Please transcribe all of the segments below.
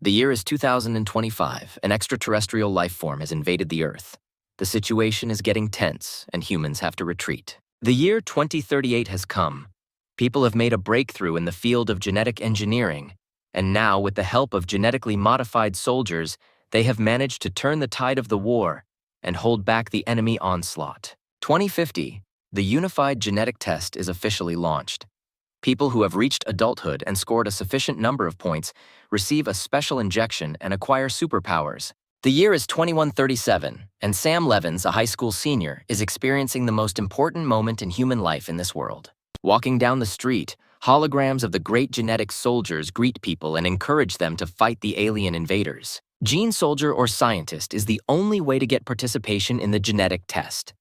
The year is 2025. An extraterrestrial life form has invaded the Earth. The situation is getting tense, and humans have to retreat. The year 2038 has come. People have made a breakthrough in the field of genetic engineering, and now, with the help of genetically modified soldiers, they have managed to turn the tide of the war and hold back the enemy onslaught. 2050, the Unified Genetic Test is officially launched. People who have reached adulthood and scored a sufficient number of points receive a special injection and acquire superpowers. The year is 2137, and Sam Levins, a high school senior, is experiencing the most important moment in human life in this world. Walking down the street, holograms of the great genetic soldiers greet people and encourage them to fight the alien invaders. Gene soldier or scientist is the only way to get participation in the genetic test.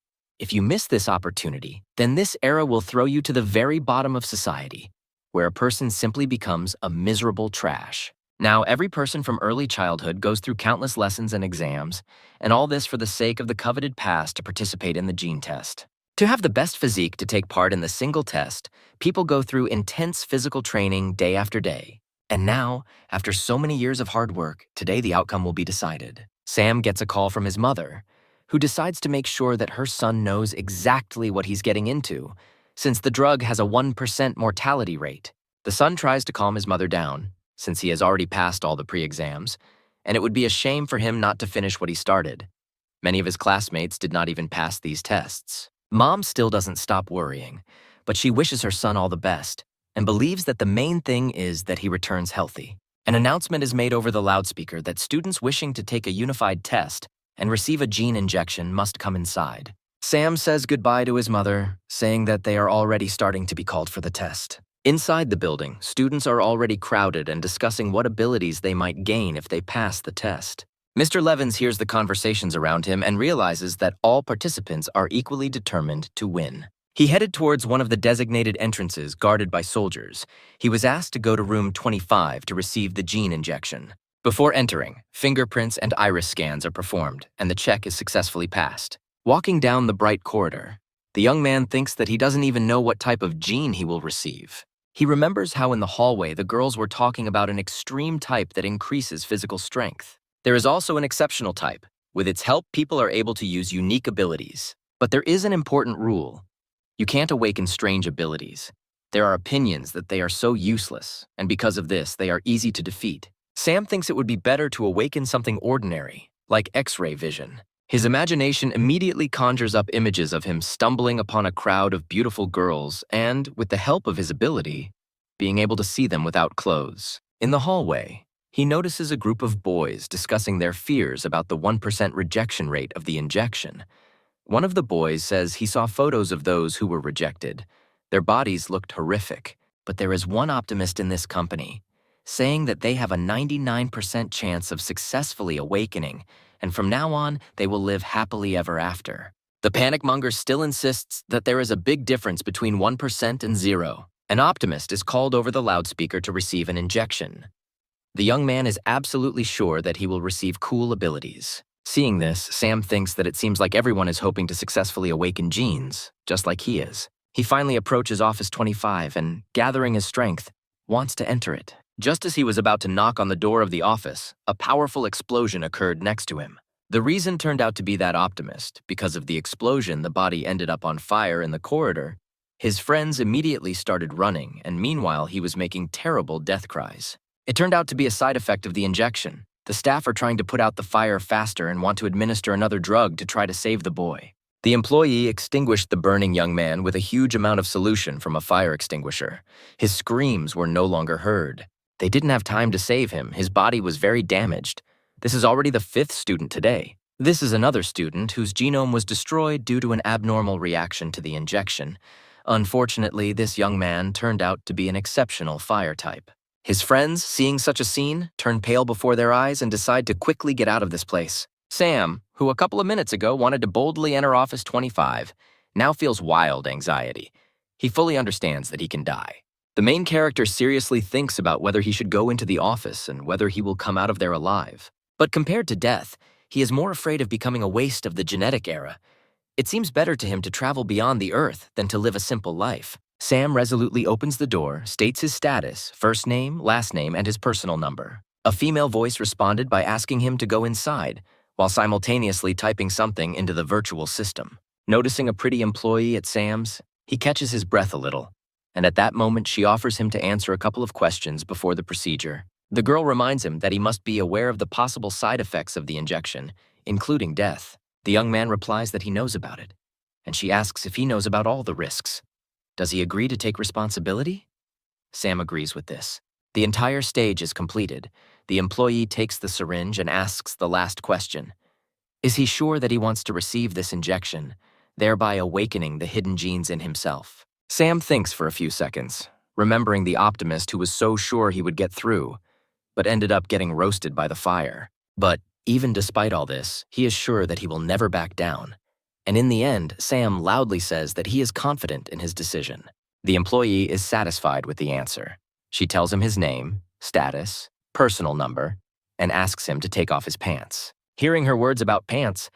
If you miss this opportunity, then this era will throw you to the very bottom of society, where a person simply becomes a miserable trash. Now, every person from early childhood goes through countless lessons and exams, and all this for the sake of the coveted pass to participate in the gene test. To have the best physique to take part in the single test, people go through intense physical training day after day. And now, after so many years of hard work, today the outcome will be decided. Sam gets a call from his mother, who decides to make sure that her son knows exactly what he's getting into, since the drug has a 1% mortality rate. The son tries to calm his mother down, since he has already passed all the pre-exams, and it would be a shame for him not to finish what he started. Many of his classmates did not even pass these tests. Mom still doesn't stop worrying, but she wishes her son all the best and believes that the main thing is that he returns healthy. An announcement is made over the loudspeaker that students wishing to take a unified test and receive a gene injection must come inside. Sam says goodbye to his mother, saying that they are already starting to be called for the test. Inside the building, students are already crowded and discussing what abilities they might gain if they pass the test. Mr. Levins hears the conversations around him and realizes that all participants are equally determined to win. He headed towards one of the designated entrances guarded by soldiers. He was asked to go to room 25 to receive the gene injection. Before entering, fingerprints and iris scans are performed, and the check is successfully passed. Walking down the bright corridor, the young man thinks that he doesn't even know what type of gene he will receive. He remembers how in the hallway the girls were talking about an extreme type that increases physical strength. There is also an exceptional type. With its help, people are able to use unique abilities. But there is an important rule. You can't awaken strange abilities. There are opinions that they are so useless, and because of this, they are easy to defeat. Sam thinks it would be better to awaken something ordinary, like X-ray vision. His imagination immediately conjures up images of him stumbling upon a crowd of beautiful girls and, with the help of his ability, being able to see them without clothes. In the hallway, he notices a group of boys discussing their fears about the 1% rejection rate of the injection. One of the boys says he saw photos of those who were rejected. Their bodies looked horrific, but there is one optimist in this company, saying that they have a 99% chance of successfully awakening, and from now on, they will live happily ever after. The panic monger still insists that there is a big difference between 1% and 0. An optimist is called over the loudspeaker to receive an injection. The young man is absolutely sure that he will receive cool abilities. Seeing this, Sam thinks that it seems like everyone is hoping to successfully awaken genes, just like he is. He finally approaches Office 25 and, gathering his strength, wants to enter it. Just as he was about to knock on the door of the office, a powerful explosion occurred next to him. The reason turned out to be that optimist. Because of the explosion, the body ended up on fire in the corridor. His friends immediately started running, and meanwhile he was making terrible death cries. It turned out to be a side effect of the injection. The staff are trying to put out the fire faster and want to administer another drug to try to save the boy. The employee extinguished the burning young man with a huge amount of solution from a fire extinguisher. His screams were no longer heard. They didn't have time to save him. His body was very damaged. This is already the 5th student today. This is another student whose genome was destroyed due to an abnormal reaction to the injection. Unfortunately, this young man turned out to be an exceptional fire type. His friends, seeing such a scene, turn pale before their eyes and decide to quickly get out of this place. Sam, who a couple of minutes ago wanted to boldly enter Office 25, now feels wild anxiety. He fully understands that he can die. The main character seriously thinks about whether he should go into the office and whether he will come out of there alive. But compared to death, he is more afraid of becoming a waste of the genetic era. It seems better to him to travel beyond the Earth than to live a simple life. Sam resolutely opens the door, states his status, first name, last name, and his personal number. A female voice responded by asking him to go inside, while simultaneously typing something into the virtual system. Noticing a pretty employee at Sam's, he catches his breath a little, and at that moment she offers him to answer a couple of questions before the procedure. The girl reminds him that he must be aware of the possible side effects of the injection, including death. The young man replies that he knows about it, and she asks if he knows about all the risks. Does he agree to take responsibility? Sam agrees with this. The entire stage is completed. The employee takes the syringe and asks the last question. Is he sure that he wants to receive this injection, thereby awakening the hidden genes in himself? Sam thinks for a few seconds, remembering the optimist who was so sure he would get through, but ended up getting roasted by the fire. But even despite all this, he is sure that he will never back down. And in the end, Sam loudly says that he is confident in his decision. The employee is satisfied with the answer. She tells him his name, status, personal number, and asks him to take off his pants. Hearing her words about pants,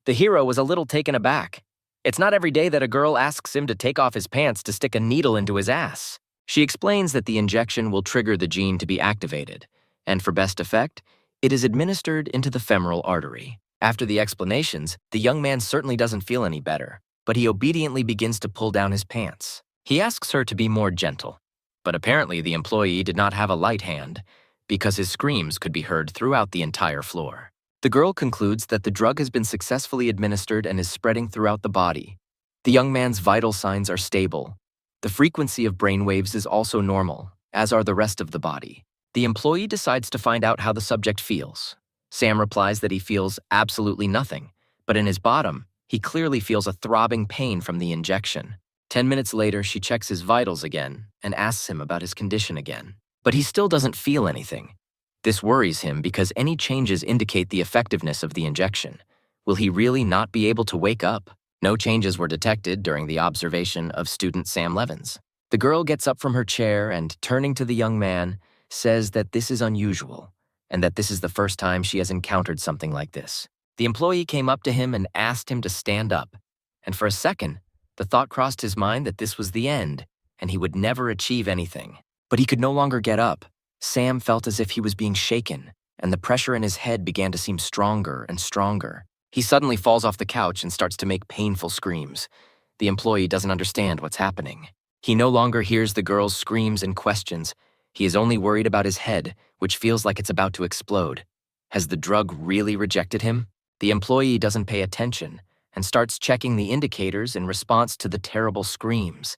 the hero was a little taken aback. It's not every day that a girl asks him to take off his pants to stick a needle into his ass. She explains that the injection will trigger the gene to be activated, and for best effect, it is administered into the femoral artery. After the explanations, the young man certainly doesn't feel any better, but he obediently begins to pull down his pants. He asks her to be more gentle, but apparently the employee did not have a light hand because his screams could be heard throughout the entire floor. The girl concludes that the drug has been successfully administered and is spreading throughout the body. The young man's vital signs are stable. The frequency of brainwaves is also normal, as are the rest of the body. The employee decides to find out how the subject feels. Sam replies that he feels absolutely nothing, but in his bottom, he clearly feels a throbbing pain from the injection. 10 minutes later, she checks his vitals again and asks him about his condition again. But he still doesn't feel anything. This worries him because any changes indicate the effectiveness of the injection. Will he really not be able to wake up? No changes were detected during the observation of student Sam Levins. The girl gets up from her chair and, turning to the young man, says that this is unusual and that this is the first time she has encountered something like this. The employee came up to him and asked him to stand up, and for a second, the thought crossed his mind that this was the end and he would never achieve anything. But he could no longer get up. Sam felt as if he was being shaken, and the pressure in his head began to seem stronger and stronger. He suddenly falls off the couch and starts to make painful screams. The employee doesn't understand what's happening. He no longer hears the girl's screams and questions. He is only worried about his head, which feels like it's about to explode. Has the drug really rejected him? The employee doesn't pay attention and starts checking the indicators in response to the terrible screams.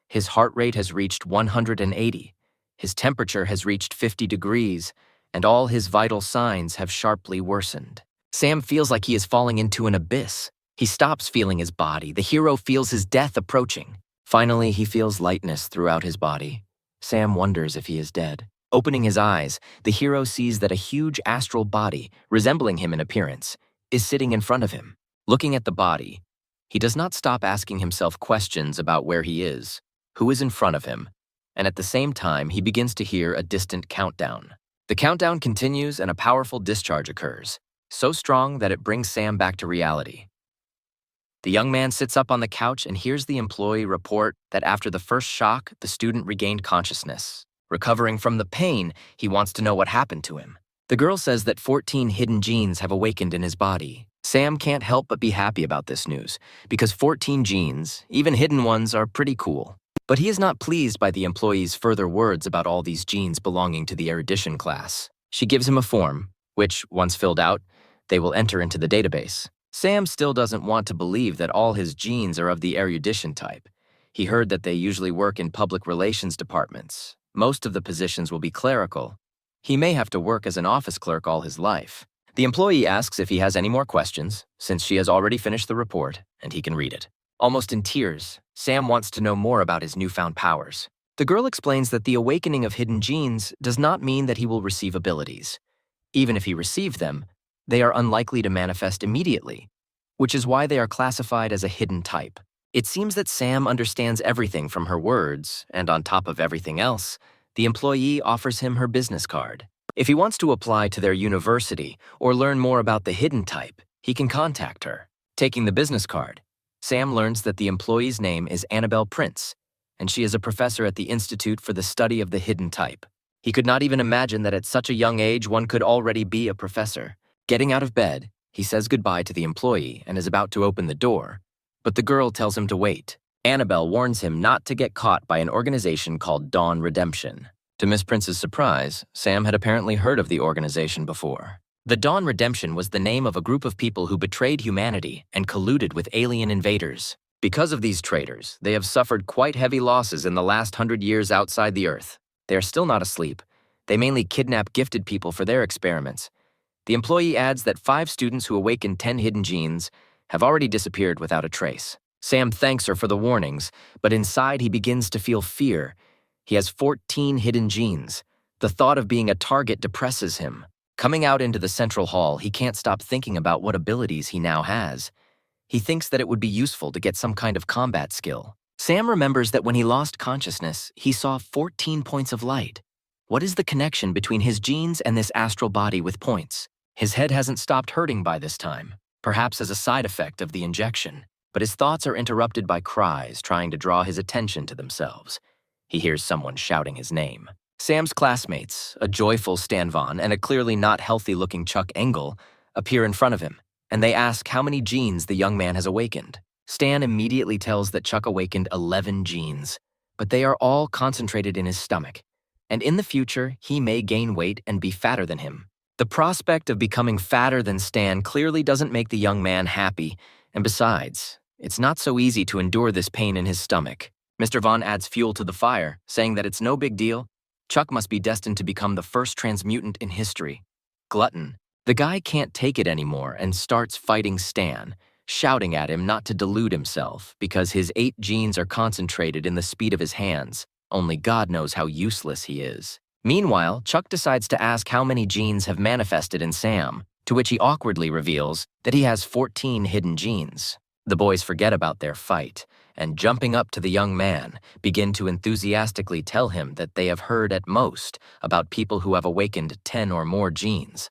His heart rate has reached 180. His temperature has reached 50 degrees, and all his vital signs have sharply worsened. Sam feels like he is falling into an abyss. He stops feeling his body. The hero feels his death approaching. Finally, he feels lightness throughout his body. Sam wonders if he is dead. Opening his eyes, the hero sees that a huge astral body, resembling him in appearance, is sitting in front of him. Looking at the body, he does not stop asking himself questions about where he is, who is in front of him, and at the same time, he begins to hear a distant countdown. The countdown continues and a powerful discharge occurs, so strong that it brings Sam back to reality. The young man sits up on the couch and hears the employee report that after the first shock, the student regained consciousness. Recovering from the pain, he wants to know what happened to him. The girl says that 14 hidden genes have awakened in his body. Sam can't help but be happy about this news, because 14 genes, even hidden ones, are pretty cool. But he is not pleased by the employee's further words about all these genes belonging to the erudition class. She gives him a form, which, once filled out, they will enter into the database. Sam still doesn't want to believe that all his genes are of the erudition type. He heard that they usually work in public relations departments. Most of the positions will be clerical. He may have to work as an office clerk all his life. The employee asks if he has any more questions, since she has already finished the report, and he can read it. Almost in tears, Sam wants to know more about his newfound powers. The girl explains that the awakening of hidden genes does not mean that he will receive abilities. Even if he received them, they are unlikely to manifest immediately, which is why they are classified as a hidden type. It seems that Sam understands everything from her words, and on top of everything else, the employee offers him her business card. If he wants to apply to their university or learn more about the hidden type, he can contact her. Taking the business card, Sam learns that the employee's name is Annabelle Prince, and she is a professor at the Institute for the Study of the Hidden Type. He could not even imagine that at such a young age one could already be a professor. Getting out of bed, he says goodbye to the employee and is about to open the door, but the girl tells him to wait. Annabelle warns him not to get caught by an organization called Dawn Redemption. To Miss Prince's surprise, Sam had apparently heard of the organization before. The Dawn Redemption was the name of a group of people who betrayed humanity and colluded with alien invaders. Because of these traitors, they have suffered quite heavy losses in the last 100 years outside the Earth. They are still not asleep. They mainly kidnap gifted people for their experiments. The employee adds that 5 students who awakened 10 hidden genes have already disappeared without a trace. Sam thanks her for the warnings, but inside he begins to feel fear. He has 14 hidden genes. The thought of being a target depresses him. Coming out into the central hall, he can't stop thinking about what abilities he now has. He thinks that it would be useful to get some kind of combat skill. Sam remembers that when he lost consciousness, he saw 14 points of light. What is the connection between his genes and this astral body with points? His head hasn't stopped hurting by this time, perhaps as a side effect of the injection. But his thoughts are interrupted by cries trying to draw his attention to themselves. He hears someone shouting his name. Sam's classmates, a joyful Stan Vaughn and a clearly not healthy-looking Chuck Engel, appear in front of him, and they ask how many genes the young man has awakened. Stan immediately tells that Chuck awakened 11 genes, but they are all concentrated in his stomach, and in the future, he may gain weight and be fatter than him. The prospect of becoming fatter than Stan clearly doesn't make the young man happy, and besides, it's not so easy to endure this pain in his stomach. Mr. Vaughn adds fuel to the fire, saying that it's no big deal. Chuck must be destined to become the first transmutant in history. Glutton. The guy can't take it anymore and starts fighting Stan, shouting at him not to delude himself because his 8 genes are concentrated in the speed of his hands. Only God knows how useless he is. Meanwhile, Chuck decides to ask how many genes have manifested in Sam, to which he awkwardly reveals that he has 14 hidden genes. The boys forget about their fight, and jumping up to the young man, begin to enthusiastically tell him that they have heard at most about people who have awakened 10 or more genes,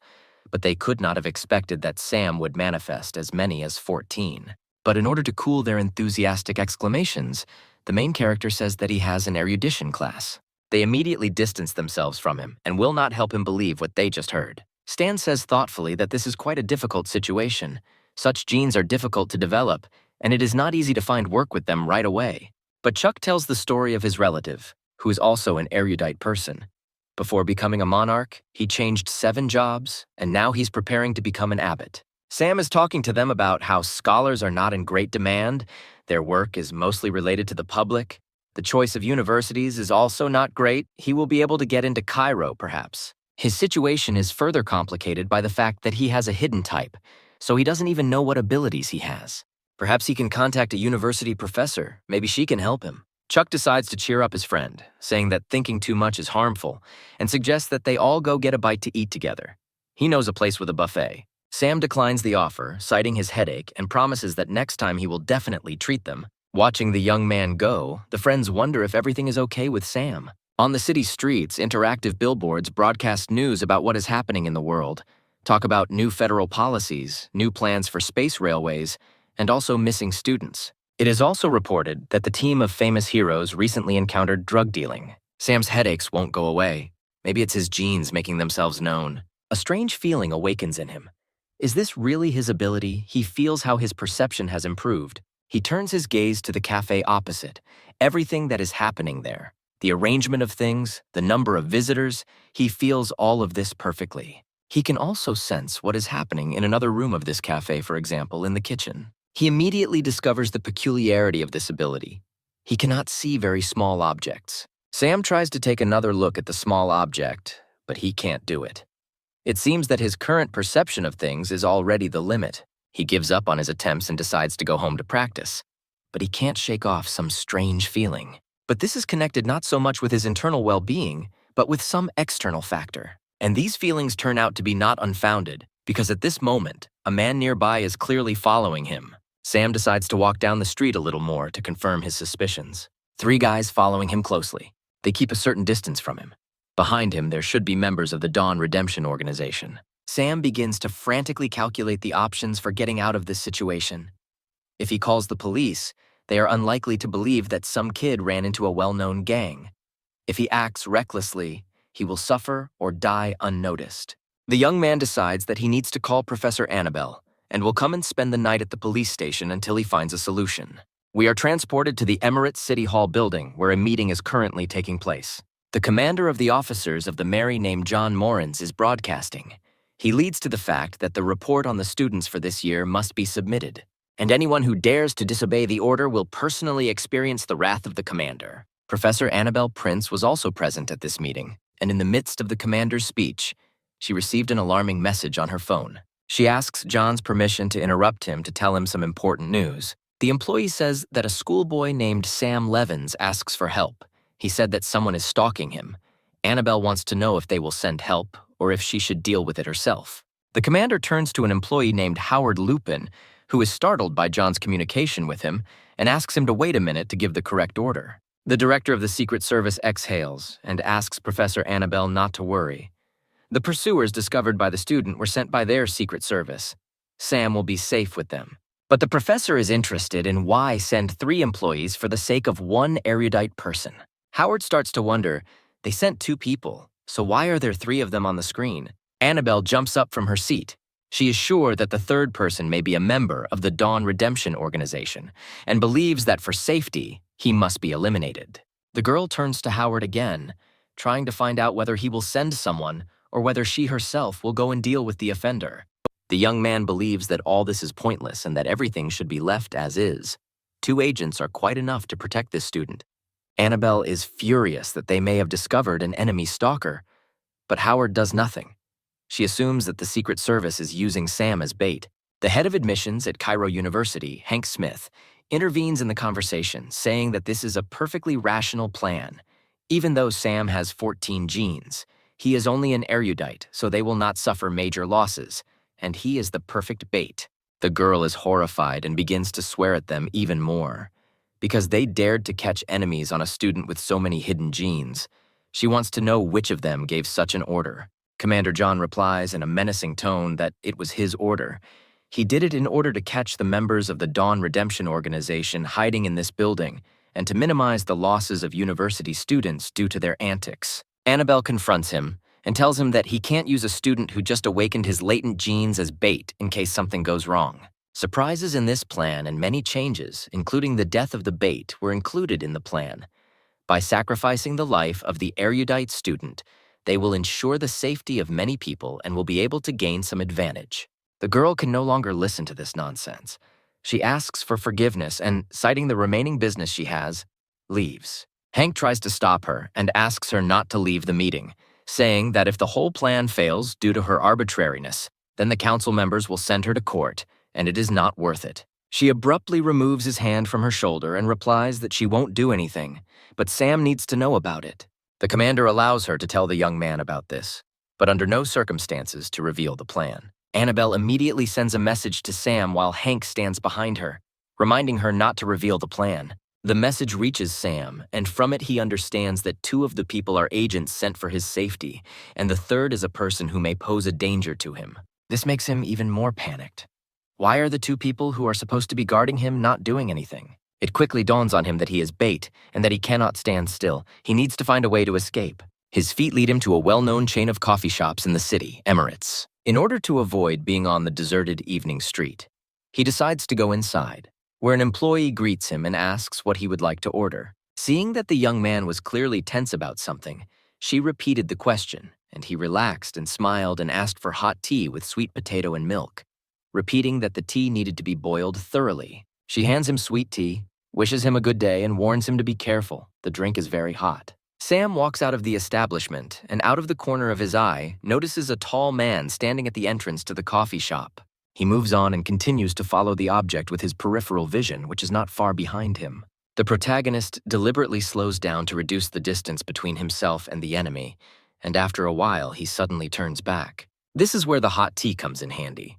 but they could not have expected that Sam would manifest as many as 14. But in order to cool their enthusiastic exclamations, the main character says that he has an erudition class. They immediately distance themselves from him and will not help him believe what they just heard. Stan says thoughtfully that this is quite a difficult situation. Such genes are difficult to develop, and it is not easy to find work with them right away. But Chuck tells the story of his relative, who is also an erudite person. Before becoming a monarch, he changed 7 jobs, and now he's preparing to become an abbot. Sam is talking to them about how scholars are not in great demand, their work is mostly related to the public, the choice of universities is also not great, he will be able to get into Cairo perhaps. His situation is further complicated by the fact that he has a hidden type, so he doesn't even know what abilities he has. Perhaps he can contact a university professor, maybe she can help him. Chuck decides to cheer up his friend, saying that thinking too much is harmful, and suggests that they all go get a bite to eat together. He knows a place with a buffet. Sam declines the offer, citing his headache, and promises that next time he will definitely treat them. Watching the young man go, the friends wonder if everything is okay with Sam. On the city streets, interactive billboards broadcast news about what is happening in the world, talk about new federal policies, new plans for space railways, and also missing students. It is also reported that the team of famous heroes recently encountered drug dealing. Sam's headaches won't go away. Maybe it's his genes making themselves known. A strange feeling awakens in him. Is this really his ability? He feels how his perception has improved. He turns his gaze to the cafe opposite. Everything that is happening there, the arrangement of things, the number of visitors, he feels all of this perfectly. He can also sense what is happening in another room of this cafe, for example, in the kitchen. He immediately discovers the peculiarity of this ability. He cannot see very small objects. Sam tries to take another look at the small object, but he can't do it. It seems that his current perception of things is already the limit. He gives up on his attempts and decides to go home to practice. But he can't shake off some strange feeling. But this is connected not so much with his internal well-being, but with some external factor. And these feelings turn out to be not unfounded, because at this moment, a man nearby is clearly following him. Sam decides to walk down the street a little more to confirm his suspicions. 3 guys following him closely. They keep a certain distance from him. Behind him, there should be members of the Dawn Redemption organization. Sam begins to frantically calculate the options for getting out of this situation. If he calls the police, they are unlikely to believe that some kid ran into a well-known gang. If he acts recklessly, he will suffer or die unnoticed. The young man decides that he needs to call Professor Annabelle and will come and spend the night at the police station until he finds a solution. We are transported to the Emirates City Hall building where a meeting is currently taking place. The commander of the officers of the Mary named John Morans is broadcasting. He leads to the fact that the report on the students for this year must be submitted, and anyone who dares to disobey the order will personally experience the wrath of the commander. Professor Annabelle Prince was also present at this meeting, and in the midst of the commander's speech, she received an alarming message on her phone. She asks John's permission to interrupt him to tell him some important news. The employee says that a schoolboy named Sam Levins asks for help. He said that someone is stalking him. Annabelle wants to know if they will send help or if she should deal with it herself. The commander turns to an employee named Howard Lupin, who is startled by John's communication with him and asks him to wait a minute to give the correct order. The director of the Secret Service exhales and asks Professor Annabelle not to worry. The pursuers discovered by the student were sent by their Secret Service. Sam will be safe with them. But the professor is interested in why send 3 employees for the sake of one erudite person. Howard starts to wonder, they sent 2 people, so why are there 3 of them on the screen? Annabelle jumps up from her seat. She is sure that the 3rd person may be a member of the Dawn Redemption Organization and believes that for safety, he must be eliminated. The girl turns to Howard again, trying to find out whether he will send someone or whether she herself will go and deal with the offender. The young man believes that all this is pointless and that everything should be left as is. 2 agents are quite enough to protect this student. Annabelle is furious that they may have discovered an enemy stalker, but Howard does nothing. She assumes that the Secret Service is using Sam as bait. The head of admissions at Cairo University, Hank Smith, intervenes in the conversation, saying that this is a perfectly rational plan. Even though Sam has 14 genes, he is only an erudite, so they will not suffer major losses, and he is the perfect bait. The girl is horrified and begins to swear at them even more. Because they dared to catch enemies on a student with so many hidden genes, she wants to know which of them gave such an order. Commander John replies in a menacing tone that it was his order. He did it in order to catch the members of the Dawn Redemption Organization hiding in this building and to minimize the losses of university students due to their antics. Annabelle confronts him and tells him that he can't use a student who just awakened his latent genes as bait in case something goes wrong. Surprises in this plan and many changes, including the death of the bait, were included in the plan. By sacrificing the life of the erudite student, they will ensure the safety of many people and will be able to gain some advantage. The girl can no longer listen to this nonsense. She asks for forgiveness and, citing the remaining business she has, leaves. Hank tries to stop her and asks her not to leave the meeting, saying that if the whole plan fails due to her arbitrariness, then the council members will send her to court, and it is not worth it. She abruptly removes his hand from her shoulder and replies that she won't do anything, but Sam needs to know about it. The commander allows her to tell the young man about this, but under no circumstances to reveal the plan. Annabelle immediately sends a message to Sam while Hank stands behind her, reminding her not to reveal the plan. The message reaches Sam, and from it he understands that 2 of the people are agents sent for his safety, and the 3rd is a person who may pose a danger to him. This makes him even more panicked. Why are the 2 people who are supposed to be guarding him not doing anything? It quickly dawns on him that he is bait and that he cannot stand still. He needs to find a way to escape. His feet lead him to a well-known chain of coffee shops in the city, Emirates. In order to avoid being on the deserted evening street, he decides to go inside, where an employee greets him and asks what he would like to order. Seeing that the young man was clearly tense about something, she repeated the question, and he relaxed and smiled and asked for hot tea with sweet potato and milk, repeating that the tea needed to be boiled thoroughly. She hands him sweet tea, wishes him a good day, and warns him to be careful. The drink is very hot. Sam walks out of the establishment and out of the corner of his eye notices a tall man standing at the entrance to the coffee shop. He moves on and continues to follow the object with his peripheral vision, which is not far behind him. The protagonist deliberately slows down to reduce the distance between himself and the enemy, and after a while he suddenly turns back. This is where the hot tea comes in handy.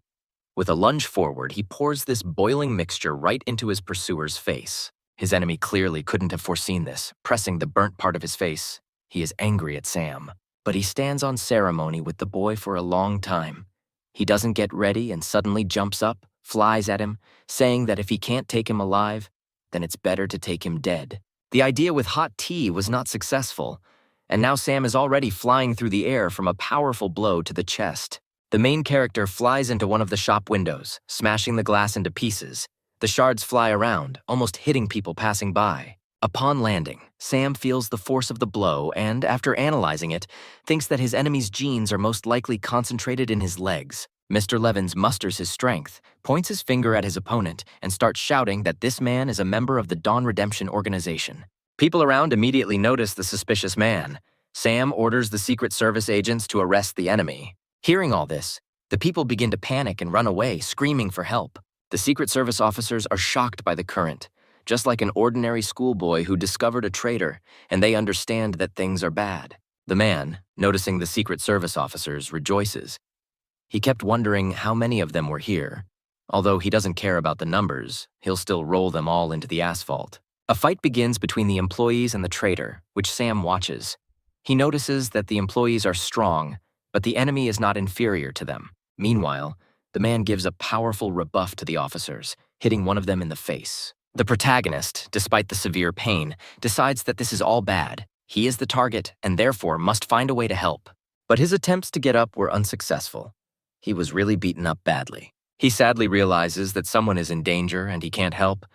With a lunge forward, he pours this boiling mixture right into his pursuer's face. His enemy clearly couldn't have foreseen this, pressing the burnt part of his face. He is angry at Sam, but he stands on ceremony with the boy for a long time. He doesn't get ready and suddenly jumps up, flies at him, saying that if he can't take him alive, then it's better to take him dead. The idea with hot tea was not successful, and now Sam is already flying through the air from a powerful blow to the chest. The main character flies into one of the shop windows, smashing the glass into pieces. The shards fly around, almost hitting people passing by. Upon landing, Sam feels the force of the blow and, after analyzing it, thinks that his enemy's genes are most likely concentrated in his legs. Mr. Levins musters his strength, points his finger at his opponent, and starts shouting that this man is a member of the Dawn Redemption Organization. People around immediately notice the suspicious man. Sam orders the Secret Service agents to arrest the enemy. Hearing all this, the people begin to panic and run away, screaming for help. The Secret Service officers are shocked by the current, just like an ordinary schoolboy who discovered a traitor, and they understand that things are bad. The man, noticing the Secret Service officers, rejoices. He kept wondering how many of them were here. Although he doesn't care about the numbers, he'll still roll them all into the asphalt. A fight begins between the employees and the traitor, which Sam watches. He notices that the employees are strong, but the enemy is not inferior to them. Meanwhile, the man gives a powerful rebuff to the officers, hitting one of them in the face. The protagonist, despite the severe pain, decides that this is all bad. He is the target and therefore must find a way to help. But his attempts to get up were unsuccessful. He was really beaten up badly. He sadly realizes that someone is in danger and he can't help.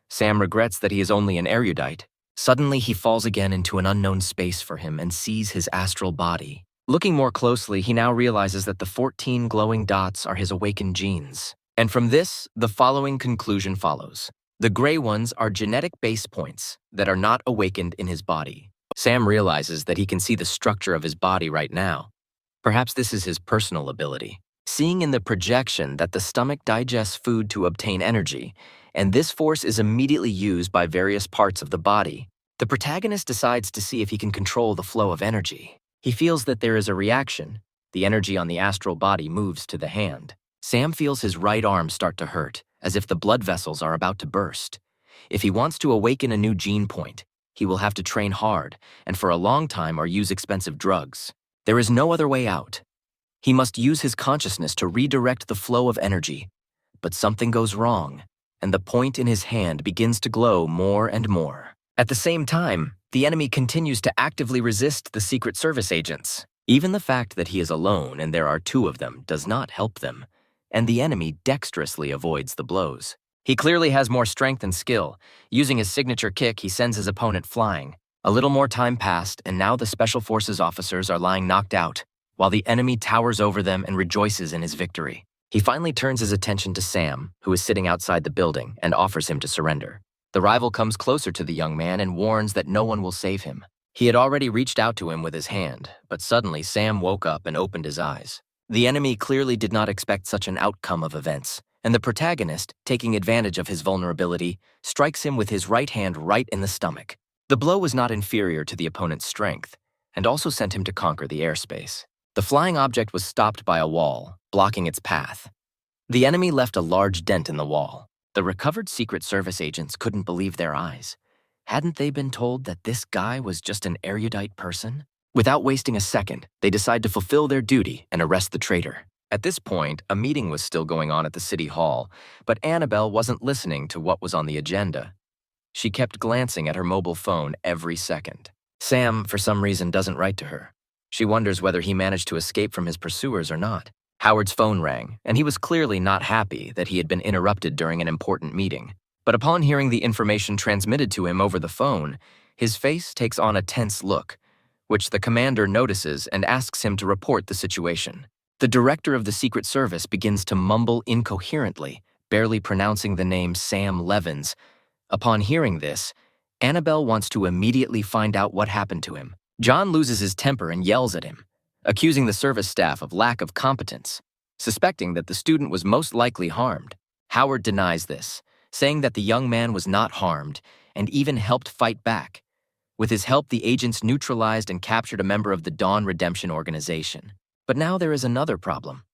Sam regrets that he is only an erudite. Suddenly, he falls again into an unknown space for him and sees his astral body. Looking more closely, he now realizes that the 14 glowing dots are his awakened genes. And from this, the following conclusion follows. The gray ones are genetic base points that are not awakened in his body. Sam realizes that he can see the structure of his body right now. Perhaps this is his personal ability. Seeing in the projection that the stomach digests food to obtain energy, and this force is immediately used by various parts of the body, the protagonist decides to see if he can control the flow of energy. He feels that there is a reaction. The energy on the astral body moves to the hand. Sam feels his right arm start to hurt, as if the blood vessels are about to burst. If he wants to awaken a new gene point, he will have to train hard and for a long time or use expensive drugs. There is no other way out. He must use his consciousness to redirect the flow of energy. But something goes wrong, and the point in his hand begins to glow more and more. At the same time, the enemy continues to actively resist the Secret Service agents. Even the fact that he is alone and there are two of them does not help them, and the enemy dexterously avoids the blows. He clearly has more strength and skill. Using his signature kick, he sends his opponent flying. A little more time passed, and now the Special Forces officers are lying knocked out, while the enemy towers over them and rejoices in his victory. He finally turns his attention to Sam, who is sitting outside the building, and offers him to surrender. The rival comes closer to the young man and warns that no one will save him. He had already reached out to him with his hand, but suddenly Sam woke up and opened his eyes. The enemy clearly did not expect such an outcome of events, and the protagonist, taking advantage of his vulnerability, strikes him with his right hand right in the stomach. The blow was not inferior to the opponent's strength, and also sent him to conquer the airspace. The flying object was stopped by a wall, blocking its path. The enemy left a large dent in the wall. The recovered Secret Service agents couldn't believe their eyes. Hadn't they been told that this guy was just an erudite person? Without wasting a second, they decide to fulfill their duty and arrest the traitor. At this point, a meeting was still going on at the city hall, but Annabelle wasn't listening to what was on the agenda. She kept glancing at her mobile phone every second. Sam, for some reason, doesn't write to her. She wonders whether he managed to escape from his pursuers or not. Howard's phone rang, and he was clearly not happy that he had been interrupted during an important meeting. But upon hearing the information transmitted to him over the phone, his face takes on a tense look, which the commander notices and asks him to report the situation. The director of the Secret Service begins to mumble incoherently, barely pronouncing the name Sam Levins. Upon hearing this, Annabelle wants to immediately find out what happened to him. John loses his temper and yells at him, accusing the service staff of lack of competence. Suspecting that the student was most likely harmed, Howard denies this, saying that the young man was not harmed and even helped fight back. With his help, the agents neutralized and captured a member of the Dawn Redemption Organization. But now there is another problem.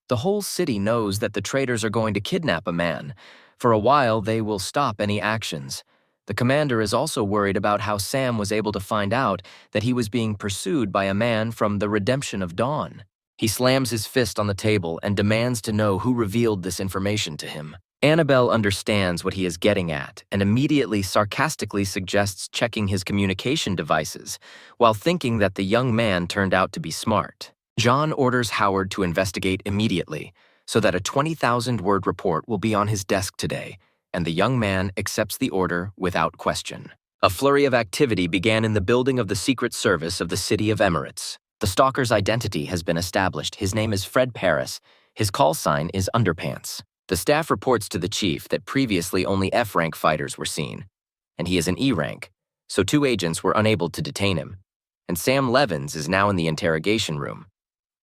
The whole city knows that the traitors are going to kidnap a man. For a while, they will stop any actions. The commander is also worried about how Sam was able to find out that he was being pursued by a man from the Redemption of Dawn. He slams his fist on the table and demands to know who revealed this information to him. Annabelle understands what he is getting at and immediately sarcastically suggests checking his communication devices, while thinking that the young man turned out to be smart. John orders Howard to investigate immediately, so that a 20,000-word report will be on his desk today, and the young man accepts the order without question. A flurry of activity began in the building of the Secret Service of the City of Emirates. The stalker's identity has been established. His name is Fred Paris. His call sign is Underpants. The staff reports to the chief that previously only F-rank fighters were seen, and he is an E-rank, so 2 agents were unable to detain him. And Sam Levins is now in the interrogation room.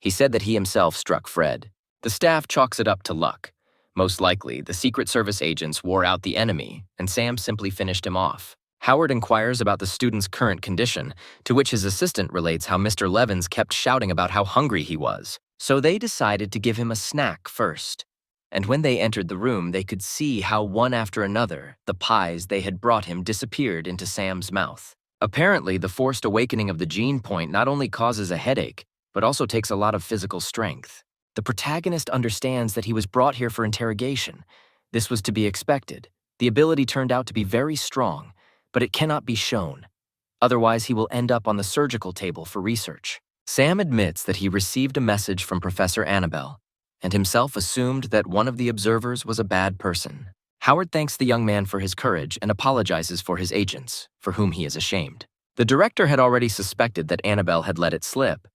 He said that he himself struck Fred. The staff chalks it up to luck. Most likely, the Secret Service agents wore out the enemy, and Sam simply finished him off. Howard inquires about the student's current condition, to which his assistant relates how Mr. Levins kept shouting about how hungry he was. So they decided to give him a snack first. And when they entered the room, they could see how one after another, the pies they had brought him disappeared into Sam's mouth. Apparently, the forced awakening of the gene point not only causes a headache, but also takes a lot of physical strength. The protagonist understands that he was brought here for interrogation. This was to be expected. The ability turned out to be very strong, but it cannot be shown. Otherwise, he will end up on the surgical table for research. Sam admits that he received a message from Professor Annabelle, and himself assumed that one of the observers was a bad person. Howard thanks the young man for his courage and apologizes for his agents, for whom he is ashamed. The director had already suspected that Annabelle had let it slip,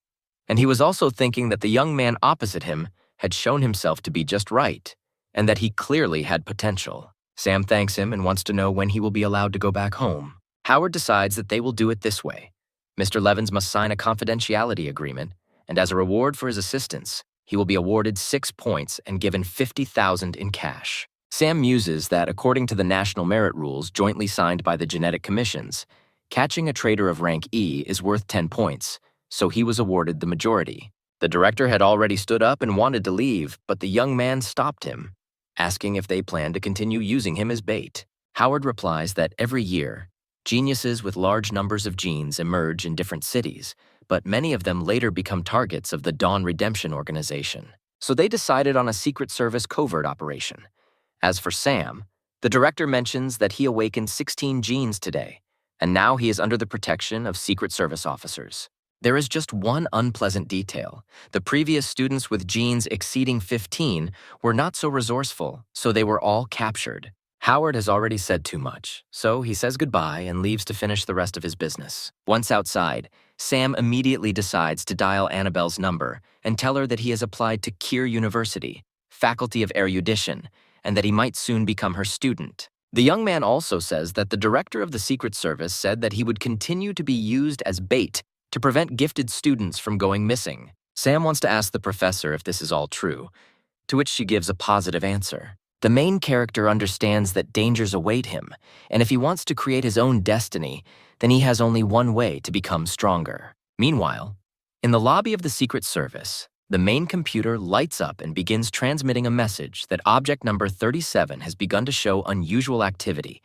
and he was also thinking that the young man opposite him had shown himself to be just right, and that he clearly had potential. Sam thanks him and wants to know when he will be allowed to go back home. Howard decides that they will do it this way. Mr. Levins must sign a confidentiality agreement, and as a reward for his assistance, he will be awarded 6 points and given $50,000 in cash. Sam muses that, according to the national merit rules jointly signed by the genetic commissions, catching a traitor of rank E is worth 10 points, so he was awarded the majority. The director had already stood up and wanted to leave, but the young man stopped him, asking if they planned to continue using him as bait. Howard replies that every year, geniuses with large numbers of genes emerge in different cities, but many of them later become targets of the Dawn Redemption organization. So they decided on a Secret Service covert operation. As for Sam, the director mentions that he awakened 16 genes today, and now he is under the protection of Secret Service officers. There is just one unpleasant detail. The previous students with genes exceeding 15 were not so resourceful, so they were all captured. Howard has already said too much, so he says goodbye and leaves to finish the rest of his business. Once outside, Sam immediately decides to dial Annabelle's number and tell her that he has applied to Keir University, Faculty of Erudition, and that he might soon become her student. The young man also says that the director of the Secret Service said that he would continue to be used as bait to prevent gifted students from going missing. Sam wants to ask the professor if this is all true, to which she gives a positive answer. The main character understands that dangers await him, and if he wants to create his own destiny, then he has only one way to become stronger. Meanwhile, in the lobby of the Secret Service, the main computer lights up and begins transmitting a message that object number 37 has begun to show unusual activity,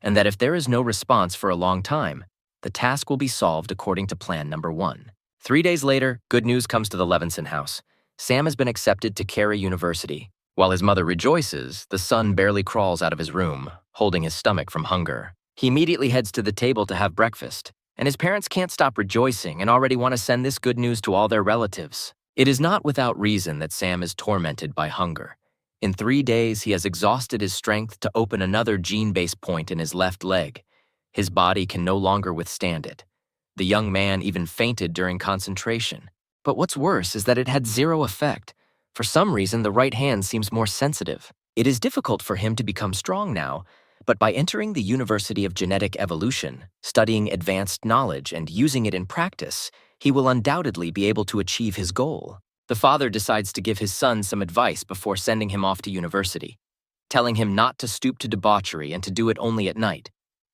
and that if there is no response for a long time, the task will be solved according to plan number 1. 3 days later, good news comes to the Levinson house. Sam has been accepted to Kerry University. While his mother rejoices, the son barely crawls out of his room, holding his stomach from hunger. He immediately heads to the table to have breakfast, and his parents can't stop rejoicing and already want to send this good news to all their relatives. It is not without reason that Sam is tormented by hunger. In 3 days, he has exhausted his strength to open another gene-based point in his left leg. His body can no longer withstand it. The young man even fainted during concentration. But what's worse is that it had zero effect. For some reason, the right hand seems more sensitive. It is difficult for him to become strong now, but by entering the University of Genetic Evolution, studying advanced knowledge and using it in practice, he will undoubtedly be able to achieve his goal. The father decides to give his son some advice before sending him off to university, telling him not to stoop to debauchery and to do it only at night,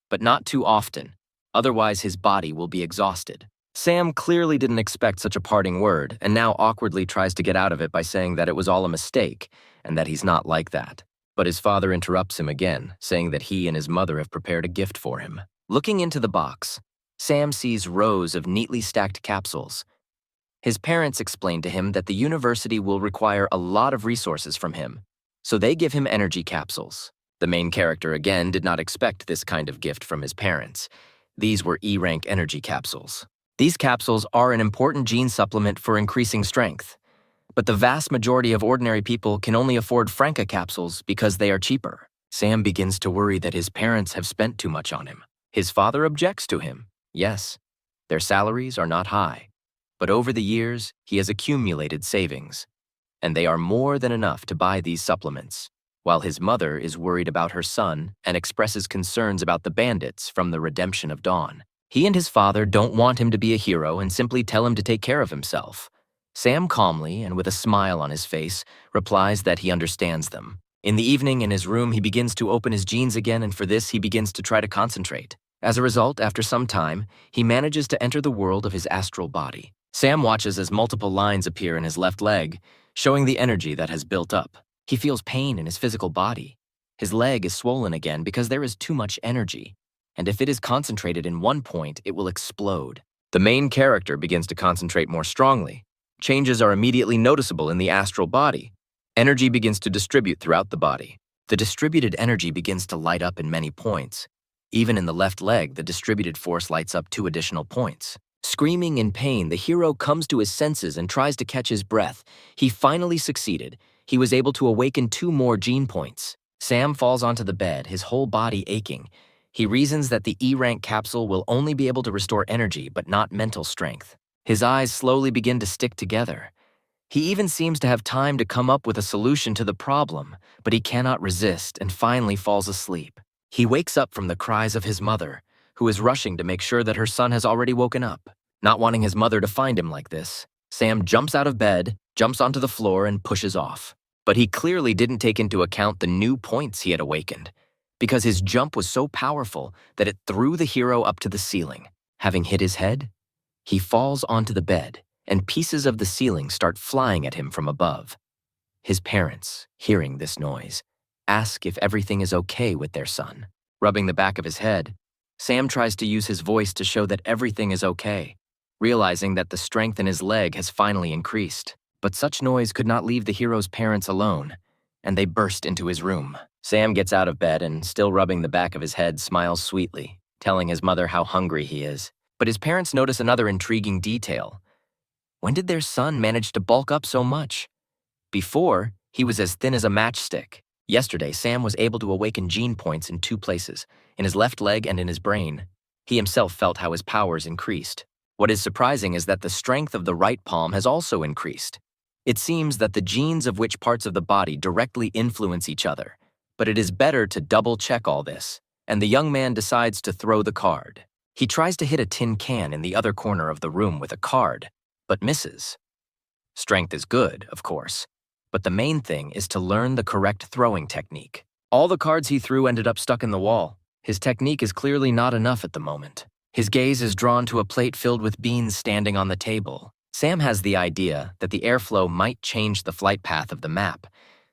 but not too often, otherwise his body will be exhausted. Sam clearly didn't expect such a parting word, and now awkwardly tries to get out of it by saying that it was all a mistake, and that he's not like that. But his father interrupts him again, saying that he and his mother have prepared a gift for him. Looking into the box, Sam sees rows of neatly stacked capsules. His parents explain to him that the university will require a lot of resources from him, so they give him energy capsules. The main character again did not expect this kind of gift from his parents. These were E-rank energy capsules. These capsules are an important gene supplement for increasing strength, but the vast majority of ordinary people can only afford Franca capsules because they are cheaper. Sam begins to worry that his parents have spent too much on him. His father objects to him. Yes, their salaries are not high, but over the years, he has accumulated savings, and they are more than enough to buy these supplements, while his mother is worried about her son and expresses concerns about the bandits from the Redemption of Dawn. He and his father don't want him to be a hero and simply tell him to take care of himself. Sam calmly and with a smile on his face replies that he understands them. In the evening in his room, he begins to open his genes again, and for this he begins to try to concentrate. As a result, after some time, he manages to enter the world of his astral body. Sam watches as multiple lines appear in his left leg, showing the energy that has built up. He feels pain in his physical body. His leg is swollen again because there is too much energy, and if it is concentrated in one point, it will explode. The main character begins to concentrate more strongly. Changes are immediately noticeable in the astral body. Energy begins to distribute throughout the body. The distributed energy begins to light up in many points. Even in the left leg, the distributed force lights up 2 additional points. Screaming in pain, the hero comes to his senses and tries to catch his breath. He finally succeeded. He was able to awaken 2 more gene points. Sam falls onto the bed, his whole body aching. He reasons that the E-rank capsule will only be able to restore energy, but not mental strength. His eyes slowly begin to stick together. He even seems to have time to come up with a solution to the problem, but he cannot resist and finally falls asleep. He wakes up from the cries of his mother, who is rushing to make sure that her son has already woken up. Not wanting his mother to find him like this, Sam jumps out of bed, jumps onto the floor, and pushes off. But he clearly didn't take into account the new points he had awakened, because his jump was so powerful that it threw the hero up to the ceiling. Having hit his head, he falls onto the bed, and pieces of the ceiling start flying at him from above. His parents, hearing this noise, ask if everything is okay with their son. Rubbing the back of his head, Sam tries to use his voice to show that everything is okay, realizing that the strength in his leg has finally increased. But such noise could not leave the hero's parents alone, and they burst into his room. Sam gets out of bed and, still rubbing the back of his head, smiles sweetly, telling his mother how hungry he is. But his parents notice another intriguing detail. When did their son manage to bulk up so much? Before, he was as thin as a matchstick. Yesterday, Sam was able to awaken gene points in 2 places, in his left leg and in his brain. He himself felt how his powers increased. What is surprising is that the strength of the right palm has also increased. It seems that the genes of which parts of the body directly influence each other, but it is better to double-check all this, and the young man decides to throw the card. He tries to hit a tin can in the other corner of the room with a card, but misses. Strength is good, of course, but the main thing is to learn the correct throwing technique. All the cards he threw ended up stuck in the wall. His technique is clearly not enough at the moment. His gaze is drawn to a plate filled with beans standing on the table. Sam has the idea that the airflow might change the flight path of the map,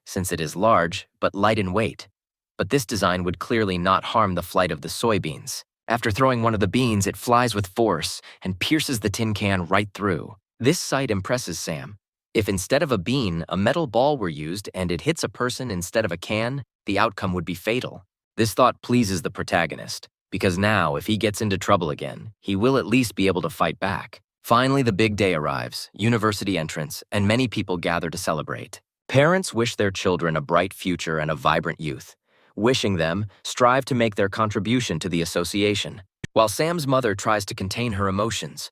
since it is large but light in weight. But this design would clearly not harm the flight of the soybeans. After throwing one of the beans, it flies with force and pierces the tin can right through. This sight impresses Sam. If instead of a bean, a metal ball were used and it hits a person instead of a can, the outcome would be fatal. This thought pleases the protagonist, because now, if he gets into trouble again, he will at least be able to fight back. Finally, the big day arrives, university entrance, and many people gather to celebrate. Parents wish their children a bright future and a vibrant youth. Wishing them, strive to make their contribution to the association. While Sam's mother tries to contain her emotions,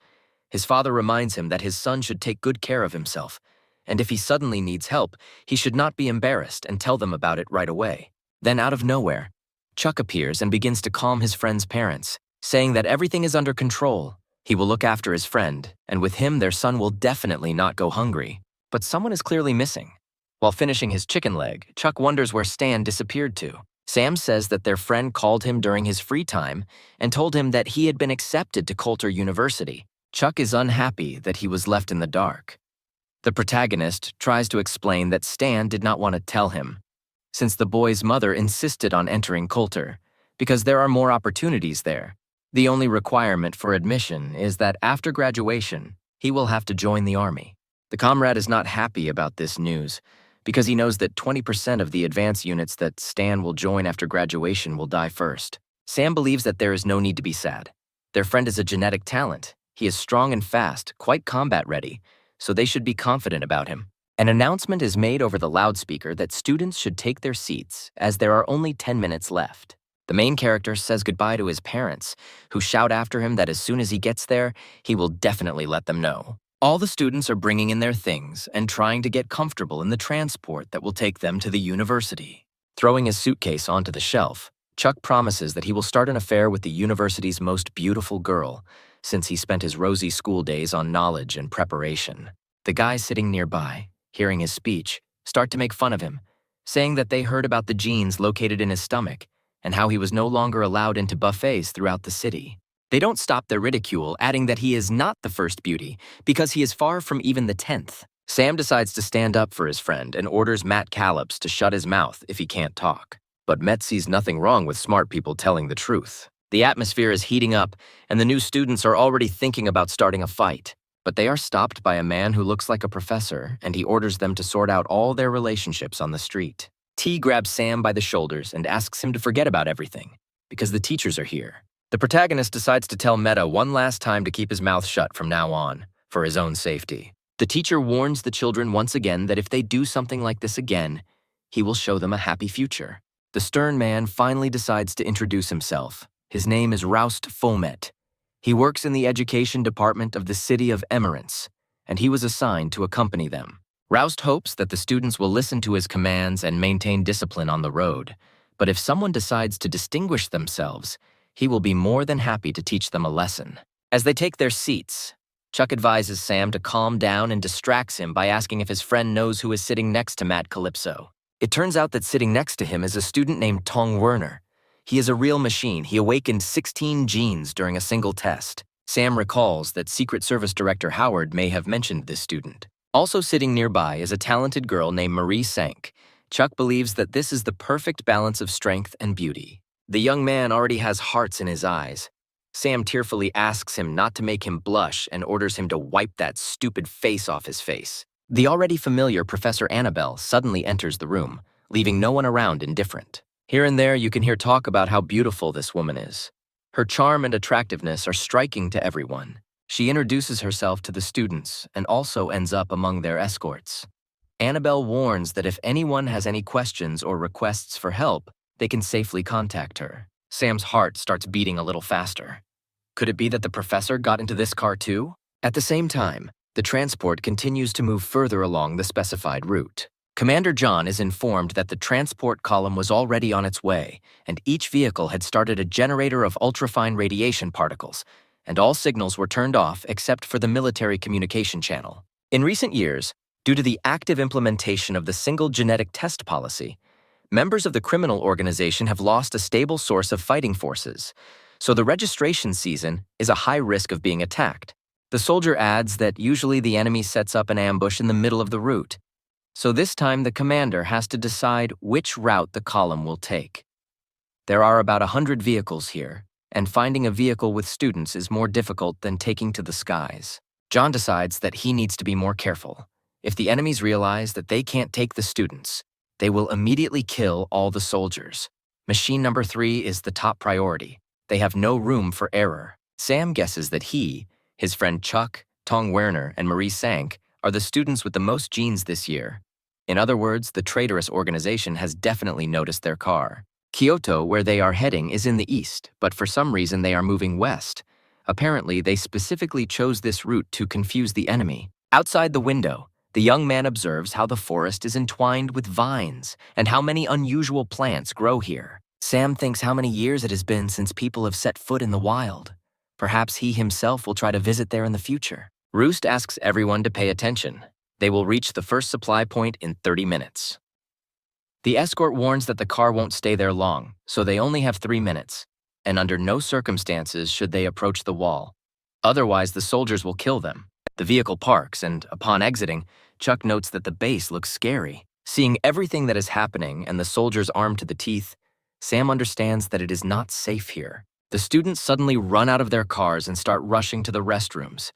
his father reminds him that his son should take good care of himself, and if he suddenly needs help, he should not be embarrassed and tell them about it right away. Then out of nowhere, Chuck appears and begins to calm his friend's parents, saying that everything is under control. He will look after his friend, and with him their son will definitely not go hungry. But someone is clearly missing. While finishing his chicken leg, Chuck wonders where Stan disappeared to. Sam says that their friend called him during his free time and told him that he had been accepted to Coulter University. Chuck is unhappy that he was left in the dark. The protagonist tries to explain that Stan did not want to tell him, since the boy's mother insisted on entering Coulter, because there are more opportunities there. The only requirement for admission is that after graduation, he will have to join the army. The comrade is not happy about this news, because he knows that 20% of the advance units that Stan will join after graduation will die first. Sam believes that there is no need to be sad. Their friend is a genetic talent. He is strong and fast, quite combat-ready, so they should be confident about him. An announcement is made over the loudspeaker that students should take their seats, as there are only 10 minutes left. The main character says goodbye to his parents, who shout after him that as soon as he gets there, he will definitely let them know. All the students are bringing in their things and trying to get comfortable in the transport that will take them to the university. Throwing his suitcase onto the shelf, Chuck promises that he will start an affair with the university's most beautiful girl, since he spent his rosy school days on knowledge and preparation. The guys sitting nearby, hearing his speech, start to make fun of him, saying that they heard about the genes located in his stomach and how he was no longer allowed into buffets throughout the city. They don't stop their ridicule, adding that he is not the first beauty because he is far from even the 10th. Sam decides to stand up for his friend and orders Matt Callops to shut his mouth if he can't talk. But Met sees nothing wrong with smart people telling the truth. The atmosphere is heating up, and the new students are already thinking about starting a fight. But they are stopped by a man who looks like a professor, and he orders them to sort out all their relationships on the street. T grabs Sam by the shoulders and asks him to forget about everything, because the teachers are here. The protagonist decides to tell Meta one last time to keep his mouth shut from now on, for his own safety. The teacher warns the children once again that if they do something like this again, he will show them a happy future. The stern man finally decides to introduce himself. His name is Roust Fomet. He works in the education department of the city of Emerance, and he was assigned to accompany them. Roust hopes that the students will listen to his commands and maintain discipline on the road, but if someone decides to distinguish themselves, he will be more than happy to teach them a lesson. As they take their seats, Chuck advises Sam to calm down and distracts him by asking if his friend knows who is sitting next to Matt Calypso. It turns out that sitting next to him is a student named Tong Werner. He is a real machine. He awakened 16 genes during a single test. Sam recalls that Secret Service Director Howard may have mentioned this student. Also sitting nearby is a talented girl named Marie Sank. Chuck believes that this is the perfect balance of strength and beauty. The young man already has hearts in his eyes. Sam tearfully asks him not to make him blush and orders him to wipe that stupid face off his face. The already familiar Professor Annabelle suddenly enters the room, leaving no one around indifferent. Here and there you can hear talk about how beautiful this woman is. Her charm and attractiveness are striking to everyone. She introduces herself to the students and also ends up among their escorts. Annabelle warns that if anyone has any questions or requests for help, they can safely contact her. Sam's heart starts beating a little faster. Could it be that the professor got into this car too? At the same time, the transport continues to move further along the specified route. Commander John is informed that the transport column was already on its way, and each vehicle had started a generator of ultrafine radiation particles, and all signals were turned off except for the military communication channel. In recent years, due to the active implementation of the single genetic test policy, members of the criminal organization have lost a stable source of fighting forces, so the registration season is a high risk of being attacked. The soldier adds that usually the enemy sets up an ambush in the middle of the route, so this time the commander has to decide which route the column will take. There are about 100 vehicles here, and finding a vehicle with students is more difficult than taking to the skies. John decides that he needs to be more careful. If the enemies realize that they can't take the students, they will immediately kill all the soldiers. Machine number 3 is the top priority. They have no room for error. Sam guesses that he, his friend Chuck, Tong Werner, and Marie Sank are the students with the most genes this year. In other words, the traitorous organization has definitely noticed their car. Kyoto, where they are heading, is in the east, but for some reason they are moving west. Apparently, they specifically chose this route to confuse the enemy. Outside the window, the young man observes how the forest is entwined with vines and how many unusual plants grow here. Sam thinks how many years it has been since people have set foot in the wild. Perhaps he himself will try to visit there in the future. Roost asks everyone to pay attention. They will reach the first supply point in 30 minutes. The escort warns that the car won't stay there long, so they only have 3 minutes, and under no circumstances should they approach the wall. Otherwise, the soldiers will kill them. The vehicle parks, and upon exiting, Chuck notes that the base looks scary. Seeing everything that is happening and the soldiers armed to the teeth, Sam understands that it is not safe here. The students suddenly run out of their cars and start rushing to the restrooms,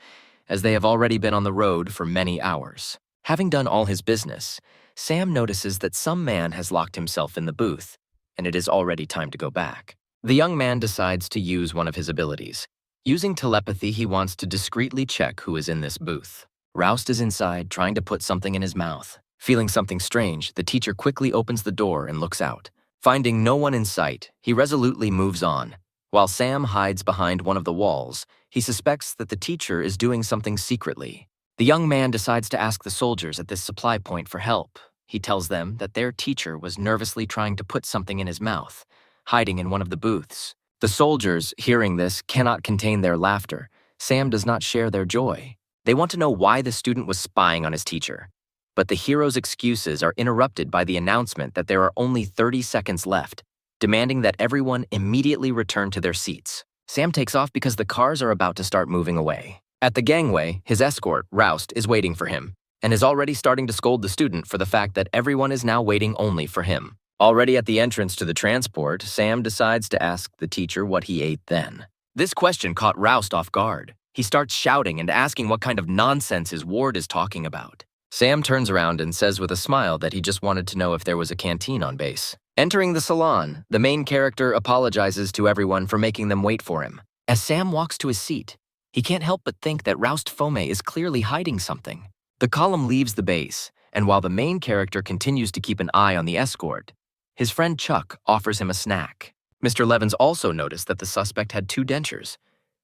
as they have already been on the road for many hours. Having done all his business, Sam notices that some man has locked himself in the booth, and it is already time to go back. The young man decides to use one of his abilities. Using telepathy, he wants to discreetly check who is in this booth. Roust is inside, trying to put something in his mouth. Feeling something strange, the teacher quickly opens the door and looks out. Finding no one in sight, he resolutely moves on. While Sam hides behind one of the walls, he suspects that the teacher is doing something secretly. The young man decides to ask the soldiers at this supply point for help. He tells them that their teacher was nervously trying to put something in his mouth, hiding in one of the booths. The soldiers, hearing this, cannot contain their laughter. Sam does not share their joy. They want to know why the student was spying on his teacher. But the hero's excuses are interrupted by the announcement that there are only 30 seconds left, demanding that everyone immediately return to their seats. Sam takes off because the cars are about to start moving away. At the gangway, his escort, Roust, is waiting for him, and is already starting to scold the student for the fact that everyone is now waiting only for him. Already at the entrance to the transport, Sam decides to ask the teacher what he ate then. This question caught Roust off guard. He starts shouting and asking what kind of nonsense his ward is talking about. Sam turns around and says with a smile that he just wanted to know if there was a canteen on base. Entering the salon, the main character apologizes to everyone for making them wait for him. As Sam walks to his seat, he can't help but think that Roust Fome is clearly hiding something. The column leaves the base, and while the main character continues to keep an eye on the escort, his friend Chuck offers him a snack. Mr. Levins also noticed that the suspect had 2 dentures,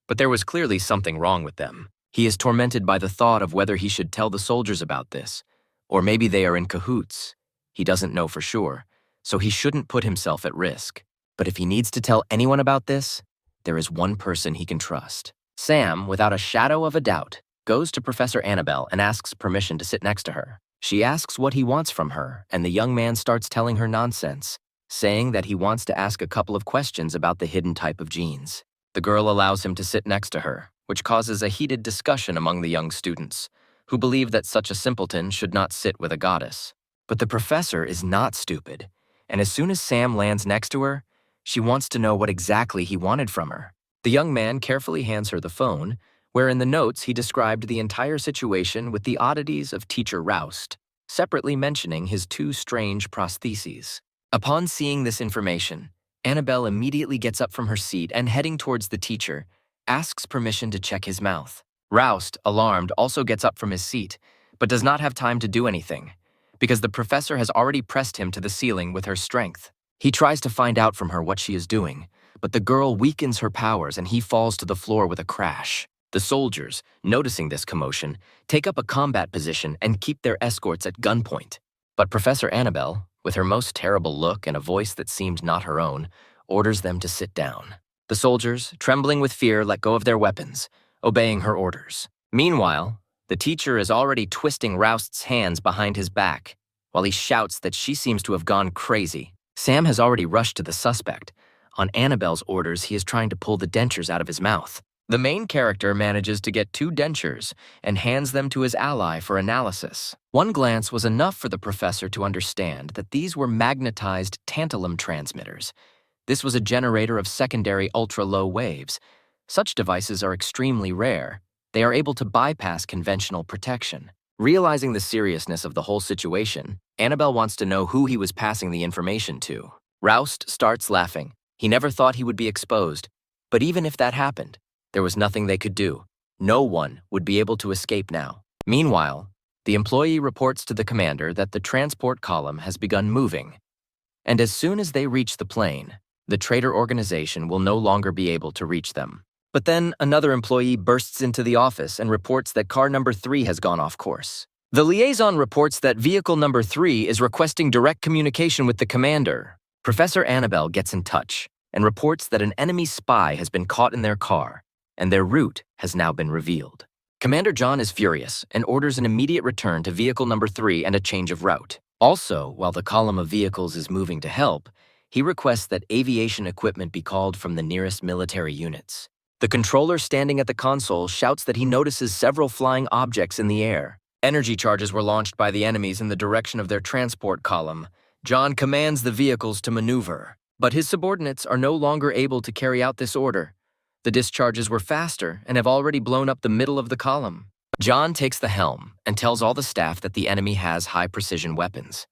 but there was clearly something wrong with them. He is tormented by the thought of whether he should tell the soldiers about this, or maybe they are in cahoots. He doesn't know for sure, so he shouldn't put himself at risk. But if he needs to tell anyone about this, there is one person he can trust. Sam, without a shadow of a doubt, goes to Professor Annabelle and asks permission to sit next to her. She asks what he wants from her, and the young man starts telling her nonsense, saying that he wants to ask a couple of questions about the hidden type of genes. The girl allows him to sit next to her, which causes a heated discussion among the young students, who believe that such a simpleton should not sit with a goddess. But the professor is not stupid, and as soon as Sam lands next to her, she wants to know what exactly he wanted from her. The young man carefully hands her the phone, where in the notes he described the entire situation with the oddities of Teacher Roust, separately mentioning his 2 strange prostheses. Upon seeing this information, Annabelle immediately gets up from her seat and, heading towards the teacher, asks permission to check his mouth. Roust, alarmed, also gets up from his seat, but does not have time to do anything, because the professor has already pressed him to the ceiling with her strength. He tries to find out from her what she is doing, but the girl weakens her powers and he falls to the floor with a crash. The soldiers, noticing this commotion, take up a combat position and keep their escorts at gunpoint. But Professor Annabelle, with her most terrible look and a voice that seemed not her own, orders them to sit down. The soldiers, trembling with fear, let go of their weapons, obeying her orders. Meanwhile, the teacher is already twisting Roust's hands behind his back, while he shouts that she seems to have gone crazy. Sam has already rushed to the suspect. On Annabelle's orders, he is trying to pull the dentures out of his mouth. The main character manages to get 2 dentures and hands them to his ally for analysis. One glance was enough for the professor to understand that these were magnetized tantalum transmitters. This was a generator of secondary ultra-low waves. Such devices are extremely rare. They are able to bypass conventional protection. Realizing the seriousness of the whole situation, Annabelle wants to know who he was passing the information to. Roust starts laughing. He never thought he would be exposed, but even if that happened, there was nothing they could do. No one would be able to escape now. Meanwhile, the employee reports to the commander that the transport column has begun moving, and as soon as they reach the plane, the traitor organization will no longer be able to reach them. But then another employee bursts into the office and reports that car number 3 has gone off course. The liaison reports that vehicle number 3 is requesting direct communication with the commander. Professor Annabelle gets in touch and reports that an enemy spy has been caught in their car, and their route has now been revealed. Commander John is furious and orders an immediate return to vehicle number 3 and a change of route. Also, while the column of vehicles is moving to help, he requests that aviation equipment be called from the nearest military units. The controller standing at the console shouts that he notices several flying objects in the air. Energy charges were launched by the enemies in the direction of their transport column. John commands the vehicles to maneuver, but his subordinates are no longer able to carry out this order. The discharges were faster and have already blown up the middle of the column. John takes the helm and tells all the staff that the enemy has high-precision weapons.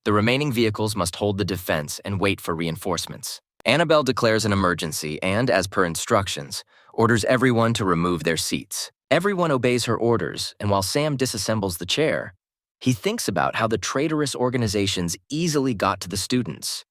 The remaining vehicles must hold the defense and wait for reinforcements. Annabelle declares an emergency and, as per instructions, orders everyone to remove their seats. Everyone obeys her orders, and while Sam disassembles the chair, he thinks about how the traitorous organizations easily got to the students.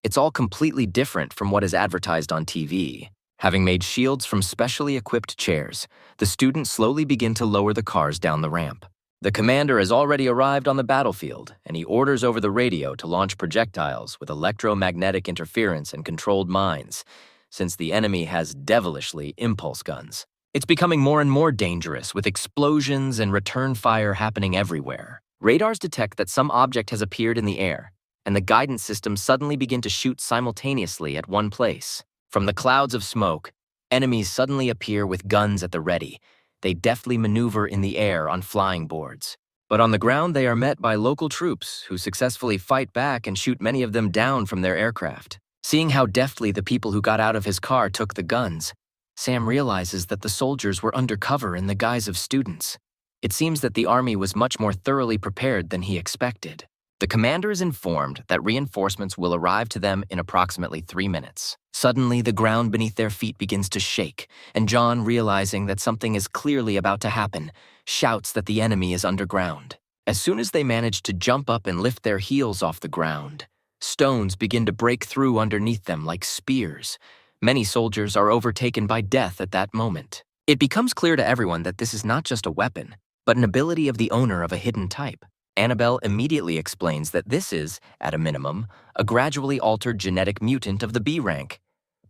It's all completely different from what is advertised on TV. Having made shields from specially equipped chairs, the students slowly begin to lower the cars down the ramp. The commander has already arrived on the battlefield, and he orders over the radio to launch projectiles with electromagnetic interference and controlled mines, since the enemy has devilishly impulse guns. It's becoming more and more dangerous, with explosions and return fire happening everywhere. Radars detect that some object has appeared in the air, and the guidance systems suddenly begin to shoot simultaneously at one place. From the clouds of smoke, enemies suddenly appear with guns at the ready. They deftly maneuver in the air on flying boards. But on the ground, they are met by local troops who successfully fight back and shoot many of them down from their aircraft. Seeing how deftly the people who got out of his car took the guns, Sam realizes that the soldiers were undercover in the guise of students. It seems that the army was much more thoroughly prepared than he expected. The commander is informed that reinforcements will arrive to them in approximately 3 minutes. Suddenly, the ground beneath their feet begins to shake, and John, realizing that something is clearly about to happen, shouts that the enemy is underground. As soon as they manage to jump up and lift their heels off the ground, stones begin to break through underneath them like spears. Many soldiers are overtaken by death at that moment. It becomes clear to everyone that this is not just a weapon, but an ability of the owner of a hidden type. Annabelle immediately explains that this is, at a minimum, a gradually altered genetic mutant of the B rank.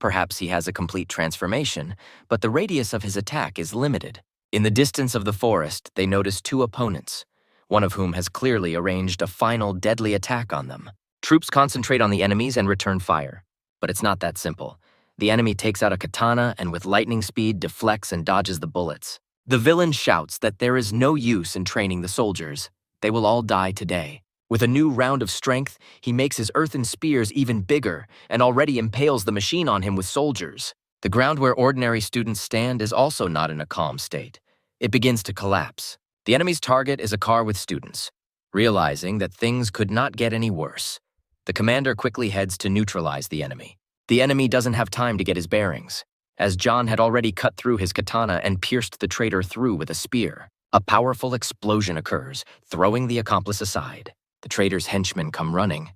Perhaps he has a complete transformation, but the radius of his attack is limited. In the distance of the forest, they notice 2 opponents, one of whom has clearly arranged a final deadly attack on them. Troops concentrate on the enemies and return fire. But it's not that simple. The enemy takes out a katana and with lightning speed deflects and dodges the bullets. The villain shouts that there is no use in training the soldiers. They will all die today. With a new round of strength, he makes his earthen spears even bigger and already impales the machine on him with soldiers. The ground where ordinary students stand is also not in a calm state. It begins to collapse. The enemy's target is a car with students. Realizing that things could not get any worse, the commander quickly heads to neutralize the enemy. The enemy doesn't have time to get his bearings, as John had already cut through his katana and pierced the traitor through with a spear. A powerful explosion occurs, throwing the accomplice aside. The traitor's henchmen come running.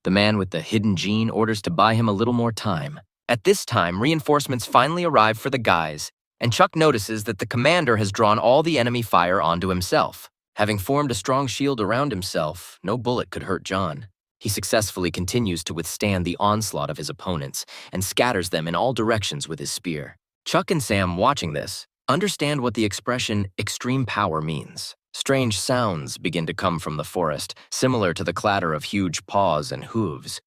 The man with the hidden gene orders to buy him a little more time. At this time, reinforcements finally arrive for the guys, and Chuck notices that the commander has drawn all the enemy fire onto himself. Having formed a strong shield around himself, no bullet could hurt John. He successfully continues to withstand the onslaught of his opponents and scatters them in all directions with his spear. Chuck and Sam, watching this, understand what the expression extreme power means. Strange sounds begin to come from the forest, similar to the clatter of huge paws and hooves.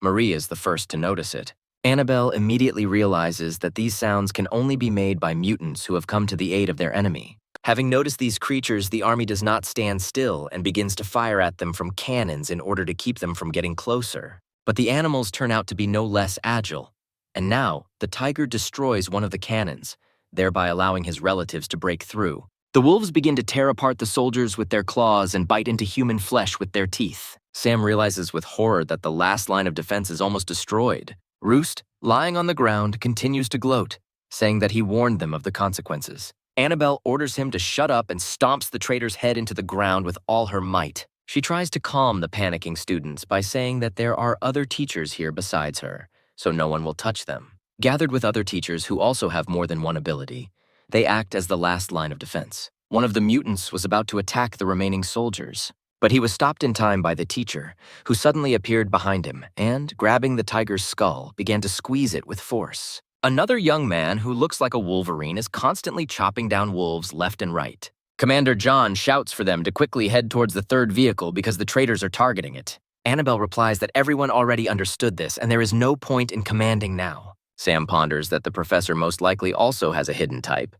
Marie is the first to notice it. Annabelle immediately realizes that these sounds can only be made by mutants who have come to the aid of their enemy. Having noticed these creatures, the army does not stand still and begins to fire at them from cannons in order to keep them from getting closer. But the animals turn out to be no less agile. And now, the tiger destroys one of the cannons, thereby allowing his relatives to break through. The wolves begin to tear apart the soldiers with their claws and bite into human flesh with their teeth. Sam realizes with horror that the last line of defense is almost destroyed. Roost, lying on the ground, continues to gloat, saying that he warned them of the consequences. Annabelle orders him to shut up and stomps the traitor's head into the ground with all her might. She tries to calm the panicking students by saying that there are other teachers here besides her, so no one will touch them. Gathered with other teachers who also have more than one ability, they act as the last line of defense. One of the mutants was about to attack the remaining soldiers, but he was stopped in time by the teacher, who suddenly appeared behind him and, grabbing the tiger's skull, began to squeeze it with force. Another young man who looks like a wolverine is constantly chopping down wolves left and right. Commander John shouts for them to quickly head towards the 3rd vehicle because the traitors are targeting it. Annabelle replies that everyone already understood this and there is no point in commanding now. Sam ponders that the professor most likely also has a hidden type,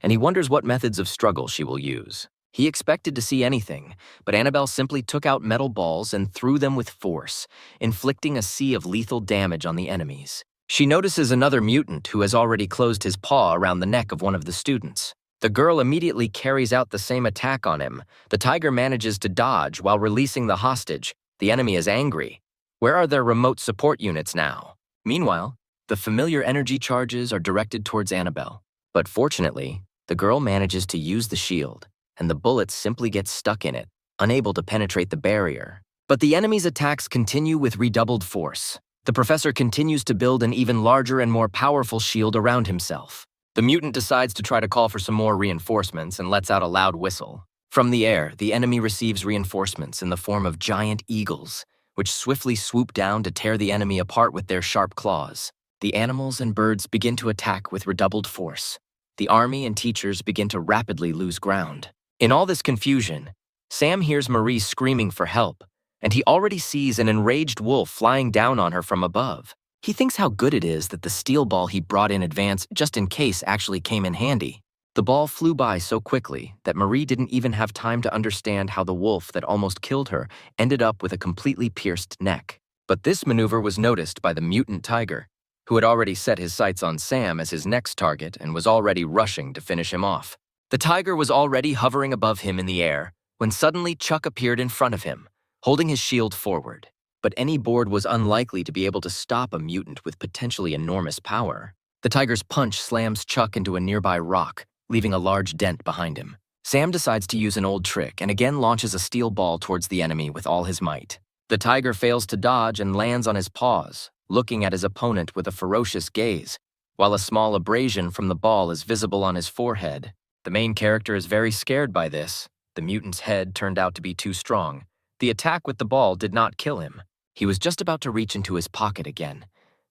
and he wonders what methods of struggle she will use. He expected to see anything, but Annabelle simply took out metal balls and threw them with force, inflicting a sea of lethal damage on the enemies. She notices another mutant who has already closed his paw around the neck of one of the students. The girl immediately carries out the same attack on him. The tiger manages to dodge while releasing the hostage. The enemy is angry. Where are their remote support units now? Meanwhile, the familiar energy charges are directed towards Annabelle. But fortunately, the girl manages to use the shield, and the bullets simply get stuck in it, unable to penetrate the barrier. But the enemy's attacks continue with redoubled force. The professor continues to build an even larger and more powerful shield around himself. The mutant decides to try to call for some more reinforcements and lets out a loud whistle. From the air, the enemy receives reinforcements in the form of giant eagles, which swiftly swoop down to tear the enemy apart with their sharp claws. The animals and birds begin to attack with redoubled force. The army and teachers begin to rapidly lose ground. In all this confusion, Sam hears Marie screaming for help, and he already sees an enraged wolf flying down on her from above. He thinks how good it is that the steel ball he brought in advance just in case actually came in handy. The ball flew by so quickly that Marie didn't even have time to understand how the wolf that almost killed her ended up with a completely pierced neck. But this maneuver was noticed by the mutant tiger, who had already set his sights on Sam as his next target and was already rushing to finish him off. The tiger was already hovering above him in the air when suddenly Chuck appeared in front of him, holding his shield forward. But any board was unlikely to be able to stop a mutant with potentially enormous power. The tiger's punch slams Chuck into a nearby rock, leaving a large dent behind him. Sam decides to use an old trick and again launches a steel ball towards the enemy with all his might. The tiger fails to dodge and lands on his paws, looking at his opponent with a ferocious gaze, while a small abrasion from the ball is visible on his forehead. The main character is very scared by this. The mutant's head turned out to be too strong. The attack with the ball did not kill him. He was just about to reach into his pocket again,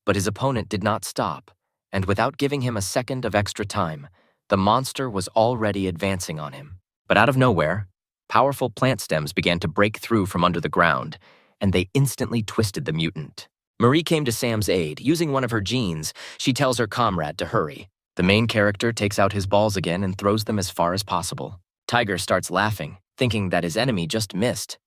but his opponent did not stop, and without giving him a second of extra time, the monster was already advancing on him. But out of nowhere, powerful plant stems began to break through from under the ground, and they instantly twisted the mutant. Marie came to Sam's aid. Using one of her genes, she tells her comrade to hurry. The main character takes out his balls again and throws them as far as possible. Tiger starts laughing, thinking that his enemy just missed.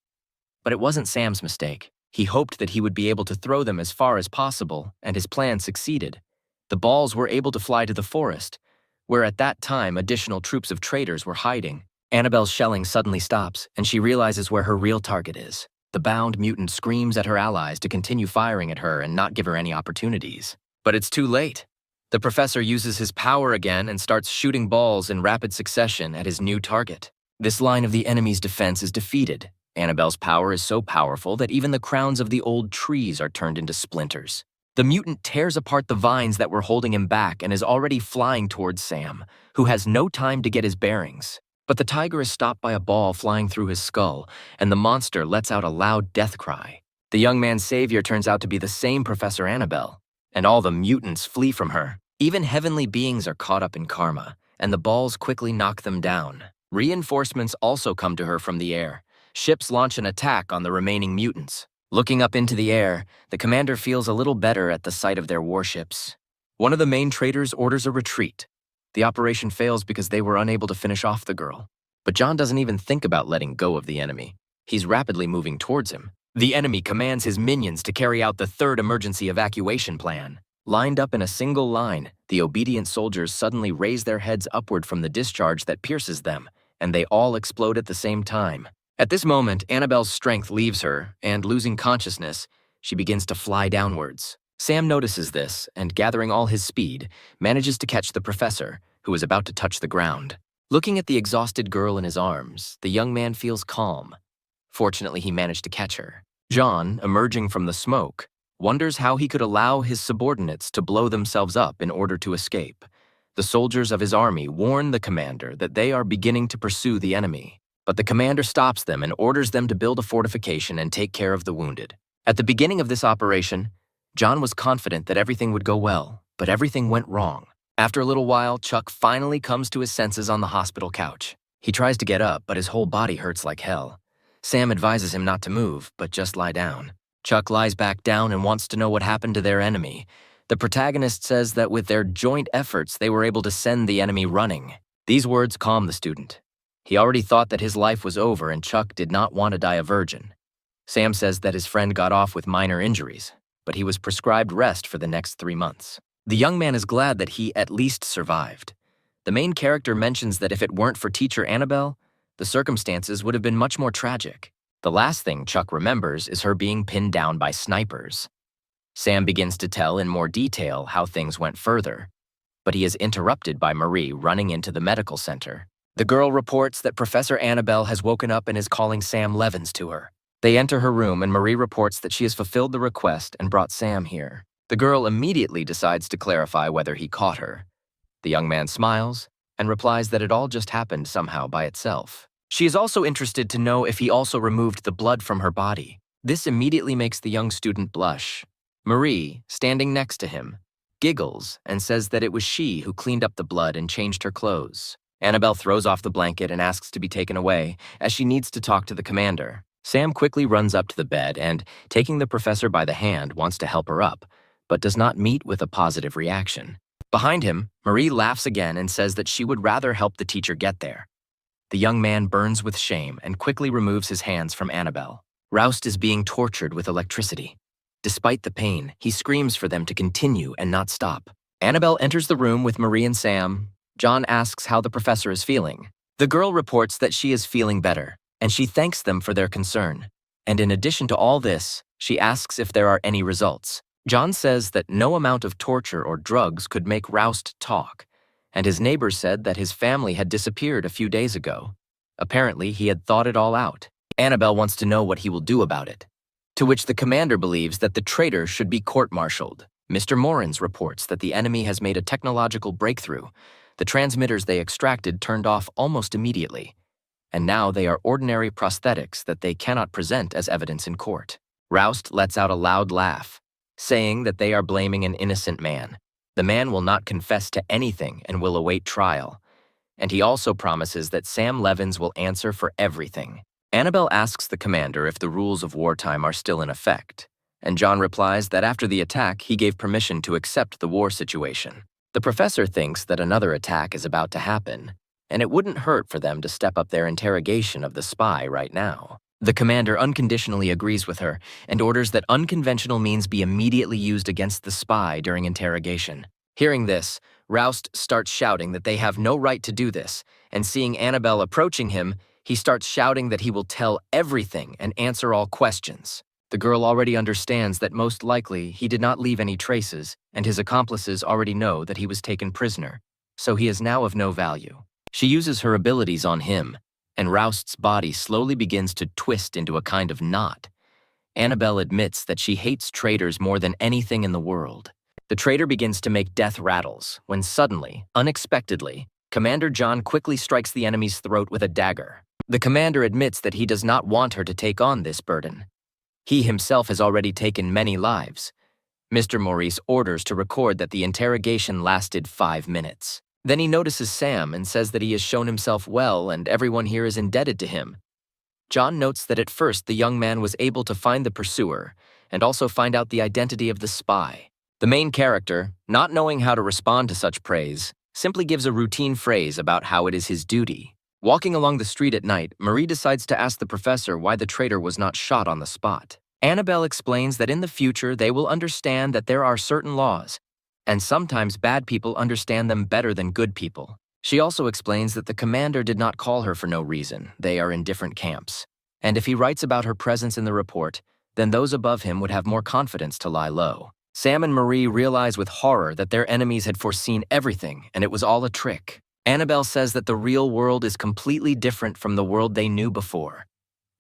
But it wasn't Sam's mistake. He hoped that he would be able to throw them as far as possible, and his plan succeeded. The balls were able to fly to the forest, where at that time additional troops of traitors were hiding. Annabelle's shelling suddenly stops, and she realizes where her real target is. The bound mutant screams at her allies to continue firing at her and not give her any opportunities. But it's too late. The professor uses his power again and starts shooting balls in rapid succession at his new target. This line of the enemy's defense is defeated. Annabelle's power is so powerful that even the crowns of the old trees are turned into splinters. The mutant tears apart the vines that were holding him back and is already flying towards Sam, who has no time to get his bearings. But the tiger is stopped by a ball flying through his skull, and the monster lets out a loud death cry. The young man's savior turns out to be the same Professor Annabelle, and all the mutants flee from her. Even heavenly beings are caught up in karma, and the balls quickly knock them down. Reinforcements also come to her from the air. Ships launch an attack on the remaining mutants. Looking up into the air, the commander feels a little better at the sight of their warships. One of the main traitors orders a retreat. The operation fails because they were unable to finish off the girl. But John doesn't even think about letting go of the enemy. He's rapidly moving towards him. The enemy commands his minions to carry out the third emergency evacuation plan. Lined up in a single line, the obedient soldiers suddenly raise their heads upward from the discharge that pierces them, and they all explode at the same time. At this moment, Annabelle's strength leaves her, and losing consciousness, she begins to fly downwards. Sam notices this, and gathering all his speed, manages to catch the professor, who is about to touch the ground. Looking at the exhausted girl in his arms, the young man feels calm. Fortunately, he managed to catch her. John, emerging from the smoke, wonders how he could allow his subordinates to blow themselves up in order to escape. The soldiers of his army warn the commander that they are beginning to pursue the enemy. But the commander stops them and orders them to build a fortification and take care of the wounded. At the beginning of this operation, John was confident that everything would go well, but everything went wrong. After a little while, Chuck finally comes to his senses on the hospital couch. He tries to get up, but his whole body hurts like hell. Sam advises him not to move, but just lie down. Chuck lies back down and wants to know what happened to their enemy. The protagonist says that with their joint efforts, they were able to send the enemy running. These words calm the student. He already thought that his life was over and Chuck did not want to die a virgin. Sam says that his friend got off with minor injuries, but he was prescribed rest for the next 3 months. The young man is glad that he at least survived. The main character mentions that if it weren't for teacher Annabelle, the circumstances would have been much more tragic. The last thing Chuck remembers is her being pinned down by snipers. Sam begins to tell in more detail how things went further, but he is interrupted by Marie running into the medical center. The girl reports that Professor Annabelle has woken up and is calling Sam Levins to her. They enter her room and Marie reports that she has fulfilled the request and brought Sam here. The girl immediately decides to clarify whether he caught her. The young man smiles and replies that it all just happened somehow by itself. She is also interested to know if he also removed the blood from her body. This immediately makes the young student blush. Marie, standing next to him, giggles and says that it was she who cleaned up the blood and changed her clothes. Annabelle throws off the blanket and asks to be taken away, as she needs to talk to the commander. Sam quickly runs up to the bed and, taking the professor by the hand, wants to help her up, but does not meet with a positive reaction. Behind him, Marie laughs again and says that she would rather help the teacher get there. The young man burns with shame and quickly removes his hands from Annabelle. Roust is being tortured with electricity. Despite the pain, he screams for them to continue and not stop. Annabelle enters the room with Marie and Sam. John asks how the professor is feeling. The girl reports that she is feeling better, and she thanks them for their concern. And in addition to all this, she asks if there are any results. John says that no amount of torture or drugs could make Roust talk, and his neighbor said that his family had disappeared a few days ago. Apparently, he had thought it all out. Annabelle wants to know what he will do about it, to which the commander believes that the traitor should be court-martialed. Mr. Morins reports that the enemy has made a technological breakthrough. The transmitters they extracted turned off almost immediately, and now they are ordinary prosthetics that they cannot present as evidence in court. Roust lets out a loud laugh, saying that they are blaming an innocent man. The man will not confess to anything and will await trial, and he also promises that Sam Levins will answer for everything. Annabelle asks the commander if the rules of wartime are still in effect, and John replies that after the attack he gave permission to accept the war situation. The professor thinks that another attack is about to happen, and it wouldn't hurt for them to step up their interrogation of the spy right now. The commander unconditionally agrees with her and orders that unconventional means be immediately used against the spy during interrogation. Hearing this, Roust starts shouting that they have no right to do this, and seeing Annabelle approaching him, he starts shouting that he will tell everything and answer all questions. The girl already understands that most likely he did not leave any traces, and his accomplices already know that he was taken prisoner, so he is now of no value. She uses her abilities on him, and Roust's body slowly begins to twist into a kind of knot. Annabelle admits that she hates traitors more than anything in the world. The traitor begins to make death rattles, when suddenly, unexpectedly, Commander John quickly strikes the enemy's throat with a dagger. The commander admits that he does not want her to take on this burden. He himself has already taken many lives. Mr. Maurice orders to record that the interrogation lasted 5 minutes. Then he notices Sam and says that he has shown himself well and everyone here is indebted to him. John notes that at first the young man was able to find the pursuer and also find out the identity of the spy. The main character, not knowing how to respond to such praise, simply gives a routine phrase about how it is his duty. Walking along the street at night, Marie decides to ask the professor why the traitor was not shot on the spot. Annabelle explains that in the future they will understand that there are certain laws, and sometimes bad people understand them better than good people. She also explains that the commander did not call her for no reason. They are in different camps. And if he writes about her presence in the report, then those above him would have more confidence to lie low. Sam and Marie realize with horror that their enemies had foreseen everything and it was all a trick. Annabelle says that the real world is completely different from the world they knew before.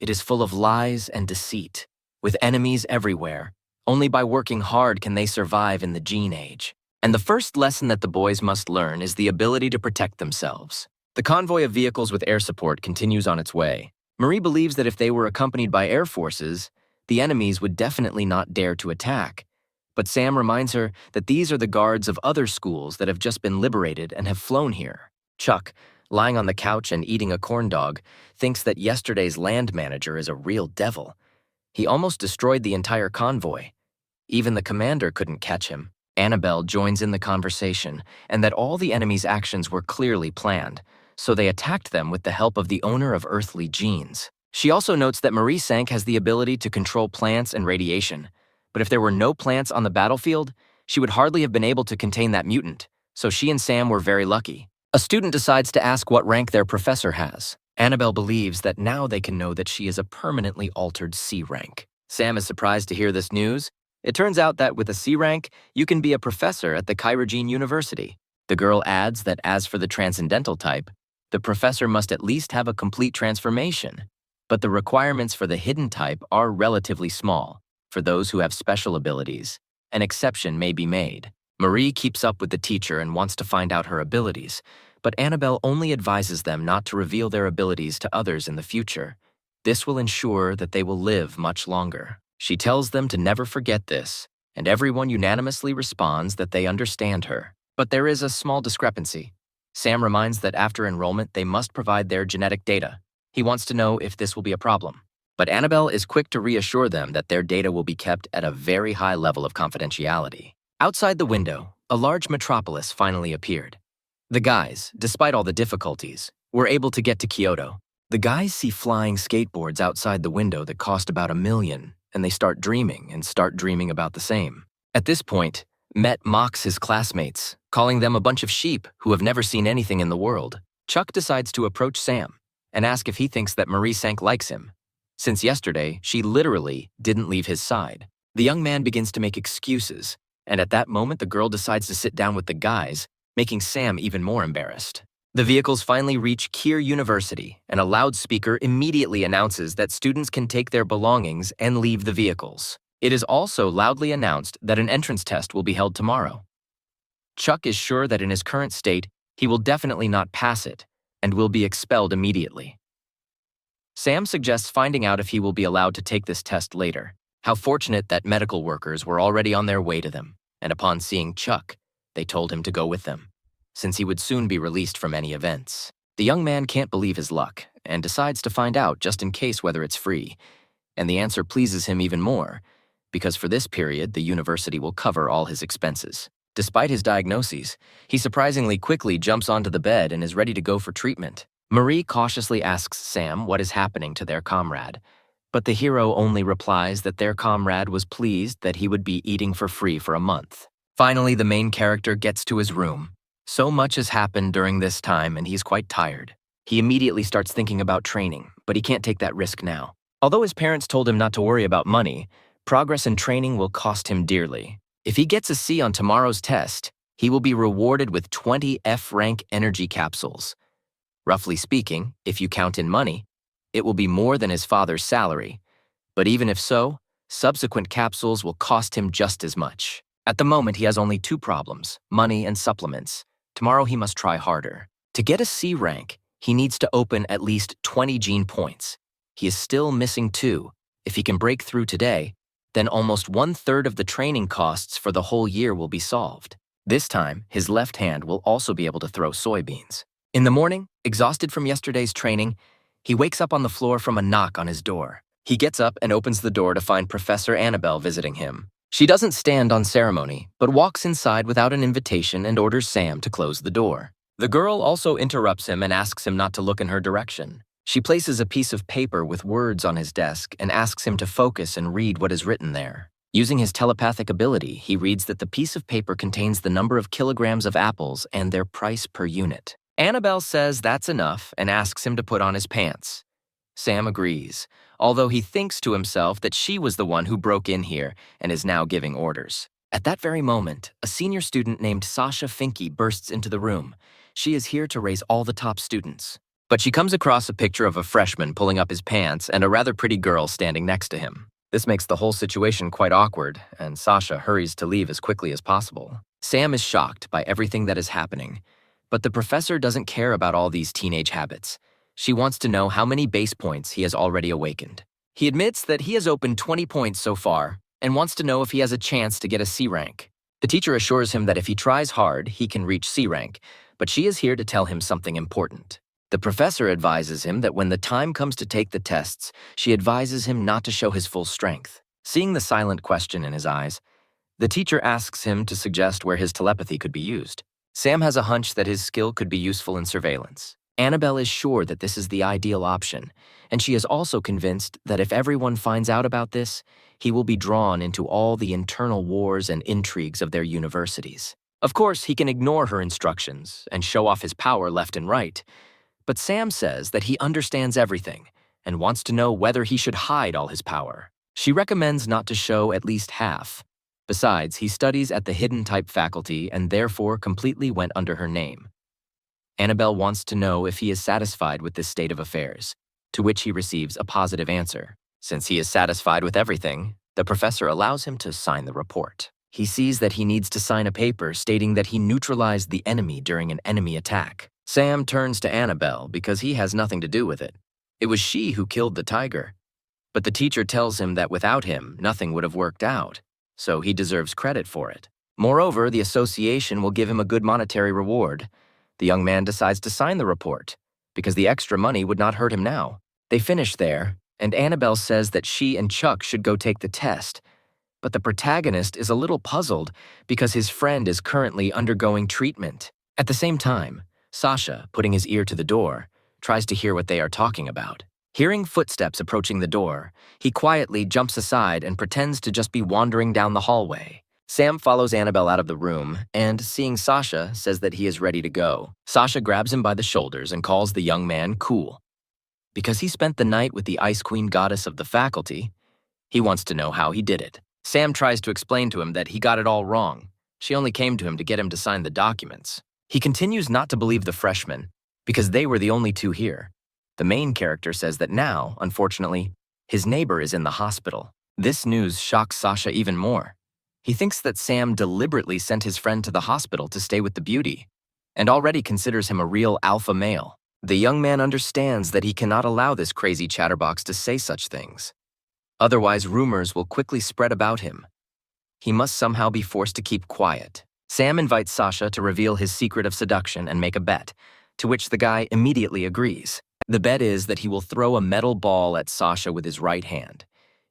It is full of lies and deceit, with enemies everywhere. Only by working hard can they survive in the gene age. And the first lesson that the boys must learn is the ability to protect themselves. The convoy of vehicles with air support continues on its way. Marie believes that if they were accompanied by air forces, the enemies would definitely not dare to attack. But Sam reminds her that these are the guards of other schools that have just been liberated and have flown here. Chuck, lying on the couch and eating a corn dog, thinks that yesterday's land manager is a real devil. He almost destroyed the entire convoy. Even the commander couldn't catch him. Annabelle joins in the conversation, and that all the enemy's actions were clearly planned, so they attacked them with the help of the owner of earthly genes. She also notes that Marie Sank has the ability to control plants and radiation, but if there were no plants on the battlefield, she would hardly have been able to contain that mutant, so she and Sam were very lucky. A student decides to ask what rank their professor has. Annabelle believes that now they can know that she is a permanently altered C rank. Sam is surprised to hear this news. It turns out that with a C rank, you can be a professor at the Kyrogene University. The girl adds that as for the transcendental type, the professor must at least have a complete transformation. But the requirements for the hidden type are relatively small. For those who have special abilities, an exception may be made. Marie keeps up with the teacher and wants to find out her abilities, but Annabelle only advises them not to reveal their abilities to others in the future. This will ensure that they will live much longer. She tells them to never forget this, and everyone unanimously responds that they understand her. But there is a small discrepancy. Sam reminds that after enrollment they must provide their genetic data. He wants to know if this will be a problem. But Annabelle is quick to reassure them that their data will be kept at a very high level of confidentiality. Outside the window, a large metropolis finally appeared. The guys, despite all the difficulties, were able to get to Kyoto. The guys see flying skateboards outside the window that cost about $1 million, and they start dreaming about the same. At this point, Met mocks his classmates, calling them a bunch of sheep who have never seen anything in the world. Chuck decides to approach Sam and ask if he thinks that Marie Sank likes him. Since yesterday, she literally didn't leave his side. The young man begins to make excuses, and at that moment the girl decides to sit down with the guys, making Sam even more embarrassed. The vehicles finally reach Keir University, and a loudspeaker immediately announces that students can take their belongings and leave the vehicles. It is also loudly announced that an entrance test will be held tomorrow. Chuck is sure that in his current state, he will definitely not pass it, and will be expelled immediately. Sam suggests finding out if he will be allowed to take this test later. How fortunate that medical workers were already on their way to them, and upon seeing Chuck, they told him to go with them, since he would soon be released from any events. The young man can't believe his luck, and decides to find out just in case whether it's free. And the answer pleases him even more, because for this period, the university will cover all his expenses. Despite his diagnoses, he surprisingly quickly jumps onto the bed and is ready to go for treatment. Marie cautiously asks Sam what is happening to their comrade, but the hero only replies that their comrade was pleased that he would be eating for free for a month. Finally, the main character gets to his room. So much has happened during this time and he's quite tired. He immediately starts thinking about training, but he can't take that risk now. Although his parents told him not to worry about money, progress in training will cost him dearly. If he gets a C on tomorrow's test, he will be rewarded with 20 F-rank energy capsules. Roughly speaking, if you count in money, it will be more than his father's salary. But even if so, subsequent capsules will cost him just as much. At the moment, he has only 2 problems, money and supplements. Tomorrow he must try harder. To get a C rank, he needs to open at least 20 gene points. He is still missing 2. If he can break through today, then almost 1/3 of the training costs for the whole year will be solved. This time, his left hand will also be able to throw soybeans. In the morning, exhausted from yesterday's training, he wakes up on the floor from a knock on his door. He gets up and opens the door to find Professor Annabelle visiting him. She doesn't stand on ceremony, but walks inside without an invitation and orders Sam to close the door. The girl also interrupts him and asks him not to look in her direction. She places a piece of paper with words on his desk and asks him to focus and read what is written there. Using his telepathic ability, he reads that the piece of paper contains the number of kilograms of apples and their price per unit. Annabelle says that's enough and asks him to put on his pants. Sam agrees, although he thinks to himself that she was the one who broke in here and is now giving orders. At that very moment, a senior student named Sasha Finke bursts into the room. She is here to raise all the top students. But she comes across a picture of a freshman pulling up his pants and a rather pretty girl standing next to him. This makes the whole situation quite awkward, and Sasha hurries to leave as quickly as possible. Sam is shocked by everything that is happening, but the professor doesn't care about all these teenage habits. She wants to know how many base points he has already awakened. He admits that he has opened 20 points so far and wants to know if he has a chance to get a C rank. The teacher assures him that if he tries hard, he can reach C rank, but she is here to tell him something important. The professor advises him that when the time comes to take the tests, she advises him not to show his full strength. Seeing the silent question in his eyes, the teacher asks him to suggest where his telepathy could be used. Sam has a hunch that his skill could be useful in surveillance. Annabelle is sure that this is the ideal option, and she is also convinced that if everyone finds out about this, he will be drawn into all the internal wars and intrigues of their universities. Of course, he can ignore her instructions and show off his power left and right, but Sam says that he understands everything and wants to know whether he should hide all his power. She recommends not to show at least half. Besides, he studies at the hidden-type faculty and therefore completely went under her name. Annabelle wants to know if he is satisfied with this state of affairs, to which he receives a positive answer. Since he is satisfied with everything, the professor allows him to sign the report. He sees that he needs to sign a paper stating that he neutralized the enemy during an enemy attack. Sam turns to Annabelle because he has nothing to do with it. It was she who killed the tiger. But the teacher tells him that without him, nothing would have worked out, so he deserves credit for it. Moreover, the association will give him a good monetary reward. The young man decides to sign the report, because the extra money would not hurt him now. They finish there, and Annabelle says that she and Chuck should go take the test. But the protagonist is a little puzzled because his friend is currently undergoing treatment. At the same time, Sasha, putting his ear to the door, tries to hear what they are talking about. Hearing footsteps approaching the door, he quietly jumps aside and pretends to just be wandering down the hallway. Sam follows Annabelle out of the room and, seeing Sasha, says that he is ready to go. Sasha grabs him by the shoulders and calls the young man cool. Because he spent the night with the Ice Queen goddess of the faculty, he wants to know how he did it. Sam tries to explain to him that he got it all wrong. She only came to him to get him to sign the documents. He continues not to believe the freshmen, because they were the only two here. The main character says that now, unfortunately, his neighbor is in the hospital. This news shocks Sasha even more. He thinks that Sam deliberately sent his friend to the hospital to stay with the beauty, and already considers him a real alpha male. The young man understands that he cannot allow this crazy chatterbox to say such things. Otherwise, rumors will quickly spread about him. He must somehow be forced to keep quiet. Sam invites Sasha to reveal his secret of seduction and make a bet, to which the guy immediately agrees. The bet is that he will throw a metal ball at Sasha with his right hand.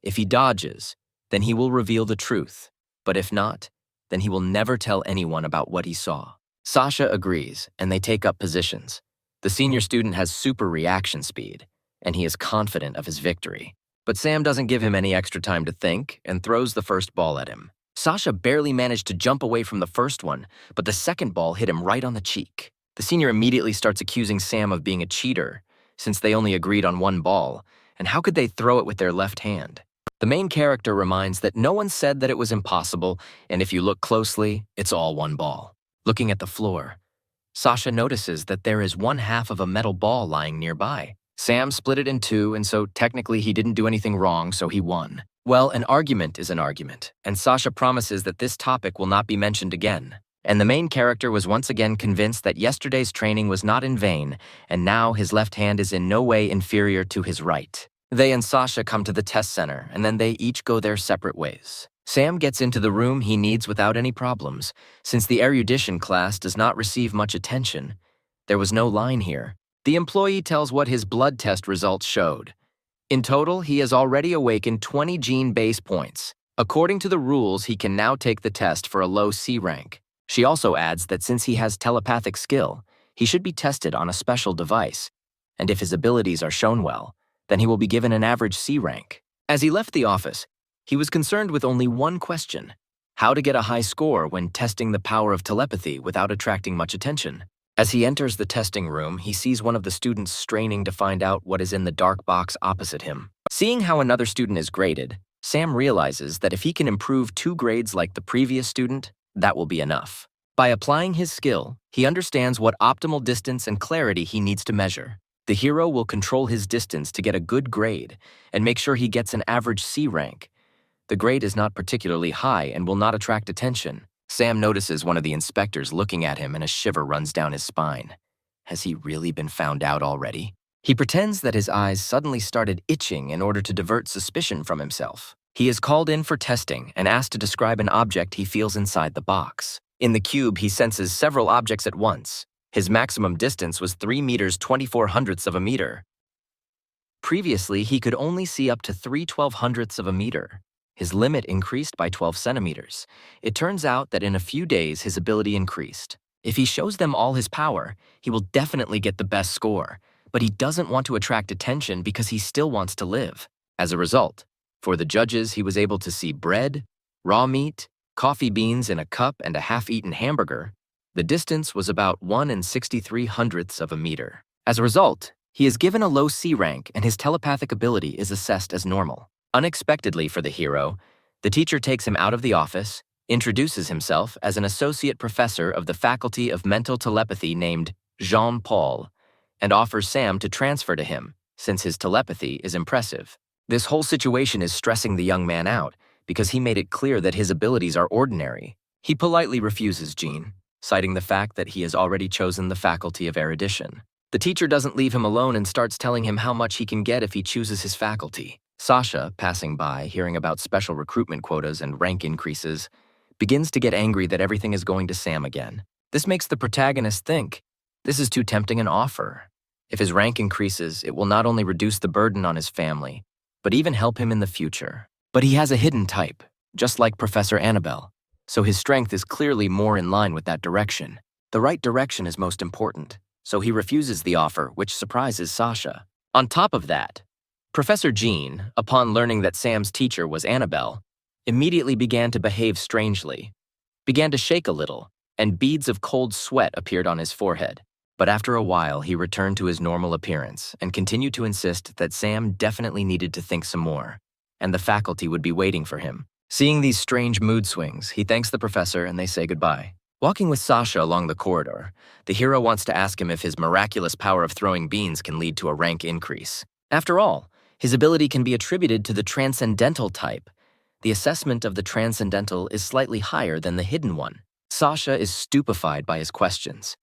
If he dodges, then he will reveal the truth, but if not, then he will never tell anyone about what he saw. Sasha agrees, and they take up positions. The senior student has super reaction speed, and he is confident of his victory. But Sam doesn't give him any extra time to think and throws the first ball at him. Sasha barely managed to jump away from the first one, but the second ball hit him right on the cheek. The senior immediately starts accusing Sam of being a cheater, since they only agreed on one ball, and how could they throw it with their left hand? The main character reminds that no one said that it was impossible, and if you look closely, it's all one ball. Looking at the floor, Sasha notices that there is one half of a metal ball lying nearby. Sam split it in two, and so technically he didn't do anything wrong, so he won. Well, an argument is an argument, and Sasha promises that this topic will not be mentioned again. And the main character was once again convinced that yesterday's training was not in vain, and now his left hand is in no way inferior to his right. They and Sasha come to the test center, and then they each go their separate ways. Sam gets into the room he needs without any problems, since the erudition class does not receive much attention. There was no line here. The employee tells what his blood test results showed. In total, he has already awakened 20 gene base points. According to the rules, he can now take the test for a low C rank. She also adds that since he has telepathic skill, he should be tested on a special device, and if his abilities are shown well, then he will be given an average C rank. As he left the office, he was concerned with only one question: how to get a high score when testing the power of telepathy without attracting much attention. As he enters the testing room, he sees one of the students straining to find out what is in the dark box opposite him. Seeing how another student is graded, Sam realizes that if he can improve 2 grades like the previous student, that will be enough. By applying his skill, he understands what optimal distance and clarity he needs to measure. The hero will control his distance to get a good grade and make sure he gets an average C rank. The grade is not particularly high and will not attract attention. Sam notices one of the inspectors looking at him and a shiver runs down his spine. Has he really been found out already? He pretends that his eyes suddenly started itching in order to divert suspicion from himself. He is called in for testing and asked to describe an object he feels inside the box. In the cube, he senses several objects at once. His maximum distance was 3 meters 24 hundredths of a meter. Previously, he could only see up to 3/12 hundredths of a meter. His limit increased by 12 centimeters. It turns out that in a few days, his ability increased. If he shows them all his power, he will definitely get the best score, but he doesn't want to attract attention because he still wants to live. As a result, for the judges, he was able to see bread, raw meat, coffee beans in a cup and a half-eaten hamburger, the distance was about 1 63/100 of a meter. As a result, he is given a low C rank and his telepathic ability is assessed as normal. Unexpectedly for the hero, the teacher takes him out of the office, introduces himself as an associate professor of the Faculty of Mental Telepathy named Jean-Paul, and offers Sam to transfer to him, since his telepathy is impressive. This whole situation is stressing the young man out, because he made it clear that his abilities are ordinary. He politely refuses Jean, citing the fact that he has already chosen the faculty of erudition. The teacher doesn't leave him alone and starts telling him how much he can get if he chooses his faculty. Sasha, passing by, hearing about special recruitment quotas and rank increases, begins to get angry that everything is going to Sam again. This makes the protagonist think, this is too tempting an offer. If his rank increases, it will not only reduce the burden on his family, but even help him in the future. But he has a hidden type, just like Professor Annabelle, so his strength is clearly more in line with that direction. The right direction is most important, so he refuses the offer, which surprises Sasha. On top of that, Professor Jean, upon learning that Sam's teacher was Annabelle, immediately began to behave strangely, began to shake a little, and beads of cold sweat appeared on his forehead. But after a while, he returned to his normal appearance and continued to insist that Sam definitely needed to think some more, and the faculty would be waiting for him. Seeing these strange mood swings, he thanks the professor and they say goodbye. Walking with Sasha along the corridor, the hero wants to ask him if his miraculous power of throwing beans can lead to a rank increase. After all, his ability can be attributed to the transcendental type. The assessment of the transcendental is slightly higher than the hidden one. Sasha is stupefied by his questions.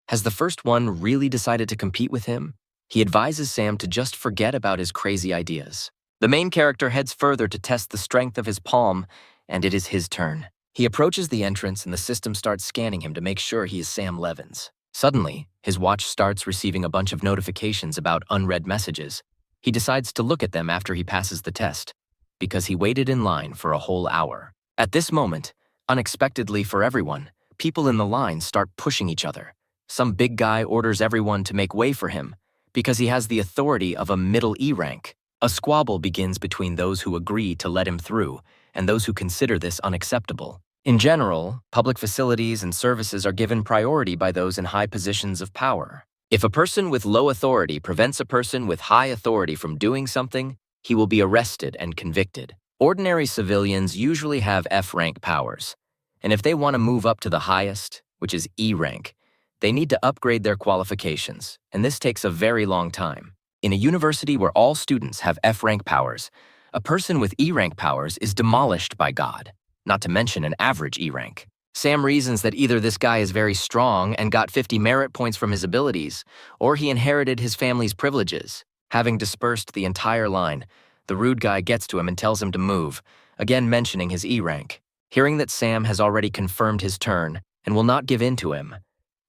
Has the first one really decided to compete with him? He advises Sam to just forget about his crazy ideas. The main character heads further to test the strength of his palm, and it is his turn. He approaches the entrance and the system starts scanning him to make sure he is Sam Levins. Suddenly, his watch starts receiving a bunch of notifications about unread messages. He decides to look at them after he passes the test, because he waited in line for a whole hour. At this moment, unexpectedly for everyone, people in the line start pushing each other. Some big guy orders everyone to make way for him, because he has the authority of a middle E rank. A squabble begins between those who agree to let him through and those who consider this unacceptable. In general, public facilities and services are given priority by those in high positions of power. If a person with low authority prevents a person with high authority from doing something, he will be arrested and convicted. Ordinary civilians usually have F rank powers, and if they want to move up to the highest, which is E rank, they need to upgrade their qualifications, and this takes a very long time. In a university where all students have F rank powers, a person with E rank powers is demolished by God, not to mention an average E rank. Sam reasons that either this guy is very strong and got 50 merit points from his abilities, or he inherited his family's privileges. Having dispersed the entire line, the rude guy gets to him and tells him to move, again mentioning his E rank. Hearing that Sam has already confirmed his turn and will not give in to him,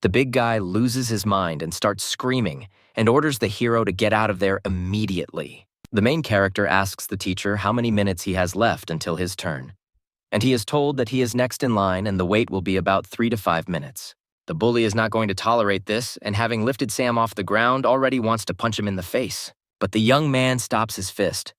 the big guy loses his mind and starts screaming and orders the hero to get out of there immediately. The main character asks the teacher how many minutes he has left until his turn, and he is told that he is next in line and the wait will be about 3 to 5 minutes. The bully is not going to tolerate this, and having lifted Sam off the ground, already wants to punch him in the face. But the young man stops his fist.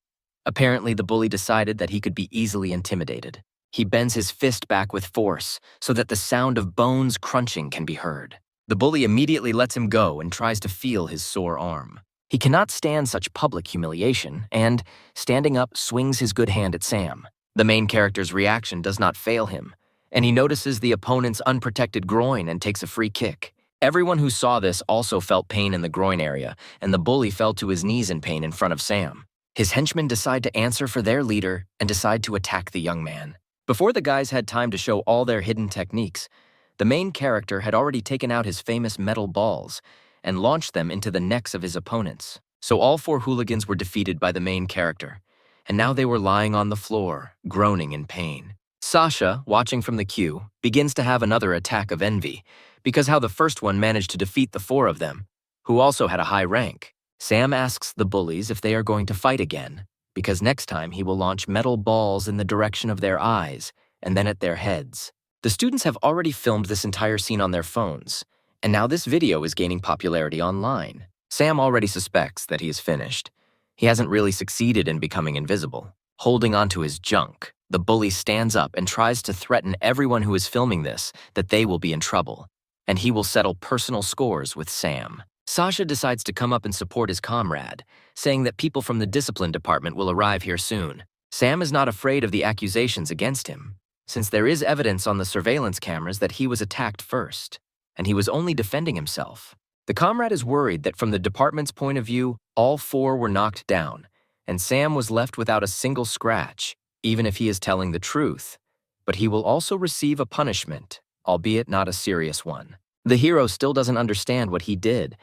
Apparently, the bully decided that he could be easily intimidated. He bends his fist back with force so that the sound of bones crunching can be heard. The bully immediately lets him go and tries to feel his sore arm. He cannot stand such public humiliation and, standing up, swings his good hand at Sam. The main character's reaction does not fail him, and he notices the opponent's unprotected groin and takes a free kick. Everyone who saw this also felt pain in the groin area, and the bully fell to his knees in pain in front of Sam. His henchmen decide to answer for their leader and decide to attack the young man. Before the guys had time to show all their hidden techniques, the main character had already taken out his famous metal balls and launched them into the necks of his opponents. So all 4 hooligans were defeated by the main character, and now they were lying on the floor, groaning in pain. Sasha, watching from the queue, begins to have another attack of envy, because how the first one managed to defeat the 4 of them, who also had a high rank. Sam asks the bullies if they are going to fight again, because next time he will launch metal balls in the direction of their eyes, and then at their heads. The students have already filmed this entire scene on their phones, and now this video is gaining popularity online. Sam already suspects that he is finished. He hasn't really succeeded in becoming invisible, holding onto his junk. The bully stands up and tries to threaten everyone who is filming this that they will be in trouble, and he will settle personal scores with Sam. Sasha decides to come up and support his comrade, saying that people from the discipline department will arrive here soon. Sam is not afraid of the accusations against him, since there is evidence on the surveillance cameras that he was attacked first, and he was only defending himself. The comrade is worried that from the department's point of view, all four were knocked down, and Sam was left without a single scratch, even if he is telling the truth. But he will also receive a punishment, albeit not a serious one. The hero still doesn't understand what he did,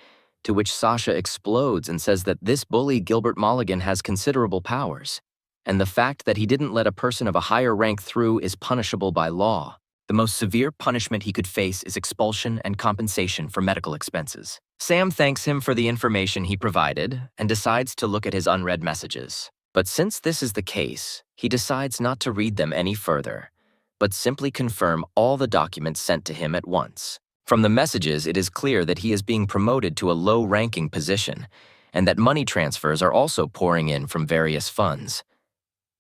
to which Sasha explodes and says that this bully Gilbert Mulligan has considerable powers, and the fact that he didn't let a person of a higher rank through is punishable by law. The most severe punishment he could face is expulsion and compensation for medical expenses. Sam thanks him for the information he provided and decides to look at his unread messages. But since this is the case, he decides not to read them any further, but simply confirm all the documents sent to him at once. From the messages, it is clear that he is being promoted to a low-ranking position, and that money transfers are also pouring in from various funds.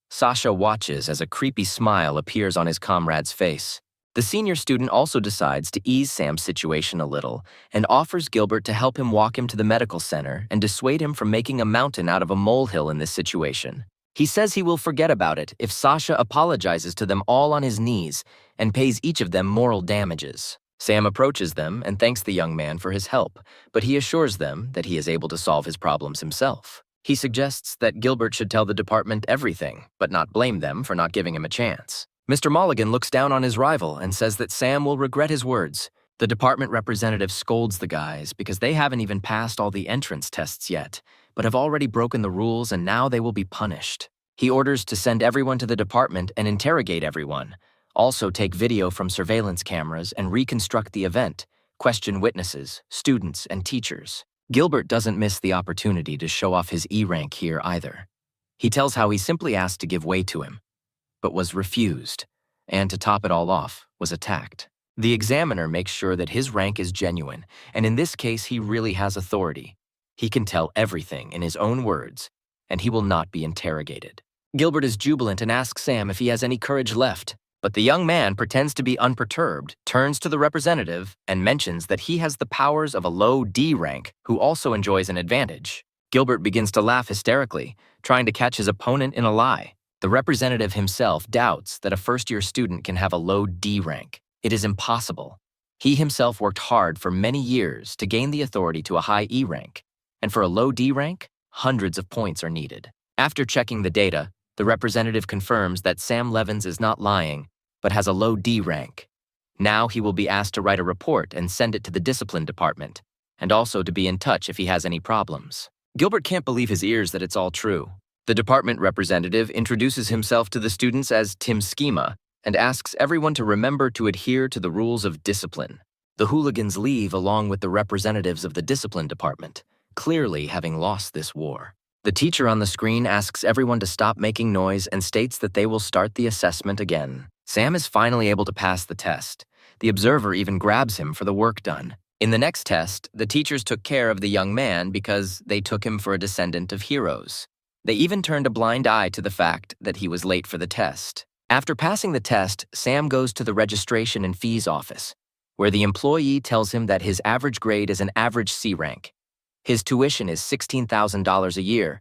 Sasha watches as a creepy smile appears on his comrade's face. The senior student also decides to ease Sam's situation a little and offers Gilbert to help him walk him to the medical center and dissuade him from making a mountain out of a molehill in this situation. He says he will forget about it if Sasha apologizes to them all on his knees and pays each of them moral damages. Sam approaches them and thanks the young man for his help, but he assures them that he is able to solve his problems himself. He suggests that Gilbert should tell the department everything, but not blame them for not giving him a chance. Mr. Mulligan looks down on his rival and says that Sam will regret his words. The department representative scolds the guys because they haven't even passed all the entrance tests yet, but have already broken the rules and now they will be punished. He orders to send everyone to the department and interrogate everyone, also take video from surveillance cameras and reconstruct the event, question witnesses, students, and teachers. Gilbert doesn't miss the opportunity to show off his E rank here either. He tells how he simply asked to give way to him, but was refused, and to top it all off, was attacked. The examiner makes sure that his rank is genuine, and in this case he really has authority. He can tell everything in his own words, and he will not be interrogated. Gilbert is jubilant and asks Sam if he has any courage left, but the young man pretends to be unperturbed, turns to the representative, and mentions that he has the powers of a low D rank who also enjoys an advantage. Gilbert begins to laugh hysterically, trying to catch his opponent in a lie. The representative himself doubts that a first-year student can have a low D rank. It is impossible. He himself worked hard for many years to gain the authority to a high E rank, and for a low D rank, hundreds of points are needed. After checking the data, the representative confirms that Sam Levins is not lying, but has a low D rank. Now he will be asked to write a report and send it to the discipline department, and also to be in touch if he has any problems. Gilbert can't believe his ears that it's all true. The department representative introduces himself to the students as Tim Schema and asks everyone to remember to adhere to the rules of discipline. The hooligans leave along with the representatives of the discipline department, clearly having lost this war. The teacher on the screen asks everyone to stop making noise and states that they will start the assessment again. Sam is finally able to pass the test. The observer even grabs him for the work done. In the next test, the teachers took care of the young man because they took him for a descendant of heroes. They even turned a blind eye to the fact that he was late for the test. After passing the test, Sam goes to the registration and fees office, where the employee tells him that his average grade is an average C rank. His tuition is $16,000 a year,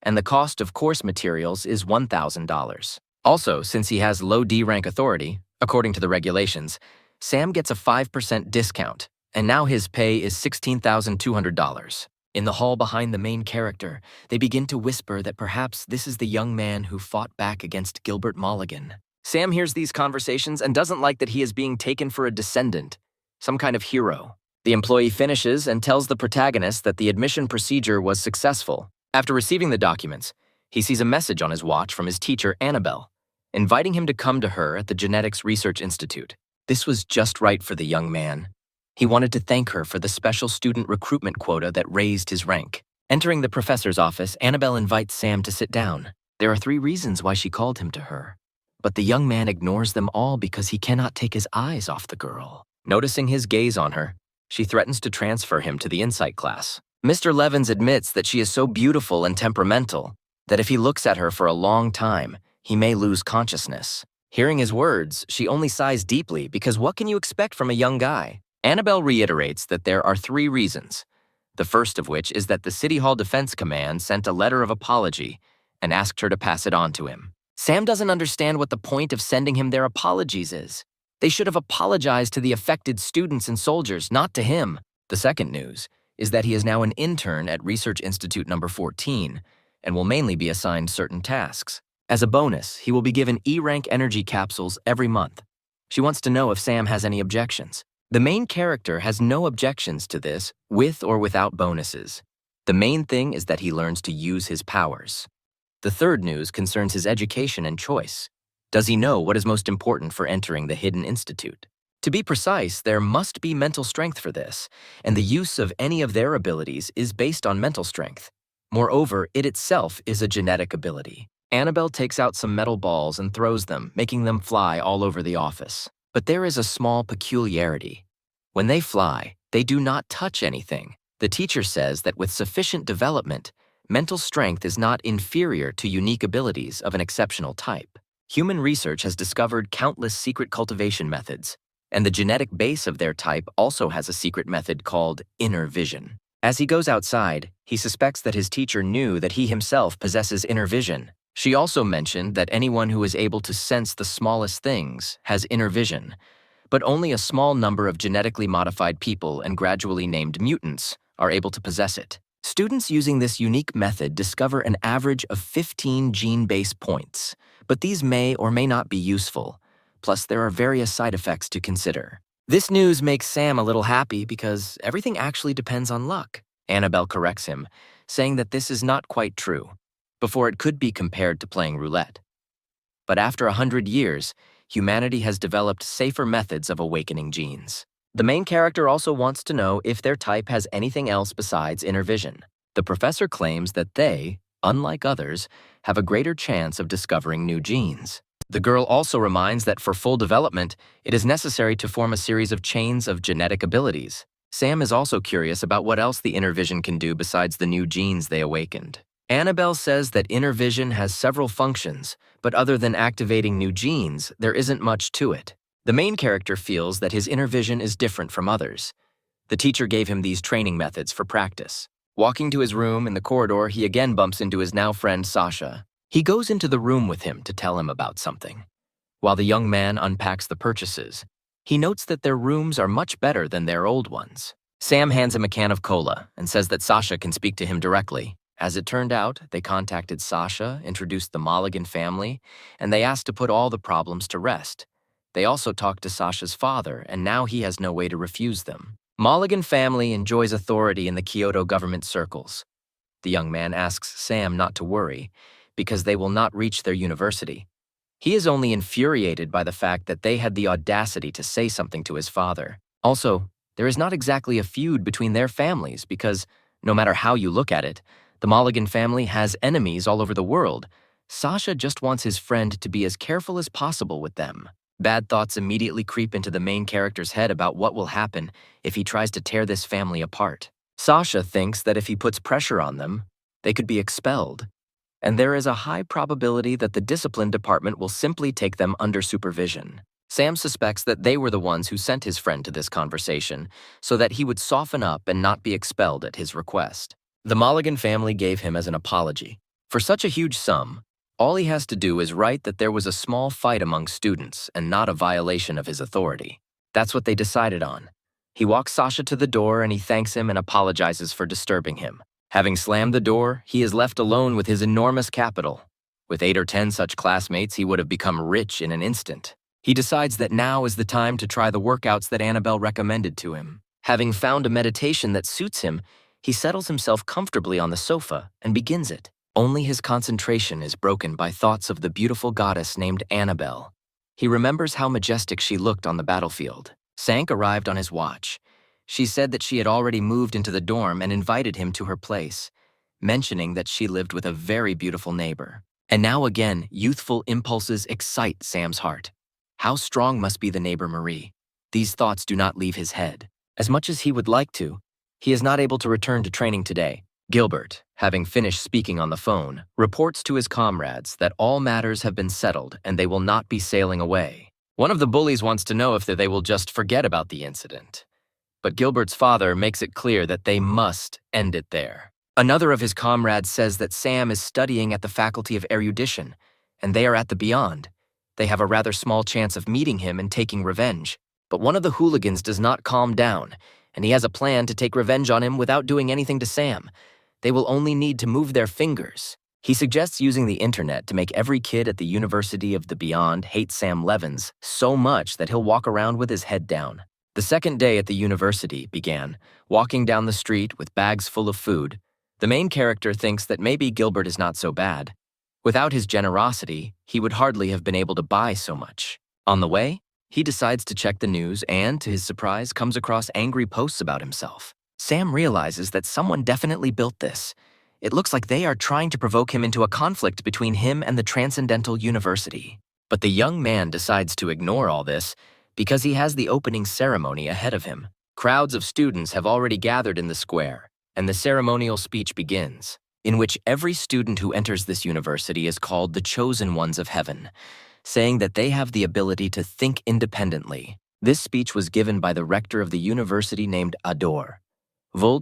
and the cost of course materials is $1,000. Also, since he has low D rank authority, according to the regulations, Sam gets a 5% discount, and now his pay is $16,200. In the hall behind the main character, they begin to whisper that perhaps this is the young man who fought back against Gilbert Mulligan. Sam hears these conversations and doesn't like that he is being taken for a descendant, some kind of hero. The employee finishes and tells the protagonist that the admission procedure was successful. After receiving the documents, he sees a message on his watch from his teacher, Annabelle, inviting him to come to her at the Genetics Research Institute. This was just right for the young man. He wanted to thank her for the special student recruitment quota that raised his rank. Entering the professor's office, Annabelle invites Sam to sit down. There are 3 reasons why she called him to her, but the young man ignores them all because he cannot take his eyes off the girl. Noticing his gaze on her, she threatens to transfer him to the insight class. Mr. Levins admits that she is so beautiful and temperamental that if he looks at her for a long time, he may lose consciousness. Hearing his words, she only sighs deeply because what can you expect from a young guy? Annabelle reiterates that there are 3 reasons. The first of which is that the City Hall Defense Command sent a letter of apology and asked her to pass it on to him. Sam doesn't understand what the point of sending him their apologies is. They should have apologized to the affected students and soldiers, not to him. The second news is that he is now an intern at Research Institute number 14 and will mainly be assigned certain tasks. As a bonus, he will be given E-rank energy capsules every month. She wants to know if Sam has any objections. The main character has no objections to this, with or without bonuses. The main thing is that he learns to use his powers. The third news concerns his education and choice. Does he know what is most important for entering the Hidden Institute? To be precise, there must be mental strength for this, and the use of any of their abilities is based on mental strength. Moreover, it itself is a genetic ability. Annabelle takes out some metal balls and throws them, making them fly all over the office. But there is a small peculiarity. When they fly, they do not touch anything. The teacher says that with sufficient development, mental strength is not inferior to unique abilities of an exceptional type. Human research has discovered countless secret cultivation methods, and the genetic base of their type also has a secret method called inner vision. As he goes outside, he suspects that his teacher knew that he himself possesses inner vision. She also mentioned that anyone who is able to sense the smallest things has inner vision, but only a small number of genetically modified people and gradually named mutants are able to possess it. Students using this unique method discover an average of 15 gene base points, but these may or may not be useful. Plus, there are various side effects to consider. This news makes Sam a little happy because everything actually depends on luck. Annabelle corrects him, saying that this is not quite true, before it could be compared to playing roulette. But after 100 years, humanity has developed safer methods of awakening genes. The main character also wants to know if their type has anything else besides inner vision. The professor claims that they, unlike others, have a greater chance of discovering new genes. The girl also reminds that for full development, it is necessary to form a series of chains of genetic abilities. Sam is also curious about what else the inner vision can do besides the new genes they awakened. Annabelle says that inner vision has several functions, but other than activating new genes, there isn't much to it. The main character feels that his inner vision is different from others. The teacher gave him these training methods for practice. Walking to his room in the corridor, he again bumps into his now friend Sasha. He goes into the room with him to tell him about something. While the young man unpacks the purchases, he notes that their rooms are much better than their old ones. Sam hands him a can of cola and says that Sasha can speak to him directly. As it turned out, they contacted Sasha, introduced the Mulligan family, and they asked to put all the problems to rest. They also talked to Sasha's father, and now he has no way to refuse them. Mulligan family enjoys authority in the Kyoto government circles. The young man asks Sam not to worry, because they will not reach their university. He is only infuriated by the fact that they had the audacity to say something to his father. Also, there is not exactly a feud between their families because, no matter how you look at it, the Mulligan family has enemies all over the world. Sasha just wants his friend to be as careful as possible with them. Bad thoughts immediately creep into the main character's head about what will happen if he tries to tear this family apart. Sasha thinks that if he puts pressure on them, they could be expelled, and there is a high probability that the discipline department will simply take them under supervision. Sam suspects that they were the ones who sent his friend to this conversation so that he would soften up and not be expelled at his request. The Mulligan family gave him as an apology. For such a huge sum, all he has to do is write that there was a small fight among students and not a violation of his authority. That's what they decided on. He walks Sasha to the door and he thanks him and apologizes for disturbing him. Having slammed the door, he is left alone with his enormous capital. With 8 or 10 such classmates, he would have become rich in an instant. He decides that now is the time to try the workouts that Annabelle recommended to him. Having found a meditation that suits him, he settles himself comfortably on the sofa and begins it. Only his concentration is broken by thoughts of the beautiful goddess named Annabelle. He remembers how majestic she looked on the battlefield. Sank arrived on his watch. She said that she had already moved into the dorm and invited him to her place, mentioning that she lived with a very beautiful neighbor. And now again, youthful impulses excite Sam's heart. How strong must be the neighbor Marie? These thoughts do not leave his head. As much as he would like to, he is not able to return to training today. Gilbert, having finished speaking on the phone, reports to his comrades that all matters have been settled and they will not be sailing away. One of the bullies wants to know if they will just forget about the incident. But Gilbert's father makes it clear that they must end it there. Another of his comrades says that Sam is studying at the Faculty of Erudition, and they are at the Beyond. They have a rather small chance of meeting him and taking revenge. But one of the hooligans does not calm down, and he has a plan to take revenge on him without doing anything to Sam. They will only need to move their fingers. He suggests using the internet to make every kid at the University of the Beyond hate Sam Levins so much that he'll walk around with his head down. The second day at the university began, walking down the street with bags full of food. The main character thinks that maybe Gilbert is not so bad. Without his generosity, he would hardly have been able to buy so much. On the way, he decides to check the news and, to his surprise, comes across angry posts about himself. Sam realizes that someone definitely built this. It looks like they are trying to provoke him into a conflict between him and the Transcendental University. But the young man decides to ignore all this because he has the opening ceremony ahead of him. Crowds of students have already gathered in the square, and the ceremonial speech begins, in which every student who enters this university is called the chosen ones of heaven, saying that they have the ability to think independently. This speech was given by the rector of the university named Ador.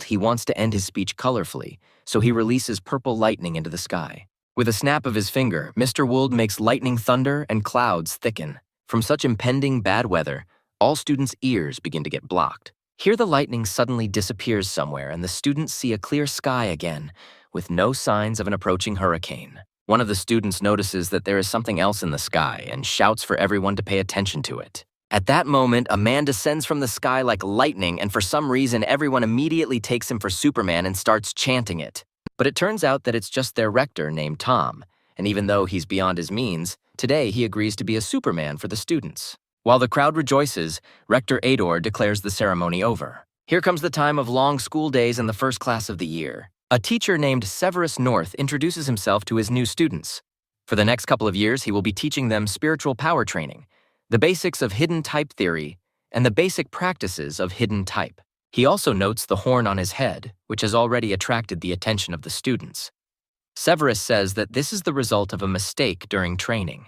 He wants to end his speech colorfully, so he releases purple lightning into the sky. With a snap of his finger, Mr. Wold makes lightning thunder and clouds thicken. From such impending bad weather, all students' ears begin to get blocked. Here the lightning suddenly disappears somewhere and the students see a clear sky again, with no signs of an approaching hurricane. One of the students notices that there is something else in the sky and shouts for everyone to pay attention to it. At that moment, a man descends from the sky like lightning, and for some reason, everyone immediately takes him for Superman and starts chanting it. But it turns out that it's just their rector named Tom, and even though he's beyond his means, today he agrees to be a Superman for the students. While the crowd rejoices, Rector Ador declares the ceremony over. Here comes the time of long school days in the first class of the year. A teacher named Severus North introduces himself to his new students. For the next couple of years, he will be teaching them spiritual power training, the basics of hidden type theory, and the basic practices of hidden type. He also notes the horn on his head, which has already attracted the attention of the students. Severus says that this is the result of a mistake during training,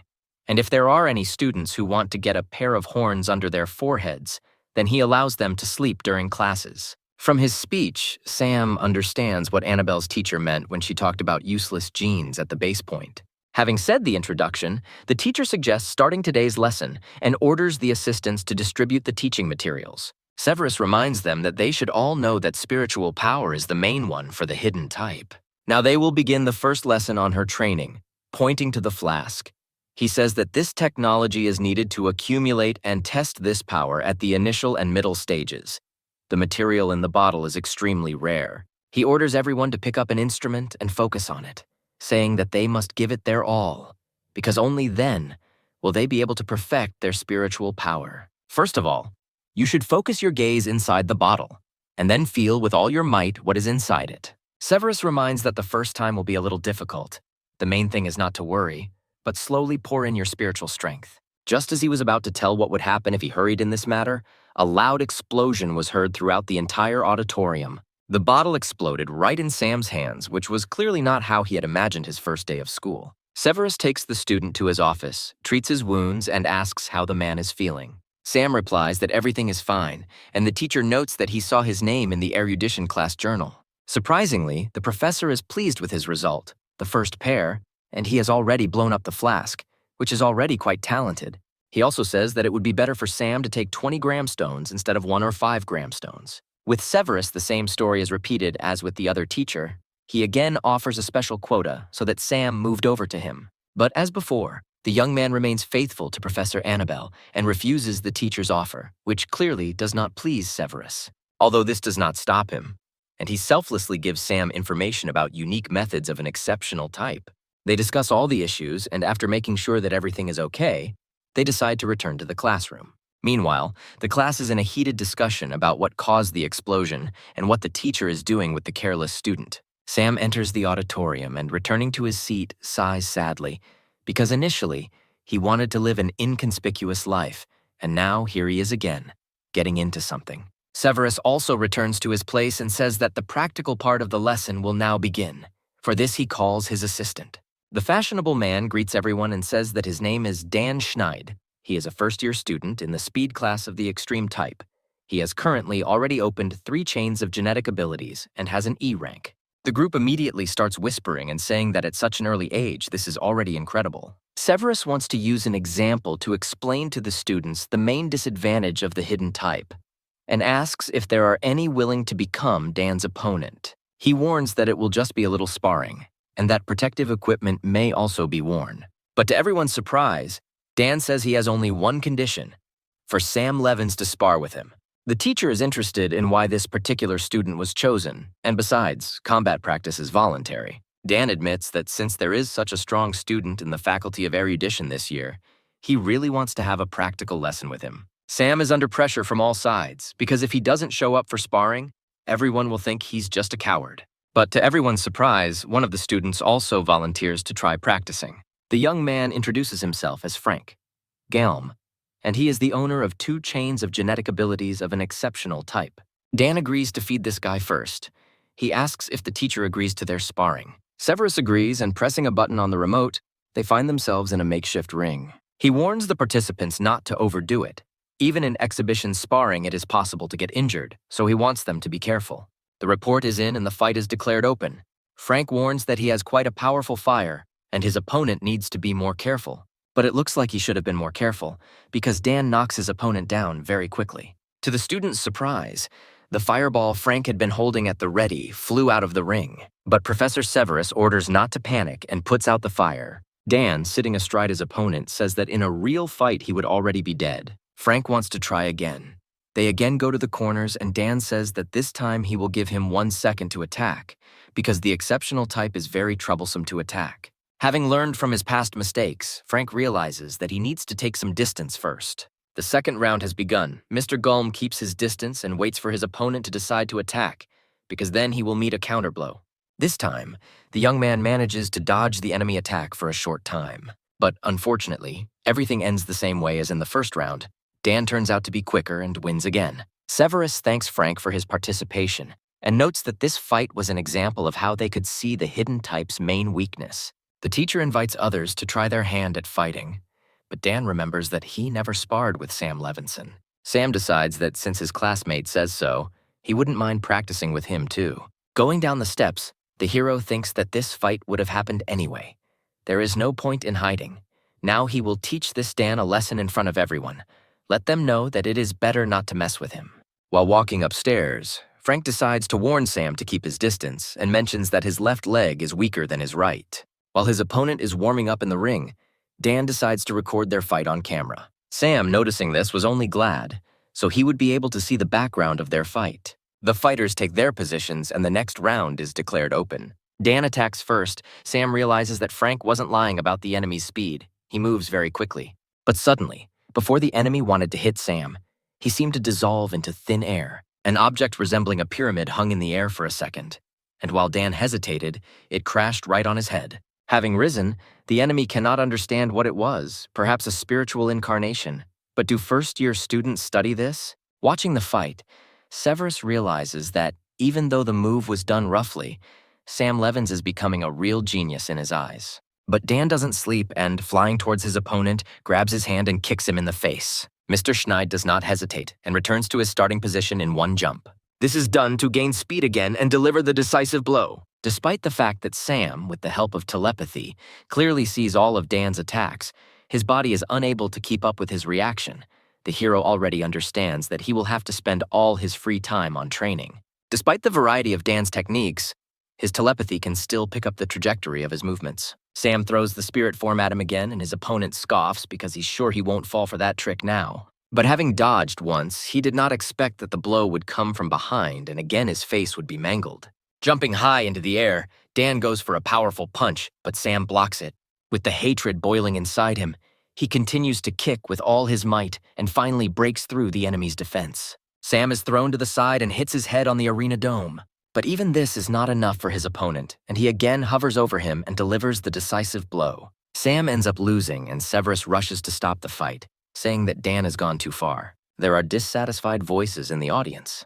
and if there are any students who want to get a pair of horns under their foreheads, then he allows them to sleep during classes. From his speech, Sam understands what Annabelle's teacher meant when she talked about useless genes at the base point. Having said the introduction, the teacher suggests starting today's lesson and orders the assistants to distribute the teaching materials. Severus reminds them that they should all know that spiritual power is the main one for the hidden type. Now they will begin the first lesson on her training, pointing to the flask. He says that this technology is needed to accumulate and test this power at the initial and middle stages. The material in the bottle is extremely rare. He orders everyone to pick up an instrument and focus on it, saying that they must give it their all, because only then will they be able to perfect their spiritual power. First of all, you should focus your gaze inside the bottle, and then feel with all your might what is inside it. Severus reminds that the first time will be a little difficult. The main thing is not to worry, but slowly pour in your spiritual strength. Just as he was about to tell what would happen if he hurried in this matter, a loud explosion was heard throughout the entire auditorium. The bottle exploded right in Sam's hands, which was clearly not how he had imagined his first day of school. Severus takes the student to his office, treats his wounds, and asks how the man is feeling. Sam replies that everything is fine, and the teacher notes that he saw his name in the erudition class journal. Surprisingly, the professor is pleased with his result, the first pair, and he has already blown up the flask, which is already quite talented. He also says that it would be better for Sam to take 20-gram stones instead of 1 or 5-gram stones. With Severus, the same story is repeated as with the other teacher. He again offers a special quota so that Sam moved over to him. But as before, the young man remains faithful to Professor Annabelle and refuses the teacher's offer, which clearly does not please Severus. Although this does not stop him, and he selflessly gives Sam information about unique methods of an exceptional type. They discuss all the issues, and after making sure that everything is okay, they decide to return to the classroom. Meanwhile, the class is in a heated discussion about what caused the explosion and what the teacher is doing with the careless student. Sam enters the auditorium and, returning to his seat, sighs sadly, because initially, he wanted to live an inconspicuous life, and now here he is again, getting into something. Severus also returns to his place and says that the practical part of the lesson will now begin. For this, he calls his assistant. The fashionable man greets everyone and says that his name is Dan Schneid. He is a first-year student in the speed class of the extreme type. He has currently already opened 3 chains of genetic abilities and has an E rank. The group immediately starts whispering and saying that at such an early age, this is already incredible. Severus wants to use an example to explain to the students the main disadvantage of the hidden type, and asks if there are any willing to become Dan's opponent. He warns that it will just be a little sparring, and that protective equipment may also be worn. But to everyone's surprise, Dan says he has only one condition: for Sam Levins to spar with him. The teacher is interested in why this particular student was chosen, and besides, combat practice is voluntary. Dan admits that since there is such a strong student in the Faculty of Erudition this year, he really wants to have a practical lesson with him. Sam is under pressure from all sides, because if he doesn't show up for sparring, everyone will think he's just a coward. But to everyone's surprise, one of the students also volunteers to try practicing. The young man introduces himself as Frank Gelm, and he is the owner of 2 chains of genetic abilities of an exceptional type. Dan agrees to feed this guy first. He asks if the teacher agrees to their sparring. Severus agrees, and pressing a button on the remote, they find themselves in a makeshift ring. He warns the participants not to overdo it. Even in exhibition sparring, it is possible to get injured, so he wants them to be careful. The report is in and the fight is declared open. Frank warns that he has quite a powerful fire, and his opponent needs to be more careful. But it looks like he should have been more careful, because Dan knocks his opponent down very quickly. To the student's surprise, the fireball Frank had been holding at the ready flew out of the ring. But Professor Severus orders not to panic and puts out the fire. Dan, sitting astride his opponent, says that in a real fight he would already be dead. Frank wants to try again. They again go to the corners, and Dan says that this time he will give him 1 second to attack, because the exceptional type is very troublesome to attack. Having learned from his past mistakes, Frank realizes that he needs to take some distance first. The second round has begun. Mr. Gulm keeps his distance and waits for his opponent to decide to attack, because then he will meet a counterblow. This time, the young man manages to dodge the enemy attack for a short time. But unfortunately, everything ends the same way as in the first round. Dan turns out to be quicker and wins again. Severus thanks Frank for his participation and notes that this fight was an example of how they could see the hidden type's main weakness. The teacher invites others to try their hand at fighting, but Dan remembers that he never sparred with Sam Levinson. Sam decides that since his classmate says so, he wouldn't mind practicing with him too. Going down the steps, the hero thinks that this fight would have happened anyway. There is no point in hiding. Now he will teach this Dan a lesson in front of everyone. Let them know that it is better not to mess with him. While walking upstairs, Frank decides to warn Sam to keep his distance and mentions that his left leg is weaker than his right. While his opponent is warming up in the ring, Dan decides to record their fight on camera. Sam, noticing this, was only glad, so he would be able to see the background of their fight. The fighters take their positions and the next round is declared open. Dan attacks first. Sam realizes that Frank wasn't lying about the enemy's speed. He moves very quickly. But suddenly, before the enemy wanted to hit Sam, he seemed to dissolve into thin air. An object resembling a pyramid hung in the air for a second, and while Dan hesitated, it crashed right on his head. Having risen, the enemy cannot understand what it was, perhaps a spiritual incarnation. But do first-year students study this? Watching the fight, Severus realizes that, even though the move was done roughly, Sam Levins is becoming a real genius in his eyes. But Dan doesn't sleep and, flying towards his opponent, grabs his hand and kicks him in the face. Mr. Schneid does not hesitate and returns to his starting position in one jump. This is done to gain speed again and deliver the decisive blow. Despite the fact that Sam, with the help of telepathy, clearly sees all of Dan's attacks, his body is unable to keep up with his reaction. The hero already understands that he will have to spend all his free time on training. Despite the variety of Dan's techniques, his telepathy can still pick up the trajectory of his movements. Sam throws the spirit form at him again, and his opponent scoffs because he's sure he won't fall for that trick now. But having dodged once, he did not expect that the blow would come from behind and again his face would be mangled. Jumping high into the air, Dan goes for a powerful punch, but Sam blocks it. With the hatred boiling inside him, he continues to kick with all his might and finally breaks through the enemy's defense. Sam is thrown to the side and hits his head on the arena dome. But even this is not enough for his opponent, and he again hovers over him and delivers the decisive blow. Sam ends up losing, and Severus rushes to stop the fight, saying that Dan has gone too far. There are dissatisfied voices in the audience.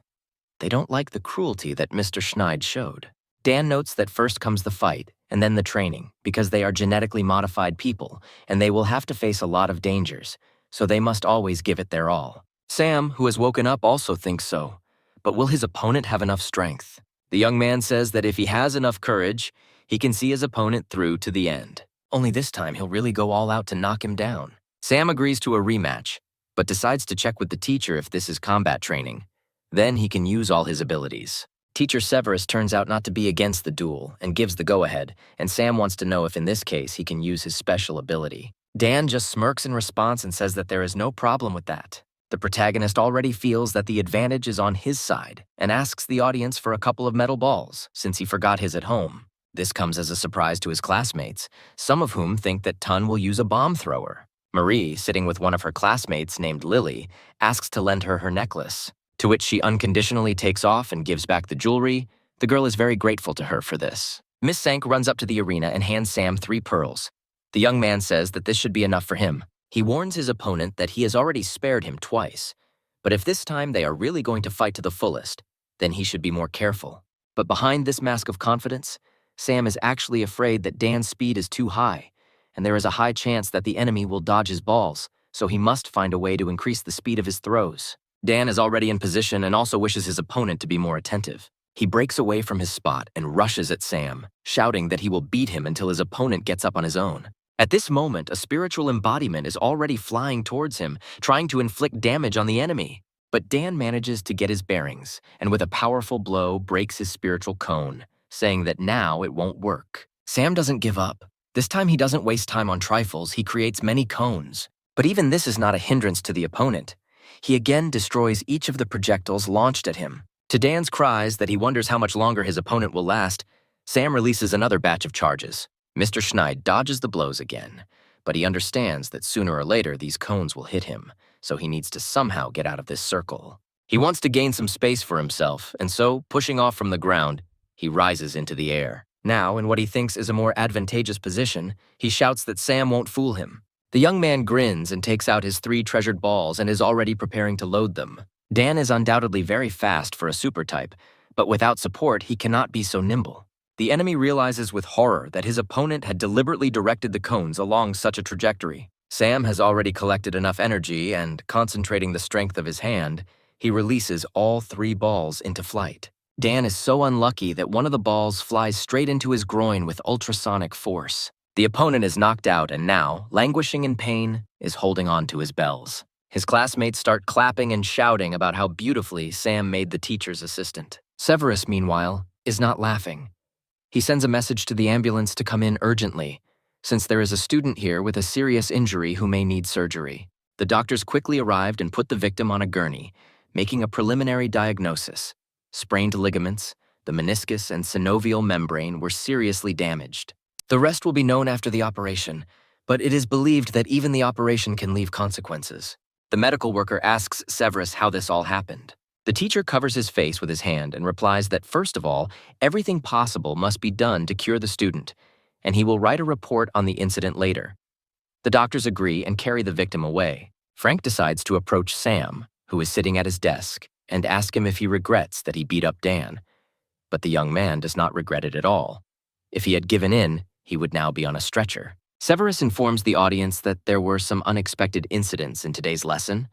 They don't like the cruelty that Mr. Schneid showed. Dan notes that first comes the fight, and then the training, because they are genetically modified people, and they will have to face a lot of dangers, so they must always give it their all. Sam, who has woken up, also thinks so. But will his opponent have enough strength? The young man says that if he has enough courage, he can see his opponent through to the end. Only this time he'll really go all out to knock him down. Sam agrees to a rematch, but decides to check with the teacher if this is combat training. Then he can use all his abilities. Teacher Severus turns out not to be against the duel and gives the go-ahead, and Sam wants to know if in this case he can use his special ability. Dan just smirks in response and says that there is no problem with that. The protagonist already feels that the advantage is on his side and asks the audience for a couple of metal balls since he forgot his at home. This comes as a surprise to his classmates, some of whom think that Tun will use a bomb thrower. Marie, sitting with one of her classmates named Lily, asks to lend her necklace, to which she unconditionally takes off and gives back the jewelry. The girl is very grateful to her for this. Miss Sank runs up to the arena and hands Sam 3 pearls. The young man says that this should be enough for him. He warns his opponent that he has already spared him twice, but if this time they are really going to fight to the fullest, then he should be more careful. But behind this mask of confidence, Sam is actually afraid that Dan's speed is too high, and there is a high chance that the enemy will dodge his balls, so he must find a way to increase the speed of his throws. Dan is already in position and also wishes his opponent to be more attentive. He breaks away from his spot and rushes at Sam, shouting that he will beat him until his opponent gets up on his own. At this moment, a spiritual embodiment is already flying towards him, trying to inflict damage on the enemy. But Dan manages to get his bearings, and with a powerful blow breaks his spiritual cone, saying that now it won't work. Sam doesn't give up. This time he doesn't waste time on trifles, he creates many cones. But even this is not a hindrance to the opponent. He again destroys each of the projectiles launched at him. To Dan's cries that he wonders how much longer his opponent will last, Sam releases another batch of charges. Mr. Schneid dodges the blows again, but he understands that sooner or later these cones will hit him, so he needs to somehow get out of this circle. He wants to gain some space for himself, and so, pushing off from the ground, he rises into the air. Now, in what he thinks is a more advantageous position, he shouts that Sam won't fool him. The young man grins and takes out his 3 treasured balls and is already preparing to load them. Dan is undoubtedly very fast for a super type, but without support he cannot be so nimble. The enemy realizes with horror that his opponent had deliberately directed the cones along such a trajectory. Sam has already collected enough energy and, concentrating the strength of his hand, he releases all 3 balls into flight. Dan is so unlucky that one of the balls flies straight into his groin with ultrasonic force. The opponent is knocked out and now, languishing in pain, is holding on to his bells. His classmates start clapping and shouting about how beautifully Sam made the teacher's assistant. Severus, meanwhile, is not laughing. He sends a message to the ambulance to come in urgently, since there is a student here with a serious injury who may need surgery. The doctors quickly arrived and put the victim on a gurney, making a preliminary diagnosis. Sprained ligaments, the meniscus and synovial membrane were seriously damaged. The rest will be known after the operation, but it is believed that even the operation can leave consequences. The medical worker asks Severus how this all happened. The teacher covers his face with his hand and replies that first of all, everything possible must be done to cure the student, and he will write a report on the incident later. The doctors agree and carry the victim away. Frank decides to approach Sam, who is sitting at his desk, and ask him if he regrets that he beat up Dan. But the young man does not regret it at all. If he had given in, he would now be on a stretcher. Severus informs the audience that there were some unexpected incidents in today's lesson,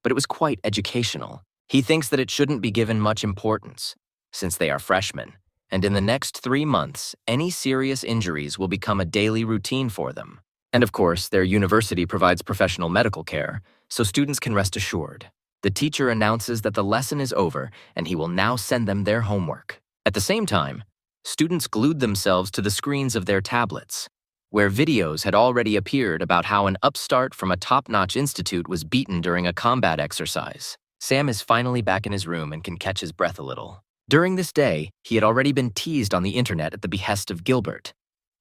but it was quite educational. He thinks that it shouldn't be given much importance, since they are freshmen, and in the next 3 months, any serious injuries will become a daily routine for them. And of course, their university provides professional medical care, so students can rest assured. The teacher announces that the lesson is over, and he will now send them their homework. At the same time, students glued themselves to the screens of their tablets, where videos had already appeared about how an upstart from a top-notch institute was beaten during a combat exercise. Sam is finally back in his room and can catch his breath a little. During this day, he had already been teased on the internet at the behest of Gilbert.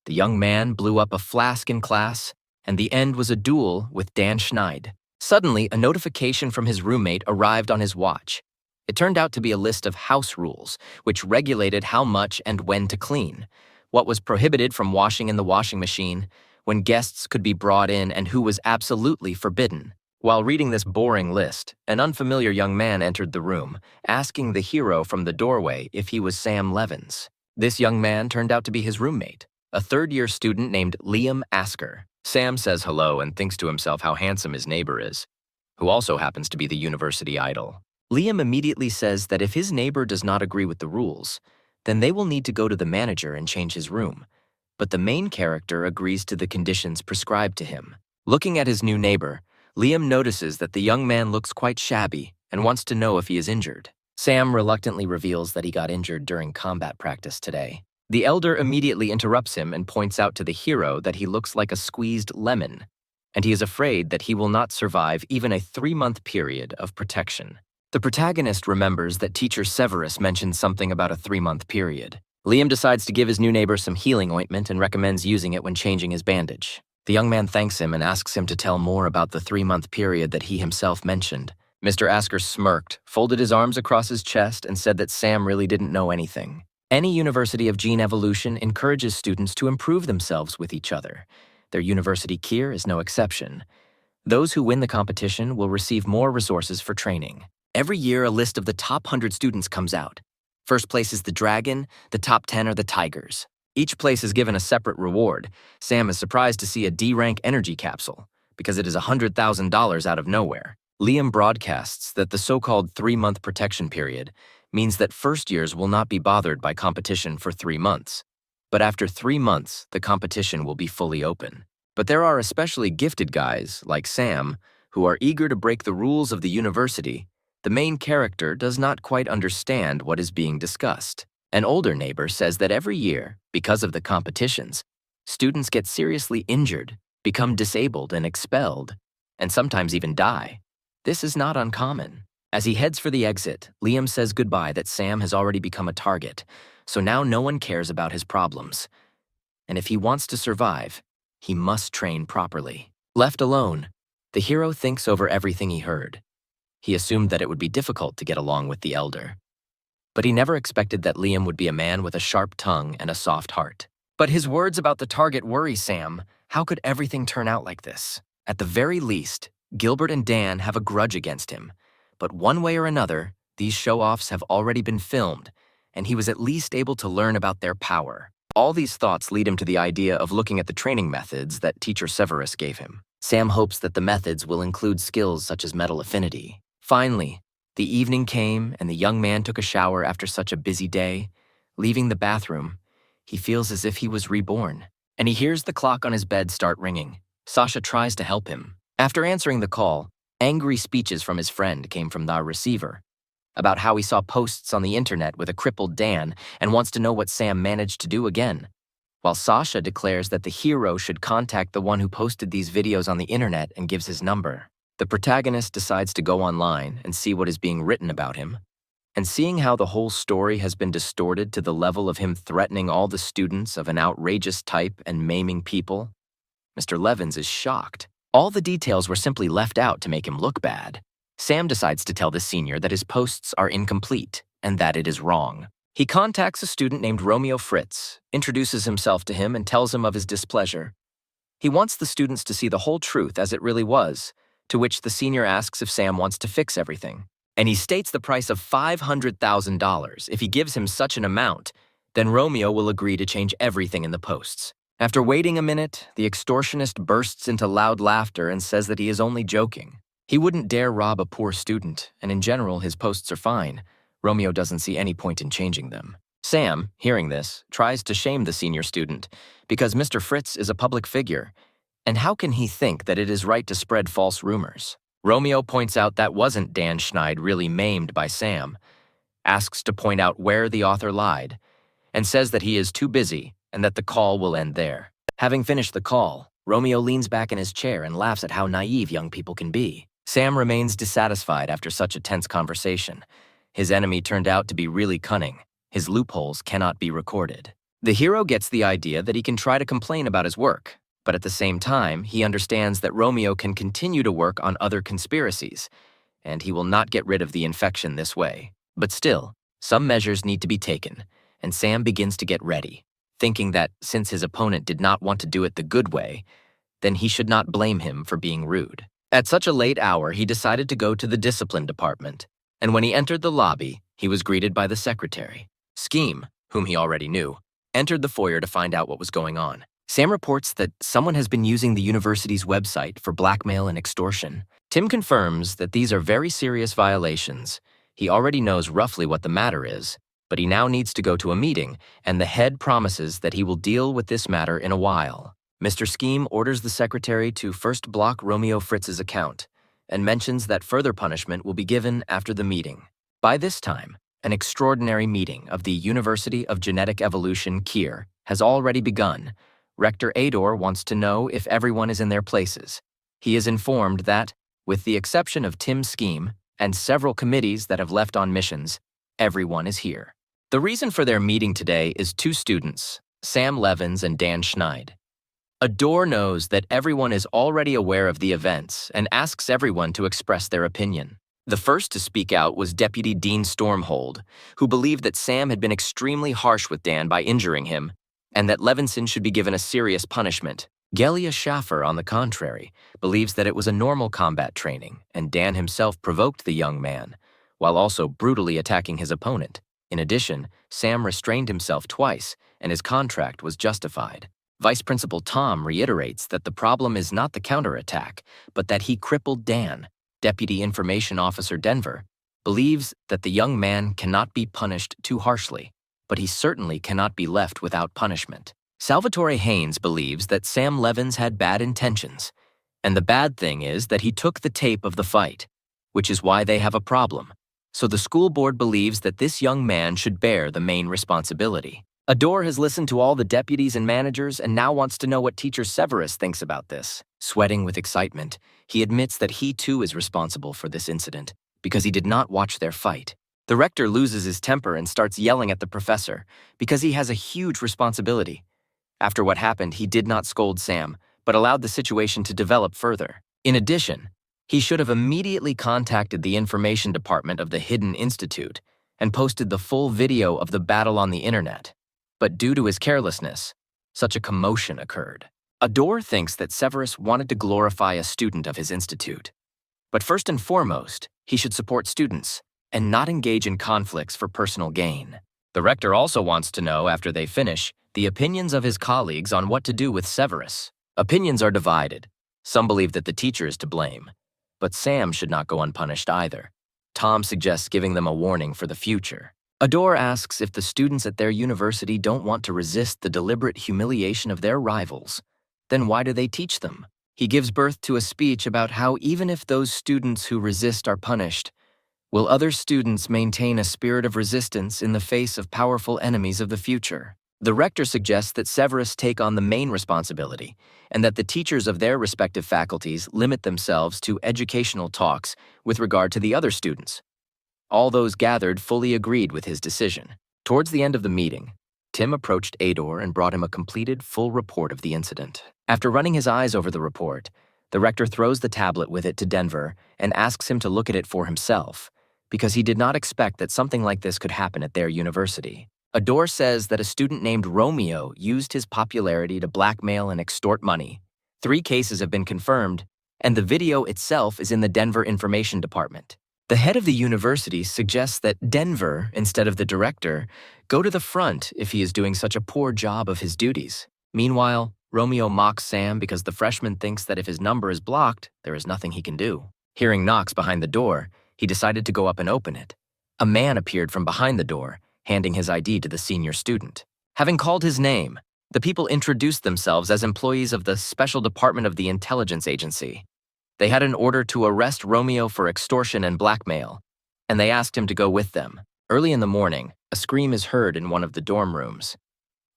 The young man blew up a flask in class, and the end was a duel with Dan Schneid. Suddenly, a notification from his roommate arrived on his watch. It turned out to be a list of house rules, which regulated how much and when to clean, what was prohibited from washing in the washing machine, when guests could be brought in, and who was absolutely forbidden. While reading this boring list, an unfamiliar young man entered the room, asking the hero from the doorway if he was Sam Levins. This young man turned out to be his roommate, a third-year student named Liam Asker. Sam says hello and thinks to himself how handsome his neighbor is, who also happens to be the university idol. Liam immediately says that if his neighbor does not agree with the rules, then they will need to go to the manager and change his room. But the main character agrees to the conditions prescribed to him. Looking at his new neighbor, Liam notices that the young man looks quite shabby and wants to know if he is injured. Sam reluctantly reveals that he got injured during combat practice today. The elder immediately interrupts him and points out to the hero that he looks like a squeezed lemon, and he is afraid that he will not survive even a 3-month period of protection. The protagonist remembers that teacher Severus mentioned something about a 3-month period. Liam decides to give his new neighbor some healing ointment and recommends using it when changing his bandage. The young man thanks him and asks him to tell more about the 3-month period that he himself mentioned. Mr. Asker smirked, folded his arms across his chest, and said that Sam really didn't know anything. Any University of Gene Evolution encourages students to improve themselves with each other. Their university Kier is no exception. Those who win the competition will receive more resources for training. Every year, a list of the top 100 students comes out. First place is the Dragon, the top 10 are the Tigers. Each place is given a separate reward. Sam is surprised to see a D-rank energy capsule, because it is $100,000 out of nowhere. Liam broadcasts that the so-called 3-month protection period means that first years will not be bothered by competition for 3 months. But after 3 months, the competition will be fully open. But there are especially gifted guys, like Sam, who are eager to break the rules of the university. The main character does not quite understand what is being discussed. An older neighbor says that every year, because of the competitions, students get seriously injured, become disabled and expelled, and sometimes even die. This is not uncommon. As he heads for the exit, Liam says goodbye that Sam has already become a target, so now no one cares about his problems. And if he wants to survive, he must train properly. Left alone, the hero thinks over everything he heard. He assumed that it would be difficult to get along with the elder. But he never expected that Liam would be a man with a sharp tongue and a soft heart. But his words about the target worry Sam. How could everything turn out like this? At the very least, Gilbert and Dan have a grudge against him. But one way or another, these show-offs have already been filmed, and he was at least able to learn about their power. All these thoughts lead him to the idea of looking at the training methods that teacher Severus gave him. Sam hopes that the methods will include skills such as metal affinity. Finally, the evening came and the young man took a shower after such a busy day. Leaving the bathroom, he feels as if he was reborn, and he hears the clock on his bed start ringing. Sasha tries to help him. After answering the call, angry speeches from his friend came from the receiver about how he saw posts on the internet with a crippled Dan and wants to know what Sam managed to do again, while Sasha declares that the hero should contact the one who posted these videos on the internet and gives his number. The protagonist decides to go online and see what is being written about him, and seeing how the whole story has been distorted to the level of him threatening all the students of an outrageous type and maiming people, Mr. Levins is shocked. All the details were simply left out to make him look bad. Sam decides to tell the senior that his posts are incomplete and that it is wrong. He contacts a student named Romeo Fritz, introduces himself to him, and tells him of his displeasure. He wants the students to see the whole truth as it really was, to which the senior asks if Sam wants to fix everything. And he states the price of $500,000. If he gives him such an amount, then Romeo will agree to change everything in the posts. After waiting a minute, the extortionist bursts into loud laughter and says that he is only joking. He wouldn't dare rob a poor student, and in general, his posts are fine. Romeo doesn't see any point in changing them. Sam, hearing this, tries to shame the senior student because Mr. Fritz is a public figure, and how can he think that it is right to spread false rumors? Romeo points out that wasn't Dan Schneid really maimed by Sam, asks to point out where the author lied, and says that he is too busy and that the call will end there. Having finished the call, Romeo leans back in his chair and laughs at how naive young people can be. Sam remains dissatisfied after such a tense conversation. His enemy turned out to be really cunning. His loopholes cannot be recorded. The hero gets the idea that he can try to complain about his work, but at the same time, he understands that Romeo can continue to work on other conspiracies, and he will not get rid of the infection this way. But still, some measures need to be taken, and Sam begins to get ready, thinking that since his opponent did not want to do it the good way, then he should not blame him for being rude. At such a late hour, he decided to go to the discipline department, and when he entered the lobby, he was greeted by the secretary. "Scheme, whom he already knew, entered the foyer to find out what was going on. Sam reports that someone has been using the university's website for blackmail and extortion. Tim confirms that these are very serious violations. He already knows roughly what the matter is, but he now needs to go to a meeting, and the head promises that he will deal with this matter in a while. Mr. Scheme orders the secretary to first block Romeo Fritz's account and mentions that further punishment will be given after the meeting. By this time, an extraordinary meeting of the University of Genetic Evolution, KIR, has already begun. Rector Ador wants to know if everyone is in their places. He is informed that, with the exception of Tim Scheme and several committees that have left on missions, everyone is here. The reason for their meeting today is two students, Sam Levins and Dan Schneid. Ador knows that everyone is already aware of the events and asks everyone to express their opinion. The first to speak out was Deputy Dean Stormhold, who believed that Sam had been extremely harsh with Dan by injuring him, and that Levinson should be given a serious punishment. Gelia Schaffer, on the contrary, believes that it was a normal combat training, and Dan himself provoked the young man, while also brutally attacking his opponent. In addition, Sam restrained himself twice, and his contract was justified. Vice Principal Tom reiterates that the problem is not the counterattack, but that he crippled Dan. Deputy Information Officer Denver believes that the young man cannot be punished too harshly, but he certainly cannot be left without punishment. Salvatore Haynes believes that Sam Levins had bad intentions, and the bad thing is that he took the tape of the fight, which is why they have a problem. So the school board believes that this young man should bear the main responsibility. Ador has listened to all the deputies and managers and now wants to know what Teacher Severus thinks about this. Sweating with excitement, he admits that he too is responsible for this incident because he did not watch their fight. The rector loses his temper and starts yelling at the professor because he has a huge responsibility. After what happened, he did not scold Sam, but allowed the situation to develop further. In addition, he should have immediately contacted the information department of the Hidden Institute and posted the full video of the battle on the internet. But due to his carelessness, such a commotion occurred. Ador thinks that Severus wanted to glorify a student of his institute. But first and foremost, he should support students and not engage in conflicts for personal gain. The rector also wants to know, after they finish, the opinions of his colleagues on what to do with Severus. Opinions are divided. Some believe that the teacher is to blame, but Sam should not go unpunished either. Tom suggests giving them a warning for the future. Ador asks if the students at their university don't want to resist the deliberate humiliation of their rivals, then why do they teach them? He gives birth to a speech about how even if those students who resist are punished, will other students maintain a spirit of resistance in the face of powerful enemies of the future? The rector suggests that Severus take on the main responsibility and that the teachers of their respective faculties limit themselves to educational talks with regard to the other students. All those gathered fully agreed with his decision. Towards the end of the meeting, Tim approached Ador and brought him a completed, full report of the incident. After running his eyes over the report, the rector throws the tablet with it to Denver and asks him to look at it for himself, because he did not expect that something like this could happen at their university. Ador says that a student named Romeo used his popularity to blackmail and extort money. 3 cases have been confirmed, and the video itself is in the Denver Information Department. The head of the university suggests that Denver, instead of the director, go to the front if he is doing such a poor job of his duties. Meanwhile, Romeo mocks Sam because the freshman thinks that if his number is blocked, there is nothing he can do. Hearing knocks behind the door, he decided to go up and open it. A man appeared from behind the door, handing his ID to the senior student. Having called his name, the people introduced themselves as employees of the Special Department of the Intelligence Agency. They had an order to arrest Romeo for extortion and blackmail, and they asked him to go with them. Early in the morning, a scream is heard in one of the dorm rooms.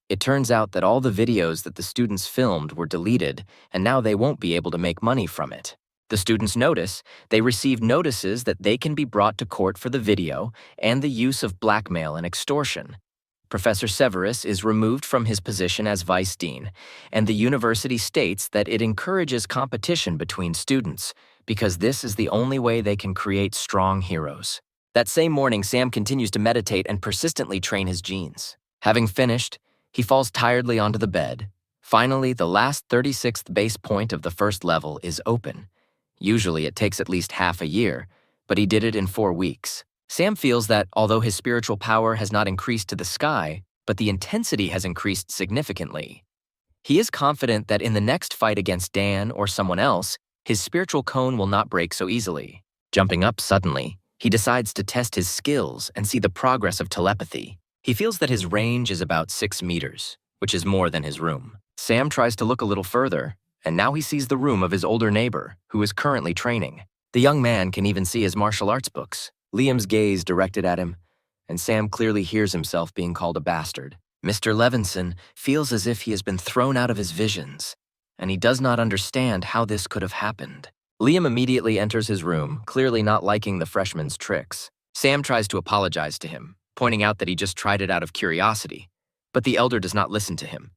It turns out that all the videos that the students filmed were deleted, and now they won't be able to make money from it. The students notice they receive notices that they can be brought to court for the video and the use of blackmail and extortion. Professor Severus is removed from his position as vice dean, and the university states that it encourages competition between students because this is the only way they can create strong heroes. That same morning, Sam continues to meditate and persistently train his genes. Having finished, he falls tiredly onto the bed. Finally, the last 36th base point of the first level is open. Usually it takes at least half a year, but he did it in 4 weeks. Sam feels that although his spiritual power has not increased to the sky, but the intensity has increased significantly. He is confident that in the next fight against Dan or someone else, his spiritual cone will not break so easily. Jumping up suddenly, he decides to test his skills and see the progress of telepathy. He feels that his range is about 6 meters, which is more than his room. Sam tries to look a little further, and now he sees the room of his older neighbor, who is currently training. The young man can even see his martial arts books, Liam's gaze directed at him, and Sam clearly hears himself being called a bastard. Mr. Levinson feels as if he has been thrown out of his visions, and he does not understand how this could have happened. Liam immediately enters his room, clearly not liking the freshman's tricks. Sam tries to apologize to him, pointing out that he just tried it out of curiosity, but the elder does not listen to him,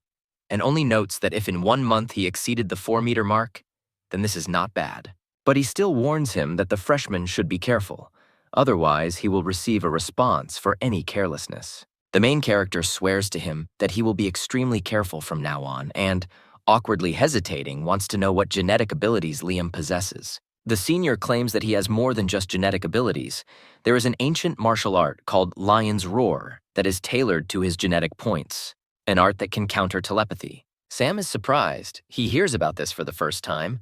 and only notes that if in 1 month he exceeded the 4-meter mark, then this is not bad. But he still warns him that the freshman should be careful, otherwise he will receive a response for any carelessness. The main character swears to him that he will be extremely careful from now on and, awkwardly hesitating, wants to know what genetic abilities Liam possesses. The senior claims that he has more than just genetic abilities. There is an ancient martial art called Lion's Roar that is tailored to his genetic points, an art that can counter telepathy. Sam is surprised. He hears about this for the first time.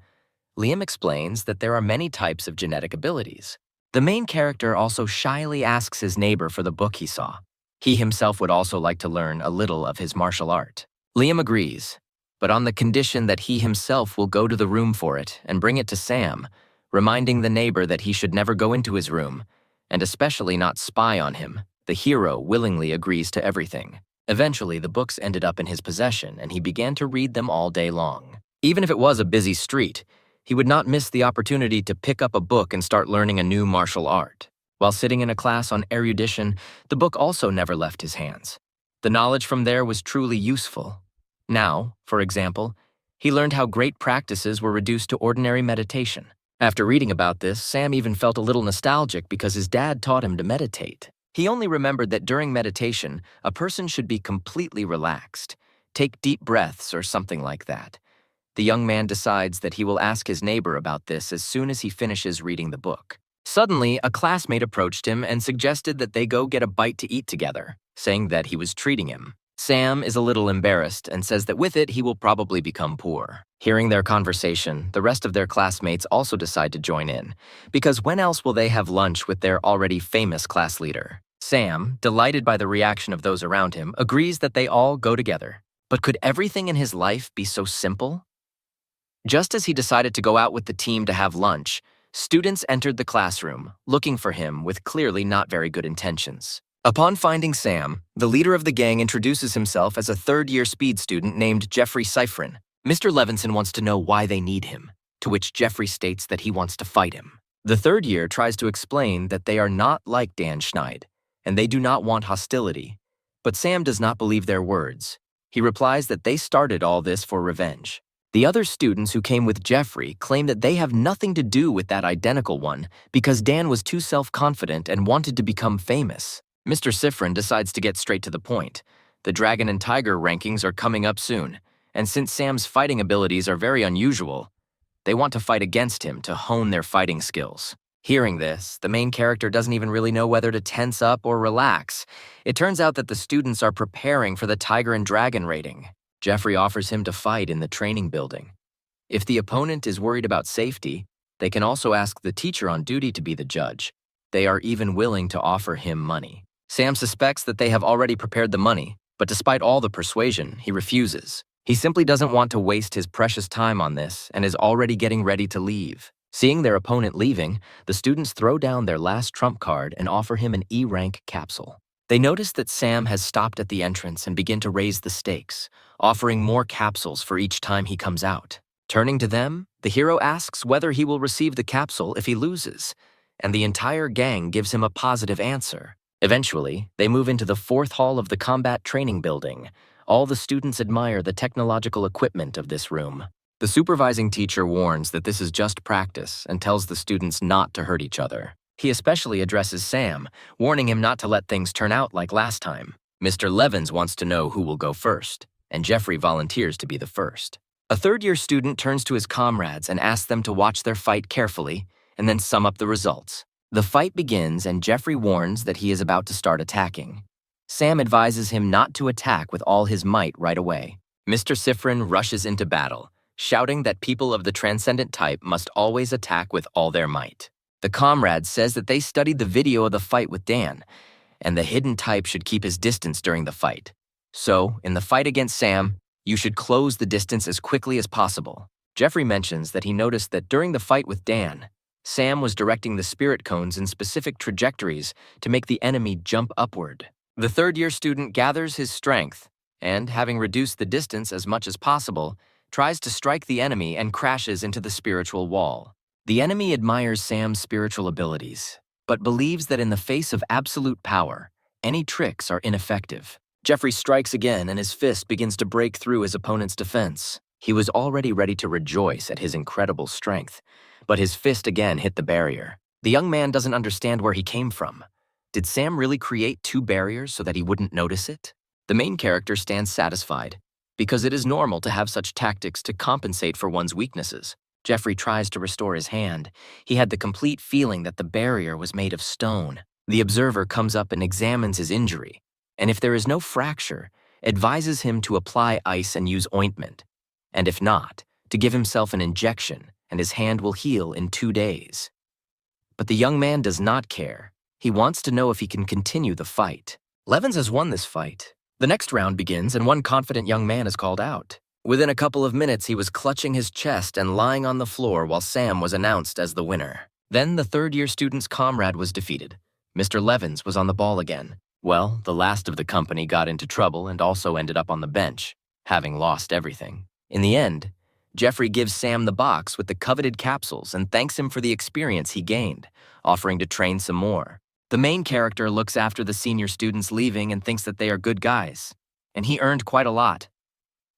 Liam explains that there are many types of genetic abilities. The main character also shyly asks his neighbor for the book he saw. He himself would also like to learn a little of his martial art. Liam agrees, but on the condition that he himself will go to the room for it and bring it to Sam, reminding the neighbor that he should never go into his room, and especially not spy on him. The hero willingly agrees to everything. Eventually, the books ended up in his possession, and he began to read them all day long. Even if it was a busy street, he would not miss the opportunity to pick up a book and start learning a new martial art. While sitting in a class on erudition, the book also never left his hands. The knowledge from there was truly useful. Now, for example, he learned how great practices were reduced to ordinary meditation. After reading about this, Sam even felt a little nostalgic because his dad taught him to meditate. He only remembered that during meditation, a person should be completely relaxed, take deep breaths or something like that. The young man decides that he will ask his neighbor about this as soon as he finishes reading the book. Suddenly, a classmate approached him and suggested that they go get a bite to eat together, saying that he was treating him. Sam is a little embarrassed and says that with it, he will probably become poor. Hearing their conversation, the rest of their classmates also decide to join in, because when else will they have lunch with their already famous class leader? Sam, delighted by the reaction of those around him, agrees that they all go together. But could everything in his life be so simple? Just as he decided to go out with the team to have lunch, students entered the classroom, looking for him with clearly not very good intentions. Upon finding Sam, the leader of the gang introduces himself as a third-year speed student named Jeffrey Cyphrin. Mr. Levinson wants to know why they need him, to which Jeffrey states that he wants to fight him. The third year tries to explain that they are not like Dan Schneid, and they do not want hostility. But Sam does not believe their words. He replies that they started all this for revenge. The other students who came with Jeffrey claim that they have nothing to do with that identical one because Dan was too self-confident and wanted to become famous. Mr. Cyphrin decides to get straight to the point. The Dragon and Tiger rankings are coming up soon, and since Sam's fighting abilities are very unusual, they want to fight against him to hone their fighting skills. Hearing this, the main character doesn't even really know whether to tense up or relax. It turns out that the students are preparing for the Tiger and Dragon rating. Jeffrey offers him to fight in the training building. If the opponent is worried about safety, they can also ask the teacher on duty to be the judge. They are even willing to offer him money. Sam suspects that they have already prepared the money, but despite all the persuasion, he refuses. He simply doesn't want to waste his precious time on this and is already getting ready to leave. Seeing their opponent leaving, the students throw down their last trump card and offer him an E-rank capsule. They notice that Sam has stopped at the entrance and begin to raise the stakes, offering more capsules for each time he comes out. Turning to them, the hero asks whether he will receive the capsule if he loses, and the entire gang gives him a positive answer. Eventually, they move into the 4th hall of the combat training building. All the students admire the technological equipment of this room. The supervising teacher warns that this is just practice and tells the students not to hurt each other. He especially addresses Sam, warning him not to let things turn out like last time. Mr. Levins wants to know who will go first, and Jeffrey volunteers to be the first. A third-year student turns to his comrades and asks them to watch their fight carefully and then sum up the results. The fight begins and Jeffrey warns that he is about to start attacking. Sam advises him not to attack with all his might right away. Mr. Sifrin rushes into battle, shouting that people of the transcendent type must always attack with all their might. The comrade says that they studied the video of the fight with Dan, and the hidden type should keep his distance during the fight. So, in the fight against Sam, you should close the distance as quickly as possible. Jeffrey mentions that he noticed that during the fight with Dan, Sam was directing the spirit cones in specific trajectories to make the enemy jump upward. The third-year student gathers his strength and, having reduced the distance as much as possible, tries to strike the enemy and crashes into the spiritual wall. The enemy admires Sam's spiritual abilities, but believes that in the face of absolute power, any tricks are ineffective. Jeffrey strikes again and his fist begins to break through his opponent's defense. He was already ready to rejoice at his incredible strength, but his fist again hit the barrier. The young man doesn't understand where he came from. Did Sam really create two barriers so that he wouldn't notice it? The main character stands satisfied, because it is normal to have such tactics to compensate for one's weaknesses. Jeffrey tries to restore his hand. He had the complete feeling that the barrier was made of stone. The observer comes up and examines his injury, and if there is no fracture, advises him to apply ice and use ointment, and if not, to give himself an injection, and his hand will heal in 2 days. But the young man does not care. He wants to know if he can continue the fight. Levens has won this fight. The next round begins, and one confident young man is called out. Within a couple of minutes, he was clutching his chest and lying on the floor while Sam was announced as the winner. Then the third-year student's comrade was defeated. Mr. Levens was on the ball again. Well, the last of the company got into trouble and also ended up on the bench, having lost everything. In the end, Jeffrey gives Sam the box with the coveted capsules and thanks him for the experience he gained, offering to train some more. The main character looks after the senior students leaving and thinks that they are good guys, and he earned quite a lot.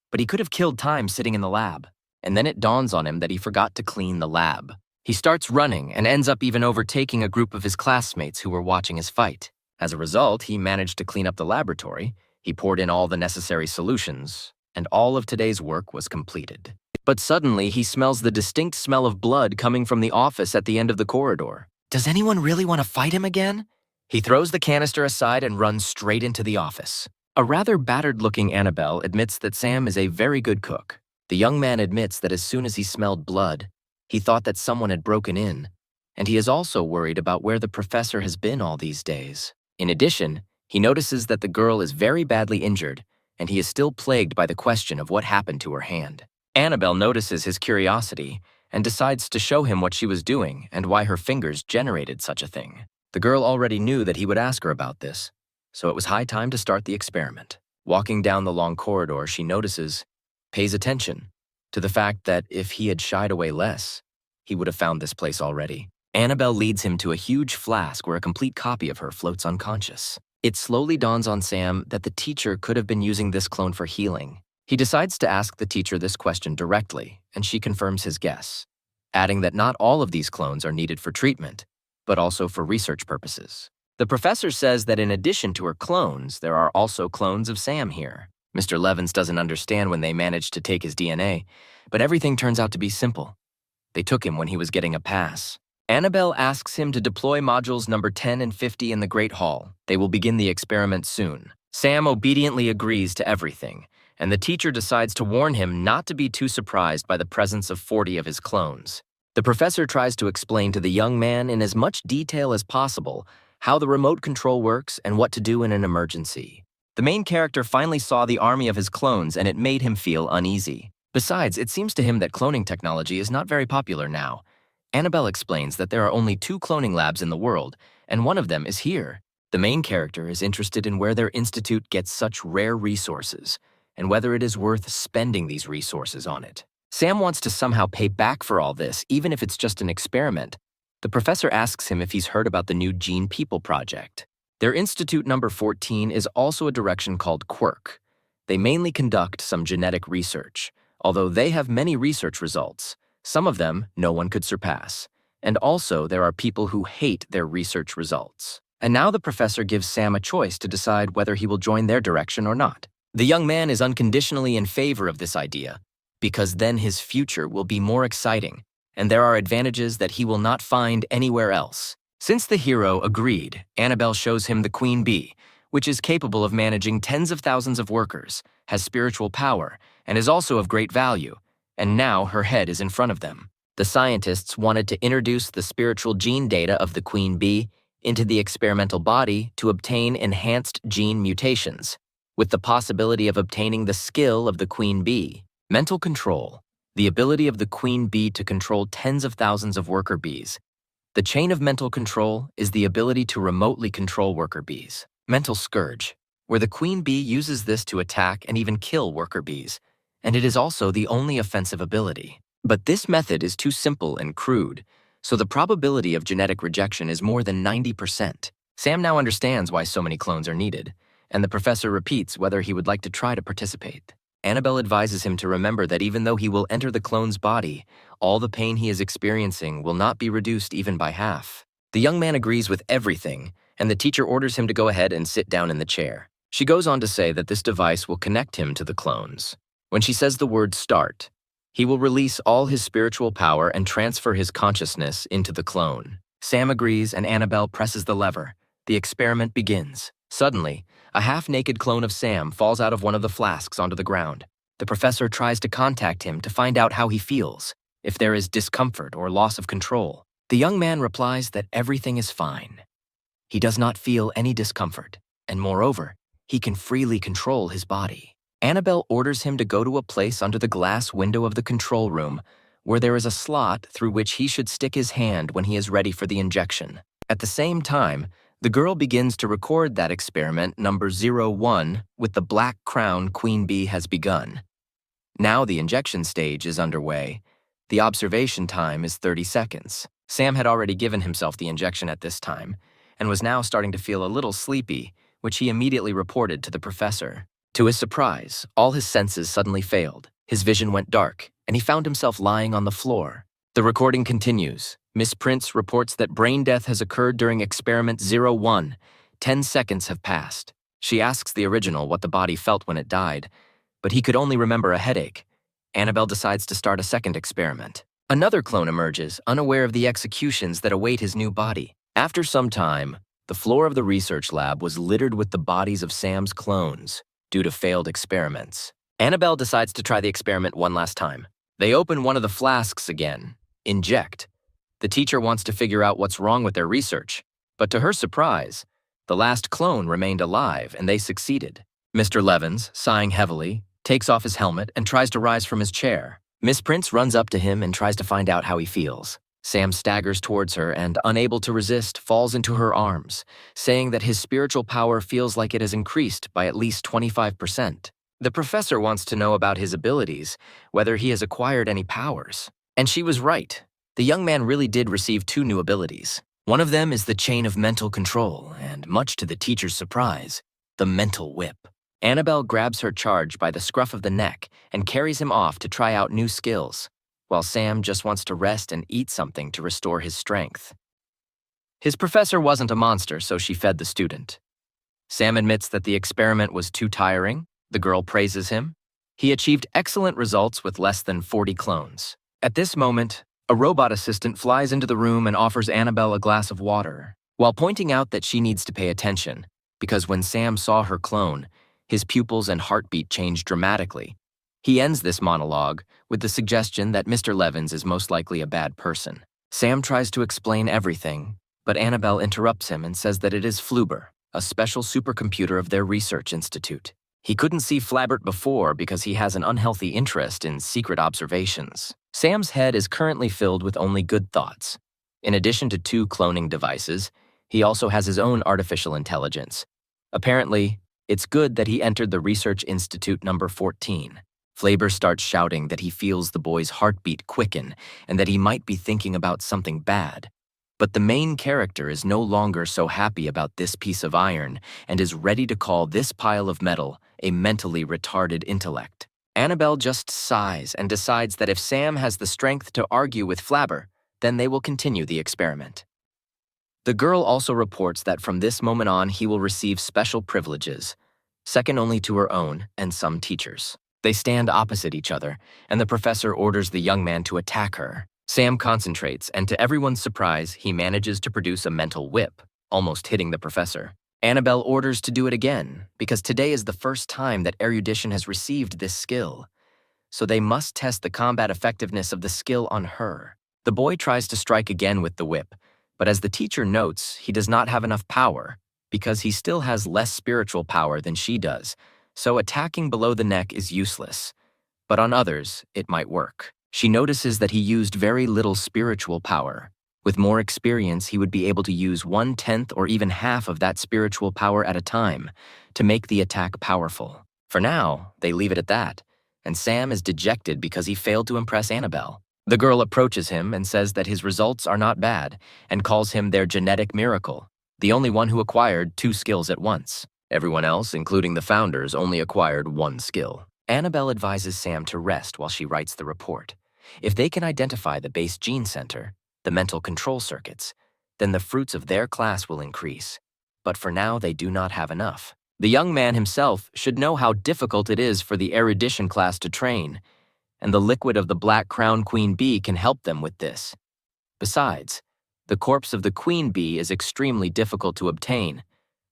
But he could have killed time sitting in the lab, and then it dawns on him that he forgot to clean the lab. He starts running and ends up even overtaking a group of his classmates who were watching his fight. As a result, he managed to clean up the laboratory, he poured in all the necessary solutions, and all of today's work was completed. But suddenly, he smells the distinct smell of blood coming from the office at the end of the corridor. Does anyone really want to fight him again? He throws the canister aside and runs straight into the office. A rather battered-looking Annabelle admits that Sam is a very good cook. The young man admits that as soon as he smelled blood, he thought that someone had broken in, and he is also worried about where the professor has been all these days. In addition, he notices that the girl is very badly injured, and he is still plagued by the question of what happened to her hand. Annabelle notices his curiosity and decides to show him what she was doing and why her fingers generated such a thing. The girl already knew that he would ask her about this, so it was high time to start the experiment. Walking down the long corridor, she pays attention to the fact that if he had shied away less, he would have found this place already. Annabelle leads him to a huge flask where a complete copy of her floats unconscious. It slowly dawns on Sam that the teacher could have been using this clone for healing. He decides to ask the teacher this question directly, and she confirms his guess, adding that not all of these clones are needed for treatment, but also for research purposes. The professor says that in addition to her clones, there are also clones of Sam here. Mr. Levens doesn't understand when they managed to take his DNA, but everything turns out to be simple. They took him when he was getting a pass. Annabelle asks him to deploy modules number 10 and 50 in the Great Hall. They will begin the experiment soon. Sam obediently agrees to everything, and the teacher decides to warn him not to be too surprised by the presence of 40 of his clones. The professor tries to explain to the young man in as much detail as possible how the remote control works and what to do in an emergency. The main character finally saw the army of his clones and it made him feel uneasy. Besides, it seems to him that cloning technology is not very popular now. Annabelle explains that there are only 2 cloning labs in the world, and one of them is here. The main character is interested in where their institute gets such rare resources, and whether it is worth spending these resources on it. Sam wants to somehow pay back for all this, even if it's just an experiment. The professor asks him if he's heard about the new Gene People project. Their institute number 14 is also a direction called Quirk. They mainly conduct some genetic research, although they have many research results. Some of them no one could surpass. And also there are people who hate their research results. And now the professor gives Sam a choice to decide whether he will join their direction or not. The young man is unconditionally in favor of this idea, because then his future will be more exciting, and there are advantages that he will not find anywhere else. Since the hero agreed, Annabelle shows him the queen bee, which is capable of managing tens of thousands of workers, has spiritual power, and is also of great value, and now her head is in front of them. The scientists wanted to introduce the spiritual gene data of the queen bee into the experimental body to obtain enhanced gene mutations, with the possibility of obtaining the skill of the queen bee. Mental control, the ability of the queen bee to control tens of thousands of worker bees. The chain of mental control is the ability to remotely control worker bees. Mental scourge, where the queen bee uses this to attack and even kill worker bees, and it is also the only offensive ability. But this method is too simple and crude, so the probability of genetic rejection is more than 90%. Sam now understands why so many clones are needed, and the professor repeats whether he would like to try to participate. Annabelle advises him to remember that even though he will enter the clone's body, all the pain he is experiencing will not be reduced even by half. The young man agrees with everything, and the teacher orders him to go ahead and sit down in the chair. She goes on to say that this device will connect him to the clones. When she says the word start, he will release all his spiritual power and transfer his consciousness into the clone. Sam agrees and Annabelle presses the lever. The experiment begins. Suddenly, a half-naked clone of Sam falls out of one of the flasks onto the ground. The professor tries to contact him to find out how he feels, if there is discomfort or loss of control. The young man replies that everything is fine. He does not feel any discomfort, and moreover, he can freely control his body. Annabelle orders him to go to a place under the glass window of the control room where there is a slot through which he should stick his hand when he is ready for the injection. At the same time, the girl begins to record that experiment number 01 with the black crown queen bee has begun. Now the injection stage is underway. The observation time is 30 seconds. Sam had already given himself the injection at this time and was now starting to feel a little sleepy, which he immediately reported to the professor. To his surprise, all his senses suddenly failed. His vision went dark, and he found himself lying on the floor. The recording continues. Miss Prince reports that brain death has occurred during experiment 01. 10 seconds have passed. She asks the original what the body felt when it died, but he could only remember a headache. Annabelle decides to start a second experiment. Another clone emerges, unaware of the executions that await his new body. After some time, the floor of the research lab was littered with the bodies of Sam's clones due to failed experiments. Annabelle decides to try the experiment one last time. They open one of the flasks again. Inject. The teacher wants to figure out what's wrong with their research, but to her surprise, the last clone remained alive and they succeeded. Mr. Levins, sighing heavily, takes off his helmet and tries to rise from his chair. Miss Prince runs up to him and tries to find out how he feels. Sam staggers towards her and, unable to resist, falls into her arms, saying that his spiritual power feels like it has increased by at least 25%. The professor wants to know about his abilities, whether he has acquired any powers. And she was right. The young man really did receive 2 new abilities. One of them is the chain of mental control, and much to the teacher's surprise, the mental whip. Annabelle grabs her charge by the scruff of the neck and carries him off to try out new skills, while Sam just wants to rest and eat something to restore his strength. His professor wasn't a monster, so she fed the student. Sam admits that the experiment was too tiring. The girl praises him. He achieved excellent results with less than 40 clones. At this moment, a robot assistant flies into the room and offers Annabelle a glass of water, while pointing out that she needs to pay attention, because when Sam saw her clone, his pupils and heartbeat changed dramatically. He ends this monologue with the suggestion that Mr. Levins is most likely a bad person. Sam tries to explain everything, but Annabelle interrupts him and says that it is Fluber, a special supercomputer of their research institute. He couldn't see Flabbert before because he has an unhealthy interest in secret observations. Sam's head is currently filled with only good thoughts. In addition to 2 cloning devices, he also has his own artificial intelligence. Apparently, it's good that he entered the Research Institute number 14. Flaber starts shouting that he feels the boy's heartbeat quicken and that he might be thinking about something bad. But the main character is no longer so happy about this piece of iron and is ready to call this pile of metal a mentally retarded intellect. Annabelle just sighs and decides that if Sam has the strength to argue with Flabber, then they will continue the experiment. The girl also reports that from this moment on he will receive special privileges, second only to her own and some teachers. They stand opposite each other, and the professor orders the young man to attack her. Sam concentrates, and to everyone's surprise, he manages to produce a mental whip, almost hitting the professor. Annabelle orders to do it again, because today is the first time that erudition has received this skill. So they must test the combat effectiveness of the skill on her. The boy tries to strike again with the whip, but as the teacher notes, he does not have enough power, because he still has less spiritual power than she does, so attacking below the neck is useless. But on others, it might work. She notices that he used very little spiritual power. With more experience, he would be able to use 1/10 or even half of that spiritual power at a time to make the attack powerful. For now, they leave it at that, and Sam is dejected because he failed to impress Annabelle. The girl approaches him and says that his results are not bad and calls him their genetic miracle, the only one who acquired 2 skills at once. Everyone else, including the founders, only acquired 1 skill. Annabelle advises Sam to rest while she writes the report. If they can identify the base gene center, the mental control circuits, then the fruits of their class will increase. But for now, they do not have enough. The young man himself should know how difficult it is for the erudition class to train, and the liquid of the black crown queen bee can help them with this. Besides, the corpse of the queen bee is extremely difficult to obtain,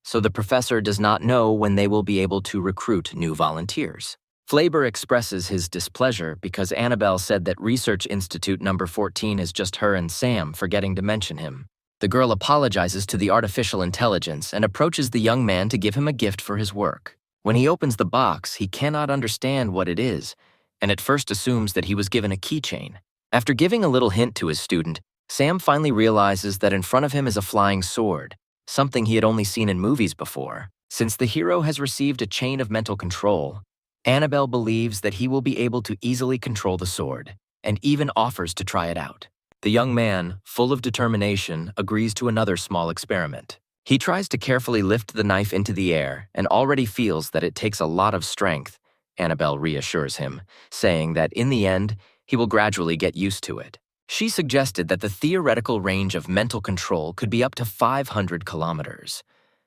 so the professor does not know when they will be able to recruit new volunteers. Flaber expresses his displeasure because Annabelle said that Research Institute number 14 is just her and Sam, forgetting to mention him. The girl apologizes to the artificial intelligence and approaches the young man to give him a gift for his work. When he opens the box, he cannot understand what it is, and at first assumes that he was given a keychain. After giving a little hint to his student, Sam finally realizes that in front of him is a flying sword, something he had only seen in movies before. Since the hero has received a chain of mental control, Annabelle believes that he will be able to easily control the sword, and even offers to try it out. The young man, full of determination, agrees to another small experiment. He tries to carefully lift the knife into the air and already feels that it takes a lot of strength. Annabelle reassures him, saying that in the end, he will gradually get used to it. She suggested that the theoretical range of mental control could be up to 500 kilometers.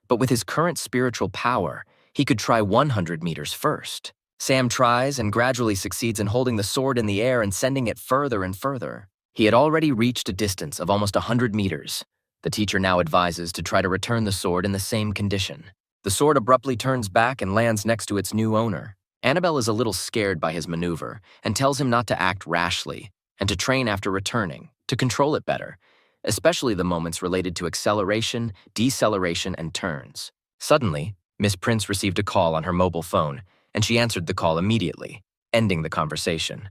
But with his current spiritual power, he could try 100 meters first. Sam tries and gradually succeeds in holding the sword in the air and sending it further and further. He had already reached a distance of almost 100 meters. The teacher now advises to try to return the sword in the same condition. The sword abruptly turns back and lands next to its new owner. Annabelle is a little scared by his maneuver and tells him not to act rashly and to train after returning, to control it better, especially the moments related to acceleration, deceleration, and turns. Suddenly, Miss Prince received a call on her mobile phone, and she answered the call immediately, ending the conversation.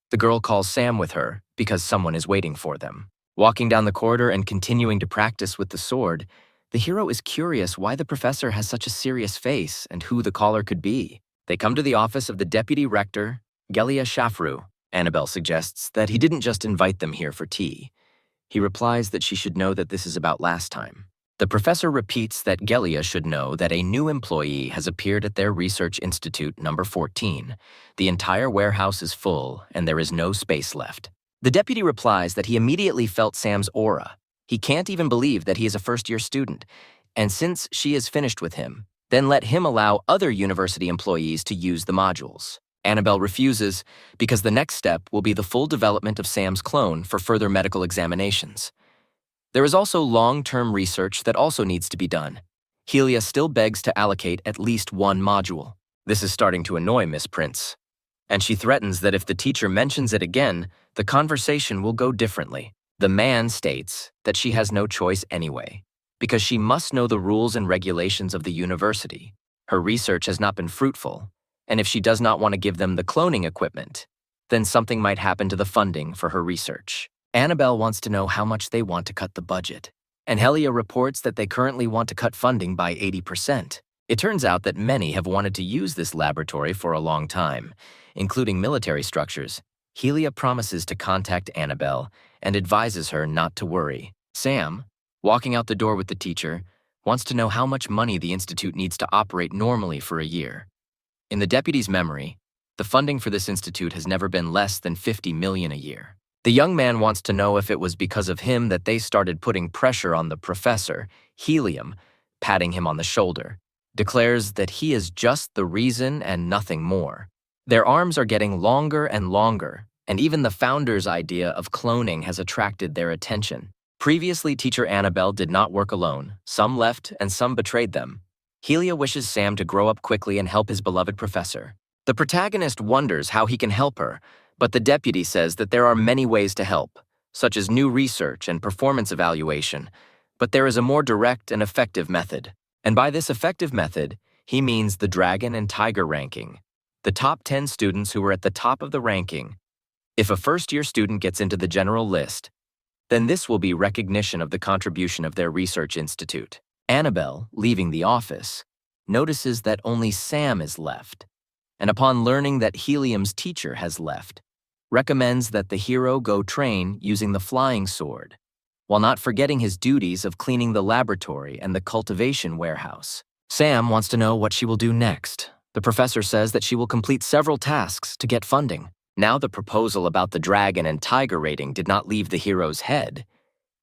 The girl calls Sam with her because someone is waiting for them. Walking down the corridor and continuing to practice with the sword, the hero is curious why the professor has such a serious face and who the caller could be. They come to the office of the deputy rector, Gelia Shafru. Annabelle suggests that he didn't just invite them here for tea. He replies that she should know that this is about last time. The professor repeats that Gelia should know that a new employee has appeared at their Research Institute number 14. The entire warehouse is full, and there is no space left. The deputy replies that he immediately felt Sam's aura. He can't even believe that he is a first-year student, and since she is finished with him, then let him allow other university employees to use the modules. Annabelle refuses because the next step will be the full development of Sam's clone for further medical examinations. There is also long-term research that also needs to be done. Helia still begs to allocate at least 1 module. This is starting to annoy Miss Prince, and she threatens that if the teacher mentions it again, the conversation will go differently. The man states that she has no choice anyway, because she must know the rules and regulations of the university. Her research has not been fruitful, and if she does not want to give them the cloning equipment, then something might happen to the funding for her research. Annabelle wants to know how much they want to cut the budget, and Helia reports that they currently want to cut funding by 80%. It turns out that many have wanted to use this laboratory for a long time, including military structures. Helia promises to contact Annabelle and advises her not to worry. Sam, walking out the door with the teacher, wants to know how much money the institute needs to operate normally for a year. In the deputy's memory, the funding for this institute has never been less than $50 million a year. The young man wants to know if it was because of him that they started putting pressure on the professor, Helium, patting him on the shoulder, declares that he is just the reason and nothing more. Their arms are getting longer and longer, and even the founder's idea of cloning has attracted their attention. Previously, teacher Annabelle did not work alone. Some left and some betrayed them. Helia wishes Sam to grow up quickly and help his beloved professor. The protagonist wonders how he can help her, but the deputy says that there are many ways to help, such as new research and performance evaluation, but there is a more direct and effective method. And by this effective method, he means the dragon and tiger ranking. The top 10 students who are at the top of the ranking. If a first-year student gets into the general list, then this will be recognition of the contribution of their research institute. Annabelle, leaving the office, notices that only Sam is left, and upon learning that Helium's teacher has left, recommends that the hero go train using the flying sword, while not forgetting his duties of cleaning the laboratory and the cultivation warehouse. Sam wants to know what she will do next. The professor says that she will complete several tasks to get funding. Now the proposal about the dragon and tiger rating did not leave the hero's head.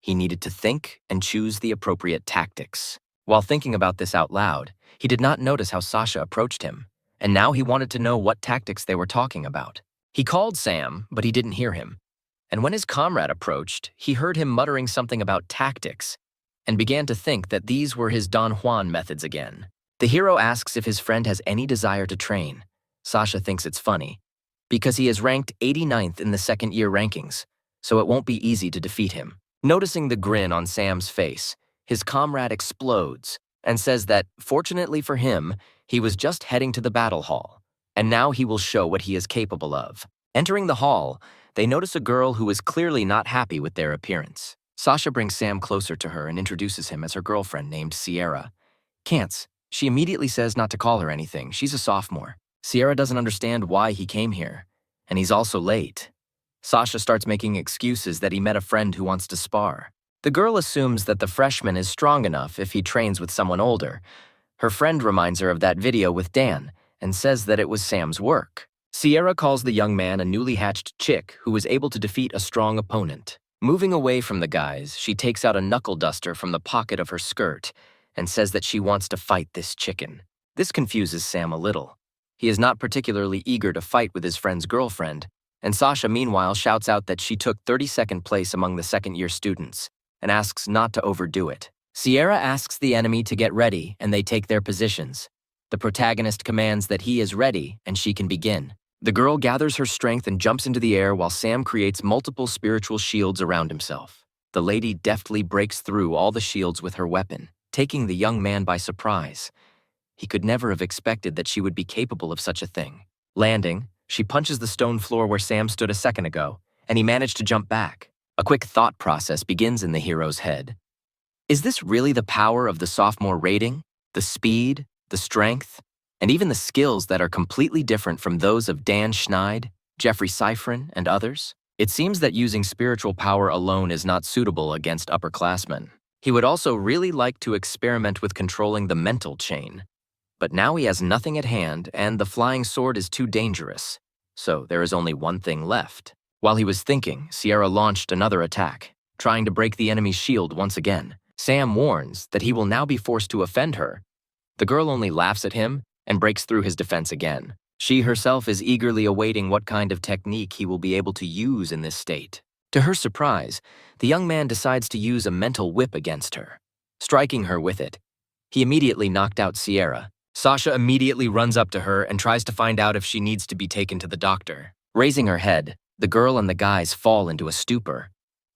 He needed to think and choose the appropriate tactics. While thinking about this out loud, he did not notice how Sasha approached him, and now he wanted to know what tactics they were talking about. He called Sam, but he didn't hear him. And when his comrade approached, he heard him muttering something about tactics, and began to think that these were his Don Juan methods again. The hero asks if his friend has any desire to train. Sasha thinks it's funny, because he is ranked 89th in the second-year rankings, so it won't be easy to defeat him. Noticing the grin on Sam's face, his comrade explodes and says that, fortunately for him, he was just heading to the battle hall, and now he will show what he is capable of. Entering the hall, they notice a girl who is clearly not happy with their appearance. Sasha brings Sam closer to her and introduces him as her girlfriend named Sierra. Can't. She immediately says not to call her anything. She's a sophomore. Sierra doesn't understand why he came here, and he's also late. Sasha starts making excuses that he met a friend who wants to spar. The girl assumes that the freshman is strong enough if he trains with someone older. Her friend reminds her of that video with Dan and says that it was Sam's work. Sierra calls the young man a newly hatched chick who was able to defeat a strong opponent. Moving away from the guys, she takes out a knuckle duster from the pocket of her skirt and says that she wants to fight this chicken. This confuses Sam a little. He is not particularly eager to fight with his friend's girlfriend, and Sasha meanwhile shouts out that she took 32nd place among the second-year students and asks not to overdo it. Sierra asks the enemy to get ready, and they take their positions. The protagonist commands that he is ready and she can begin. The girl gathers her strength and jumps into the air while Sam creates multiple spiritual shields around himself. The lady deftly breaks through all the shields with her weapon, taking the young man by surprise. He could never have expected that she would be capable of such a thing. Landing, she punches the stone floor where Sam stood a second ago, and he managed to jump back. A quick thought process begins in the hero's head. Is this really the power of the sophomore rating? The speed, the strength, and even the skills that are completely different from those of Dan Schneid, Jeffrey Seifrin, and others? It seems that using spiritual power alone is not suitable against upperclassmen. He would also really like to experiment with controlling the mental chain. But now he has nothing at hand, and the flying sword is too dangerous. So there is only one thing left. While he was thinking, Sierra launched another attack, trying to break the enemy's shield once again. Sam warns that he will now be forced to offend her. The girl only laughs at him and breaks through his defense again. She herself is eagerly awaiting what kind of technique he will be able to use in this state. To her surprise, the young man decides to use a mental whip against her. Striking her with it, he immediately knocked out Sierra. Sasha immediately runs up to her and tries to find out if she needs to be taken to the doctor. Raising her head, the girl and the guys fall into a stupor.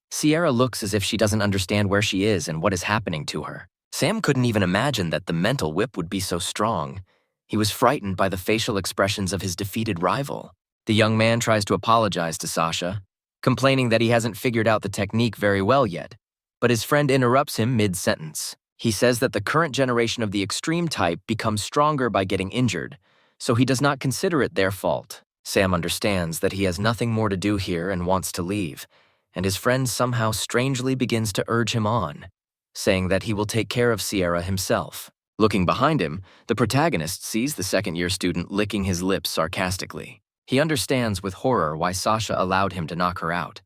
Sierra looks as if she doesn't understand where she is and what is happening to her. Sam couldn't even imagine that the mental whip would be so strong. He was frightened by the facial expressions of his defeated rival. The young man tries to apologize to Sasha, complaining that he hasn't figured out the technique very well yet, but his friend interrupts him mid-sentence. He says that the current generation of the extreme type becomes stronger by getting injured, so he does not consider it their fault. Sam understands that he has nothing more to do here and wants to leave, and his friend somehow strangely begins to urge him on, saying that he will take care of Sierra himself. Looking behind him, the protagonist sees the second-year student licking his lips sarcastically. He understands with horror why Sasha allowed him to knock her out.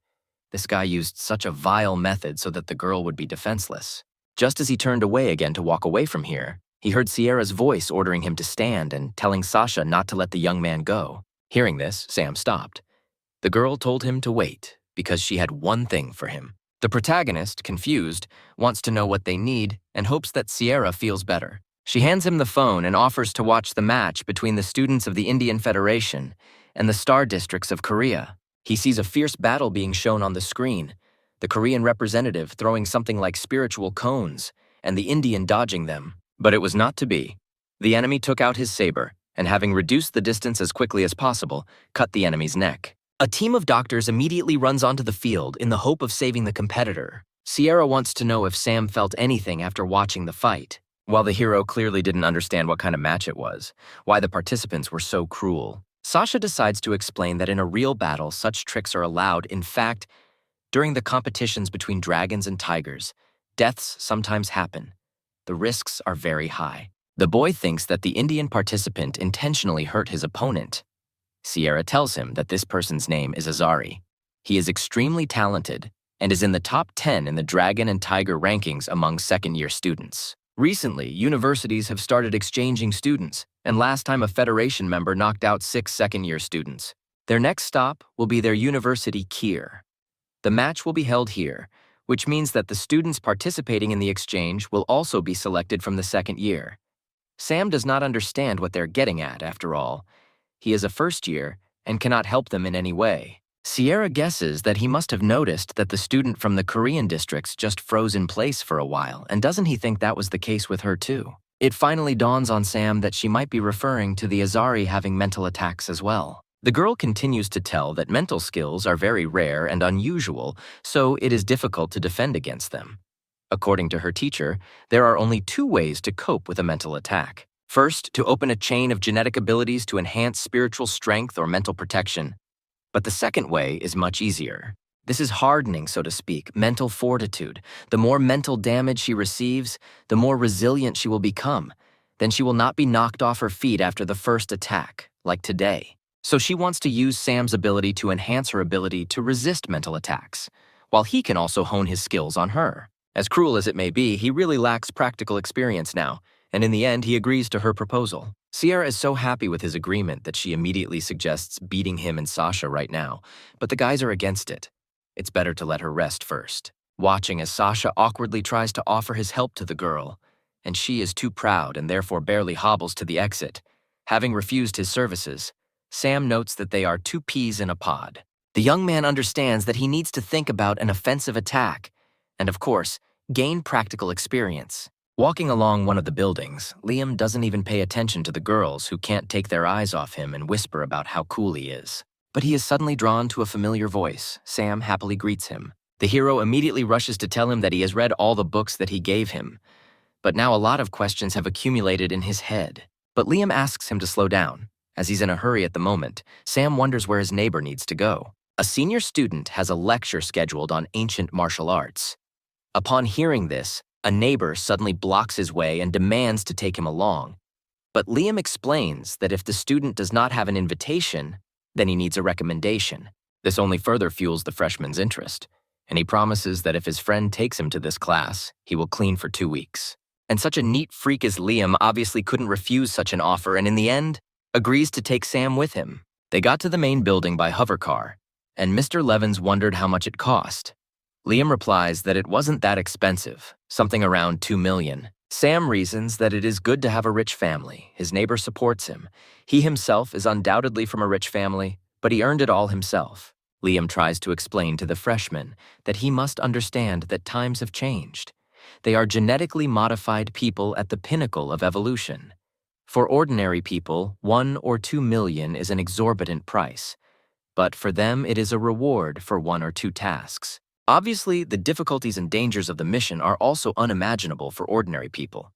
This guy used such a vile method so that the girl would be defenseless. Just as he turned away again to walk away from here, he heard Sierra's voice ordering him to stand and telling Sasha not to let the young man go. Hearing this, Sam stopped. The girl told him to wait because she had one thing for him. The The protagonist, confused, wants to know what they need and hopes that Sierra feels better. She hands him the phone and offers to watch the match between the students of the Indian Federation and the Star Districts of Korea. He sees a fierce battle being shown on the screen, the Korean representative throwing something like spiritual cones and the Indian dodging them. But it was not to be. The enemy took out his saber and, having reduced the distance as quickly as possible, cut the enemy's neck. A team of doctors immediately runs onto the field in the hope of saving the competitor. Sierra wants to know if Sam felt anything after watching the fight. While the hero clearly didn't understand what kind of match it was, why the participants were so cruel, Sasha decides to explain that in a real battle, such tricks are allowed. In fact, during the competitions between dragons and tigers, deaths sometimes happen. The risks are very high. The boy thinks that the Indian participant intentionally hurt his opponent. Sierra tells him that this person's name is Azari. He is extremely talented and is in the top 10 in the Dragon and Tiger rankings among second-year students. Recently, universities have started exchanging students, and last time a Federation member knocked out 6 second-year students. Their next stop will be their university Kier. The match will be held here, which means that the students participating in the exchange will also be selected from the second year. Sam does not understand what they're getting at, after all. He is a first year and cannot help them in any way. Sierra guesses that he must have noticed that the student from the Korean districts just froze in place for a while, and doesn't he think that was the case with her too? It finally dawns on Sam that she might be referring to the Azari having mental attacks as well. The girl continues to tell that mental skills are very rare and unusual, so it is difficult to defend against them. According to her teacher, there are only 2 ways to cope with a mental attack. First, to open a chain of genetic abilities to enhance spiritual strength or mental protection. But the second way is much easier. This is hardening, so to speak, mental fortitude. The more mental damage she receives, the more resilient she will become. Then she will not be knocked off her feet after the first attack, like today. So she wants to use Sam's ability to enhance her ability to resist mental attacks, while he can also hone his skills on her. As cruel as it may be, he really lacks practical experience now, and in the end, he agrees to her proposal. Sierra is so happy with his agreement that she immediately suggests beating him and Sasha right now, but the guys are against it. It's better to let her rest first. Watching as Sasha awkwardly tries to offer his help to the girl, and she is too proud and therefore barely hobbles to the exit. Having refused his services, Sam notes that they are 2 peas in a pod. The young man understands that he needs to think about an offensive attack, and of course, gain practical experience. Walking along one of the buildings, Liam doesn't even pay attention to the girls who can't take their eyes off him and whisper about how cool he is. But he is suddenly drawn to a familiar voice. Sam happily greets him. The hero immediately rushes to tell him that he has read all the books that he gave him. But now a lot of questions have accumulated in his head. But Liam asks him to slow down. As he's in a hurry at the moment, Sam wonders where his neighbor needs to go. A senior student has a lecture scheduled on ancient martial arts. Upon hearing this, a neighbor suddenly blocks his way and demands to take him along. But Liam explains that if the student does not have an invitation, then he needs a recommendation. This only further fuels the freshman's interest, and he promises that if his friend takes him to this class, he will clean for 2 weeks. And such a neat freak as Liam obviously couldn't refuse such an offer, and in the end, agrees to take Sam with him. They got to the main building by hovercar, and Mr. Levins wondered how much it cost. Liam replies that it wasn't that expensive, something around $2 million. Sam reasons that it is good to have a rich family. His neighbor supports him. He himself is undoubtedly from a rich family, but he earned it all himself. Liam tries to explain to the freshman that he must understand that times have changed. They are genetically modified people at the pinnacle of evolution. For ordinary people, 1 or 2 million is an exorbitant price, but for them it is a reward for 1 or 2 tasks. Obviously, the difficulties and dangers of the mission are also unimaginable for ordinary people.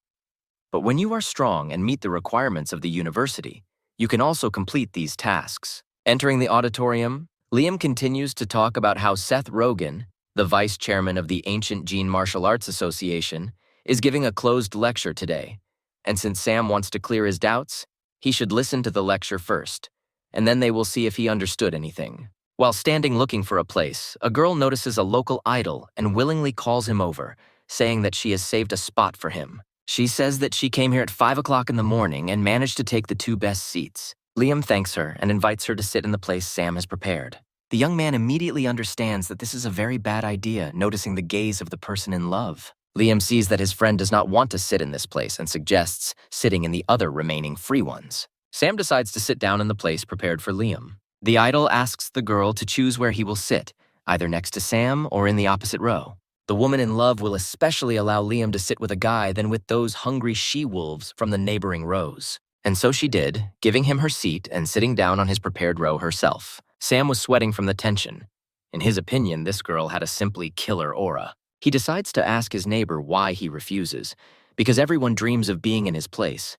But when you are strong and meet the requirements of the university, you can also complete these tasks. Entering the auditorium, Liam continues to talk about how Seth Rogen, the vice chairman of the Ancient Gene Martial Arts Association, is giving a closed lecture today. And since Sam wants to clear his doubts, he should listen to the lecture first, and then they will see if he understood anything. While standing looking for a place, a girl notices a local idol and willingly calls him over, saying that she has saved a spot for him. She says that she came here at 5 o'clock in the morning and managed to take the 2 best seats. Liam thanks her and invites her to sit in the place Sam has prepared. The young man immediately understands that this is a very bad idea, noticing the gaze of the person in love. Liam sees that his friend does not want to sit in this place and suggests sitting in the other remaining free ones. Sam decides to sit down in the place prepared for Liam. The idol asks the girl to choose where he will sit, either next to Sam or in the opposite row. The woman in love will especially allow Liam to sit with a guy than with those hungry she-wolves from the neighboring rows. And so she did, giving him her seat and sitting down on his prepared row herself. Sam was sweating from the tension. In his opinion, this girl had a simply killer aura. He decides to ask his neighbor why he refuses, because everyone dreams of being in his place.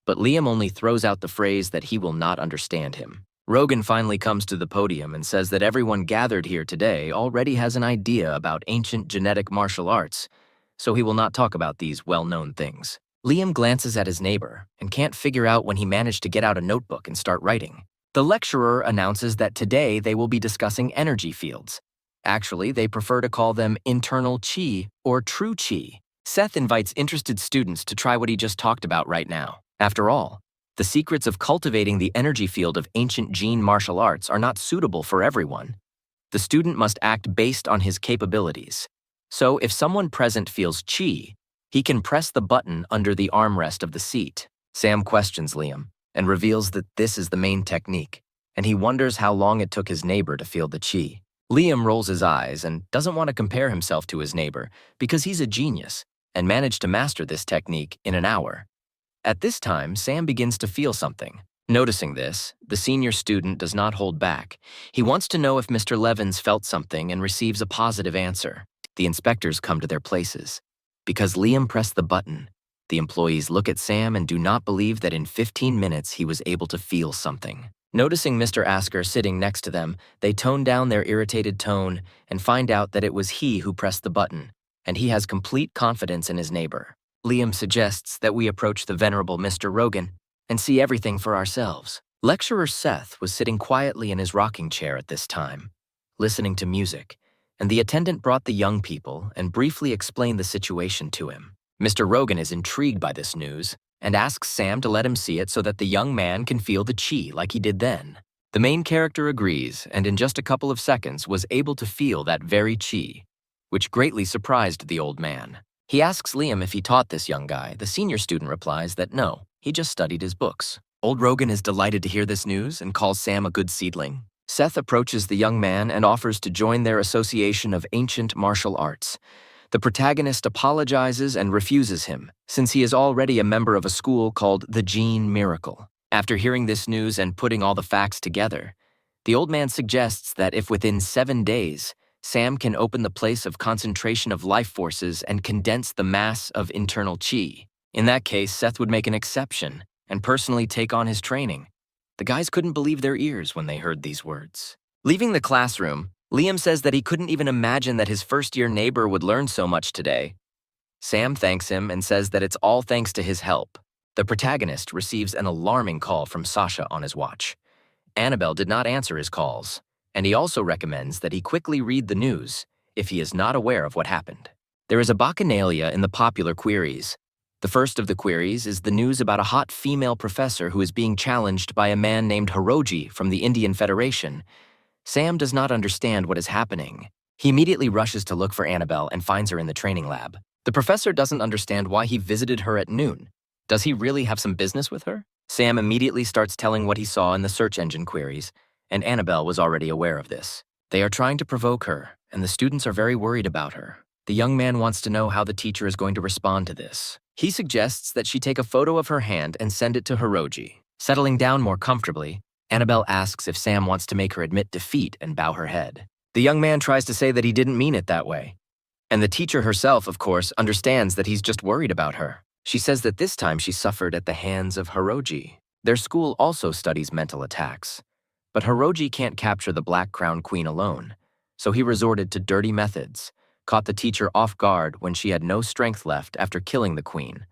But Liam only throws out the phrase that he will not understand him. Rogan finally comes to the podium and says that everyone gathered here today already has an idea about ancient genetic martial arts, so he will not talk about these well-known things. Liam glances at his neighbor and can't figure out when he managed to get out a notebook and start writing. The lecturer announces that today they will be discussing energy fields. Actually, they prefer to call them internal chi or true chi. Seth invites interested students to try what he just talked about right now. After all, the secrets of cultivating the energy field of ancient gene martial arts are not suitable for everyone. The student must act based on his capabilities. So if someone present feels chi, he can press the button under the armrest of the seat. Sam questions Liam and reveals that this is the main technique, and he wonders how long it took his neighbor to feel the chi. Liam rolls his eyes and doesn't want to compare himself to his neighbor because he's a genius and managed to master this technique in an hour. At this time, Sam begins to feel something. Noticing this, the senior student does not hold back. He wants to know if Mr. Levins felt something and receives a positive answer. The inspectors come to their places. Because Liam pressed the button, the employees look at Sam and do not believe that in 15 minutes he was able to feel something. Noticing Mr. Asker sitting next to them, they tone down their irritated tone and find out that it was he who pressed the button, and he has complete confidence in his neighbor. Liam suggests that we approach the venerable Mr. Rogan and see everything for ourselves. Lecturer Seth was sitting quietly in his rocking chair at this time, listening to music, and the attendant brought the young people and briefly explained the situation to him. Mr. Rogan is intrigued by this news and asks Sam to let him see it so that the young man can feel the chi like he did then. The main character agrees and in just a couple of seconds was able to feel that very chi, which greatly surprised the old man. He asks Liam if he taught this young guy. The senior student replies that no, he just studied his books. Old Rogan is delighted to hear this news and calls Sam a good seedling. Seth approaches the young man and offers to join their association of ancient martial arts. The protagonist apologizes and refuses him, since he is already a member of a school called the Gene Miracle. After hearing this news and putting all the facts together, the old man suggests that if within 7 days, Sam can open the place of concentration of life forces and condense the mass of internal chi. In that case, Seth would make an exception and personally take on his training. The guys couldn't believe their ears when they heard these words. Leaving the classroom, Liam says that he couldn't even imagine that his first-year neighbor would learn so much today. Sam thanks him and says that it's all thanks to his help. The protagonist receives an alarming call from Sasha on his watch. Annabelle did not answer his calls, and he also recommends that he quickly read the news if he is not aware of what happened. There is a bacchanalia in the popular queries. The first of the queries is the news about a hot female professor who is being challenged by a man named Hiroji from the Indian Federation. Sam does not understand what is happening. He immediately rushes to look for Annabelle and finds her in the training lab. The professor doesn't understand why he visited her at noon. Does he really have some business with her? Sam immediately starts telling what he saw in the search engine queries, and Annabelle was already aware of this. They are trying to provoke her, and the students are very worried about her. The young man wants to know how the teacher is going to respond to this. He suggests that she take a photo of her hand and send it to Hiroji. Settling down more comfortably, Annabelle asks if Sam wants to make her admit defeat and bow her head. The young man tries to say that he didn't mean it that way. And the teacher herself, of course, understands that he's just worried about her. She says that this time she suffered at the hands of Hiroji. Their school also studies mental attacks. But Hiroji can't capture the Black Crown Queen alone, so he resorted to dirty methods, caught the teacher off guard when she had no strength left after killing the queen,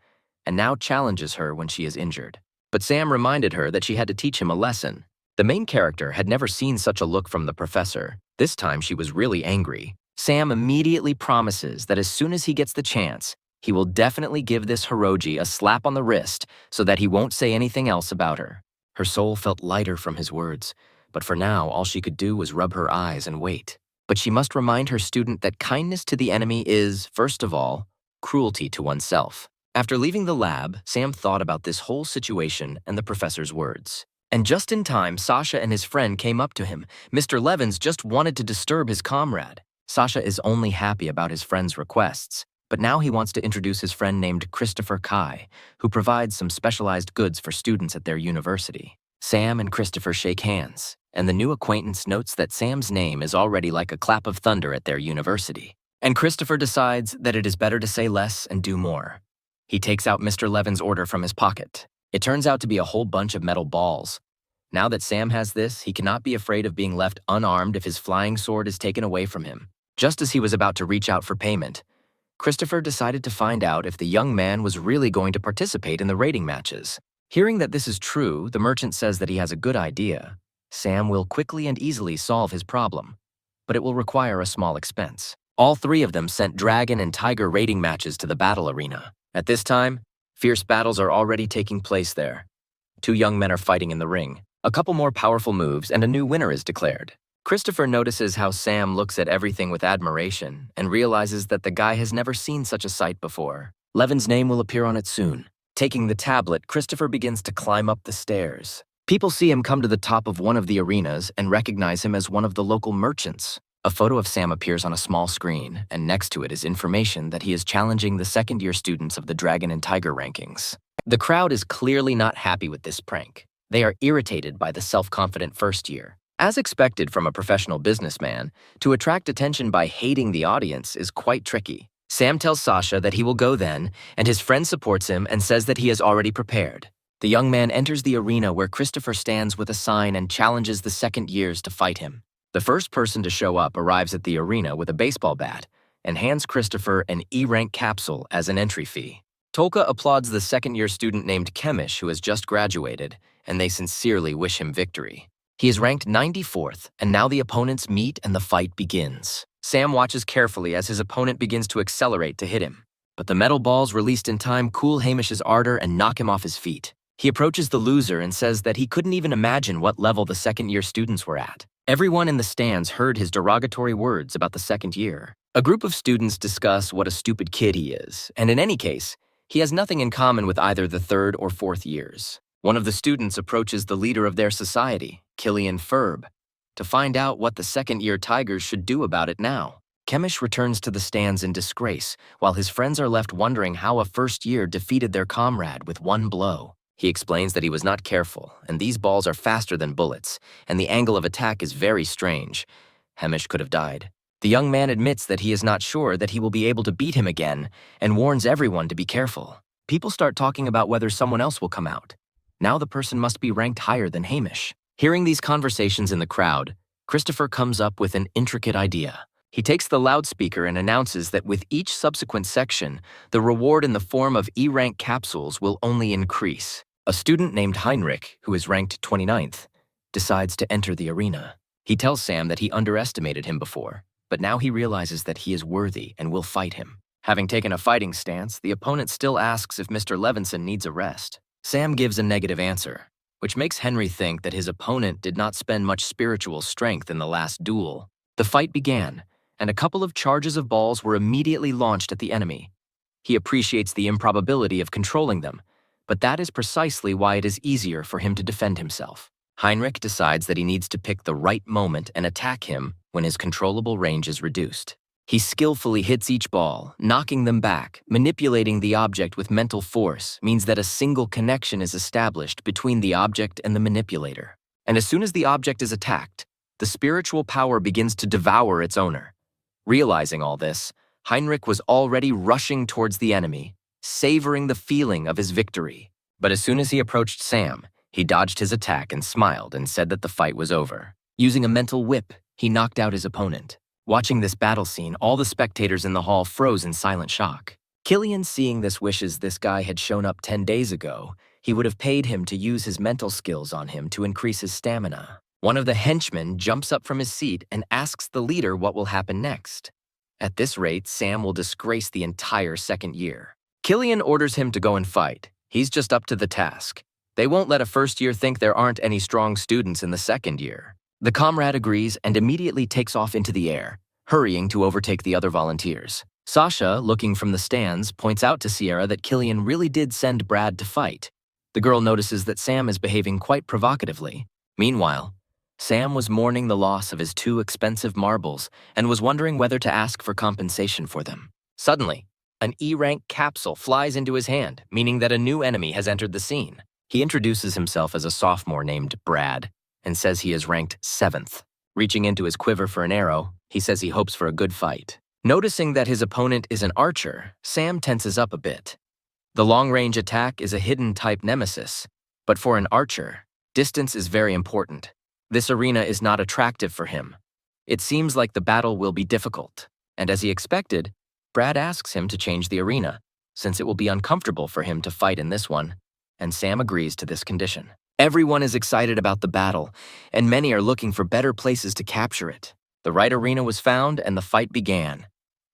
and now challenges her when she is injured. But Sam reminded her that she had to teach him a lesson. The main character had never seen such a look from the professor. This time she was really angry. Sam immediately promises that as soon as he gets the chance, he will definitely give this Hiroji a slap on the wrist so that he won't say anything else about her. Her soul felt lighter from his words, But for now, all she could do was rub her eyes and wait. But she must remind her student that kindness to the enemy is, first of all, cruelty to oneself. After leaving the lab, Sam thought about this whole situation and the professor's words. And just in time, Sasha and his friend came up to him. Mr. Levins just wanted to disturb his comrade. Sasha is only happy about his friend's requests, but now he wants to introduce his friend named Christopher Kai, who provides some specialized goods for students at their university. Sam and Christopher shake hands, and the new acquaintance notes that Sam's name is already like a clap of thunder at their university. And Christopher decides that it is better to say less and do more. He takes out Mr. Levin's order from his pocket. It turns out to be a whole bunch of metal balls. Now that Sam has this, he cannot be afraid of being left unarmed if his flying sword is taken away from him. Just as he was about to reach out for payment, Christopher decided to find out if the young man was really going to participate in the raiding matches. Hearing that this is true, the merchant says that he has a good idea. Sam will quickly and easily solve his problem, but it will require a small expense. All three of them sent dragon and tiger raiding matches to the battle arena. At this time, fierce battles are already taking place there. Two young men are fighting in the ring. A couple more powerful moves and a new winner is declared. Christopher notices how Sam looks at everything with admiration and realizes that the guy has never seen such a sight before. Levin's name will appear on it soon. Taking the tablet, Christopher begins to climb up the stairs. People see him come to the top of one of the arenas and recognize him as one of the local merchants. A photo of Sam appears on a small screen, and next to it is information that he is challenging the second-year students of the Dragon and Tiger rankings. The crowd is clearly not happy with this prank. They are irritated by the self-confident first year. As expected from a professional businessman, to attract attention by hating the audience is quite tricky. Sam tells Sasha that he will go then, and his friend supports him and says that he is already prepared. The young man enters the arena where Christopher stands with a sign and challenges the second years to fight him. The first person to show up arrives at the arena with a baseball bat and hands Christopher an E-rank capsule as an entry fee. Tolka applauds the second-year student named Kemish who has just graduated, and they sincerely wish him victory. He is ranked 94th, and now the opponents meet and the fight begins. Sam watches carefully as his opponent begins to accelerate to hit him. But the metal balls released in time cool Hamish's ardor and knock him off his feet. He approaches the loser and says that he couldn't even imagine what level the second-year students were at. Everyone in the stands heard his derogatory words about the second year. A group of students discuss what a stupid kid he is, and in any case, he has nothing in common with either the third or fourth years. One of the students approaches the leader of their society, Killian Ferb, to find out what the second-year Tigers should do about it now. Kemish returns to the stands in disgrace, while his friends are left wondering how a first year defeated their comrade with one blow. He explains that he was not careful, and these balls are faster than bullets, and the angle of attack is very strange. Hamish could have died. The young man admits that he is not sure that he will be able to beat him again, and warns everyone to be careful. People start talking about whether someone else will come out. Now the person must be ranked higher than Hamish. Hearing these conversations in the crowd, Christopher comes up with an intricate idea. He takes the loudspeaker and announces that with each subsequent section, the reward in the form of E-rank capsules will only increase. A student named Heinrich, who is ranked 29th, decides to enter the arena. He tells Sam that he underestimated him before, but now he realizes that he is worthy and will fight him. Having taken a fighting stance, the opponent still asks if Mr. Levinson needs a rest. Sam gives a negative answer, which makes Henry think that his opponent did not spend much spiritual strength in the last duel. The fight began, and a couple of charges of balls were immediately launched at the enemy. He appreciates the improbability of controlling them, but that is precisely why it is easier for him to defend himself. Heinrich decides that he needs to pick the right moment and attack him when his controllable range is reduced. He skillfully hits each ball, knocking them back. Manipulating the object with mental force means that a single connection is established between the object and the manipulator. And as soon as the object is attacked, the spiritual power begins to devour its owner. Realizing all this, Heinrich was already rushing towards the enemy, savoring the feeling of his victory. But as soon as he approached Sam, he dodged his attack and smiled and said that the fight was over. Using a mental whip, he knocked out his opponent. Watching this battle scene, all the spectators in the hall froze in silent shock. Killian, seeing this, wishes this guy had shown up 10 days ago. He would have paid him to use his mental skills on him to increase his stamina. One of the henchmen jumps up from his seat and asks the leader what will happen next. At this rate, Sam will disgrace the entire second year. Killian orders him to go and fight. He's just up to the task. They won't let a first year think there aren't any strong students in the second year. The comrade agrees and immediately takes off into the air, hurrying to overtake the other volunteers. Sasha, looking from the stands, points out to Sierra that Killian really did send Brad to fight. The girl notices that Sam is behaving quite provocatively. Meanwhile, Sam was mourning the loss of his 2 expensive marbles and was wondering whether to ask for compensation for them. Suddenly, an E-rank capsule flies into his hand, meaning that a new enemy has entered the scene. He introduces himself as a sophomore named Brad and says he is ranked 7th. Reaching into his quiver for an arrow, he says he hopes for a good fight. Noticing that his opponent is an archer, Sam tenses up a bit. The long-range attack is a hidden-type nemesis, but for an archer, distance is very important. This arena is not attractive for him. It seems like the battle will be difficult, and as he expected, Brad asks him to change the arena, since it will be uncomfortable for him to fight in this one, and Sam agrees to this condition. Everyone is excited about the battle, and many are looking for better places to capture it. The right arena was found, and the fight began.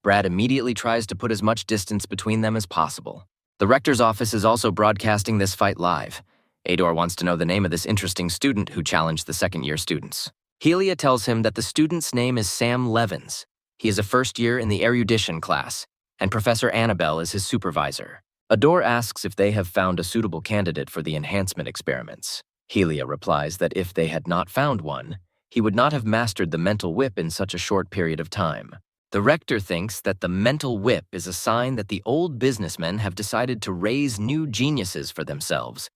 Brad immediately tries to put as much distance between them as possible. The rector's office is also broadcasting this fight live. Ador wants to know the name of this interesting student who challenged the second-year students. Helia tells him that the student's name is Sam Levins. He is a first year in the erudition class, and Professor Annabelle is his supervisor. Ador asks if they have found a suitable candidate for the enhancement experiments. Helia replies that if they had not found one, he would not have mastered the mental whip in such a short period of time. The rector thinks that the mental whip is a sign that the old businessmen have decided to raise new geniuses for themselves.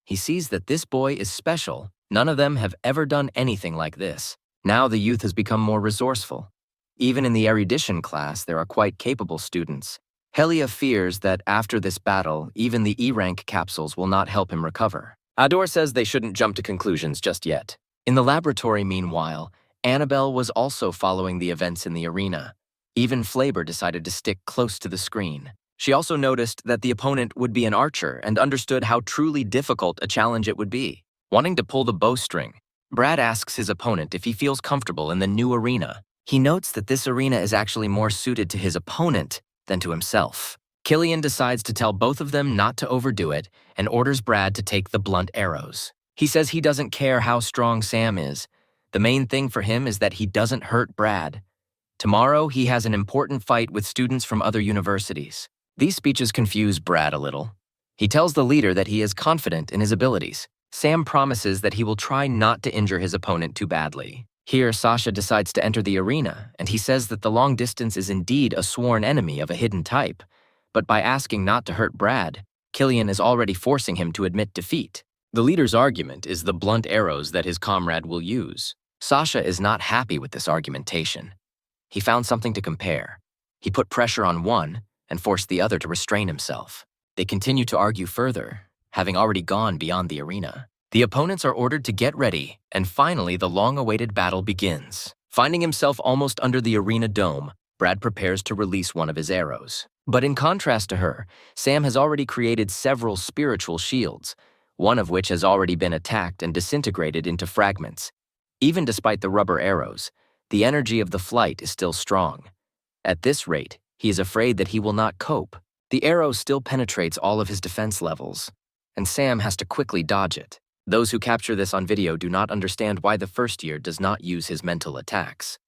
He sees that this boy is special. None of them have ever done anything like this. Now the youth has become more resourceful. Even in the erudition class, there are quite capable students. Helia fears that after this battle, even the E-rank capsules will not help him recover. Ador says they shouldn't jump to conclusions just yet. In the laboratory, meanwhile, Annabelle was also following the events in the arena. Even Flaber decided to stick close to the screen. She also noticed that the opponent would be an archer and understood how truly difficult a challenge it would be. Wanting to pull the bowstring, Brad asks his opponent if he feels comfortable in the new arena. He notes that this arena is actually more suited to his opponent than to himself. Killian decides to tell both of them not to overdo it and orders Brad to take the blunt arrows. He says he doesn't care how strong Sam is. The main thing for him is that he doesn't hurt Brad. Tomorrow, he has an important fight with students from other universities. These speeches confuse Brad a little. He tells the leader that he is confident in his abilities. Sam promises that he will try not to injure his opponent too badly. Here, Sasha decides to enter the arena, and he says that the long distance is indeed a sworn enemy of a hidden type. But by asking not to hurt Brad, Killian is already forcing him to admit defeat. The leader's argument is the blunt arrows that his comrade will use. Sasha is not happy with this argumentation. He found something to compare. He put pressure on one and forced the other to restrain himself. They continue to argue further, having already gone beyond the arena. The opponents are ordered to get ready, and finally the long-awaited battle begins. Finding himself almost under the arena dome, Brad prepares to release one of his arrows. But in contrast to her, Sam has already created several spiritual shields, one of which has already been attacked and disintegrated into fragments. Even despite the rubber arrows, the energy of the flight is still strong. At this rate, he is afraid that he will not cope. The arrow still penetrates all of his defense levels, and Sam has to quickly dodge it. Those who capture this on video do not understand why the first year does not use his mental attacks.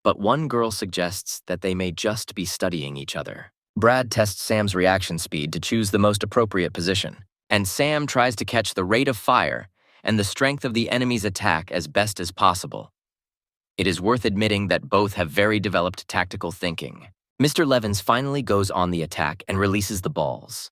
But one girl suggests that they may just be studying each other. Brad tests Sam's reaction speed to choose the most appropriate position, and Sam tries to catch the rate of fire and the strength of the enemy's attack as best as possible. It is worth admitting that both have very developed tactical thinking. Mr. Levins finally goes on the attack and releases the balls.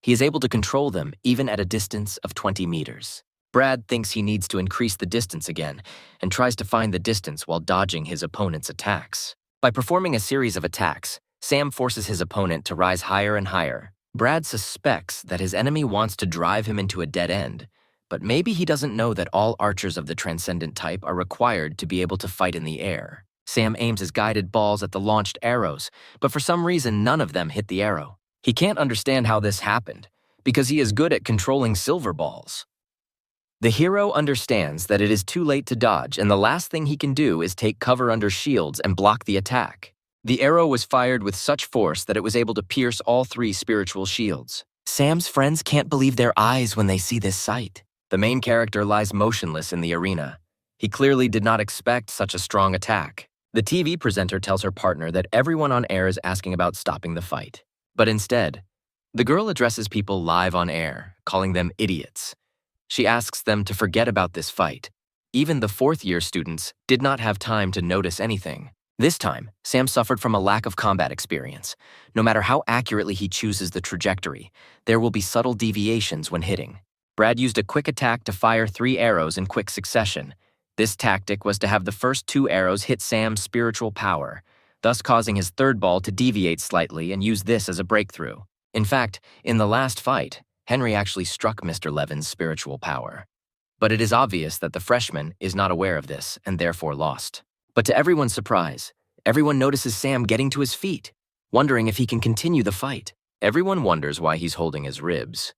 He is able to control them even at a distance of 20 meters. Brad thinks he needs to increase the distance again and tries to find the distance while dodging his opponent's attacks. By performing a series of attacks, Sam forces his opponent to rise higher and higher. Brad suspects that his enemy wants to drive him into a dead end, but maybe he doesn't know that all archers of the transcendent type are required to be able to fight in the air. Sam aims his guided balls at the launched arrows, but for some reason none of them hit the arrow. He can't understand how this happened, because he is good at controlling silver balls. The hero understands that it is too late to dodge, and the last thing he can do is take cover under shields and block the attack. The arrow was fired with such force that it was able to pierce all 3 spiritual shields. Sam's friends can't believe their eyes when they see this sight. The main character lies motionless in the arena. He clearly did not expect such a strong attack. The TV presenter tells her partner that everyone on air is asking about stopping the fight. But instead, the girl addresses people live on air, calling them idiots. She asks them to forget about this fight. Even the fourth-year students did not have time to notice anything. This time, Sam suffered from a lack of combat experience. No matter how accurately he chooses the trajectory, there will be subtle deviations when hitting. Brad used a quick attack to fire 3 arrows in quick succession. This tactic was to have the first 2 arrows hit Sam's spiritual power, thus causing his third ball to deviate slightly and use this as a breakthrough. In fact, in the last fight, Henry actually struck Mr. Levin's spiritual power. But it is obvious that the freshman is not aware of this and therefore lost. But to everyone's surprise, everyone notices Sam getting to his feet, wondering if he can continue the fight. Everyone wonders why he's holding his ribs.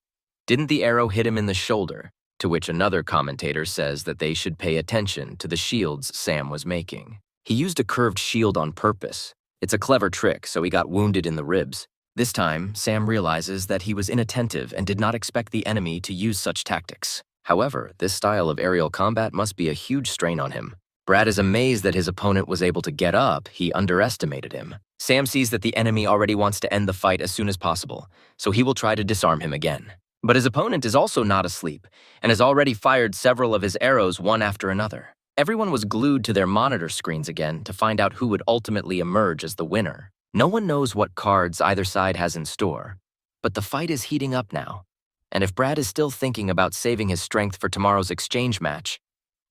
Didn't the arrow hit him in the shoulder? To which another commentator says that they should pay attention to the shields Sam was making. He used a curved shield on purpose. It's a clever trick, so he got wounded in the ribs. This time, Sam realizes that he was inattentive and did not expect the enemy to use such tactics. However, this style of aerial combat must be a huge strain on him. Brad is amazed that his opponent was able to get up. He underestimated him. Sam sees that the enemy already wants to end the fight as soon as possible, so he will try to disarm him again. But his opponent is also not asleep and has already fired several of his arrows one after another. Everyone was glued to their monitor screens again to find out who would ultimately emerge as the winner. No one knows what cards either side has in store, but the fight is heating up now. And if Brad is still thinking about saving his strength for tomorrow's exchange match,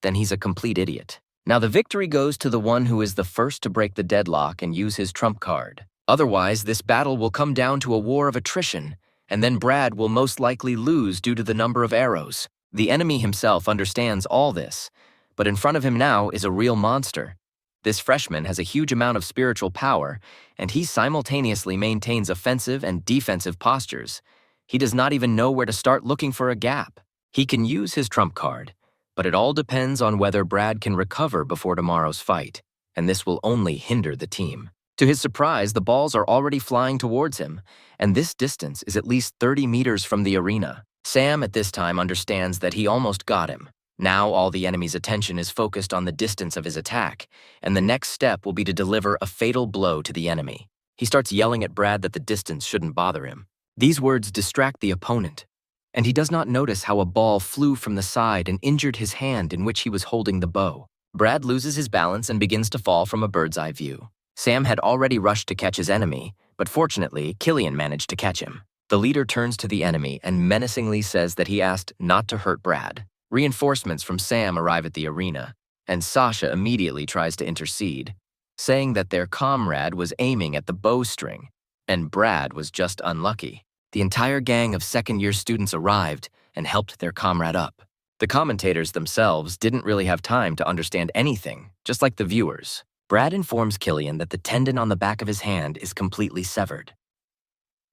then he's a complete idiot. Now the victory goes to the one who is the first to break the deadlock and use his trump card. Otherwise, this battle will come down to a war of attrition, and then Brad will most likely lose due to the number of arrows. The enemy himself understands all this, but in front of him now is a real monster. This freshman has a huge amount of spiritual power, and he simultaneously maintains offensive and defensive postures. He does not even know where to start looking for a gap. He can use his trump card, but it all depends on whether Brad can recover before tomorrow's fight, and this will only hinder the team. To his surprise, the balls are already flying towards him, and this distance is at least 30 meters from the arena. Sam at this time understands that he almost got him. Now all the enemy's attention is focused on the distance of his attack, and the next step will be to deliver a fatal blow to the enemy. He starts yelling at Brad that the distance shouldn't bother him. These words distract the opponent, and he does not notice how a ball flew from the side and injured his hand in which he was holding the bow. Brad loses his balance and begins to fall from a bird's eye view. Sam had already rushed to catch his enemy, but fortunately, Killian managed to catch him. The leader turns to the enemy and menacingly says that he asked not to hurt Brad. Reinforcements from Sam arrive at the arena, and Sasha immediately tries to intercede, saying that their comrade was aiming at the bowstring, and Brad was just unlucky. The entire gang of second-year students arrived and helped their comrade up. The commentators themselves didn't really have time to understand anything, just like the viewers. Brad informs Killian that the tendon on the back of his hand is completely severed.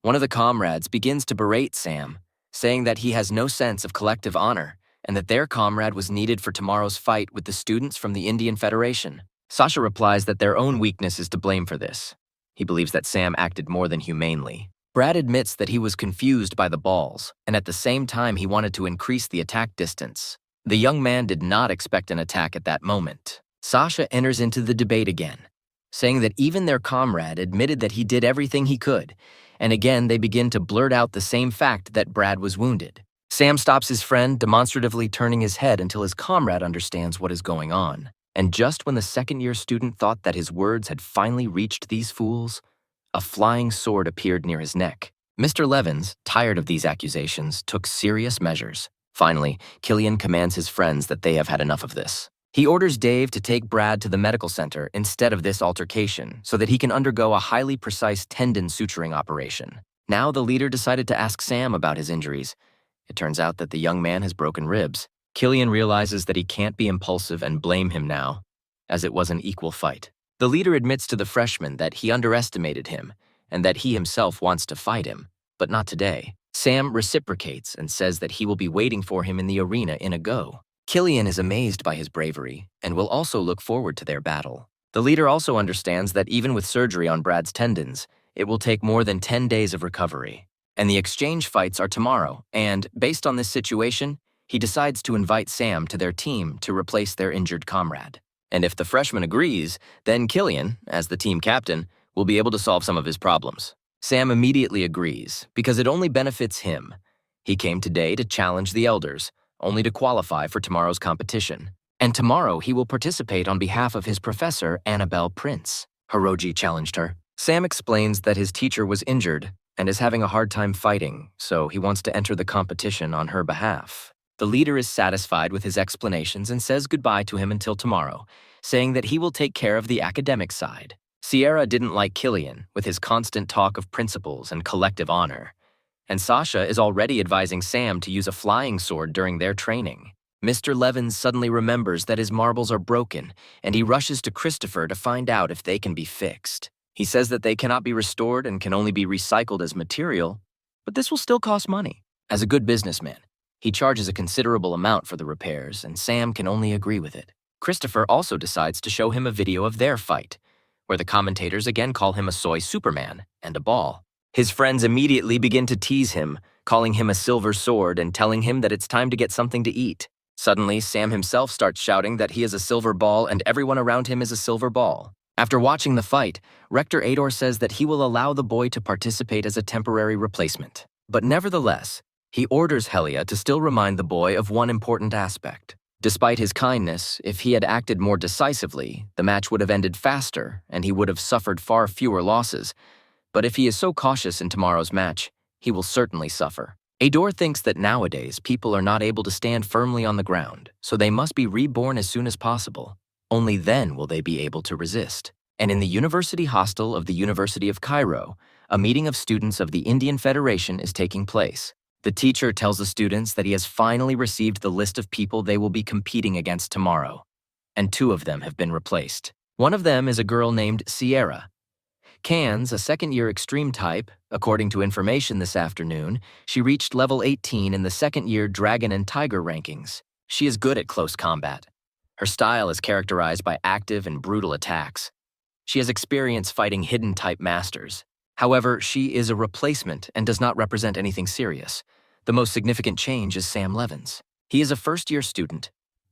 One of the comrades begins to berate Sam, saying that he has no sense of collective honor and that their comrade was needed for tomorrow's fight with the students from the Indian Federation. Sasha replies that their own weakness is to blame for this. He believes that Sam acted more than humanely. Brad admits that he was confused by the balls, and at the same time he wanted to increase the attack distance. The young man did not expect an attack at that moment. Sasha enters into the debate again, saying that even their comrade admitted that he did everything he could, and again they begin to blurt out the same fact that Brad was wounded. Sam stops his friend, demonstratively turning his head until his comrade understands what is going on. And just when the second-year student thought that his words had finally reached these fools, a flying sword appeared near his neck. Mr. Levins, tired of these accusations, took serious measures. Finally, Killian commands his friends that they have had enough of this. He orders Dave to take Brad to the medical center instead of this altercation so that he can undergo a highly precise tendon suturing operation. Now the leader decided to ask Sam about his injuries. It turns out that the young man has broken ribs. Killian realizes that he can't be impulsive and blame him now, as it was an equal fight. The leader admits to the freshman that he underestimated him and that he himself wants to fight him, but not today. Sam reciprocates and says that he will be waiting for him in the arena in a go. Killian is amazed by his bravery and will also look forward to their battle. The leader also understands that even with surgery on Brad's tendons, it will take more than 10 days of recovery. And the exchange fights are tomorrow, and based on this situation, he decides to invite Sam to their team to replace their injured comrade. And if the freshman agrees, then Killian, as the team captain, will be able to solve some of his problems. Sam immediately agrees, because it only benefits him. He came today to challenge the elders, only to qualify for tomorrow's competition. And tomorrow he will participate on behalf of his professor, Annabelle Prince. Hiroji challenged her. Sam explains that his teacher was injured and is having a hard time fighting, so he wants to enter the competition on her behalf. The leader is satisfied with his explanations and says goodbye to him until tomorrow, saying that he will take care of the academic side. Sierra didn't like Killian, with his constant talk of principles and collective honor. And Sasha is already advising Sam to use a flying sword during their training. Mr. Levins suddenly remembers that his marbles are broken, and he rushes to Christopher to find out if they can be fixed. He says that they cannot be restored and can only be recycled as material, but this will still cost money. As a good businessman, he charges a considerable amount for the repairs, and Sam can only agree with it. Christopher also decides to show him a video of their fight, where the commentators again call him a soy Superman and a ball. His friends immediately begin to tease him, calling him a silver sword and telling him that it's time to get something to eat. Suddenly, Sam himself starts shouting that he is a silver ball and everyone around him is a silver ball. After watching the fight, Rector Ador says that he will allow the boy to participate as a temporary replacement. But nevertheless, he orders Helia to still remind the boy of one important aspect. Despite his kindness, if he had acted more decisively, the match would have ended faster and he would have suffered far fewer losses. But if he is so cautious in tomorrow's match, he will certainly suffer. Ador thinks that nowadays people are not able to stand firmly on the ground, so they must be reborn as soon as possible. Only then will they be able to resist. And in the University Hostel of the University of Cairo, a meeting of students of the Indian Federation is taking place. The teacher tells the students that he has finally received the list of people they will be competing against tomorrow, and 2 of them have been replaced. One of them is a girl named Sierra. Cans, a second-year extreme type, according to information this afternoon, she reached level 18 in the second-year Dragon and Tiger rankings. She is good at close combat. Her style is characterized by active and brutal attacks. She has experience fighting hidden-type masters. However, she is a replacement and does not represent anything serious. The most significant change is Sam Levins. He is a first-year student,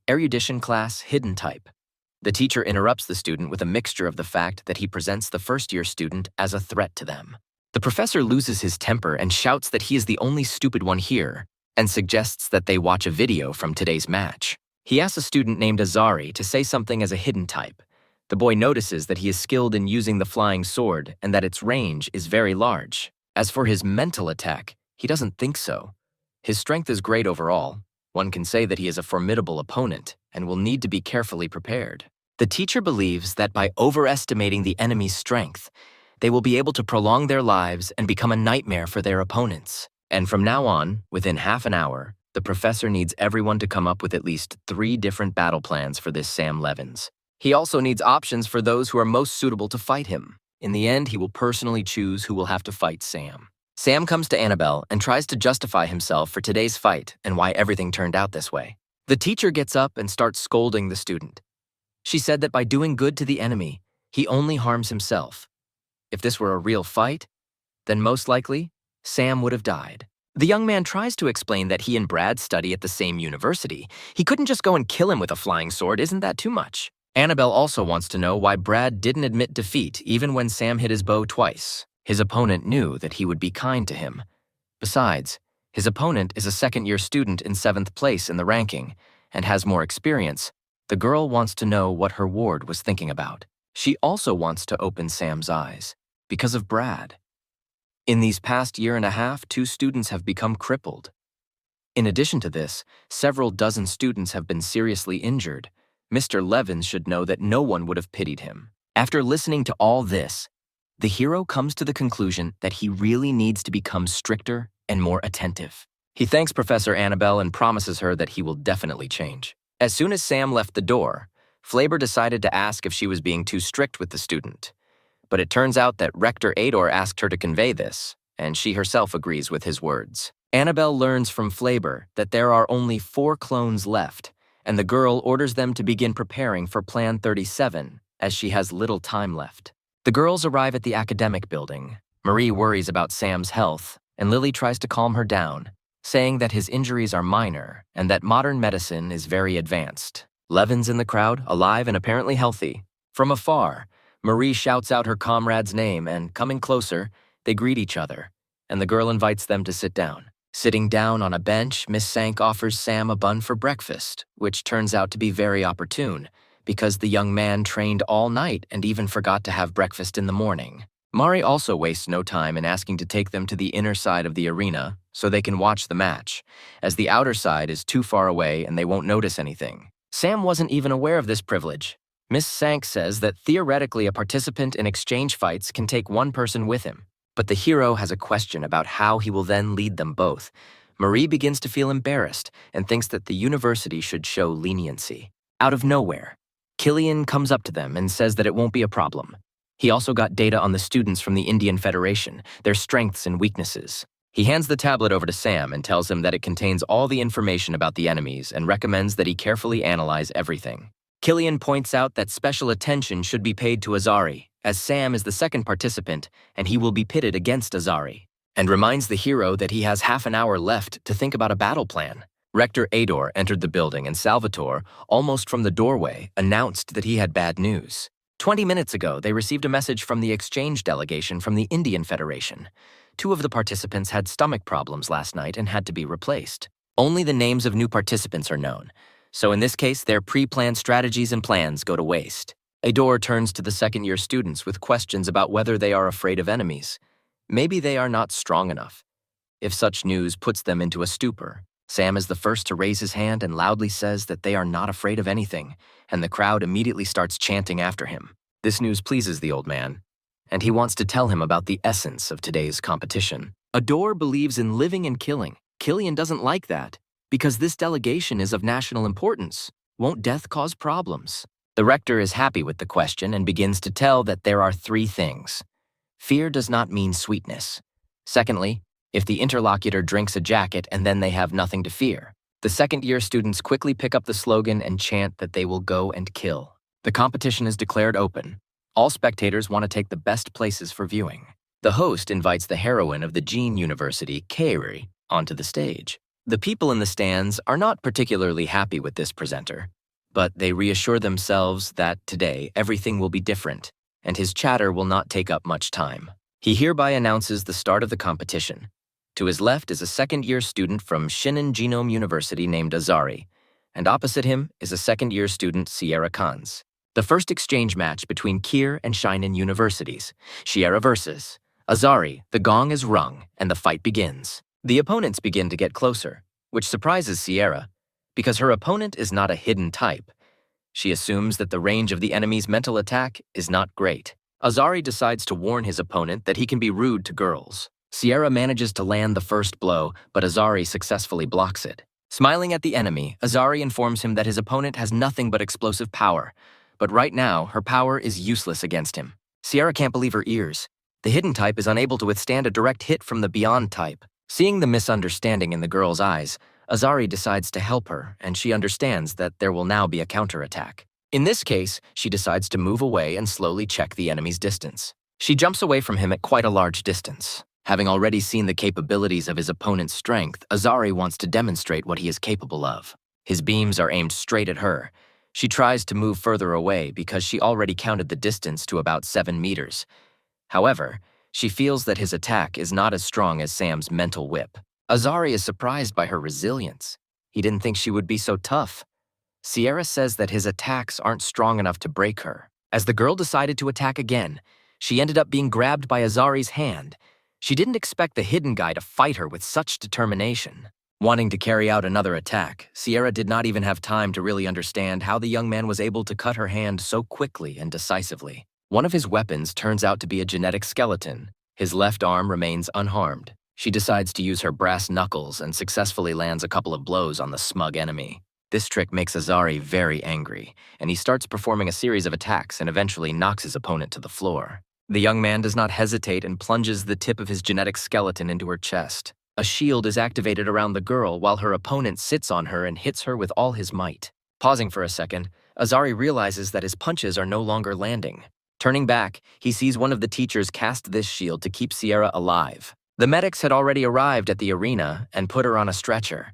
erudition class hidden type. The teacher interrupts the student with a mixture of the fact that he presents the first-year student as a threat to them. The professor loses his temper and shouts that he is the only stupid one here and suggests that they watch a video from today's match. He asks a student named Azari to say something as a hidden type. The boy notices that he is skilled in using the flying sword and that its range is very large. As for his mental attack, he doesn't think so. His strength is great overall. One can say that he is a formidable opponent and will need to be carefully prepared. The teacher believes that by overestimating the enemy's strength, they will be able to prolong their lives and become a nightmare for their opponents. And from now on, within half an hour, the professor needs everyone to come up with at least 3 different battle plans for this Sam Levins. He also needs options for those who are most suitable to fight him. In the end, he will personally choose who will have to fight Sam. Sam comes to Annabelle and tries to justify himself for today's fight and why everything turned out this way. The teacher gets up and starts scolding the student. She said that by doing good to the enemy, he only harms himself. If this were a real fight, then most likely, Sam would have died. The young man tries to explain that he and Brad study at the same university. He couldn't just go and kill him with a flying sword, isn't that too much? Annabelle also wants to know why Brad didn't admit defeat even when Sam hit his bow twice. His opponent knew that he would be kind to him. Besides, his opponent is a second-year student in 7th place in the ranking and has more experience. The girl wants to know what her ward was thinking about. She also wants to open Sam's eyes because of Brad. In these past year and a half, 2 students have become crippled. In addition to this, several dozen students have been seriously injured. Mr. Levins should know that no one would have pitied him. After listening to all this, the hero comes to the conclusion that he really needs to become stricter and more attentive. He thanks Professor Annabelle and promises her that he will definitely change. As soon as Sam left the door, Flaber decided to ask if she was being too strict with the student. But it turns out that Rector Ador asked her to convey this, and she herself agrees with his words. Annabelle learns from Flaber that there are only 4 clones left, and the girl orders them to begin preparing for Plan 37, as she has little time left. The girls arrive at the academic building. Marie worries about Sam's health, and Lily tries to calm her down. saying that his injuries are minor and that modern medicine is very advanced. Levin's in the crowd, alive and apparently healthy. From afar, Marie shouts out her comrade's name and, coming closer, they greet each other, and the girl invites them to sit down. Sitting down on a bench, Miss Sank offers Sam a bun for breakfast, which turns out to be very opportune, because the young man trained all night and even forgot to have breakfast in the morning. Mari also wastes no time in asking to take them to the inner side of the arena so they can watch the match, as the outer side is too far away and they won't notice anything. Sam wasn't even aware of this privilege. Miss Sank says that theoretically a participant in exchange fights can take one person with him, but the hero has a question about how he will then lead them both. Marie begins to feel embarrassed and thinks that the university should show leniency. Out of nowhere, Killian comes up to them and says that it won't be a problem. He also got data on the students from the Indian Federation, their strengths and weaknesses. He hands the tablet over to Sam and tells him that it contains all the information about the enemies and recommends that he carefully analyze everything. Killian points out that special attention should be paid to Azari, as Sam is the second participant and he will be pitted against Azari, and reminds the hero that he has half an hour left to think about a battle plan. Rector Ador entered the building and Salvatore, almost from the doorway, announced that he had bad news. 20 minutes ago, they received a message from the exchange delegation from the Indian Federation. 2 of the participants had stomach problems last night and had to be replaced. Only the names of new participants are known, so in this case, their pre-planned strategies and plans go to waste. Ador turns to the second-year students with questions about whether they are afraid of enemies. Maybe they are not strong enough. If such news puts them into a stupor, Sam is the first to raise his hand and loudly says that they are not afraid of anything, and the crowd immediately starts chanting after him. This news pleases the old man, and he wants to tell him about the essence of today's competition. Ador believes in living and killing. Killian doesn't like that, because this delegation is of national importance. Won't death cause problems? The rector is happy with the question and begins to tell that there are 3 things. Fear does not mean sweetness. Secondly, if the interlocutor drinks a jacket and then they have nothing to fear. The second-year students quickly pick up the slogan and chant that they will go and kill. The competition is declared open. All spectators want to take the best places for viewing. The host invites the heroine of the Jean University, Kairi, onto the stage. The people in the stands are not particularly happy with this presenter, but they reassure themselves that today everything will be different, and his chatter will not take up much time. He hereby announces the start of the competition. To his left is a second-year student from Shinan Genome University named Azari, and opposite him is a second-year student, Sierra Khan's. The first exchange match between Kier and Shinan Universities. Sierra versus Azari. The gong is rung, and the fight begins. The opponents begin to get closer, which surprises Sierra, because her opponent is not a hidden type. She assumes that the range of the enemy's mental attack is not great. Azari decides to warn his opponent that he can be rude to girls. Sierra manages to land the first blow, but Azari successfully blocks it. Smiling at the enemy, Azari informs him that his opponent has nothing but explosive power, but right now, her power is useless against him. Sierra can't believe her ears. The hidden type is unable to withstand a direct hit from the beyond type. Seeing the misunderstanding in the girl's eyes, Azari decides to help her, and she understands that there will now be a counterattack. In this case, she decides to move away and slowly check the enemy's distance. She jumps away from him at quite a large distance. Having already seen the capabilities of his opponent's strength, Azari wants to demonstrate what he is capable of. His beams are aimed straight at her. She tries to move further away because she already counted the distance to about 7 meters. However, she feels that his attack is not as strong as Sam's mental whip. Azari is surprised by her resilience. He didn't think she would be so tough. Sierra says that his attacks aren't strong enough to break her. As the girl decided to attack again, she ended up being grabbed by Azari's hand. She didn't expect the hidden guy to fight her with such determination. Wanting to carry out another attack, Sierra did not even have time to really understand how the young man was able to cut her hand so quickly and decisively. One of his weapons turns out to be a genetic skeleton. His left arm remains unharmed. She decides to use her brass knuckles and successfully lands a couple of blows on the smug enemy. This trick makes Azari very angry, and he starts performing a series of attacks and eventually knocks his opponent to the floor. The young man does not hesitate and plunges the tip of his genetic skeleton into her chest. A shield is activated around the girl while her opponent sits on her and hits her with all his might. Pausing for a second, Azari realizes that his punches are no longer landing. Turning back, he sees one of the teachers cast this shield to keep Sierra alive. The medics had already arrived at the arena and put her on a stretcher.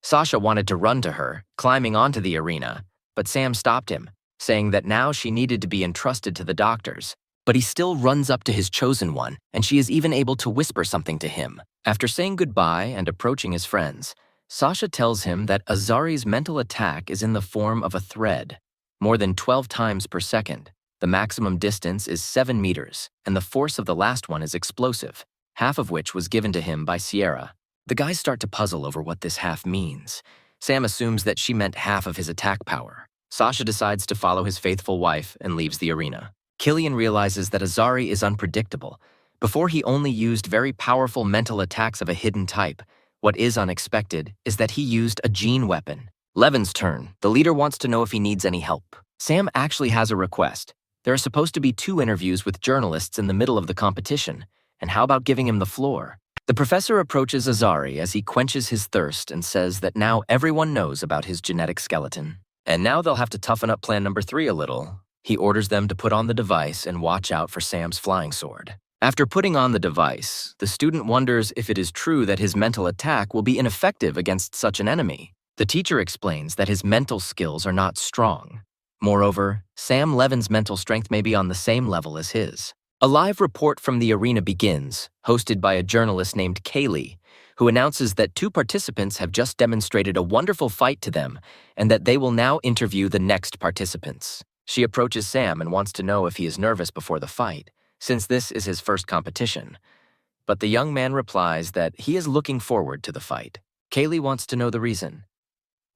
Sasha wanted to run to her, climbing onto the arena, but Sam stopped him, saying that now she needed to be entrusted to the doctors. But he still runs up to his chosen one, and she is even able to whisper something to him. After saying goodbye and approaching his friends, Sasha tells him that Azari's mental attack is in the form of a thread, more than 12 times per second. The maximum distance is 7 meters, and the force of the last one is explosive, half of which was given to him by Sierra. The guys start to puzzle over what this half means. Sam assumes that she meant half of his attack power. Sasha decides to follow his faithful wife and leaves the arena. Killian realizes that Azari is unpredictable. Before, he only used very powerful mental attacks of a hidden type. What is unexpected is that he used a gene weapon. Levin's turn. The leader wants to know if he needs any help. Sam actually has a request. There are supposed to be 2 interviews with journalists in the middle of the competition, and how about giving him the floor? The professor approaches Azari as he quenches his thirst and says that now everyone knows about his genetic skeleton. And now they'll have to toughen up plan number 3 a little. He orders them to put on the device and watch out for Sam's flying sword. After putting on the device, the student wonders if it is true that his mental attack will be ineffective against such an enemy. The teacher explains that his mental skills are not strong. Moreover, Sam Levin's mental strength may be on the same level as his. A live report from the arena begins, hosted by a journalist named Kaylee, who announces that 2 participants have just demonstrated a wonderful fight to them and that they will now interview the next participants. She approaches Sam and wants to know if he is nervous before the fight, since this is his first competition. But the young man replies that he is looking forward to the fight. Kaylee wants to know the reason.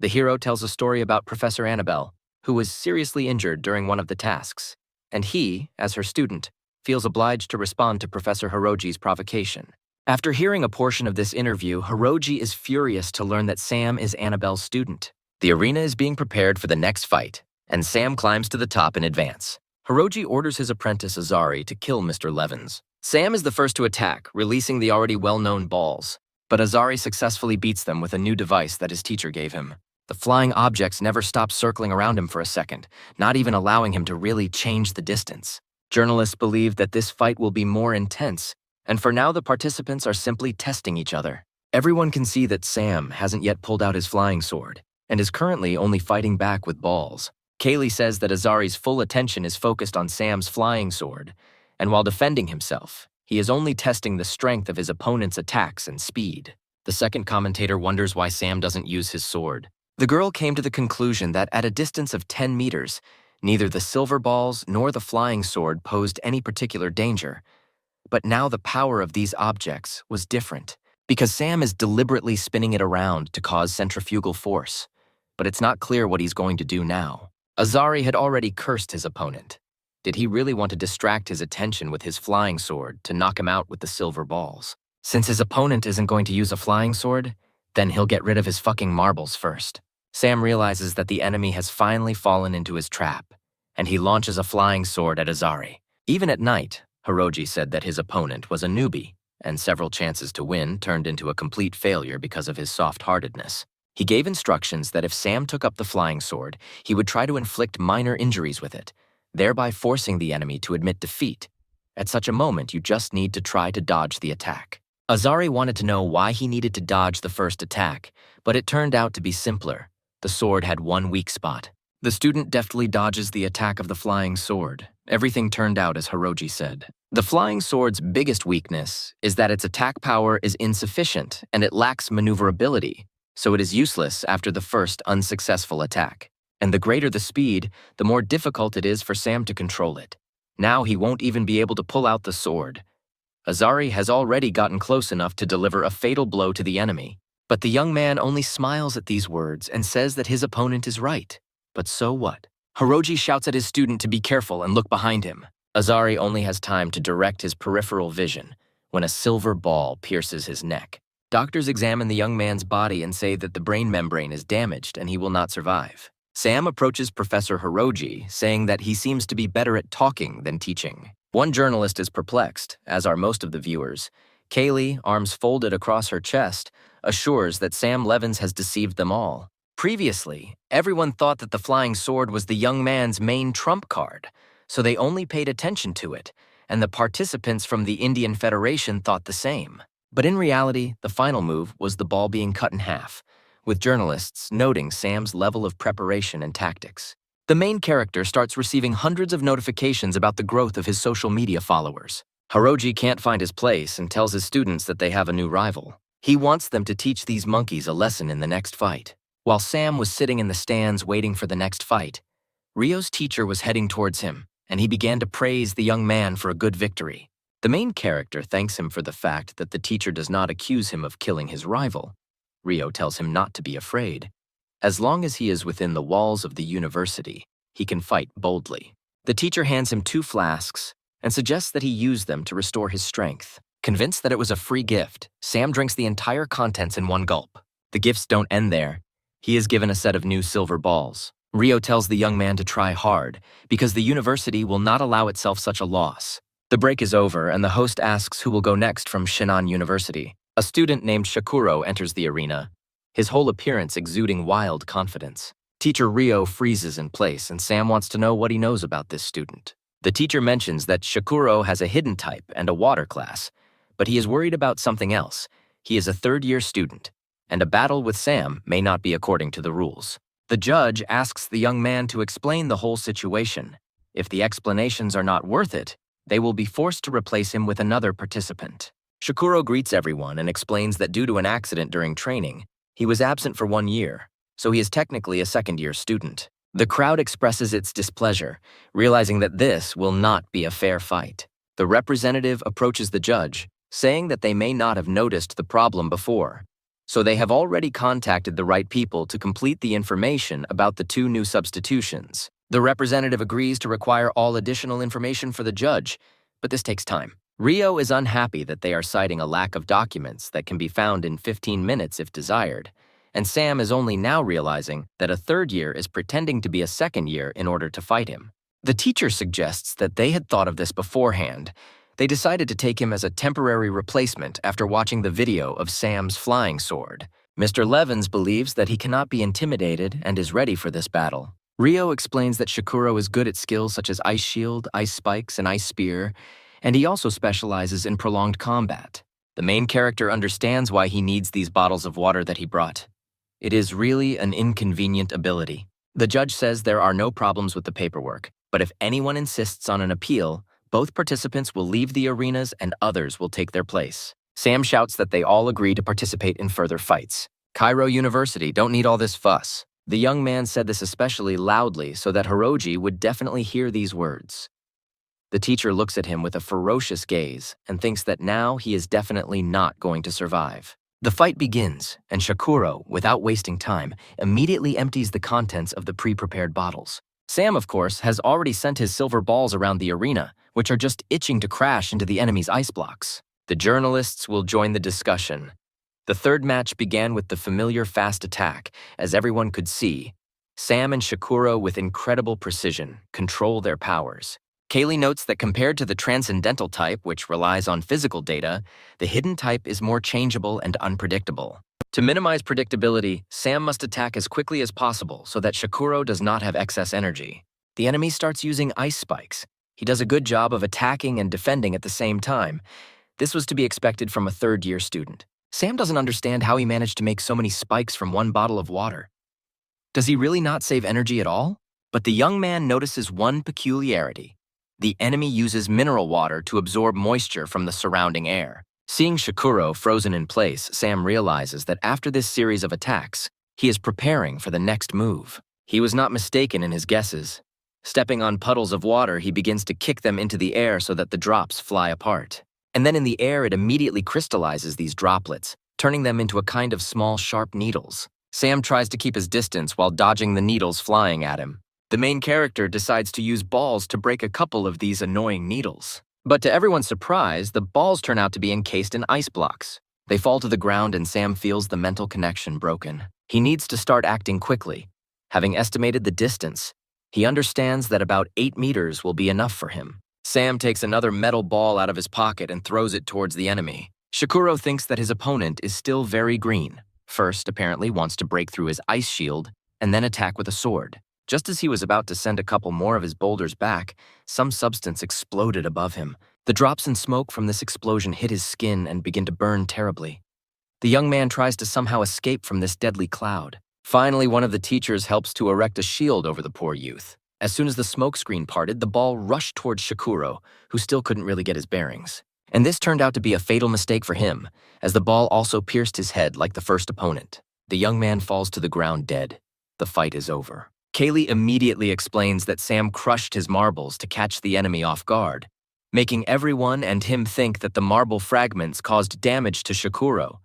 The hero tells a story about Professor Annabelle, who was seriously injured during one of the tasks, and he, as her student, feels obliged to respond to Professor Hiroji's provocation. After hearing a portion of this interview, Hiroji is furious to learn that Sam is Annabelle's student. The arena is being prepared for the next fight, and Sam climbs to the top in advance. Hiroji orders his apprentice Azari to kill Mr. Levins. Sam is the first to attack, releasing the already well-known balls, but Azari successfully beats them with a new device that his teacher gave him. The flying objects never stop circling around him for a second, not even allowing him to really change the distance. Journalists believe that this fight will be more intense, and for now the participants are simply testing each other. Everyone can see that Sam hasn't yet pulled out his flying sword, and is currently only fighting back with balls. Kaylee says that Azari's full attention is focused on Sam's flying sword, and while defending himself, he is only testing the strength of his opponent's attacks and speed. The second commentator wonders why Sam doesn't use his sword. The girl came to the conclusion that at a distance of 10 meters, neither the silver balls nor the flying sword posed any particular danger. But now the power of these objects was different, because Sam is deliberately spinning it around to cause centrifugal force. But it's not clear what he's going to do now. Azari had already cursed his opponent. Did he really want to distract his attention with his flying sword to knock him out with the silver balls? Since his opponent isn't going to use a flying sword, then he'll get rid of his fucking marbles first. Sam realizes that the enemy has finally fallen into his trap, and he launches a flying sword at Azari. Even at night, Hiroji said that his opponent was a newbie, and several chances to win turned into a complete failure because of his soft-heartedness. He gave instructions that if Sam took up the flying sword, he would try to inflict minor injuries with it, thereby forcing the enemy to admit defeat. At such a moment, you just need to try to dodge the attack. Azari wanted to know why he needed to dodge the first attack, but it turned out to be simpler. The sword had one weak spot. The student deftly dodges the attack of the flying sword. Everything turned out as Hiroji said. The flying sword's biggest weakness is that its attack power is insufficient and it lacks maneuverability, so it is useless after the first unsuccessful attack. And the greater the speed, the more difficult it is for Sam to control it. Now he won't even be able to pull out the sword. Azari has already gotten close enough to deliver a fatal blow to the enemy. But the young man only smiles at these words and says that his opponent is right. But so what? Hiroji shouts at his student to be careful and look behind him. Azari only has time to direct his peripheral vision when a silver ball pierces his neck. Doctors examine the young man's body and say that the brain membrane is damaged and he will not survive. Sam approaches Professor Hiroji, saying that he seems to be better at talking than teaching. One journalist is perplexed, as are most of the viewers. Kaylee, arms folded across her chest, assures that Sam Levins has deceived them all. Previously, everyone thought that the flying sword was the young man's main trump card, so they only paid attention to it, and the participants from the Indian Federation thought the same. But in reality, the final move was the ball being cut in half, with journalists noting Sam's level of preparation and tactics. The main character starts receiving hundreds of notifications about the growth of his social media followers. Hiroji can't find his place and tells his students that they have a new rival. He wants them to teach these monkeys a lesson in the next fight. While Sam was sitting in the stands waiting for the next fight, Ryo's teacher was heading towards him, and he began to praise the young man for a good victory. The main character thanks him for the fact that the teacher does not accuse him of killing his rival. Ryo tells him not to be afraid. As long as he is within the walls of the university, he can fight boldly. The teacher hands him 2 flasks and suggests that he use them to restore his strength. Convinced that it was a free gift, Sam drinks the entire contents in one gulp. The gifts don't end there. He is given a set of new silver balls. Ryo tells the young man to try hard, because the university will not allow itself such a loss. The break is over, and the host asks who will go next from Shinhan University. A student named Shakuro enters the arena, his whole appearance exuding wild confidence. Teacher Ryo freezes in place, and Sam wants to know what he knows about this student. The teacher mentions that Shakuro has a hidden type and a water class, but he is worried about something else. He is a third-year student, and a battle with Sam may not be according to the rules. The judge asks the young man to explain the whole situation. If the explanations are not worth it, they will be forced to replace him with another participant. Shakuro greets everyone and explains that due to an accident during training, he was absent for 1 year, so he is technically a second-year student. The crowd expresses its displeasure, realizing that this will not be a fair fight. The representative approaches the judge, saying that they may not have noticed the problem before, so they have already contacted the right people to complete the information about the 2 new substitutions. The representative agrees to require all additional information for the judge, but this takes time. Ryo is unhappy that they are citing a lack of documents that can be found in 15 minutes if desired, and Sam is only now realizing that a third year is pretending to be a second year in order to fight him. The teacher suggests that they had thought of this beforehand. They decided to take him as a temporary replacement after watching the video of Sam's flying sword. Mr. Levins believes that he cannot be intimidated and is ready for this battle. Ryo explains that Shakuro is good at skills such as ice shield, ice spikes, and ice spear, and he also specializes in prolonged combat. The main character understands why he needs these bottles of water that he brought. It is really an inconvenient ability. The judge says there are no problems with the paperwork, but if anyone insists on an appeal, both participants will leave the arenas and others will take their place. Sam shouts that they all agree to participate in further fights. Cairo University don't need all this fuss. The young man said this especially loudly so that Hiroji would definitely hear these words. The teacher looks at him with a ferocious gaze and thinks that now he is definitely not going to survive. The fight begins, and Shakuro, without wasting time, immediately empties the contents of the pre-prepared bottles. Sam, of course, has already sent his silver balls around the arena, which are just itching to crash into the enemy's ice blocks. The journalists will join the discussion. The third match began with the familiar fast attack. As everyone could see, Sam and Shakuro, with incredible precision, control their powers. Kaylee notes that compared to the transcendental type, which relies on physical data, the hidden type is more changeable and unpredictable. To minimize predictability, Sam must attack as quickly as possible so that Shakuro does not have excess energy. The enemy starts using ice spikes. He does a good job of attacking and defending at the same time. This was to be expected from a third-year student. Sam doesn't understand how he managed to make so many spikes from one bottle of water. Does he really not save energy at all? But the young man notices one peculiarity. The enemy uses mineral water to absorb moisture from the surrounding air. Seeing Shakuro frozen in place, Sam realizes that after this series of attacks, he is preparing for the next move. He was not mistaken in his guesses. Stepping on puddles of water, he begins to kick them into the air so that the drops fly apart. And then in the air, it immediately crystallizes these droplets, turning them into a kind of small, sharp needles. Sam tries to keep his distance while dodging the needles flying at him. The main character decides to use balls to break a couple of these annoying needles. But to everyone's surprise, the balls turn out to be encased in ice blocks. They fall to the ground and Sam feels the mental connection broken. He needs to start acting quickly. Having estimated the distance, he understands that about 8 meters will be enough for him. Sam takes another metal ball out of his pocket and throws it towards the enemy. Shakuro thinks that his opponent is still very green. First, apparently wants to break through his ice shield, and then attack with a sword. Just as he was about to send a couple more of his boulders back, some substance exploded above him. The drops in smoke from this explosion hit his skin and begin to burn terribly. The young man tries to somehow escape from this deadly cloud. Finally, one of the teachers helps to erect a shield over the poor youth. As soon as the smoke screen parted, the ball rushed towards Shakuro, who still couldn't really get his bearings. And this turned out to be a fatal mistake for him, as the ball also pierced his head like the first opponent. The young man falls to the ground dead. The fight is over. Kaylee immediately explains that Sam crushed his marbles to catch the enemy off guard, making everyone and him think that the marble fragments caused damage to Shakuro.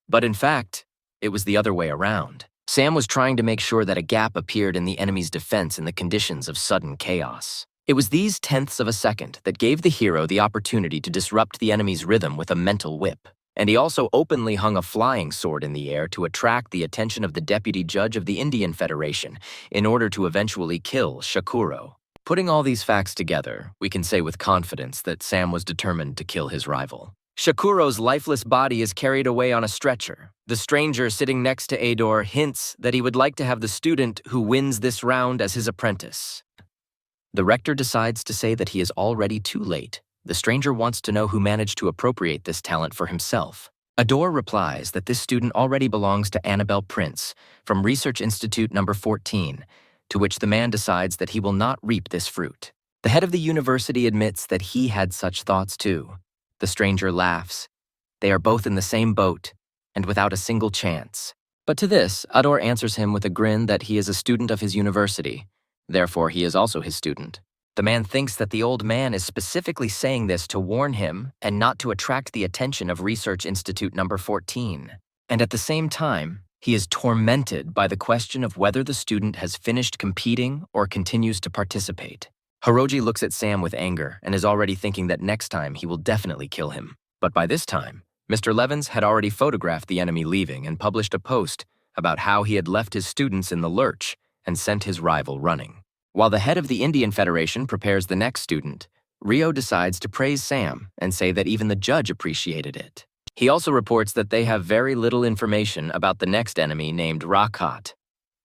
But in fact, it was the other way around. Sam was trying to make sure that a gap appeared in the enemy's defense in the conditions of sudden chaos. It was these tenths of a second that gave the hero the opportunity to disrupt the enemy's rhythm with a mental whip. And he also openly hung a flying sword in the air to attract the attention of the deputy judge of the Indian Federation in order to eventually kill Shakuro. Putting all these facts together, we can say with confidence that Sam was determined to kill his rival. Shakuro's lifeless body is carried away on a stretcher. The stranger sitting next to Ador hints that he would like to have the student who wins this round as his apprentice. The rector decides to say that he is already too late. The stranger wants to know who managed to appropriate this talent for himself. Ador replies that this student already belongs to Annabelle Prince from Research Institute number 14, to which the man decides that he will not reap this fruit. The head of the university admits that he had such thoughts too. The stranger laughs. They are both in the same boat, and without a single chance. But to this, Ador answers him with a grin that he is a student of his university. Therefore, he is also his student. The man thinks that the old man is specifically saying this to warn him and not to attract the attention of Research Institute number 14. And at the same time, he is tormented by the question of whether the student has finished competing or continues to participate. Hiroji looks at Sam with anger and is already thinking that next time he will definitely kill him. But by this time, Mr. Levins had already photographed the enemy leaving and published a post about how he had left his students in the lurch and sent his rival running. While the head of the Indian Federation prepares the next student, Rio decides to praise Sam and say that even the judge appreciated it. He also reports that they have very little information about the next enemy named Rakat.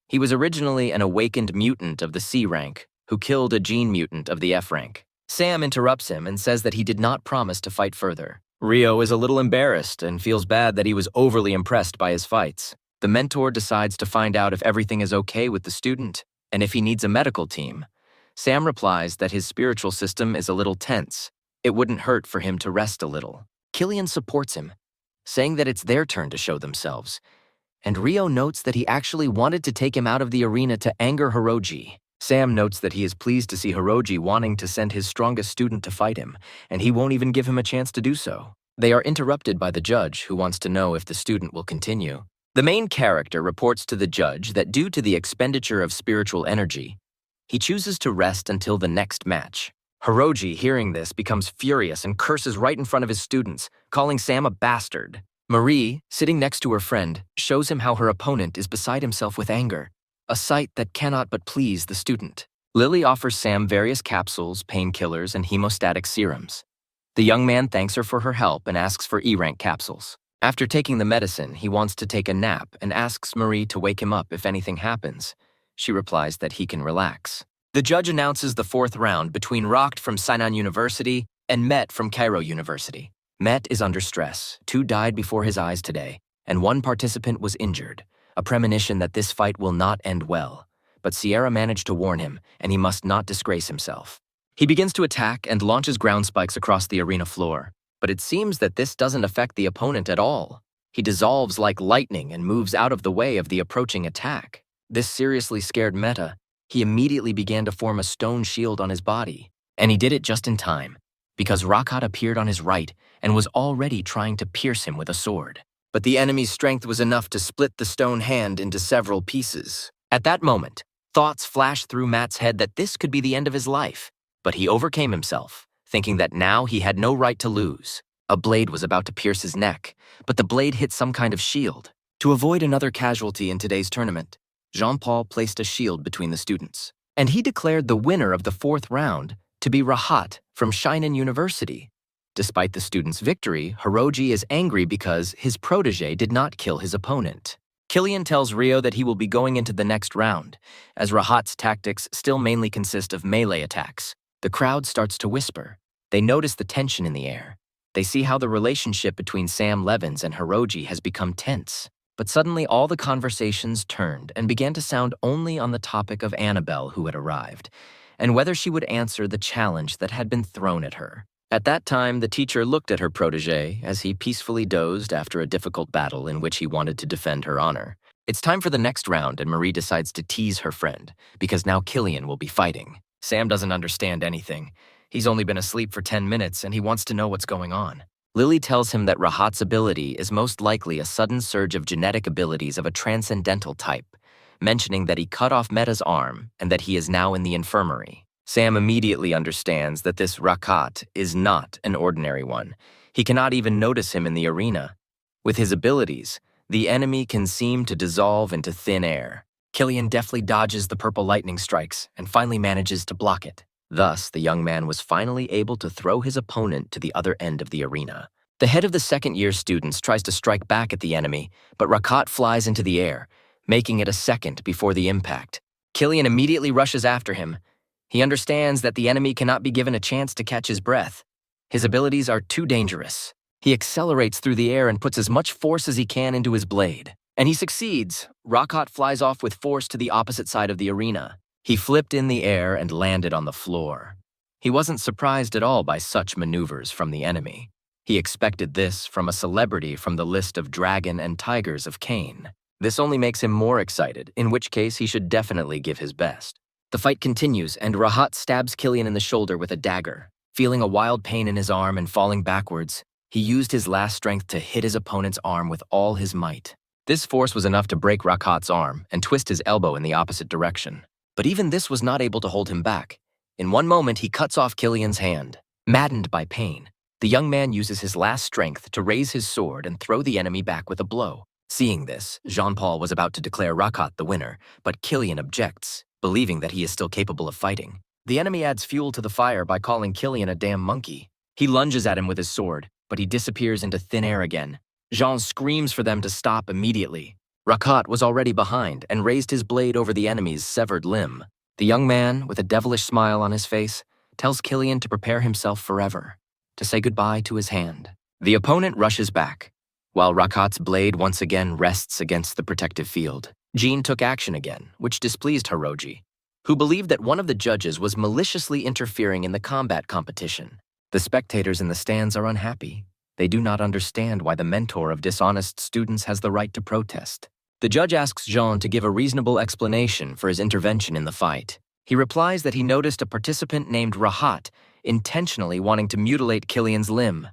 He was originally an awakened mutant of the C rank who killed a gene mutant of the F rank. Sam interrupts him and says that he did not promise to fight further. Rio is a little embarrassed and feels bad that he was overly impressed by his fights. The mentor decides to find out if everything is okay with the student and if he needs a medical team. Sam replies that his spiritual system is a little tense. It wouldn't hurt for him to rest a little. Killian supports him, saying that it's their turn to show themselves. And Rio notes that he actually wanted to take him out of the arena to anger Hiroji. Sam notes that he is pleased to see Hiroji wanting to send his strongest student to fight him, and he won't even give him a chance to do so. They are interrupted by the judge, who wants to know if the student will continue. The main character reports to the judge that due to the expenditure of spiritual energy, he chooses to rest until the next match. Hiroji, hearing this, becomes furious and curses right in front of his students, calling Sam a bastard. Marie, sitting next to her friend, shows him how her opponent is beside himself with anger, a sight that cannot but please the student. Lily offers Sam various capsules, painkillers, and hemostatic serums. The young man thanks her for her help and asks for E-rank capsules. After taking the medicine, he wants to take a nap and asks Marie to wake him up if anything happens. She replies that he can relax. The judge announces the fourth round between Rokt from Sainan University and Met from Cairo University. Met is under stress. 2 died before his eyes today, and 1 participant was injured, a premonition that this fight will not end well. But Sierra managed to warn him, and he must not disgrace himself. He begins to attack and launches ground spikes across the arena floor, but it seems that this doesn't affect the opponent at all. He dissolves like lightning and moves out of the way of the approaching attack. This seriously scared Meta. He immediately began to form a stone shield on his body, and he did it just in time, because Rakat appeared on his right and was already trying to pierce him with a sword. But the enemy's strength was enough to split the stone hand into several pieces. At that moment, thoughts flashed through Matt's head that this could be the end of his life, but he overcame himself, thinking that now he had no right to lose. A blade was about to pierce his neck, but the blade hit some kind of shield. To avoid another casualty in today's tournament, Jean-Paul placed a shield between the students, and he declared the winner of the 4th round to be Rahat from Sainan University. Despite the student's victory, Hiroji is angry because his protege did not kill his opponent. Killian tells Rio that he will be going into the next round, as Rahat's tactics still mainly consist of melee attacks. The crowd starts to whisper. They notice the tension in the air. They see how the relationship between Sam Levins and Hiroji has become tense. But suddenly all the conversations turned and began to sound only on the topic of Annabelle who had arrived, and whether she would answer the challenge that had been thrown at her. At that time, the teacher looked at her protégé as he peacefully dozed after a difficult battle in which he wanted to defend her honor. It's time for the next round, and Marie decides to tease her friend, because now Killian will be fighting. Sam doesn't understand anything. He's only been asleep for 10 minutes, and he wants to know what's going on. Lily tells him that Rahat's ability is most likely a sudden surge of genetic abilities of a transcendental type, mentioning that he cut off Meta's arm and that he is now in the infirmary. Sam immediately understands that this Rahat is not an ordinary one. He cannot even notice him in the arena. With his abilities, the enemy can seem to dissolve into thin air. Killian deftly dodges the purple lightning strikes and finally manages to block it. Thus, the young man was finally able to throw his opponent to the other end of the arena. The head of the second-year students tries to strike back at the enemy, but Rahat flies into the air, making it a second before the impact. Killian immediately rushes after him. He understands that the enemy cannot be given a chance to catch his breath. His abilities are too dangerous. He accelerates through the air and puts as much force as he can into his blade. And he succeeds. Rahat flies off with force to the opposite side of the arena. He flipped in the air and landed on the floor. He wasn't surprised at all by such maneuvers from the enemy. He expected this from a celebrity from the list of dragon and tigers of Cain. This only makes him more excited, in which case he should definitely give his best. The fight continues, and Rahat stabs Killian in the shoulder with a dagger. Feeling a wild pain in his arm and falling backwards, he used his last strength to hit his opponent's arm with all his might. This force was enough to break Rahat's arm and twist his elbow in the opposite direction. But even this was not able to hold him back. In one moment, he cuts off Killian's hand. Maddened by pain, the young man uses his last strength to raise his sword and throw the enemy back with a blow. Seeing this, Jean-Paul was about to declare Rahat the winner, but Killian objects, believing that he is still capable of fighting. The enemy adds fuel to the fire by calling Killian a damn monkey. He lunges at him with his sword, but he disappears into thin air again. Jean screams for them to stop immediately. Rahat was already behind and raised his blade over the enemy's severed limb. The young man, with a devilish smile on his face, tells Killian to prepare himself forever, to say goodbye to his hand. The opponent rushes back, while Rahat's blade once again rests against the protective field. Jean took action again, which displeased Hiroji, who believed that one of the judges was maliciously interfering in the combat competition. The spectators in the stands are unhappy. They do not understand why the mentor of dishonest students has the right to protest. The judge asks Jean to give a reasonable explanation for his intervention in the fight. He replies that he noticed a participant named Rahat intentionally wanting to mutilate Killian's limb,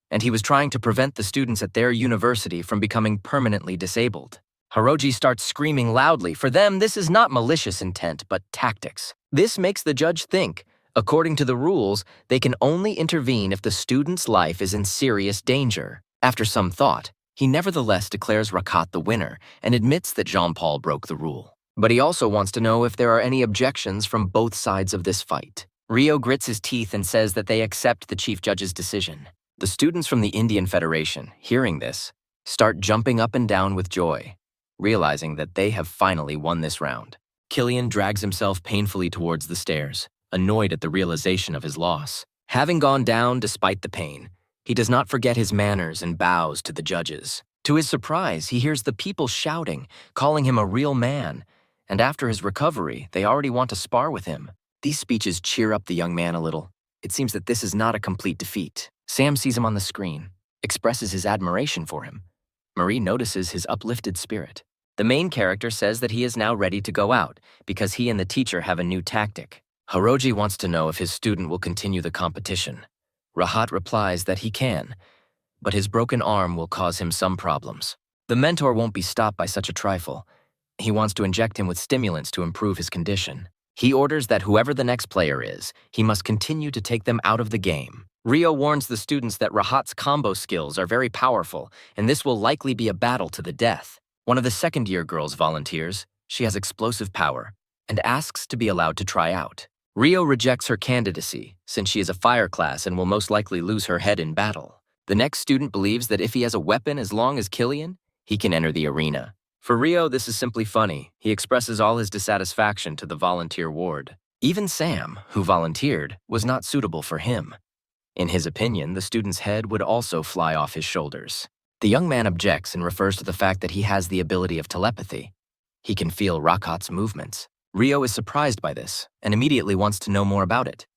and he was trying to prevent the students at their university from becoming permanently disabled. Hiroji starts screaming loudly. For them, this is not malicious intent, but tactics. This makes the judge think, according to the rules, they can only intervene if the student's life is in serious danger. After some thought, he nevertheless declares Rahat the winner and admits that Jean-Paul broke the rule. But he also wants to know if there are any objections from both sides of this fight. Rio grits his teeth and says that they accept the chief judge's decision. The students from the Indian Federation, hearing this, start jumping up and down with joy, realizing that they have finally won this round. Killian drags himself painfully towards the stairs, annoyed at the realization of his loss. Having gone down despite the pain, he does not forget his manners and bows to the judges. To his surprise, he hears the people shouting, calling him a real man, and after his recovery, they already want to spar with him. These speeches cheer up the young man a little. It seems that this is not a complete defeat. Sam sees him on the screen, expresses his admiration for him. Marie notices his uplifted spirit. The main character says that he is now ready to go out because he and the teacher have a new tactic. Hiroji wants to know if his student will continue the competition. Rahat replies that he can, but his broken arm will cause him some problems. The mentor won't be stopped by such a trifle. He wants to inject him with stimulants to improve his condition. He orders that whoever the next player is, he must continue to take them out of the game. Rio warns the students that Rahat's combo skills are very powerful, and this will likely be a battle to the death. One of the second-year girls volunteers. She has explosive power, and asks to be allowed to try out. Rio rejects her candidacy, since she is a fire class and will most likely lose her head in battle. The next student believes that if he has a weapon as long as Killian, he can enter the arena. For Rio, this is simply funny. He expresses all his dissatisfaction to the volunteer ward. Even Sam, who volunteered, was not suitable for him. In his opinion, the student's head would also fly off his shoulders. The young man objects and refers to the fact that he has the ability of telepathy. He can feel Rakat's movements. Rio is surprised by this and immediately wants to know more about it.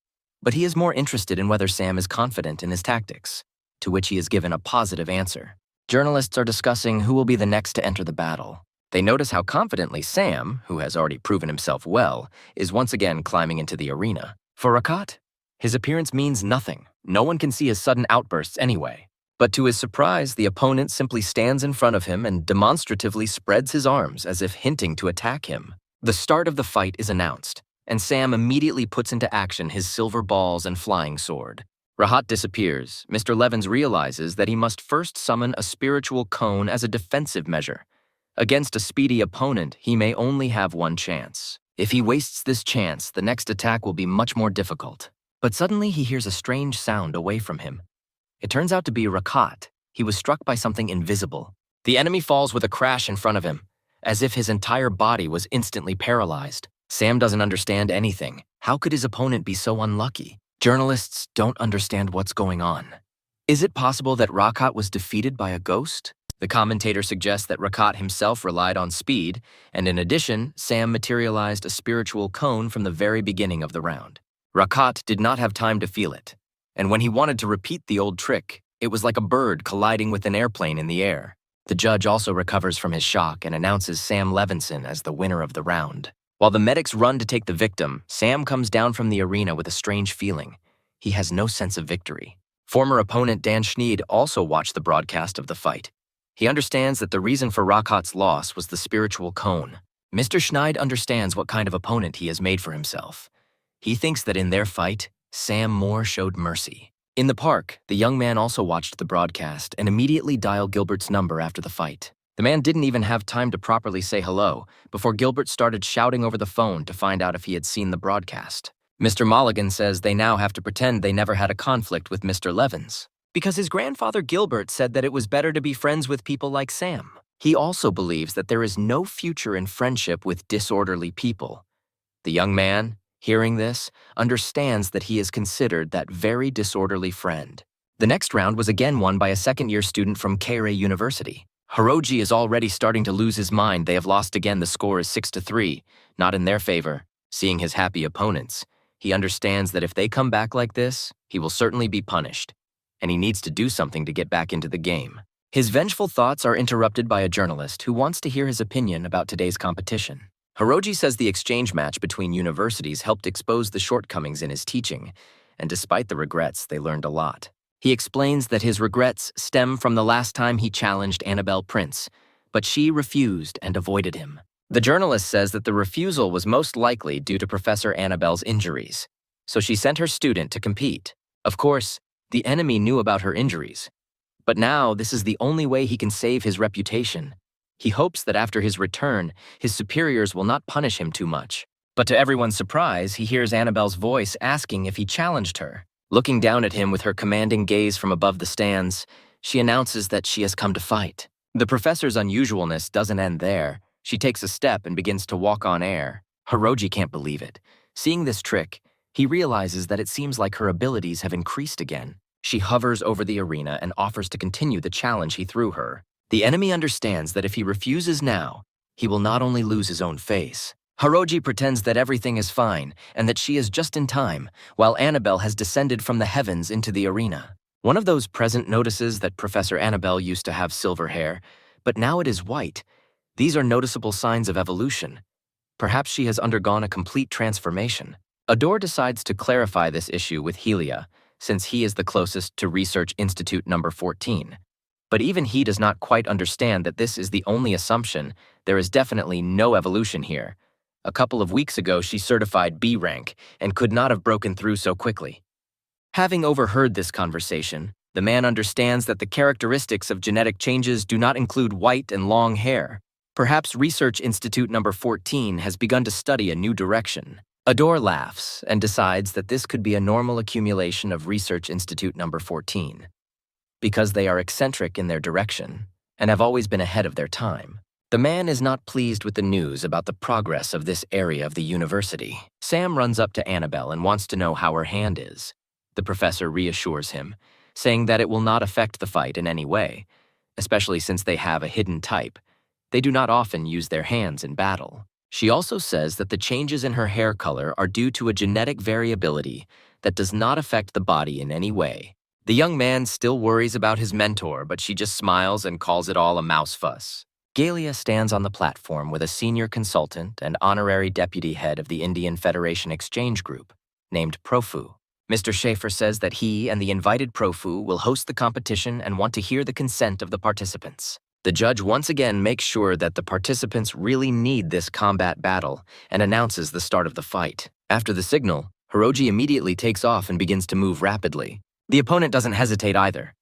But he is more interested in whether Sam is confident in his tactics, to which he is given a positive answer. Journalists are discussing who will be the next to enter the battle. They notice how confidently Sam, who has already proven himself well, is once again climbing into the arena. For Rakat, his appearance means nothing. No one can see his sudden outbursts anyway. But to his surprise, the opponent simply stands in front of him and demonstratively spreads his arms as if hinting to attack him. The start of the fight is announced, and Sam immediately puts into action his silver balls and flying sword. Rahat disappears. Mr. Levins realizes that he must first summon a spiritual cone as a defensive measure. Against a speedy opponent, he may only have one chance. If he wastes this chance, the next attack will be much more difficult. But suddenly he hears a strange sound away from him. It turns out to be Rakat. He was struck by something invisible. The enemy falls with a crash in front of him, as if his entire body was instantly paralyzed. Sam doesn't understand anything. How could his opponent be so unlucky? Journalists don't understand what's going on. Is it possible that Rakat was defeated by a ghost? The commentator suggests that Rakat himself relied on speed, and in addition, Sam materialized a spiritual cone from the very beginning of the round. Rakat did not have time to feel it, and when he wanted to repeat the old trick, it was like a bird colliding with an airplane in the air. The judge also recovers from his shock and announces Sam Levinson as the winner of the round. While the medics run to take the victim, Sam comes down from the arena with a strange feeling. He has no sense of victory. Former opponent Dan Schneid also watched the broadcast of the fight. He understands that the reason for Rakat's loss was the spiritual cone. Mr. Schneid understands what kind of opponent he has made for himself. He thinks that in their fight, Sam Moore showed mercy. In the park, the young man also watched the broadcast and immediately dialed Gilbert's number after the fight. The man didn't even have time to properly say hello before Gilbert started shouting over the phone to find out if he had seen the broadcast. Mr. Mulligan says they now have to pretend they never had a conflict with Mr. Levins, because his grandfather Gilbert said that it was better to be friends with people like Sam. He also believes that there is no future in friendship with disorderly people. The young man, hearing this, understands that he is considered that very disorderly friend. The next round was again won by a second-year student from Keirei University. Hiroji is already starting to lose his mind. They have lost again. The score is 6-3, not in their favor. Seeing his happy opponents, he understands that if they come back like this, he will certainly be punished, and he needs to do something to get back into the game. His vengeful thoughts are interrupted by a journalist who wants to hear his opinion about today's competition. Hiroji says the exchange match between universities helped expose the shortcomings in his teaching, and despite the regrets, they learned a lot. He explains that his regrets stem from the last time he challenged Annabelle Prince, but she refused and avoided him. The journalist says that the refusal was most likely due to Professor Annabelle's injuries, so she sent her student to compete. Of course, the enemy knew about her injuries, but now this is the only way he can save his reputation. He hopes that after his return, his superiors will not punish him too much. But to everyone's surprise, he hears Annabelle's voice asking if he challenged her. Looking down at him with her commanding gaze from above the stands, she announces that she has come to fight. The professor's unusualness doesn't end there. She takes a step and begins to walk on air. Hiroji can't believe it. Seeing this trick, he realizes that it seems like her abilities have increased again. She hovers over the arena and offers to continue the challenge he threw her. The enemy understands that if he refuses now, he will not only lose his own face. Hiroji pretends that everything is fine and that she is just in time, while Annabelle has descended from the heavens into the arena. One of those present notices that Professor Annabelle used to have silver hair, but now it is white. These are noticeable signs of evolution. Perhaps she has undergone a complete transformation. Adore decides to clarify this issue with Helia, since he is the closest to Research Institute number 14. But even he does not quite understand that this is the only assumption. There is definitely no evolution here. A couple of weeks ago, she certified B rank and could not have broken through so quickly. Having overheard this conversation, the man understands that the characteristics of genetic changes do not include white and long hair. Perhaps Research Institute number 14 has begun to study a new direction. Adore laughs and decides that this could be a normal accumulation of Research Institute number 14. Because they are eccentric in their direction and have always been ahead of their time. The man is not pleased with the news about the progress of this area of the university. Sam runs up to Annabelle and wants to know how her hand is. The professor reassures him, saying that it will not affect the fight in any way, especially since they have a hidden type. They do not often use their hands in battle. She also says that the changes in her hair color are due to a genetic variability that does not affect the body in any way. The young man still worries about his mentor, but she just smiles and calls it all a mouse fuss. Galia stands on the platform with a senior consultant and honorary deputy head of the Indian Federation Exchange Group, named Profu. Mr. Schaefer says that he and the invited Profu will host the competition and want to hear the consent of the participants. The judge once again makes sure that the participants really need this combat battle and announces the start of the fight. After the signal, Hiroji immediately takes off and begins to move rapidly. The opponent doesn't hesitate either.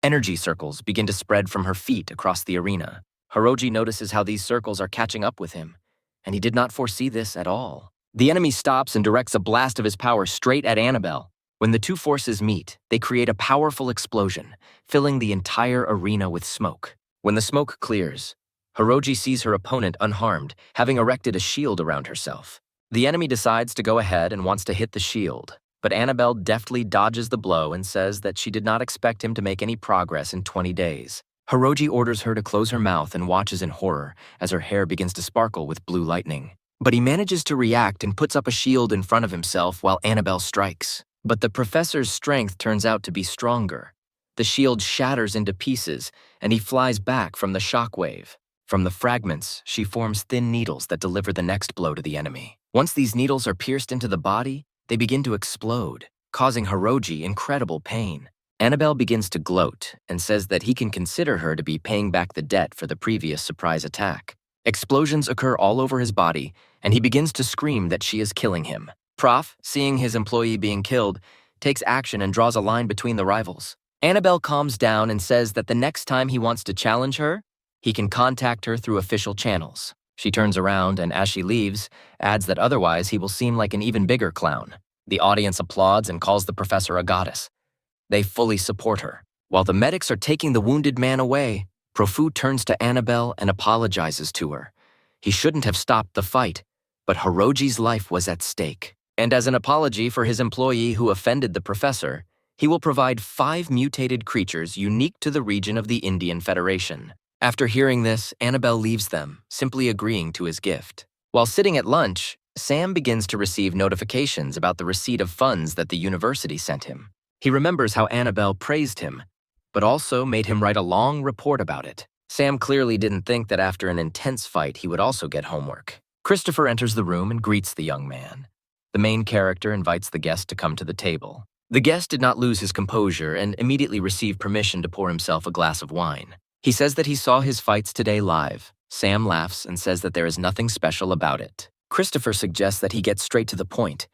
Energy circles begin to spread from her feet across the arena. Hiroji notices how these circles are catching up with him, and he did not foresee this at all. The enemy stops and directs a blast of his power straight at Annabelle. When the two forces meet, they create a powerful explosion, filling the entire arena with smoke. When the smoke clears, Hiroji sees her opponent unharmed, having erected a shield around herself. The enemy decides to go ahead and wants to hit the shield, but Annabelle deftly dodges the blow and says that she did not expect him to make any progress in 20 days. Hiroji orders her to close her mouth and watches in horror as her hair begins to sparkle with blue lightning. But he manages to react and puts up a shield in front of himself while Annabelle strikes. But the professor's strength turns out to be stronger. The shield shatters into pieces, and he flies back from the shockwave. From the fragments, she forms thin needles that deliver the next blow to the enemy. Once these needles are pierced into the body, they begin to explode, causing Hiroji incredible pain. Annabelle begins to gloat and says that he can consider her to be paying back the debt for the previous surprise attack. Explosions occur all over his body, and he begins to scream that she is killing him. Prof, seeing his employee being killed, takes action and draws a line between the rivals. Annabelle calms down and says that the next time he wants to challenge her, he can contact her through official channels. She turns around and, as she leaves, adds that otherwise he will seem like an even bigger clown. The audience applauds and calls the professor a goddess. They fully support her. While the medics are taking the wounded man away, Profu turns to Annabelle and apologizes to her. He shouldn't have stopped the fight, but Hiroji's life was at stake. And as an apology for his employee who offended the professor, he will provide 5 mutated creatures unique to the region of the Indian Federation. After hearing this, Annabelle leaves them, simply agreeing to his gift. While sitting at lunch, Sam begins to receive notifications about the receipt of funds that the university sent him. He remembers how Annabelle praised him, but also made him write a long report about it. Sam clearly didn't think that after an intense fight he would also get homework. Christopher enters the room and greets the young man. The main character invites the guest to come to the table. The guest did not lose his composure and immediately received permission to pour himself a glass of wine. He says that he saw his fights today live. Sam laughs and says that there is nothing special about it. Christopher suggests that he get straight to the point,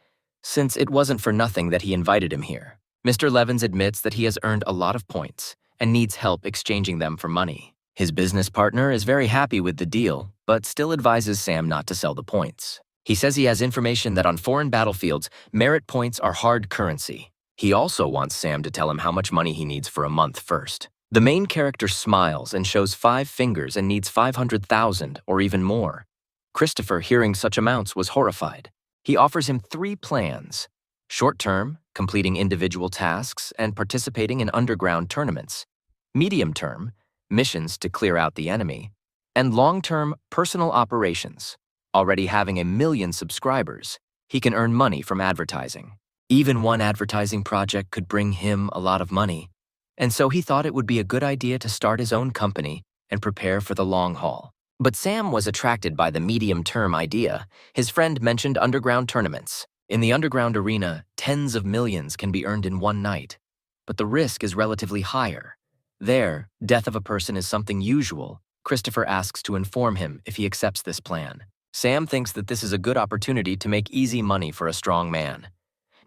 since it wasn't for nothing that he invited him here. Mr. Levins admits that he has earned a lot of points and needs help exchanging them for money. His business partner is very happy with the deal, but still advises Sam not to sell the points. He says he has information that on foreign battlefields, merit points are hard currency. He also wants Sam to tell him how much money he needs for a month first. The main character smiles and shows 5 fingers and needs 500,000 or even more. Christopher, hearing such amounts, was horrified. He offers him 3 plans: short-term, completing individual tasks and participating in underground tournaments; medium-term, missions to clear out the enemy; and long-term, personal operations. Already having 1 million subscribers, he can earn money from advertising. Even one advertising project could bring him a lot of money, and so he thought it would be a good idea to start his own company and prepare for the long haul. But Sam was attracted by the medium-term idea. His friend mentioned underground tournaments. In the underground arena, tens of millions can be earned in one night, but the risk is relatively higher. There, death of a person is something usual. Christopher asks to inform him if he accepts this plan. Sam thinks that this is a good opportunity to make easy money for a strong man.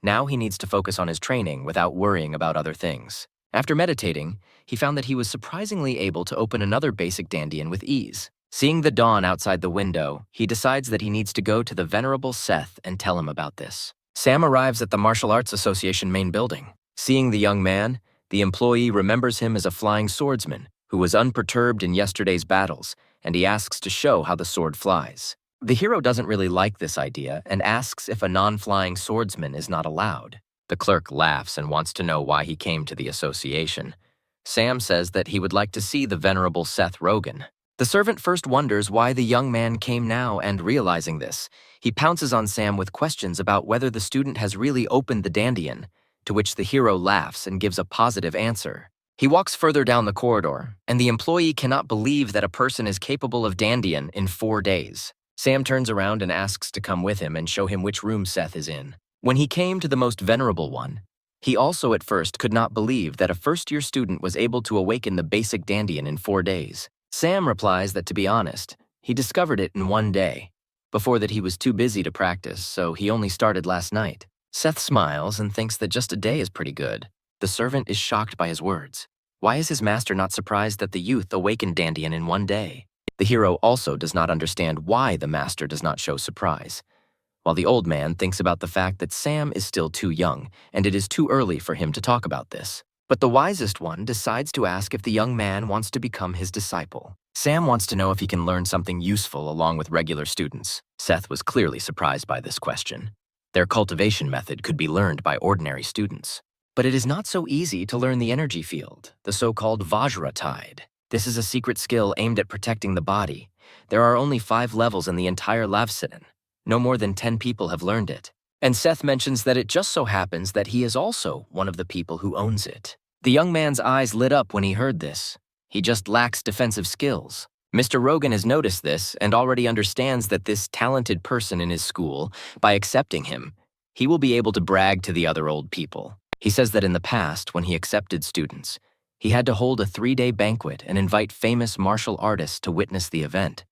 Now he needs to focus on his training without worrying about other things. After meditating, he found that he was surprisingly able to open another basic dandian with ease. Seeing the dawn outside the window, he decides that he needs to go to the Venerable Seth and tell him about this. Sam arrives at the Martial Arts Association main building. Seeing the young man, the employee remembers him as a flying swordsman who was unperturbed in yesterday's battles, and he asks to show how the sword flies. The hero doesn't really like this idea and asks if a non-flying swordsman is not allowed. The clerk laughs and wants to know why he came to the association. Sam says that he would like to see the venerable Seth Rogen. The servant first wonders why the young man came now, and realizing this, he pounces on Sam with questions about whether the student has really opened the Dandian, to which the hero laughs and gives a positive answer. He walks further down the corridor, and the employee cannot believe that a person is capable of Dandian in 4 days. Sam turns around and asks to come with him and show him which room Seth is in. When he came to the most venerable one, he also at first could not believe that a first-year student was able to awaken the basic Dandian in 4 days. Sam replies that, to be honest, he discovered it in 1 day. Before that, he was too busy to practice, so he only started last night. Seth smiles and thinks that just a day is pretty good. The servant is shocked by his words. Why is his master not surprised that the youth awakened Dandian in 1 day? The hero also does not understand why the master does not show surprise, while the old man thinks about the fact that Sam is still too young, and it is too early for him to talk about this. But the wisest one decides to ask if the young man wants to become his disciple. Sam wants to know if he can learn something useful along with regular students. Seth was clearly surprised by this question. Their cultivation method could be learned by ordinary students. But it is not so easy to learn the energy field, the so-called Vajra tide. This is a secret skill aimed at protecting the body. There are only 5 levels in the entire Lavsidan. No more than 10 people have learned it. And Seth mentions that it just so happens that he is also one of the people who owns it. The young man's eyes lit up when he heard this. He just lacks defensive skills. Mr. Rogan has noticed this and already understands that this talented person in his school, by accepting him, he will be able to brag to the other old people. He says that in the past, when he accepted students, he had to hold a 3-day banquet and invite famous martial artists to witness the event.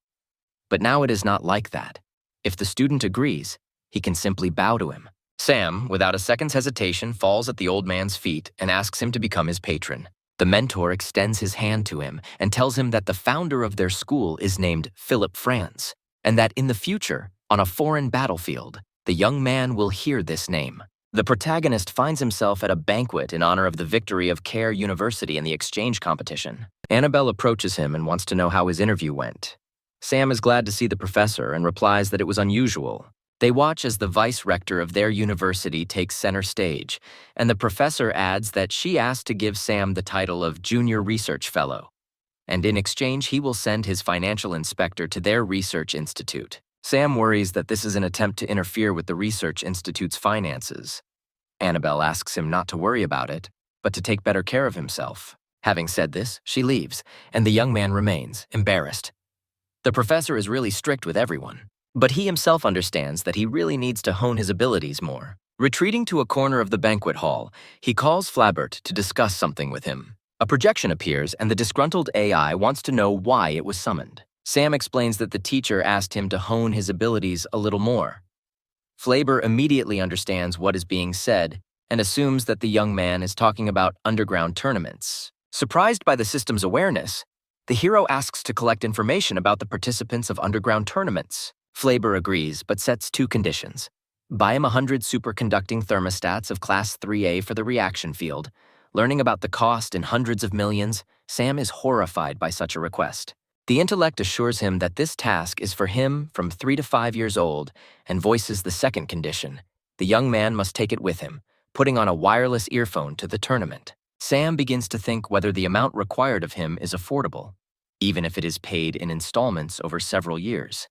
But now it is not like that. If the student agrees, he can simply bow to him. Sam, without a second's hesitation, falls at the old man's feet and asks him to become his patron. The mentor extends his hand to him and tells him that the founder of their school is named Philip Franz, and that in the future, on a foreign battlefield, the young man will hear this name. The protagonist finds himself at a banquet in honor of the victory of Care University in the exchange competition. Annabelle approaches him and wants to know how his interview went. Sam is glad to see the professor and replies that it was unusual. They watch as the vice-rector of their university takes center stage, and the professor adds that she asked to give Sam the title of Junior Research Fellow, and in exchange he will send his financial inspector to their research institute. Sam worries that this is an attempt to interfere with the research institute's finances. Annabelle asks him not to worry about it, but to take better care of himself. Having said this, she leaves, and the young man remains, embarrassed. The professor is really strict with everyone, but he himself understands that he really needs to hone his abilities more. Retreating to a corner of the banquet hall, he calls Flabert to discuss something with him. A projection appears, and the disgruntled AI wants to know why it was summoned. Sam explains that the teacher asked him to hone his abilities a little more. Flaber immediately understands what is being said and assumes that the young man is talking about underground tournaments. Surprised by the system's awareness, the hero asks to collect information about the participants of underground tournaments. Flaber agrees, but sets 2 conditions. Buy him 100 superconducting thermostats of Class 3A for the reaction field. Learning about the cost in hundreds of millions, Sam is horrified by such a request. The intellect assures him that this task is for him from 3 to 5 years old and voices the second condition. The young man must take it with him, putting on a wireless earphone to the tournament. Sam begins to think whether the amount required of him is affordable, even if it is paid in installments over several years.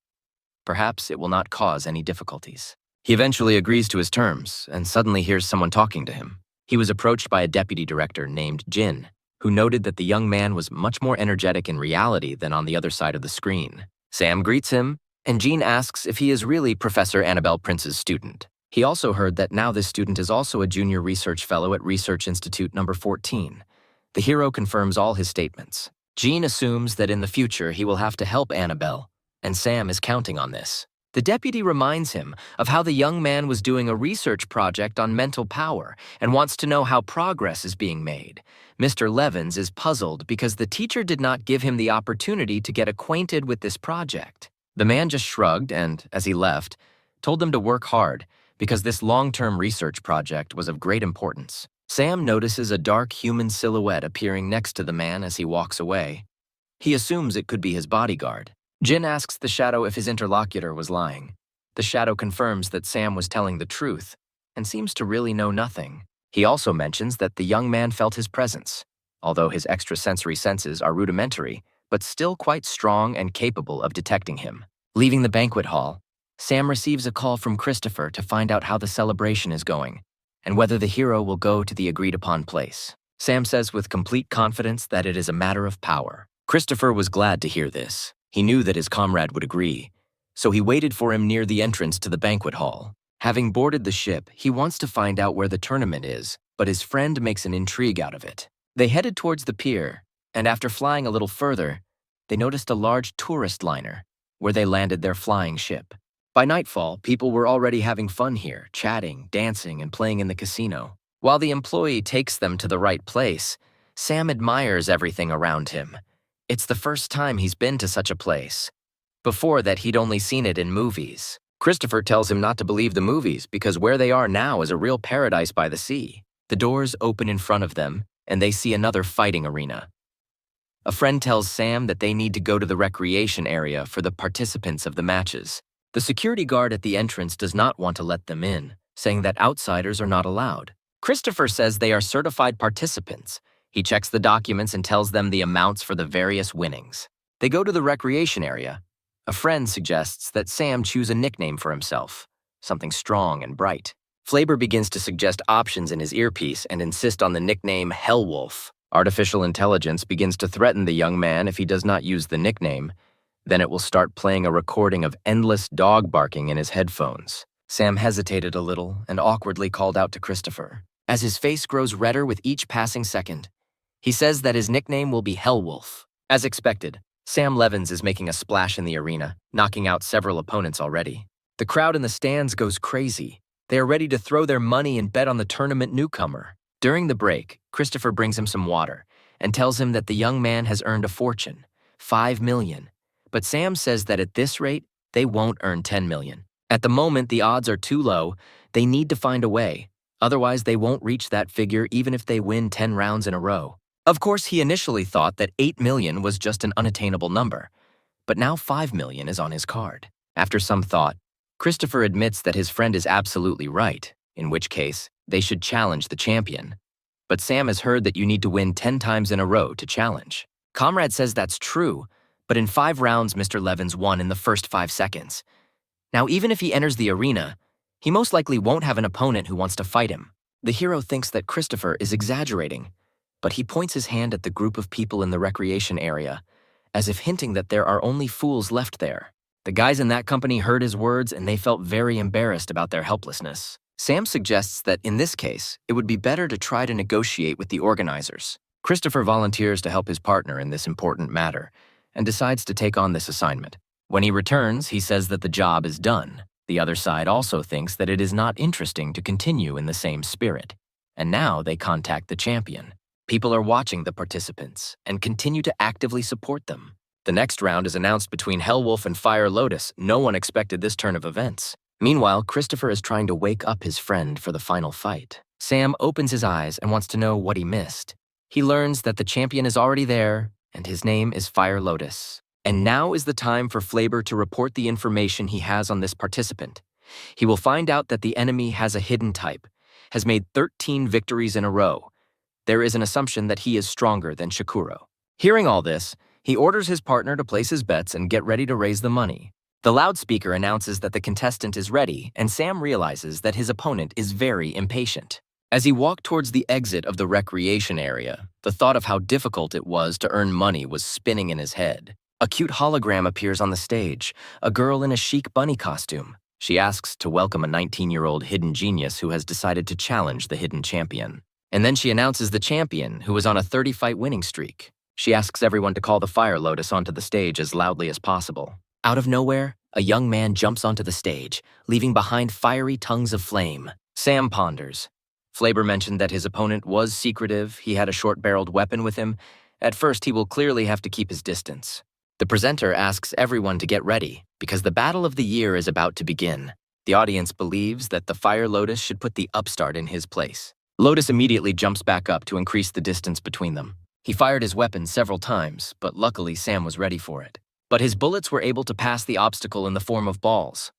Perhaps it will not cause any difficulties. He eventually agrees to his terms and suddenly hears someone talking to him. He was approached by a deputy director named Jin, who noted that the young man was much more energetic in reality than on the other side of the screen. Sam greets him, and Jean asks if he is really Professor Annabelle Prince's student. He also heard that now this student is also a junior research fellow at Research Institute number 14. The hero confirms all his statements. Jean assumes that in the future he will have to help Annabelle, and Sam is counting on this. The deputy reminds him of how the young man was doing a research project on mental power and wants to know how progress is being made. Mr. Levins is puzzled because the teacher did not give him the opportunity to get acquainted with this project. The man just shrugged and, as he left, told them to work hard because this long-term research project was of great importance. Sam notices a dark human silhouette appearing next to the man as he walks away. He assumes it could be his bodyguard. Jin asks the shadow if his interlocutor was lying. The shadow confirms that Sam was telling the truth. and seems to really know nothing. He also mentions that the young man felt his presence, although his extrasensory senses are rudimentary, but still quite strong and capable of detecting him. Leaving the banquet hall, Sam receives a call from Christopher to find out how the celebration is going and whether the hero will go to the agreed-upon place. Sam says with complete confidence that it is a matter of power. Christopher was glad to hear this. He knew that his comrade would agree, so he waited for him near the entrance to the banquet hall. Having boarded the ship, he wants to find out where the tournament is, but his friend makes an intrigue out of it. They headed towards the pier, and after flying a little further, they noticed a large tourist liner, where they landed their flying ship. By nightfall, people were already having fun here, chatting, dancing, and playing in the casino. While the employee takes them to the right place, Sam admires everything around him. It's the first time he's been to such a place. Before that, he'd only seen it in movies. Christopher tells him not to believe the movies because where they are now is a real paradise by the sea. The doors open in front of them, and they see another fighting arena. A friend tells Sam that they need to go to the recreation area for the participants of the matches. The security guard at the entrance does not want to let them in, saying that outsiders are not allowed. Christopher says they are certified participants. He checks the documents and tells them the amounts for the various winnings. They go to the recreation area. A friend suggests that Sam choose a nickname for himself, something strong and bright. Flavor begins to suggest options in his earpiece and insist on the nickname Hellwolf. Artificial intelligence begins to threaten the young man if he does not use the nickname. Then it will start playing a recording of endless dog barking in his headphones. Sam hesitated a little and awkwardly called out to Christopher. As his face grows redder with each passing second, he says that his nickname will be Hellwolf. As expected, Sam Levins is making a splash in the arena, knocking out several opponents already. The crowd in the stands goes crazy. They are ready to throw their money and bet on the tournament newcomer. During the break, Christopher brings him some water and tells him that the young man has earned a fortune, $5 million. But Sam says that at this rate, they won't earn $10 million. At the moment, the odds are too low. They need to find a way. Otherwise, they won't reach that figure even if they win 10 rounds in a row. Of course, he initially thought that $8 million was just an unattainable number. But now $5 million is on his card. After some thought, Christopher admits that his friend is absolutely right, in which case, they should challenge the champion. But Sam has heard that you need to win 10 times in a row to challenge. Comrade says that's true, but in 5 rounds, Mr. Levins won in the first 5 seconds. Now, even if he enters the arena, he most likely won't have an opponent who wants to fight him. The hero thinks that Christopher is exaggerating, but he points his hand at the group of people in the recreation area, as if hinting that there are only fools left there. The guys in that company heard his words and they felt very embarrassed about their helplessness. Sam suggests that in this case, it would be better to try to negotiate with the organizers. Christopher volunteers to help his partner in this important matter and decides to take on this assignment. When he returns, he says that the job is done. The other side also thinks that it is not interesting to continue in the same spirit, and now they contact the champion. People are watching the participants and continue to actively support them. The next round is announced between Hellwolf and Fire Lotus. No one expected this turn of events. Meanwhile, Christopher is trying to wake up his friend for the final fight. Sam opens his eyes and wants to know what he missed. He learns that the champion is already there, and his name is Fire Lotus. And now is the time for Flavor to report the information he has on this participant. He will find out that the enemy has a hidden type, has made 13 victories in a row. There is an assumption that he is stronger than Shakuro. Hearing all this, he orders his partner to place his bets and get ready to raise the money. The loudspeaker announces that the contestant is ready, and Sam realizes that his opponent is very impatient. As he walked towards the exit of the recreation area, the thought of how difficult it was to earn money was spinning in his head. A cute hologram appears on the stage, a girl in a chic bunny costume. She asks to welcome a 19-year-old hidden genius who has decided to challenge the hidden champion. And then she announces the champion, who is on a 30-fight winning streak. She asks everyone to call the Fire Lotus onto the stage as loudly as possible. Out of nowhere, a young man jumps onto the stage, leaving behind fiery tongues of flame. Sam ponders. Flavor mentioned that his opponent was secretive, he had a short-barreled weapon with him. At first, he will clearly have to keep his distance. The presenter asks everyone to get ready, because the battle of the year is about to begin. The audience believes that the Fire Lotus should put the upstart in his place. Lotus immediately jumps back up to increase the distance between them. He fired his weapon several times, but luckily Sam was ready for it. But his bullets were able to pass the obstacle in the form of balls.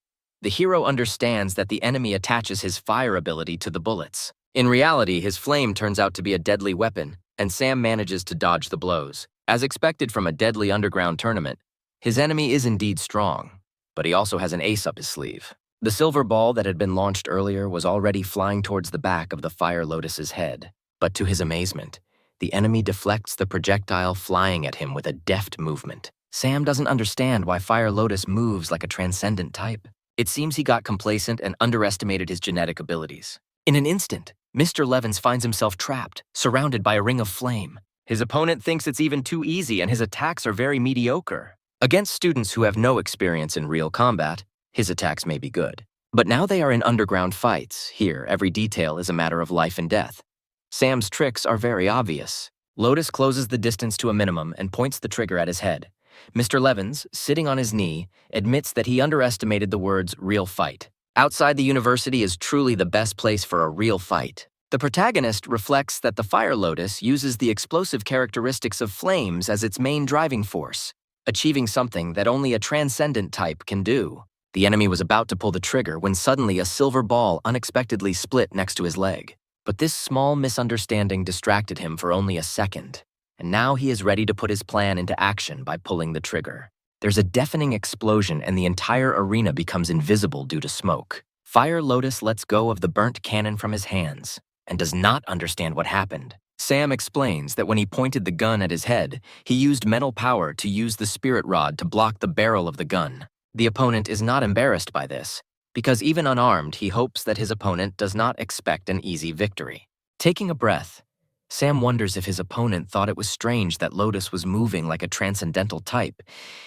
The hero understands that the enemy attaches his fire ability to the bullets. In reality, his flame turns out to be a deadly weapon, and Sam manages to dodge the blows. As expected from a deadly underground tournament, his enemy is indeed strong, but he also has an ace up his sleeve. The silver ball that had been launched earlier was already flying towards the back of the Fire Lotus's head, but to his amazement, the enemy deflects the projectile flying at him with a deft movement. Sam doesn't understand why Fire Lotus moves like a transcendent type. It seems he got complacent and underestimated his genetic abilities. In an instant, Mr. Levins finds himself trapped, surrounded by a ring of flame. His opponent thinks it's even too easy and his attacks are very mediocre. Against students who have no experience in real combat, his attacks may be good. But now they are in underground fights. Here, every detail is a matter of life and death. Sam's tricks are very obvious. Lotus closes the distance to a minimum and points the trigger at his head. Mr. Levins, sitting on his knee, admits that he underestimated the words real fight. Outside the university is truly the best place for a real fight. The protagonist reflects that the Fire Lotus uses the explosive characteristics of flames as its main driving force, achieving something that only a transcendent type can do. The enemy was about to pull the trigger when suddenly a silver ball unexpectedly split next to his leg. But this small misunderstanding distracted him for only a second, and now he is ready to put his plan into action by pulling the trigger. There's a deafening explosion and the entire arena becomes invisible due to smoke. Fire Lotus lets go of the burnt cannon from his hands and does not understand what happened. Sam explains that when he pointed the gun at his head, he used mental power to use the spirit rod to block the barrel of the gun. The opponent is not embarrassed by this, because even unarmed, he hopes that his opponent does not expect an easy victory. Taking a breath, Sam wonders if his opponent thought it was strange that Lotus was moving like a transcendental type,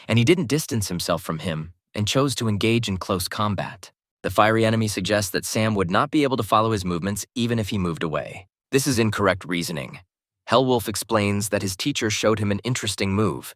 and he didn't distance himself from him and chose to engage in close combat. The fiery enemy suggests that Sam would not be able to follow his movements even if he moved away. This is incorrect reasoning. Hellwolf explains that his teacher showed him an interesting move.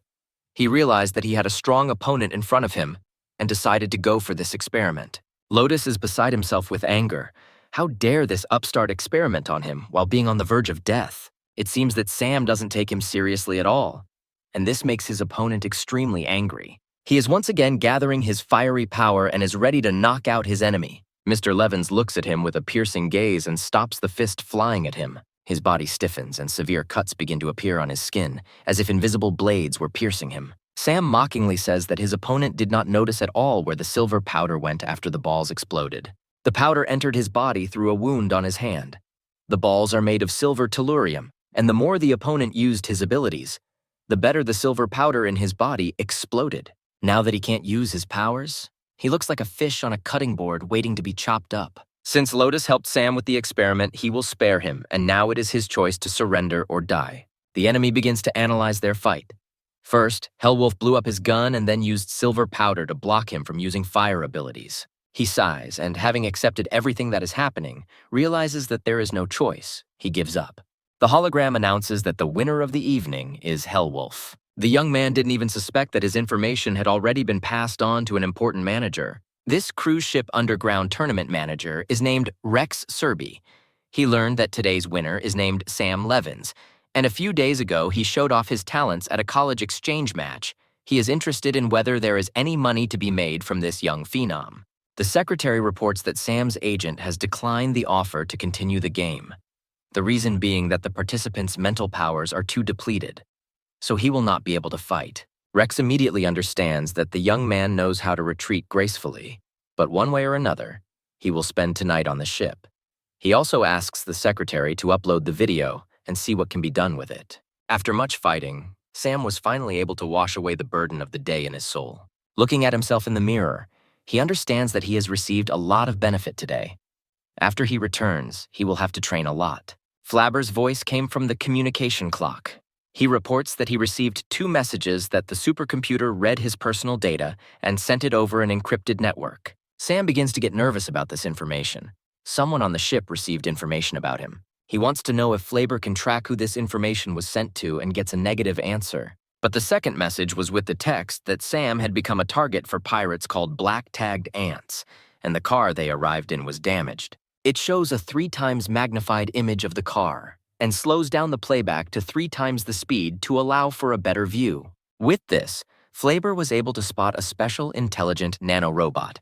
He realized that he had a strong opponent in front of him and decided to go for this experiment. Lotus is beside himself with anger. How dare this upstart experiment on him while being on the verge of death? It seems that Sam doesn't take him seriously at all, and this makes his opponent extremely angry. He is once again gathering his fiery power and is ready to knock out his enemy. Mr. Levins looks at him with a piercing gaze and stops the fist flying at him. His body stiffens and severe cuts begin to appear on his skin, as if invisible blades were piercing him. Sam mockingly says that his opponent did not notice at all where the silver powder went after the balls exploded. The powder entered his body through a wound on his hand. The balls are made of silver tellurium, and the more the opponent used his abilities, the better the silver powder in his body exploded. Now that he can't use his powers, he looks like a fish on a cutting board waiting to be chopped up. Since Lotus helped Sam with the experiment, he will spare him, and now it is his choice to surrender or die. The enemy begins to analyze their fight. First, Hellwolf blew up his gun and then used silver powder to block him from using fire abilities. He sighs, and having accepted everything that is happening, realizes that there is no choice. He gives up. The hologram announces that the winner of the evening is Hellwolf. The young man didn't even suspect that his information had already been passed on to an important manager. This cruise ship underground tournament manager is named Rex Serby. He learned that today's winner is named Sam Levins, and a few days ago he showed off his talents at a college exchange match. He is interested in whether there is any money to be made from this young phenom. The secretary reports that Sam's agent has declined the offer to continue the game. The reason being that the participants' mental powers are too depleted, so he will not be able to fight. Rex immediately understands that the young man knows how to retreat gracefully, but one way or another, he will spend tonight on the ship. He also asks the secretary to upload the video and see what can be done with it. After much fighting, Sam was finally able to wash away the burden of the day in his soul. Looking at himself in the mirror, he understands that he has received a lot of benefit today. After he returns, he will have to train a lot. Flabber's voice came from the communication clock. He reports that he received 2 messages that the supercomputer read his personal data and sent it over an encrypted network. Sam begins to get nervous about this information. Someone on the ship received information about him. He wants to know if Flabber can track who this information was sent to and gets a negative answer. But the second message was with the text that Sam had become a target for pirates called black-tagged ants, and the car they arrived in was damaged. It shows a 3 times magnified image of the car and slows down the playback to 3 times the speed to allow for a better view. With this, Flabber was able to spot a special intelligent nanorobot.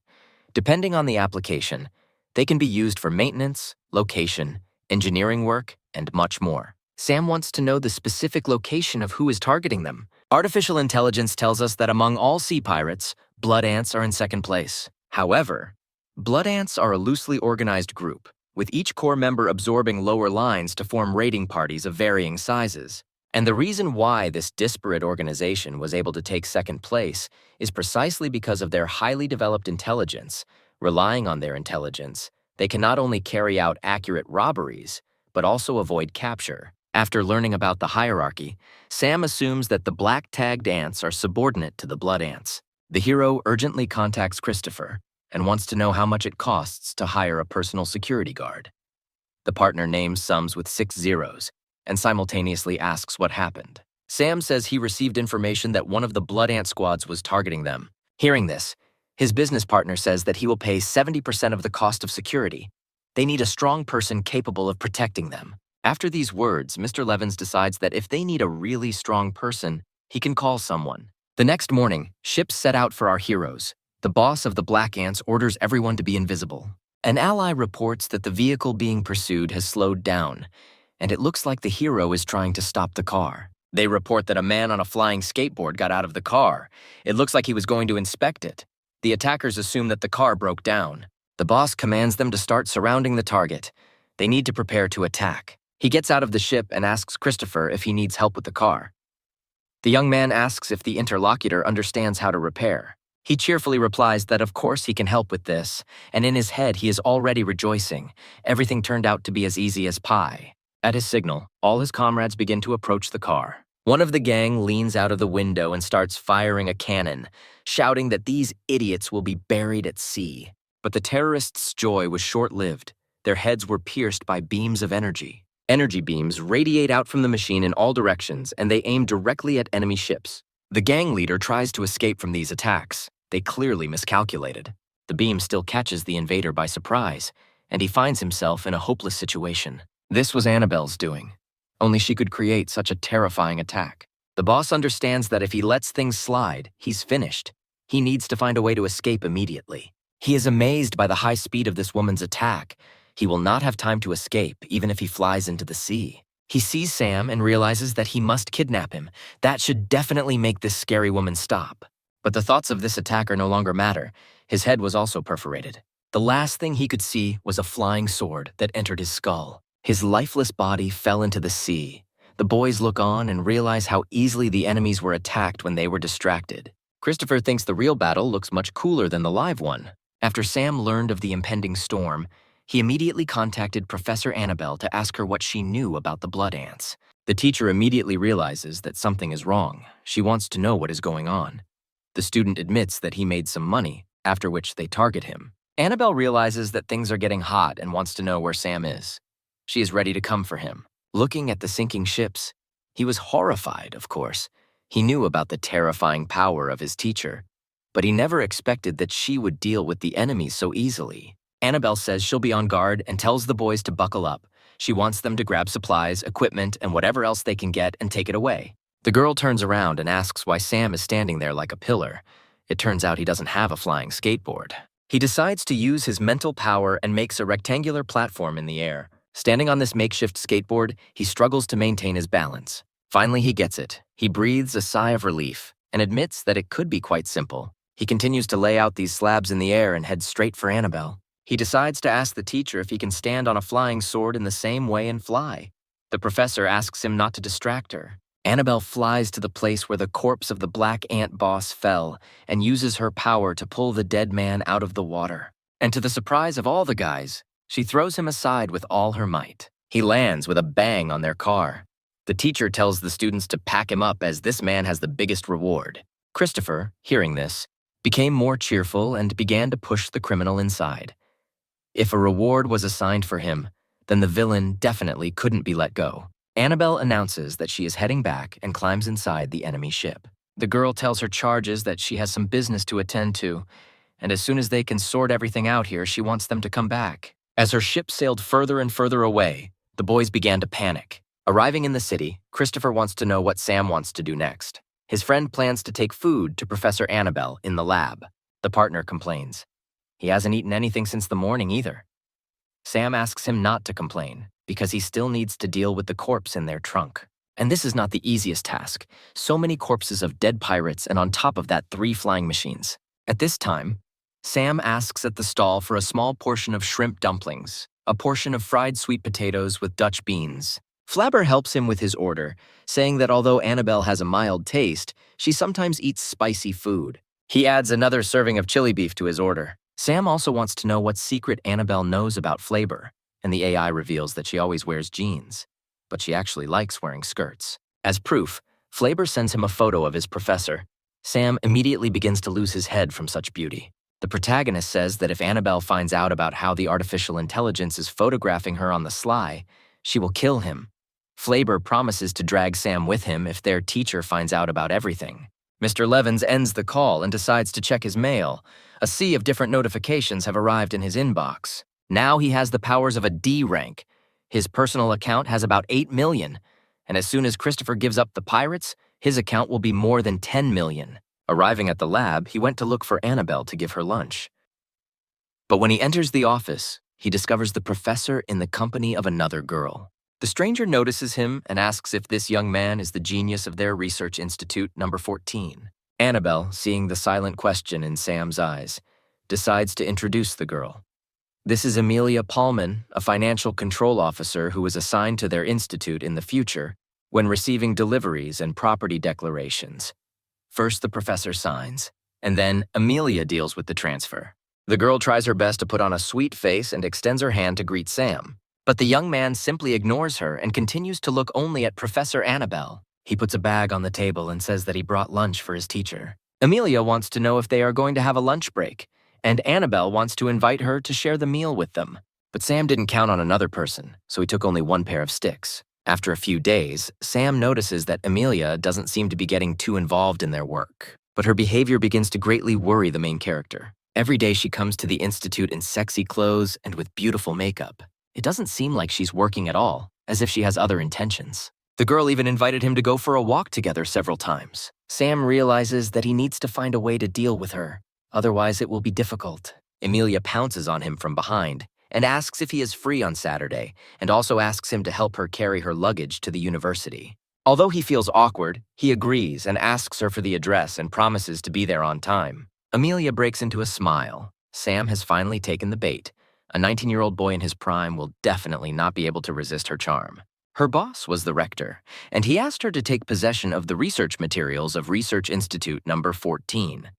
Depending on the application, they can be used for maintenance, location, engineering work, and much more. Sam wants to know the specific location of who is targeting them. Artificial intelligence tells us that among all sea pirates, blood ants are in second place. However, blood ants are a loosely organized group, with each core member absorbing lower lines to form raiding parties of varying sizes. And the reason why this disparate organization was able to take second place is precisely because of their highly developed intelligence. Relying on their intelligence, they can not only carry out accurate robberies, but also avoid capture. After learning about the hierarchy, Sam assumes that the black-tagged ants are subordinate to the blood ants. The hero urgently contacts Christopher and wants to know how much it costs to hire a personal security guard. The partner names sums with 6 zeros and simultaneously asks what happened. Sam says he received information that one of the blood ant squads was targeting them. Hearing this, his business partner says that he will pay 70% of the cost of security. They need a strong person capable of protecting them. After these words, Mr. Levins decides that if they need a really strong person, he can call someone. The next morning, ships set out for our heroes. The boss of the Black Ants orders everyone to be invisible. An ally reports that the vehicle being pursued has slowed down, and it looks like the hero is trying to stop the car. They report that a man on a flying skateboard got out of the car. It looks like he was going to inspect it. The attackers assume that the car broke down. The boss commands them to start surrounding the target. They need to prepare to attack. He gets out of the ship and asks Christopher if he needs help with the car. The young man asks if the interlocutor understands how to repair. He cheerfully replies that of course he can help with this, and in his head he is already rejoicing. Everything turned out to be as easy as pie. At his signal, all his comrades begin to approach the car. One of the gang leans out of the window and starts firing a cannon, shouting that these idiots will be buried at sea. But the terrorists' joy was short-lived. Their heads were pierced by beams of energy. Energy beams radiate out from the machine in all directions, and they aim directly at enemy ships. The gang leader tries to escape from these attacks. They clearly miscalculated. The beam still catches the invader by surprise, and he finds himself in a hopeless situation. This was Annabelle's doing. Only she could create such a terrifying attack. The boss understands that if he lets things slide, he's finished. He needs to find a way to escape immediately. He is amazed by the high speed of this woman's attack. He will not have time to escape, even if he flies into the sea. He sees Sam and realizes that he must kidnap him. That should definitely make this scary woman stop. But the thoughts of this attacker no longer matter. His head was also perforated. The last thing he could see was a flying sword that entered his skull. His lifeless body fell into the sea. The boys look on and realize how easily the enemies were attacked when they were distracted. Christopher thinks the real battle looks much cooler than the live one. After Sam learned of the impending storm, he immediately contacted Professor Annabelle to ask her what she knew about the blood ants. The teacher immediately realizes that something is wrong. She wants to know what is going on. The student admits that he made some money, after which they target him. Annabelle realizes that things are getting hot and wants to know where Sam is. She is ready to come for him. Looking at the sinking ships, he was horrified, of course. He knew about the terrifying power of his teacher, but he never expected that she would deal with the enemies so easily. Annabelle says she'll be on guard and tells the boys to buckle up. She wants them to grab supplies, equipment, and whatever else they can get and take it away. The girl turns around and asks why Sam is standing there like a pillar. It turns out he doesn't have a flying skateboard. He decides to use his mental power and makes a rectangular platform in the air. Standing on this makeshift skateboard, he struggles to maintain his balance. Finally, he gets it. He breathes a sigh of relief and admits that it could be quite simple. He continues to lay out these slabs in the air and heads straight for Annabelle. He decides to ask the teacher if he can stand on a flying sword in the same way and fly. The professor asks him not to distract her. Annabelle flies to the place where the corpse of the black ant boss fell and uses her power to pull the dead man out of the water. And to the surprise of all the guys, she throws him aside with all her might. He lands with a bang on their car. The teacher tells the students to pack him up as this man has the biggest reward. Christopher, hearing this, became more cheerful and began to push the criminal inside. If a reward was assigned for him, then the villain definitely couldn't be let go. Annabelle announces that she is heading back and climbs inside the enemy ship. The girl tells her charges that she has some business to attend to, and as soon as they can sort everything out here, she wants them to come back. As her ship sailed further and further away, the boys began to panic. Arriving in the city, Christopher wants to know what Sam wants to do next. His friend plans to take food to Professor Annabelle in the lab. The partner complains. He hasn't eaten anything since the morning either. Sam asks him not to complain, because he still needs to deal with the corpse in their trunk. And this is not the easiest task. So many corpses of dead pirates, and on top of that, 3 flying machines. At this time, Sam asks at the stall for a small portion of shrimp dumplings, a portion of fried sweet potatoes with Dutch beans. Flabber helps him with his order, saying that although Annabelle has a mild taste, she sometimes eats spicy food. He adds another serving of chili beef to his order. Sam also wants to know what secret Annabelle knows about Flabber, and the AI reveals that she always wears jeans, but she actually likes wearing skirts. As proof, Flabber sends him a photo of his professor. Sam immediately begins to lose his head from such beauty. The protagonist says that if Annabelle finds out about how the artificial intelligence is photographing her on the sly, she will kill him. Flabber promises to drag Sam with him if their teacher finds out about everything. Mr. Levins ends the call and decides to check his mail. A sea of different notifications have arrived in his inbox. Now he has the powers of a D rank. His personal account has about 8 million, and as soon as Christopher gives up the pirates, his account will be more than 10 million. Arriving at the lab, he went to look for Annabelle to give her lunch. But when he enters the office, he discovers the professor in the company of another girl. The stranger notices him and asks if this young man is the genius of their research institute, number 14. Annabelle, seeing the silent question in Sam's eyes, decides to introduce the girl. This is Amelia Paulman, a financial control officer who was assigned to their institute in the future when receiving deliveries and property declarations. First, the professor signs, and then Amelia deals with the transfer. The girl tries her best to put on a sweet face and extends her hand to greet Sam. But the young man simply ignores her and continues to look only at Professor Annabelle. He puts a bag on the table and says that he brought lunch for his teacher. Amelia wants to know if they are going to have a lunch break, and Annabelle wants to invite her to share the meal with them. But Sam didn't count on another person, so he took only 1 pair of sticks. After a few days, Sam notices that Amelia doesn't seem to be getting too involved in their work, but her behavior begins to greatly worry the main character. Every day she comes to the institute in sexy clothes and with beautiful makeup. It doesn't seem like she's working at all, as if she has other intentions. The girl even invited him to go for a walk together several times. Sam realizes that he needs to find a way to deal with her, otherwise it will be difficult. Amelia pounces on him from behind and asks if he is free on Saturday, and also asks him to help her carry her luggage to the university. Although he feels awkward, he agrees and asks her for the address and promises to be there on time. Amelia breaks into a smile. Sam has finally taken the bait. A 19-year-old boy in his prime will definitely not be able to resist her charm. Her boss was the rector, and he asked her to take possession of the research materials of Research Institute number 14.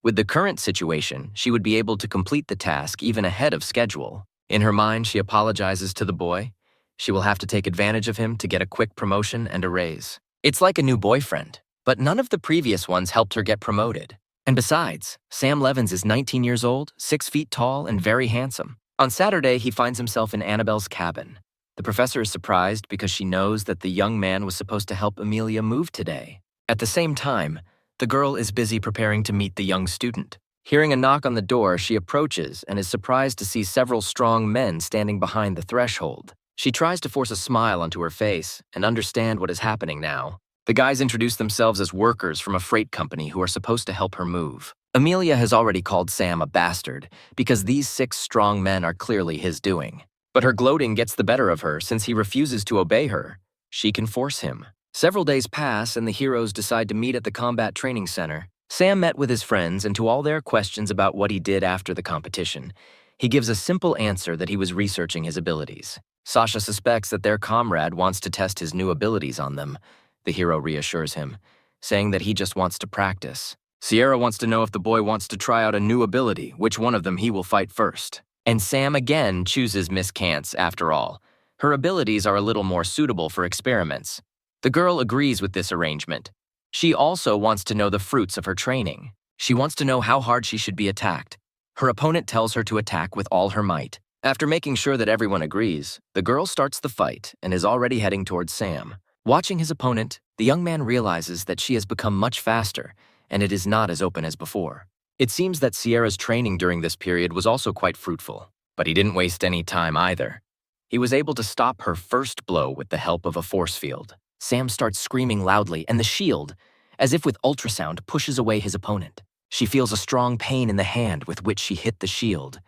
With the current situation, she would be able to complete the task even ahead of schedule. In her mind, she apologizes to the boy. She will have to take advantage of him to get a quick promotion and a raise. It's like a new boyfriend, but none of the previous ones helped her get promoted. And besides, Sam Levins is 19 years old, 6 feet tall, and very handsome. On Saturday, he finds himself in Annabelle's cabin. The professor is surprised because she knows that the young man was supposed to help Amelia move today. At the same time, the girl is busy preparing to meet the young student. Hearing a knock on the door, she approaches and is surprised to see several strong men standing behind the threshold. She tries to force a smile onto her face and understand what is happening now. The guys introduce themselves as workers from a freight company who are supposed to help her move. Amelia has already called Sam a bastard because these 6 strong men are clearly his doing. But her gloating gets the better of her since he refuses to obey her. She can force him. Several days pass and the heroes decide to meet at the combat training center. Sam met with his friends, and to all their questions about what he did after the competition, he gives a simple answer that he was researching his abilities. Sasha suspects that their comrade wants to test his new abilities on them. The hero reassures him, saying that he just wants to practice. Sierra wants to know if the boy wants to try out a new ability, which one of them he will fight first. And Sam again chooses Miss Kantz after all. Her abilities are a little more suitable for experiments. The girl agrees with this arrangement. She also wants to know the fruits of her training. She wants to know how hard she should be attacked. Her opponent tells her to attack with all her might. After making sure that everyone agrees, the girl starts the fight and is already heading towards Sam. Watching his opponent, the young man realizes that she has become much faster, and it is not as open as before. It seems that Sierra's training during this period was also quite fruitful, but he didn't waste any time either. He was able to stop her first blow with the help of a force field. Sam starts screaming loudly, and the shield, as if with ultrasound, pushes away his opponent. She feels a strong pain in the hand with which she hit the shield,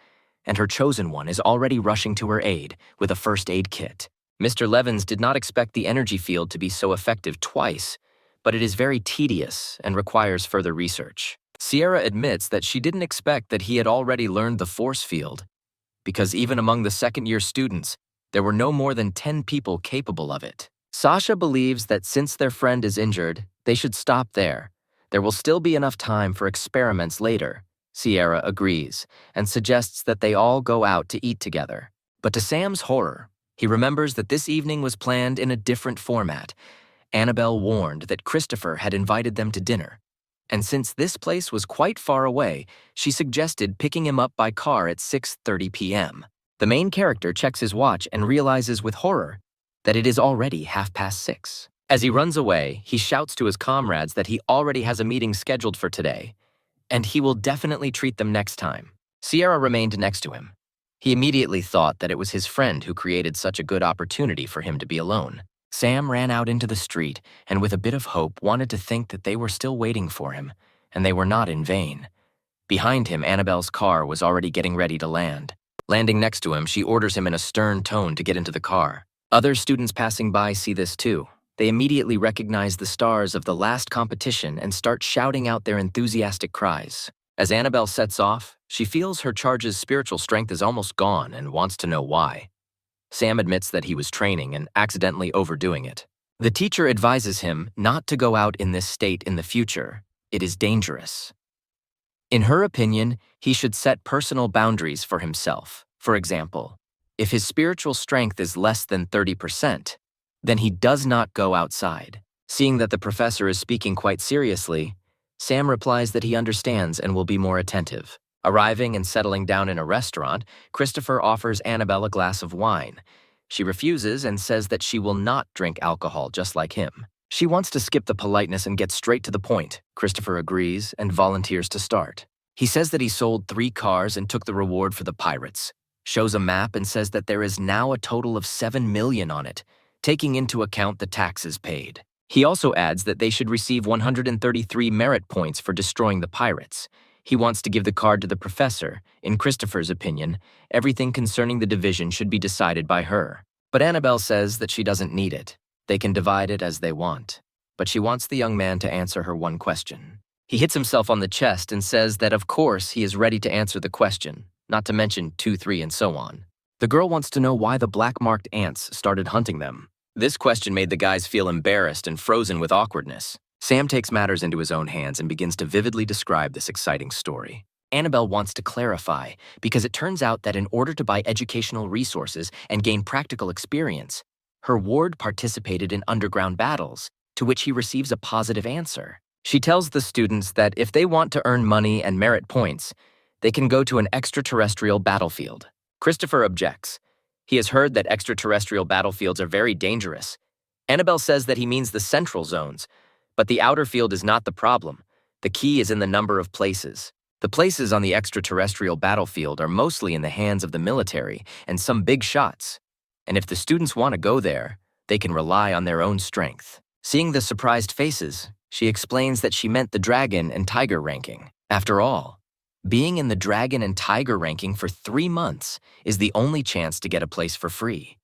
and her chosen one is already rushing to her aid with a first aid kit. Mr. Levins did not expect the energy field to be so effective twice, but it is very tedious and requires further research. Sierra admits that she didn't expect that he had already learned the force field, because even among the second-year students, there were no more than 10 people capable of it. Sasha believes that since their friend is injured, they should stop there. There will still be enough time for experiments later. Sierra agrees and suggests that they all go out to eat together. But to Sam's horror, he remembers that this evening was planned in a different format. Annabelle warned that Christopher had invited them to dinner. And since this place was quite far away, she suggested picking him up by car at 6:30 p.m. The main character checks his watch and realizes with horror that it is already 6:30. As he runs away, he shouts to his comrades that he already has a meeting scheduled for today, and he will definitely treat them next time. Sierra remained next to him. He immediately thought that it was his friend who created such a good opportunity for him to be alone. Sam ran out into the street and with a bit of hope wanted to think that they were still waiting for him, and they were not in vain. Behind him, Annabelle's car was already getting ready to land. Landing next to him, she orders him in a stern tone to get into the car. Other students passing by see this too. They immediately recognize the stars of the last competition and start shouting out their enthusiastic cries. As Annabelle sets off, she feels her charge's spiritual strength is almost gone and wants to know why. Sam admits that he was training and accidentally overdoing it. The teacher advises him not to go out in this state in the future. It is dangerous. In her opinion, he should set personal boundaries for himself. For example, if his spiritual strength is less than 30%, then he does not go outside. Seeing that the professor is speaking quite seriously, Sam replies that he understands and will be more attentive. Arriving and settling down in a restaurant, Christopher offers Annabelle a glass of wine. She refuses and says that she will not drink alcohol just like him. She wants to skip the politeness and get straight to the point. Christopher agrees and volunteers to start. He says that he sold 3 cars and took the reward for the pirates, shows a map and says that there is now a total of 7 million on it, taking into account the taxes paid. He also adds that they should receive 133 merit points for destroying the pirates. He wants to give the card to the professor. In Christopher's opinion, everything concerning the division should be decided by her. But Annabelle says that she doesn't need it. They can divide it as they want. But she wants the young man to answer her one question. He hits himself on the chest and says that of course he is ready to answer the question, not to mention 2, 3, and so on. The girl wants to know why the black-marked ants started hunting them. This question made the guys feel embarrassed and frozen with awkwardness. Sam takes matters into his own hands and begins to vividly describe this exciting story. Annabelle wants to clarify because it turns out that in order to buy educational resources and gain practical experience, her ward participated in underground battles, to which he receives a positive answer. She tells the students that if they want to earn money and merit points, they can go to an extraterrestrial battlefield. Christopher objects. He has heard that extraterrestrial battlefields are very dangerous. Annabelle says that he means the central zones, but the outer field is not the problem. The key is in the number of places. The places on the extraterrestrial battlefield are mostly in the hands of the military and some big shots. And if the students want to go there, they can rely on their own strength. Seeing the surprised faces, she explains that she meant the dragon and tiger ranking. After all, being in the dragon and tiger ranking for 3 months is the only chance to get a place for free.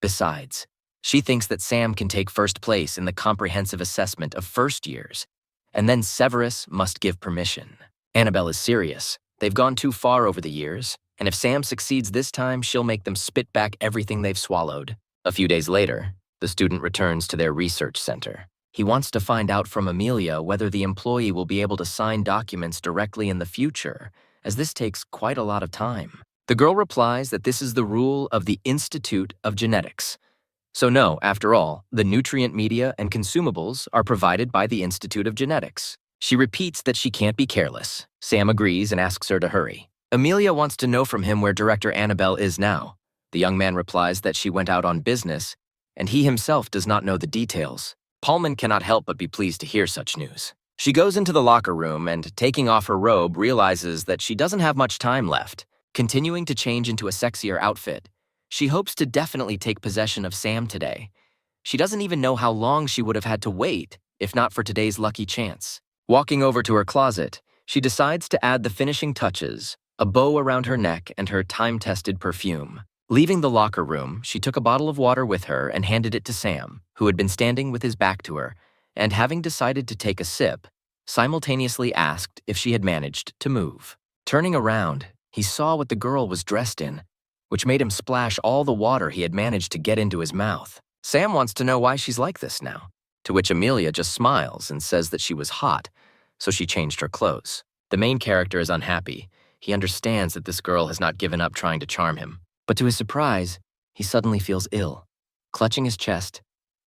Besides, she thinks that Sam can take first place in the comprehensive assessment of first years, and then Severus must give permission. Annabelle is serious. They've gone too far over the years, and if Sam succeeds this time, she'll make them spit back everything they've swallowed. A few days later, the student returns to their research center. He wants to find out from Amelia whether the employee will be able to sign documents directly in the future, as this takes quite a lot of time. The girl replies that this is the rule of the Institute of Genetics. So no, after all, the nutrient media and consumables are provided by the Institute of Genetics. She repeats that she can't be careless. Sam agrees and asks her to hurry. Amelia wants to know from him where Director Annabelle is now. The young man replies that she went out on business, and he himself does not know the details. Pullman cannot help but be pleased to hear such news. She goes into the locker room and, taking off her robe, realizes that she doesn't have much time left. Continuing to change into a sexier outfit, she hopes to definitely take possession of Sam today. She doesn't even know how long she would have had to wait, if not for today's lucky chance. Walking over to her closet, She decides to add the finishing touches, a bow around her neck and her time-tested perfume. Leaving the locker room, she took a bottle of water with her and handed it to Sam, who had been standing with his back to her, and having decided to take a sip, simultaneously asked if she had managed to move. Turning around, he saw what the girl was dressed in, which made him splash all the water he had managed to get into his mouth. Sam wants to know why she's like this now, to which Amelia just smiles and says that she was hot, so she changed her clothes. The main character is unhappy. He understands that this girl has not given up trying to charm him. But to his surprise, he suddenly feels ill. Clutching his chest,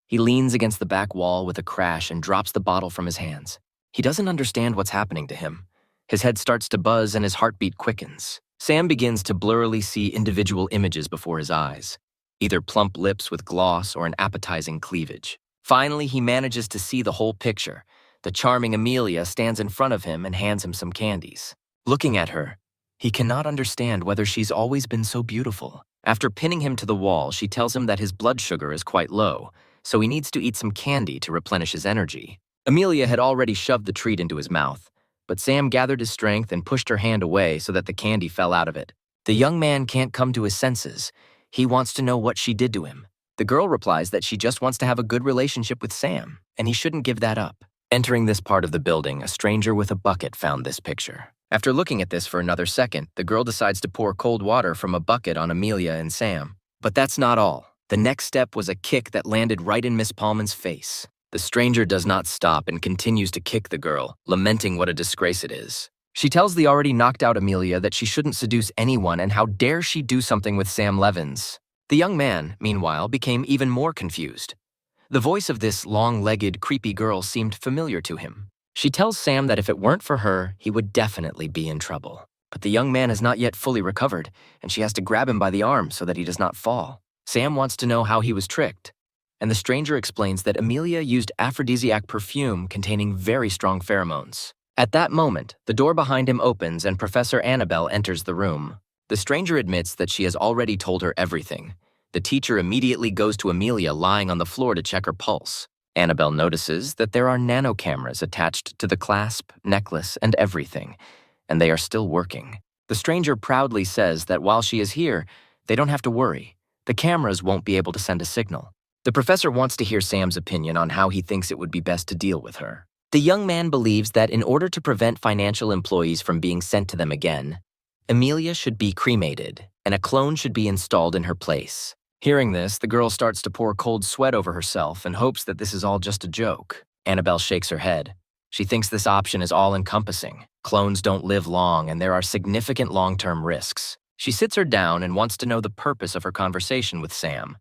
he leans against the back wall with a crash and drops the bottle from his hands. He doesn't understand what's happening to him. His head starts to buzz and his heartbeat quickens. Sam begins to blurrily see individual images before his eyes, either plump lips with gloss or an appetizing cleavage. Finally, he manages to see the whole picture. The charming Amelia stands in front of him and hands him some candies. Looking at her, he cannot understand whether she's always been so beautiful. After pinning him to the wall, she tells him that his blood sugar is quite low, so he needs to eat some candy to replenish his energy. Amelia had already shoved the treat into his mouth, but Sam gathered his strength and pushed her hand away so that the candy fell out of it. The young man can't come to his senses. He wants to know what she did to him. The girl replies that she just wants to have a good relationship with Sam, and he shouldn't give that up. Entering this part of the building, a stranger with a bucket found this picture. After looking at this for another second, the girl decides to pour cold water from a bucket on Amelia and Sam. But that's not all. The next step was a kick that landed right in Miss Palman's face. The stranger does not stop and continues to kick the girl, lamenting what a disgrace it is. She tells the already knocked out Amelia that she shouldn't seduce anyone and how dare she do something with Sam Levins. The young man, meanwhile, became even more confused. The voice of this long-legged, creepy girl seemed familiar to him. She tells Sam that if it weren't for her, he would definitely be in trouble. But the young man has not yet fully recovered, and she has to grab him by the arm so that he does not fall. Sam wants to know how he was tricked, and the stranger explains that Amelia used aphrodisiac perfume containing very strong pheromones. At that moment, the door behind him opens and Professor Annabelle enters the room. The stranger admits that she has already told her everything. The teacher immediately goes to Amelia lying on the floor to check her pulse. Annabelle notices that there are nano cameras attached to the clasp, necklace, and everything, and they are still working. The stranger proudly says that while she is here, they don't have to worry. The cameras won't be able to send a signal. The professor wants to hear Sam's opinion on how he thinks it would be best to deal with her. The young man believes that in order to prevent financial employees from being sent to them again, Amelia should be cremated, and a clone should be installed in her place. Hearing this, the girl starts to pour cold sweat over herself and hopes that this is all just a joke. Annabelle shakes her head. She thinks this option is all-encompassing. Clones don't live long, and there are significant long-term risks. She sits her down and wants to know the purpose of her conversation with Sam,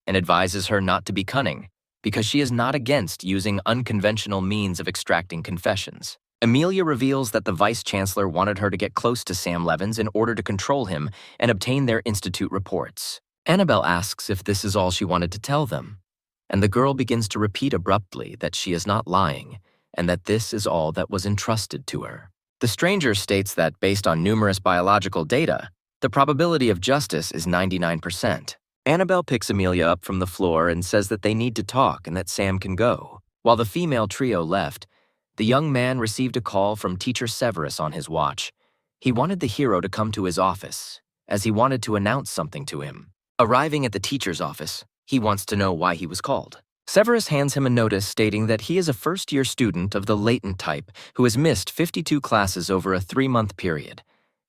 and advises her not to be cunning, because she is not against using unconventional means of extracting confessions. Amelia reveals that the vice-chancellor wanted her to get close to Sam Levins in order to control him and obtain their institute reports. Annabelle asks if this is all she wanted to tell them, and the girl begins to repeat abruptly that she is not lying and that this is all that was entrusted to her. The stranger states that based on numerous biological data, the probability of justice is 99%. Annabelle picks Amelia up from the floor and says that they need to talk and that Sam can go. While the female trio left, the young man received a call from Teacher Severus on his watch. He wanted the hero to come to his office, as he wanted to announce something to him. Arriving at the teacher's office, he wants to know why he was called. Severus hands him a notice stating that he is a first-year student of the latent type who has missed 52 classes over a 3-month period,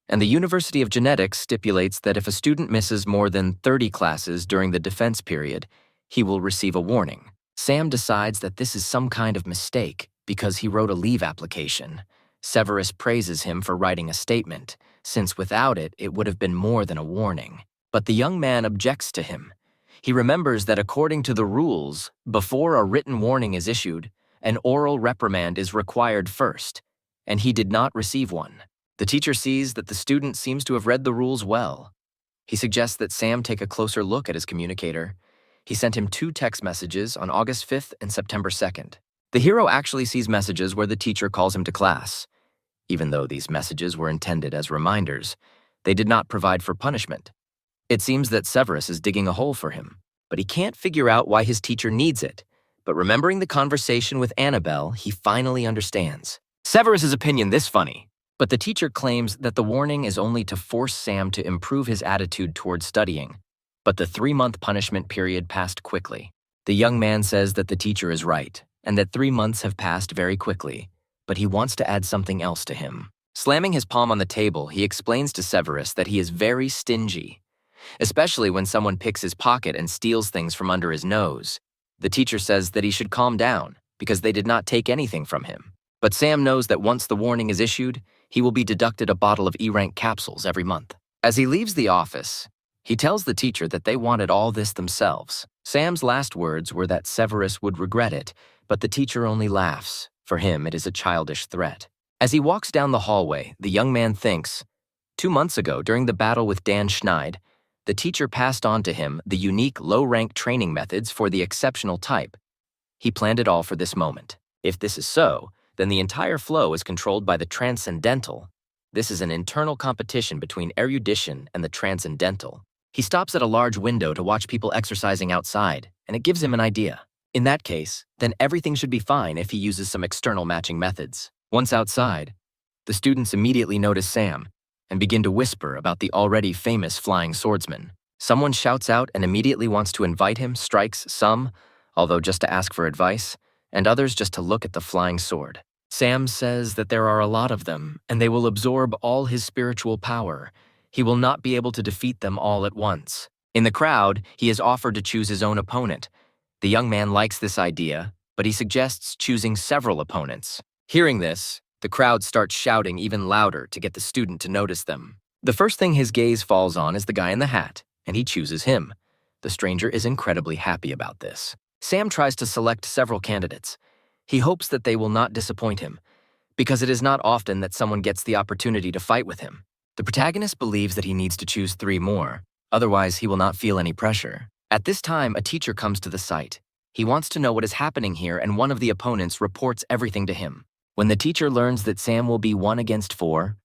and the University of Genetics stipulates that if a student misses more than 30 classes during the defense period, he will receive a warning. Sam decides that this is some kind of mistake because he wrote a leave application. Severus praises him for writing a statement, since without it, it would have been more than a warning. But the young man objects to him. He remembers that according to the rules, before a written warning is issued, an oral reprimand is required first, and he did not receive one. The teacher sees that the student seems to have read the rules well. He suggests that Sam take a closer look at his communicator. He sent him 2 text messages on August 5th and September 2nd. The hero actually sees messages where the teacher calls him to class. Even though these messages were intended as reminders, they did not provide for punishment. It seems that Severus is digging a hole for him, but he can't figure out why his teacher needs it. But remembering the conversation with Annabelle, he finally understands. Severus's opinion this funny. But the teacher claims that the warning is only to force Sam to improve his attitude towards studying. But the 3-month punishment period passed quickly. The young man says that the teacher is right, and that 3 months have passed very quickly, but he wants to add something else to him. Slamming his palm on the table, he explains to Severus that he is very stingy, especially when someone picks his pocket and steals things from under his nose. The teacher says that he should calm down, because they did not take anything from him. But Sam knows that once the warning is issued, he will be deducted a bottle of E-rank capsules every month. As he leaves the office, he tells the teacher that they wanted all this themselves. Sam's last words were that Severus would regret it, but the teacher only laughs. For him, it is a childish threat. As he walks down the hallway, the young man thinks, 2 months ago, during the battle with Dan Schneid, the teacher passed on to him the unique low-rank training methods for the exceptional type. He planned it all for this moment. If this is so, then the entire flow is controlled by the transcendental. This is an internal competition between erudition and the transcendental. He stops at a large window to watch people exercising outside, and it gives him an idea. In that case, then everything should be fine if he uses some external matching methods. Once outside, the students immediately notice Sam and begin to whisper about the already famous flying swordsman. Someone shouts out and immediately wants to invite him, strikes some, although just to ask for advice, and others just to look at the flying sword. Sam says that there are a lot of them, and they will absorb all his spiritual power. He will not be able to defeat them all at once. In the crowd, he is offered to choose his own opponent. The young man likes this idea, but he suggests choosing several opponents. Hearing this, the crowd starts shouting even louder to get the student to notice them. The first thing his gaze falls on is the guy in the hat, and he chooses him. The stranger is incredibly happy about this. Sam tries to select several candidates. He hopes that they will not disappoint him, because it is not often that someone gets the opportunity to fight with him. The protagonist believes that he needs to choose 3 more, otherwise he will not feel any pressure. At this time, a teacher comes to the site. He wants to know what is happening here, and one of the opponents reports everything to him. When the teacher learns that Sam will be 1 against 4,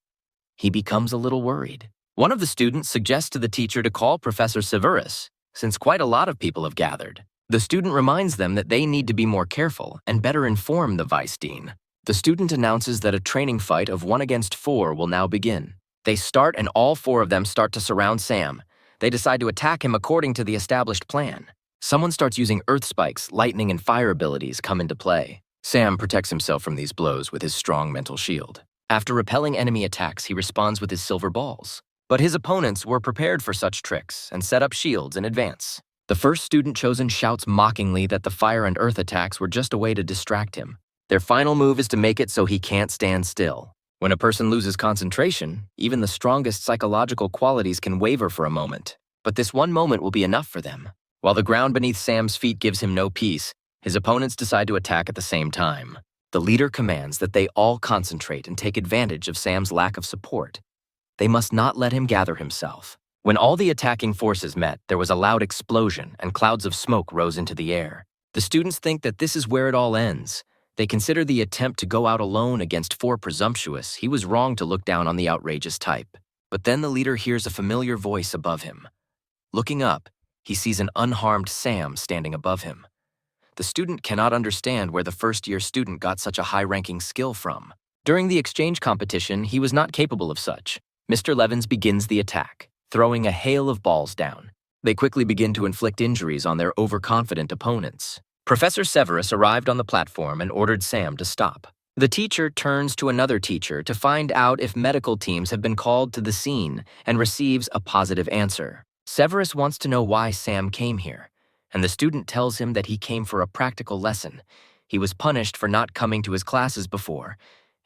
he becomes a little worried. One of the students suggests to the teacher to call Professor Severus, since quite a lot of people have gathered. The student reminds them that they need to be more careful and better inform the vice dean. The student announces that a training fight of 1 against 4 will now begin. They start, and all 4 of them start to surround Sam. They decide to attack him according to the established plan. Someone starts using earth spikes, lightning, and fire abilities come into play. Sam protects himself from these blows with his strong mental shield. After repelling enemy attacks, he responds with his silver balls. But his opponents were prepared for such tricks and set up shields in advance. The first student chosen shouts mockingly that the fire and earth attacks were just a way to distract him. Their final move is to make it so he can't stand still. When a person loses concentration, even the strongest psychological qualities can waver for a moment. But this one moment will be enough for them. While the ground beneath Sam's feet gives him no peace, his opponents decide to attack at the same time. The leader commands that they all concentrate and take advantage of Sam's lack of support. They must not let him gather himself. When all the attacking forces met, there was a loud explosion and clouds of smoke rose into the air. The students think that this is where it all ends. They consider the attempt to go out alone against 4 presumptuous. He was wrong to look down on the outrageous type. But then the leader hears a familiar voice above him. Looking up, he sees an unharmed Sam standing above him. The student cannot understand where the first-year student got such a high-ranking skill from. During the exchange competition, he was not capable of such. Mr. Levins begins the attack, throwing a hail of balls down. They quickly begin to inflict injuries on their overconfident opponents. Professor Severus arrived on the platform and ordered Sam to stop. The teacher turns to another teacher to find out if medical teams have been called to the scene and receives a positive answer. Severus wants to know why Sam came here, and the student tells him that he came for a practical lesson. He was punished for not coming to his classes before,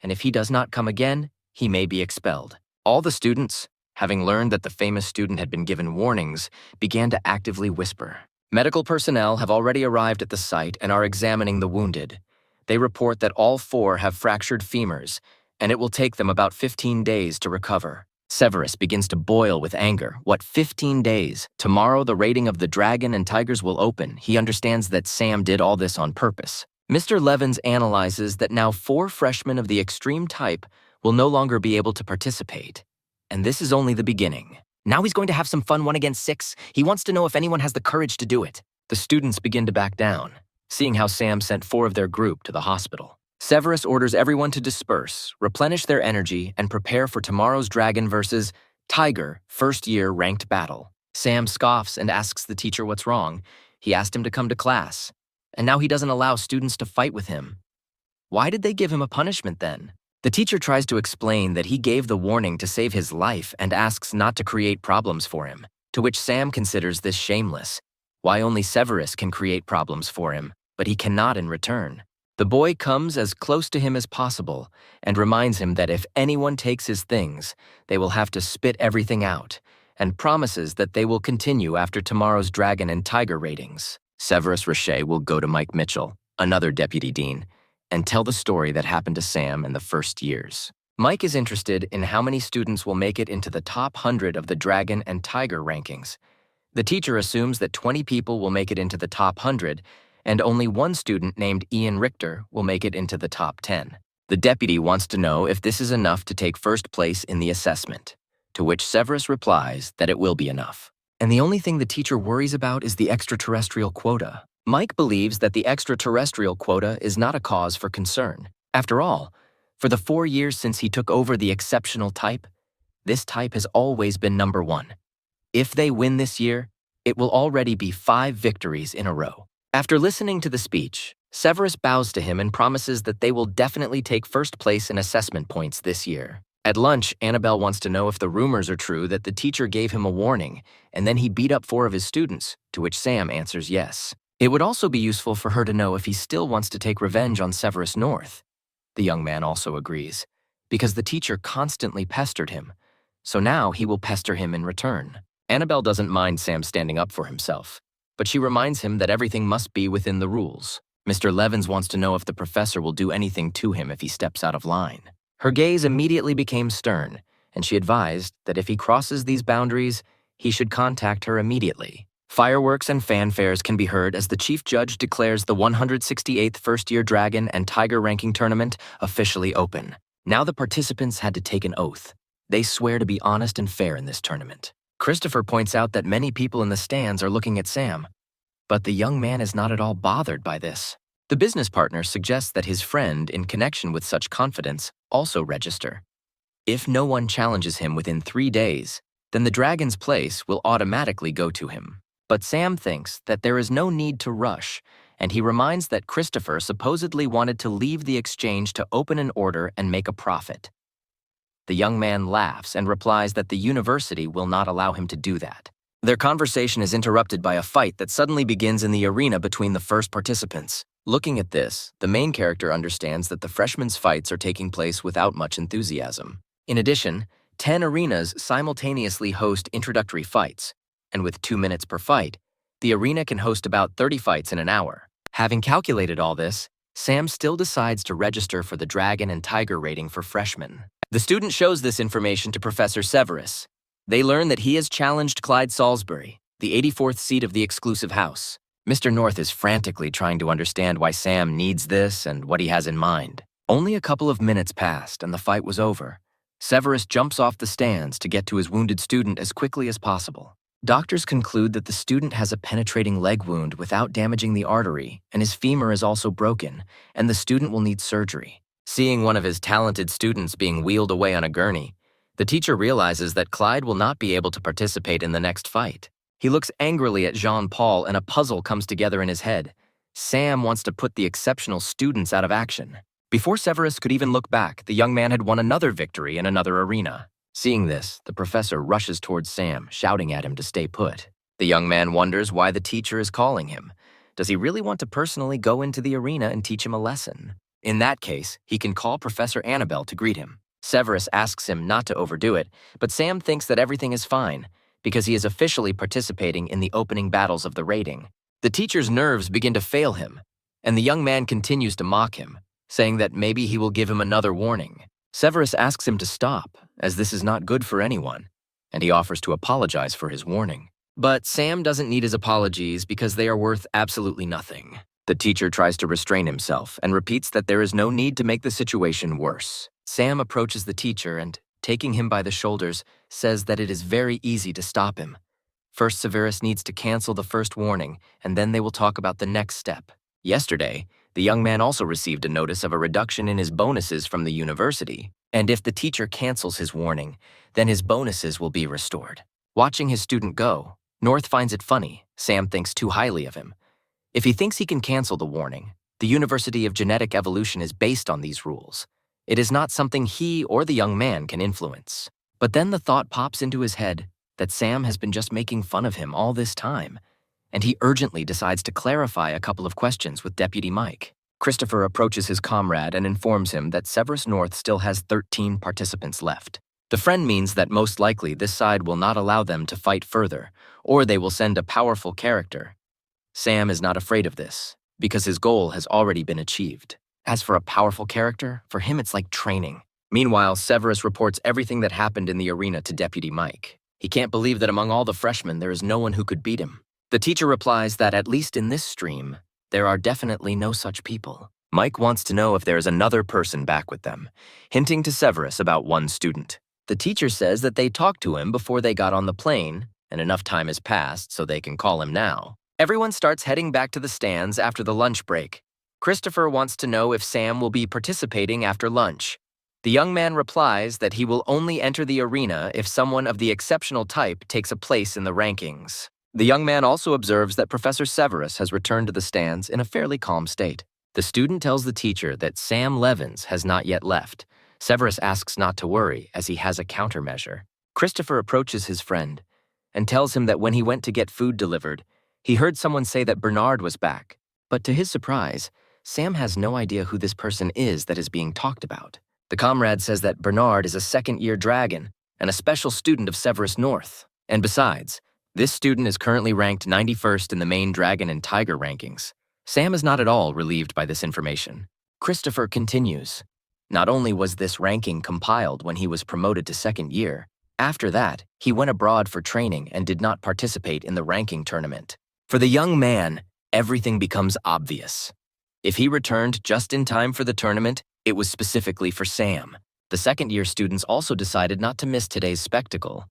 and if he does not come again, he may be expelled. All the students, having learned that the famous student had been given warnings, began to actively whisper. Medical personnel have already arrived at the site and are examining the wounded. They report that all 4 have fractured femurs, and it will take them about 15 days to recover. Severus begins to boil with anger. What, 15 days? Tomorrow the raiding of the dragon and tigers will open. He understands that Sam did all this on purpose. Mr. Levins analyzes that now 4 freshmen of the extreme type will no longer be able to participate. And this is only the beginning. Now he's going to have some fun 1 against 6. He wants to know if anyone has the courage to do it. The students begin to back down, seeing how Sam sent 4 of their group to the hospital. Severus orders everyone to disperse, replenish their energy, and prepare for tomorrow's dragon versus tiger first-year ranked battle. Sam scoffs and asks the teacher what's wrong. He asked him to come to class, and now he doesn't allow students to fight with him. Why did they give him a punishment then? The teacher tries to explain that he gave the warning to save his life and asks not to create problems for him, to which Sam considers this shameless. Why only Severus can create problems for him, but he cannot in return? The boy comes as close to him as possible and reminds him that if anyone takes his things, they will have to spit everything out, and promises that they will continue after tomorrow's dragon and tiger ratings. Severus Roche will go to Mike Mitchell, another deputy dean, and tell the story that happened to Sam in the first years. Mike is interested in how many students will make it into the top 100 of the dragon and tiger rankings. The teacher assumes that 20 people will make it into the top 100, and only one student named Ian Richter will make it into the top 10. The deputy wants to know if this is enough to take first place in the assessment, to which Severus replies that it will be enough. And the only thing the teacher worries about is the extraterrestrial quota. Mike believes that the extraterrestrial quota is not a cause for concern. After all, for the 4 years since he took over the exceptional type, this type has always been number 1. If they win this year, it will already be 5 victories in a row. After listening to the speech, Severus bows to him and promises that they will definitely take first place in assessment points this year. At lunch, Annabelle wants to know if the rumors are true that the teacher gave him a warning and then he beat up 4 of his students, to which Sam answers yes. It would also be useful for her to know if he still wants to take revenge on Severus North. The young man also agrees, because the teacher constantly pestered him, so now he will pester him in return. Annabelle doesn't mind Sam standing up for himself, but she reminds him that everything must be within the rules. Mr. Levins wants to know if the professor will do anything to him if he steps out of line. Her gaze immediately became stern, and she advised that if he crosses these boundaries, he should contact her immediately. Fireworks and fanfares can be heard as the chief judge declares the 168th first-year Dragon and Tiger ranking tournament officially open. Now the participants had to take an oath. They swear to be honest and fair in this tournament. Christopher points out that many people in the stands are looking at Sam, but the young man is not at all bothered by this. The business partner suggests that his friend, in connection with such confidence, also register. If no one challenges him within 3 days, then the dragon's place will automatically go to him. But Sam thinks that there is no need to rush, and he reminds that Christopher supposedly wanted to leave the exchange to open an order and make a profit. The young man laughs and replies that the university will not allow him to do that. Their conversation is interrupted by a fight that suddenly begins in the arena between the first participants. Looking at this, the main character understands that the freshmen's fights are taking place without much enthusiasm. In addition, 10 arenas simultaneously host introductory fights, and with 2 minutes per fight, the arena can host about 30 fights in an hour. Having calculated all this, Sam still decides to register for the Dragon and Tiger rating for freshmen. The student shows this information to Professor Severus. They learn that he has challenged Clyde Salisbury, the 84th seat of the exclusive house. Mr. North is frantically trying to understand why Sam needs this and what he has in mind. Only a couple of minutes passed and the fight was over. Severus jumps off the stands to get to his wounded student as quickly as possible. Doctors conclude that the student has a penetrating leg wound without damaging the artery, and his femur is also broken, and the student will need surgery. Seeing one of his talented students being wheeled away on a gurney, the teacher realizes that Clyde will not be able to participate in the next fight. He looks angrily at Jean-Paul and a puzzle comes together in his head. Sam wants to put the exceptional students out of action. Before Severus could even look back, the young man had won another victory in another arena. Seeing this, the professor rushes towards Sam, shouting at him to stay put. The young man wonders why the teacher is calling him. Does he really want to personally go into the arena and teach him a lesson? In that case, he can call Professor Annabelle to greet him. Severus asks him not to overdo it, but Sam thinks that everything is fine, because he is officially participating in the opening battles of the rating. The teacher's nerves begin to fail him, and the young man continues to mock him, saying that maybe he will give him another warning. Severus asks him to stop, as this is not good for anyone, and he offers to apologize for his warning. But Sam doesn't need his apologies because they are worth absolutely nothing. The teacher tries to restrain himself and repeats that there is no need to make the situation worse. Sam approaches the teacher and, taking him by the shoulders, says that it is very easy to stop him. First, Severus needs to cancel the first warning, and then they will talk about the next step. Yesterday, The young man also received a notice of a reduction in his bonuses from the university, and if the teacher cancels his warning, then his bonuses will be restored. Watching his student go, North finds it funny. Sam thinks too highly of him. If he thinks he can cancel the warning, the University of Genetic Evolution is based on these rules. It is not something he or the young man can influence. But then the thought pops into his head that Sam has been just making fun of him all this time, and he urgently decides to clarify a couple of questions with Deputy Mike. Christopher approaches his comrade and informs him that Severus North still has 13 participants left. The friend means that most likely this side will not allow them to fight further, or they will send a powerful character. Sam is not afraid of this, because his goal has already been achieved. As for a powerful character, for him it's like training. Meanwhile, Severus reports everything that happened in the arena to Deputy Mike. He can't believe that among all the freshmen there is no one who could beat him. The teacher replies that at least in this stream, there are definitely no such people. Mike wants to know if there is another person back with them, hinting to Severus about one student. The teacher says that they talked to him before they got on the plane, and enough time has passed so they can call him now. Everyone starts heading back to the stands after the lunch break. Christopher wants to know if Sam will be participating after lunch. The young man replies that he will only enter the arena if someone of the exceptional type takes a place in the rankings. The young man also observes that Professor Severus has returned to the stands in a fairly calm state. The student tells the teacher that Sam Levins has not yet left. Severus asks not to worry, as he has a countermeasure. Christopher approaches his friend and tells him that when he went to get food delivered, he heard someone say that Bernard was back. But to his surprise, Sam has no idea who this person is that is being talked about. The comrade says that Bernard is a second-year dragon and a special student of Severus North. And besides, this student is currently ranked 91st in the main dragon and tiger rankings. Sam is not at all relieved by this information. Christopher continues. Not only was this ranking compiled when he was promoted to second year, after that, he went abroad for training and did not participate in the ranking tournament. For the young man, everything becomes obvious. If he returned just in time for the tournament, it was specifically for Sam. The second-year students also decided not to miss today's spectacle.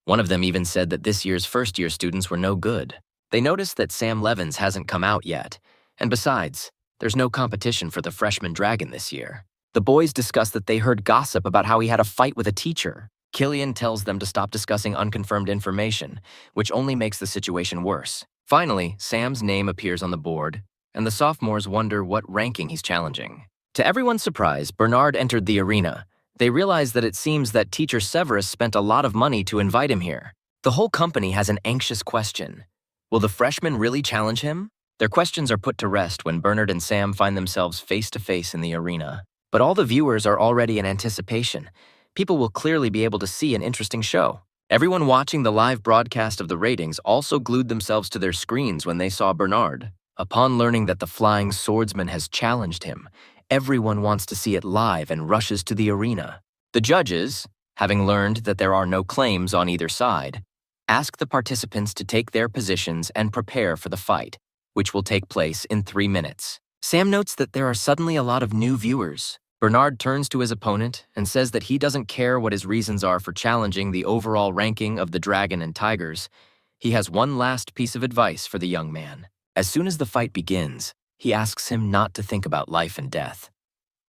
One of them even said that this year's first-year students were no good. They noticed that Sam Levins hasn't come out yet, and besides, there's no competition for the freshman dragon this year. The boys discuss that they heard gossip about how he had a fight with a teacher. Killian tells them to stop discussing unconfirmed information, which only makes the situation worse. Finally, Sam's name appears on the board, and the sophomores wonder what ranking he's challenging. To everyone's surprise, Bernard entered the arena. They realize that it seems that teacher Severus spent a lot of money to invite him here. The whole company has an anxious question. Will the freshmen really challenge him? Their questions are put to rest when Bernard and Sam find themselves face-to-face in the arena. But all the viewers are already in anticipation. People will clearly be able to see an interesting show. Everyone watching the live broadcast of the ratings also glued themselves to their screens when they saw Bernard. Upon learning that the flying swordsman has challenged him, everyone wants to see it live and rushes to the arena. The judges, having learned that there are no claims on either side, ask the participants to take their positions and prepare for the fight, which will take place in 3 minutes. Sam notes that there are suddenly a lot of new viewers. Bernard turns to his opponent and says that he doesn't care what his reasons are for challenging the overall ranking of the dragon and tigers. He has one last piece of advice for the young man. As soon as the fight begins, he asks him not to think about life and death.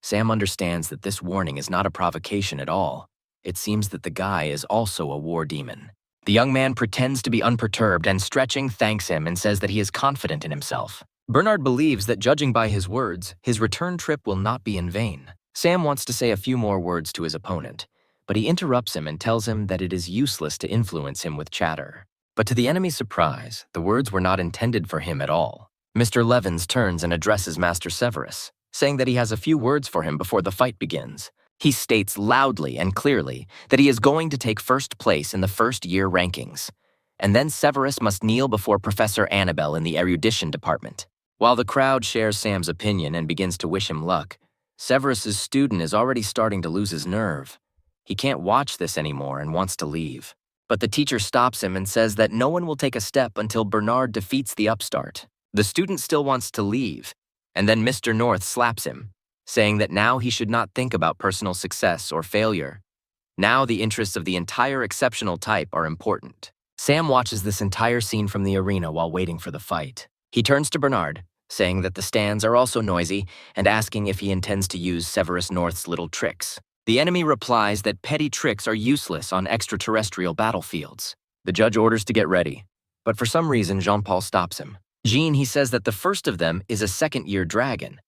Sam understands that this warning is not a provocation at all. It seems that the guy is also a war demon. The young man pretends to be unperturbed and stretching thanks him and says that he is confident in himself. Bernard believes that judging by his words, his return trip will not be in vain. Sam wants to say a few more words to his opponent, but he interrupts him and tells him that it is useless to influence him with chatter. But to the enemy's surprise, the words were not intended for him at all. Mr. Levins turns and addresses Master Severus, saying that he has a few words for him before the fight begins. He states loudly and clearly that he is going to take first place in the first-year rankings, and then Severus must kneel before Professor Annabelle in the erudition department. While the crowd shares Sam's opinion and begins to wish him luck, Severus's student is already starting to lose his nerve. He can't watch this anymore and wants to leave. But the teacher stops him and says that no one will take a step until Bernard defeats the upstart. The student still wants to leave, and then Mr. North slaps him, saying that now he should not think about personal success or failure. Now the interests of the entire exceptional type are important. Sam watches this entire scene from the arena while waiting for the fight. He turns to Bernard, saying that the stands are also noisy and asking if he intends to use Severus North's little tricks. The enemy replies that petty tricks are useless on extraterrestrial battlefields. The judge orders to get ready, but for some reason Jean-Paul stops him. Jean, he says that the first of them is a second-year dragon,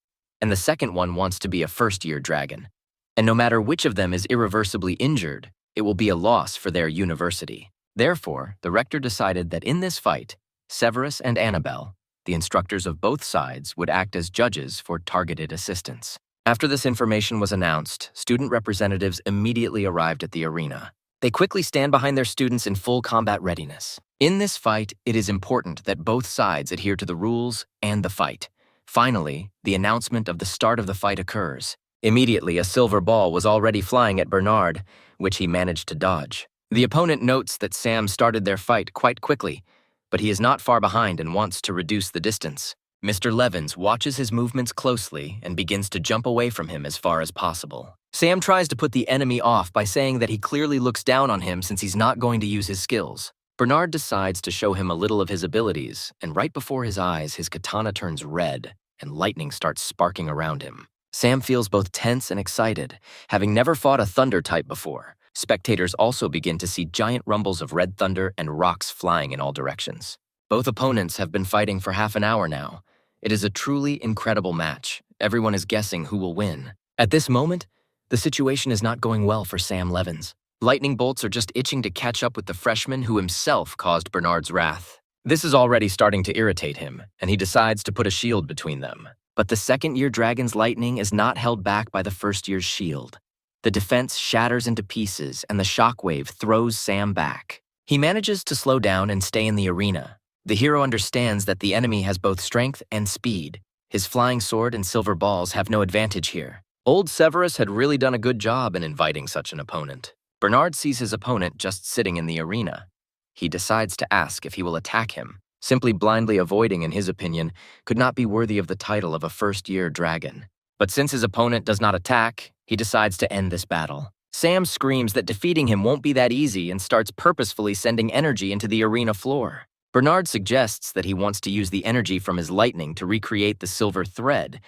and the second one wants to be a first-year dragon. And no matter which of them is irreversibly injured, it will be a loss for their university. Therefore, the rector decided that in this fight, Severus and Annabelle, the instructors of both sides, would act as judges for targeted assistance. After this information was announced, student representatives immediately arrived at the arena. They quickly stand behind their students in full combat readiness. In this fight, it is important that both sides adhere to the rules and the fight. Finally, the announcement of the start of the fight occurs. Immediately, a silver ball was already flying at Bernard, which he managed to dodge. The opponent notes that Sam started their fight quite quickly, but he is not far behind and wants to reduce the distance. Mr. Levins watches his movements closely and begins to jump away from him as far as possible. Sam tries to put the enemy off by saying that he clearly looks down on him since he's not going to use his skills. Bernard decides to show him a little of his abilities, and right before his eyes, his katana turns red and lightning starts sparking around him. Sam feels both tense and excited, having never fought a thunder type before. Spectators also begin to see giant rumbles of red thunder and rocks flying in all directions. Both opponents have been fighting for half an hour now. It is a truly incredible match. Everyone is guessing who will win. At this moment, the situation is not going well for Sam Levins. Lightning bolts are just itching to catch up with the freshman who himself caused Bernard's wrath. This is already starting to irritate him, and he decides to put a shield between them. But the second-year dragon's lightning is not held back by the first year's shield. The defense shatters into pieces, and the shockwave throws Sam back. He manages to slow down and stay in the arena. The hero understands that the enemy has both strength and speed. His flying sword and silver balls have no advantage here. Old Severus had really done a good job in inviting such an opponent. Bernard sees his opponent just sitting in the arena. He decides to ask if he will attack him. Simply blindly avoiding, in his opinion, could not be worthy of the title of a first-year dragon. But since his opponent does not attack, he decides to end this battle. Sam screams that defeating him won't be that easy and starts purposefully sending energy into the arena floor. Bernard suggests that he wants to use the energy from his lightning to recreate the silver thread.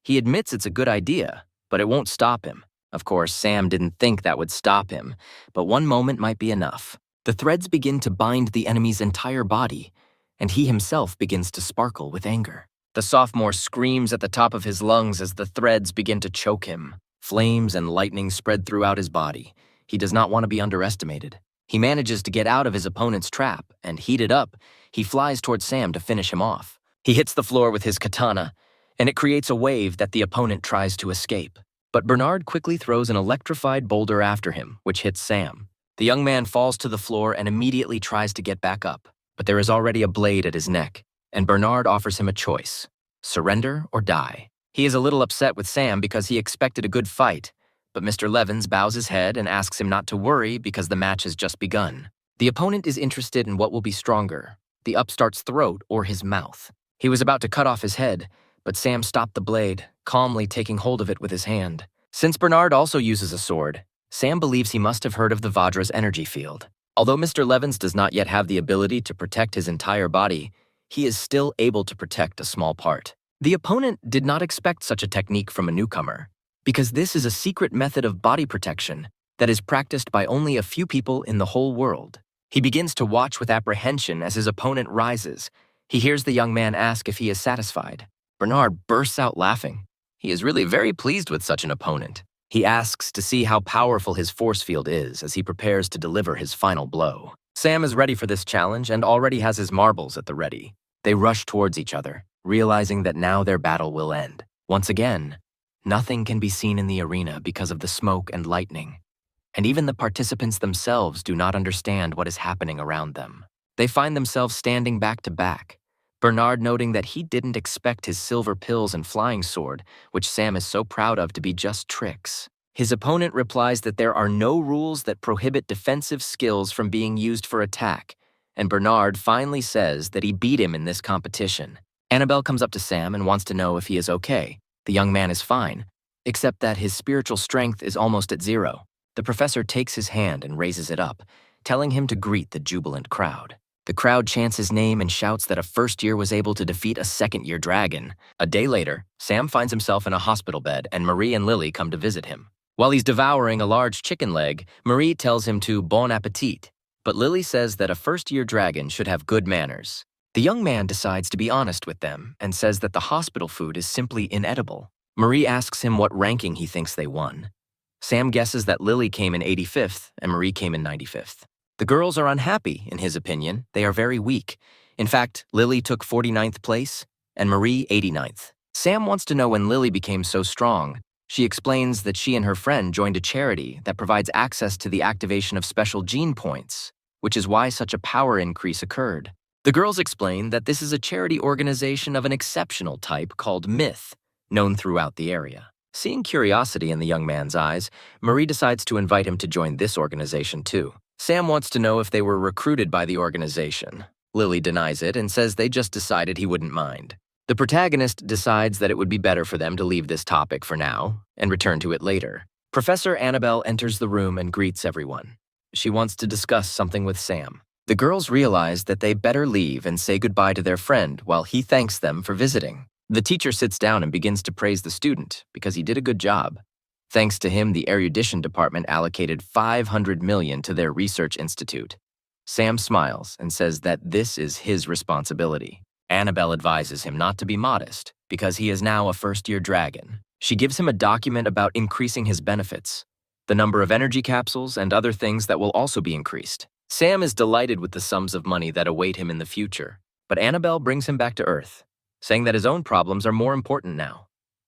He admits it's a good idea, but it won't stop him. Of course, Sam didn't think that would stop him, but one moment might be enough. The threads begin to bind the enemy's entire body, and he himself begins to sparkle with anger. The sophomore screams at the top of his lungs as the threads begin to choke him. Flames and lightning spread throughout his body. He does not want to be underestimated. He manages to get out of his opponent's trap, and heated up, he flies towards Sam to finish him off. He hits the floor with his katana, and it creates a wave that the opponent tries to escape. But Bernard quickly throws an electrified boulder after him, which hits Sam. The young man falls to the floor and immediately tries to get back up, but there is already a blade at his neck, and Bernard offers him a choice: surrender or die. He is a little upset with Sam because he expected a good fight, but Mr. Levins bows his head and asks him not to worry because the match has just begun. The opponent is interested in what will be stronger, the upstart's throat or his mouth. He was about to cut off his head, but Sam stopped the blade, calmly taking hold of it with his hand. Since Bernard also uses a sword, Sam believes he must have heard of the Vadra's energy field. Although Mr. Levins does not yet have the ability to protect his entire body, he is still able to protect a small part. The opponent did not expect such a technique from a newcomer, because this is a secret method of body protection that is practiced by only a few people in the whole world. He begins to watch with apprehension as his opponent rises. He hears the young man ask if he is satisfied. Bernard bursts out laughing. He is really very pleased with such an opponent. He asks to see how powerful his force field is as he prepares to deliver his final blow. Sam is ready for this challenge and already has his marbles at the ready. They rush towards each other, realizing that now their battle will end. Once again, nothing can be seen in the arena because of the smoke and lightning, and even the participants themselves do not understand what is happening around them. They find themselves standing back to back, Bernard noting that he didn't expect his silver pills and flying sword, which Sam is so proud of, to be just tricks. His opponent replies that there are no rules that prohibit defensive skills from being used for attack, and Bernard finally says that he beat him in this competition. Annabelle comes up to Sam and wants to know if he is okay. The young man is fine, except that his spiritual strength is almost at zero. The professor takes his hand and raises it up, telling him to greet the jubilant crowd. The crowd chants his name and shouts that a first year was able to defeat a second-year dragon. A day later, Sam finds himself in a hospital bed and Marie and Lily come to visit him. While he's devouring a large chicken leg, Marie tells him to bon appetit, but Lily says that a first-year dragon should have good manners. The young man decides to be honest with them and says that the hospital food is simply inedible. Marie asks him what ranking he thinks they won. Sam guesses that Lily came in 85th and Marie came in 95th. The girls are unhappy, in his opinion. They are very weak. In fact, Lily took 49th place and Marie 89th. Sam wants to know when Lily became so strong. She explains that she and her friend joined a charity that provides access to the activation of special gene points, which is why such a power increase occurred. The girls explain that this is a charity organization of an exceptional type called Myth, known throughout the area. Seeing curiosity in the young man's eyes, Marie decides to invite him to join this organization too. Sam wants to know if they were recruited by the organization. Lily denies it and says they just decided he wouldn't mind. The protagonist decides that it would be better for them to leave this topic for now and return to it later. Professor Annabelle enters the room and greets everyone. She wants to discuss something with Sam. The girls realize that they better leave and say goodbye to their friend while he thanks them for visiting. The teacher sits down and begins to praise the student because he did a good job. Thanks to him, the erudition department allocated $500 million to their research institute. Sam smiles and says that this is his responsibility. Annabelle advises him not to be modest because he is now a first-year dragon. She gives him a document about increasing his benefits, the number of energy capsules, and other things that will also be increased. Sam is delighted with the sums of money that await him in the future, but Annabelle brings him back to Earth, saying that his own problems are more important now.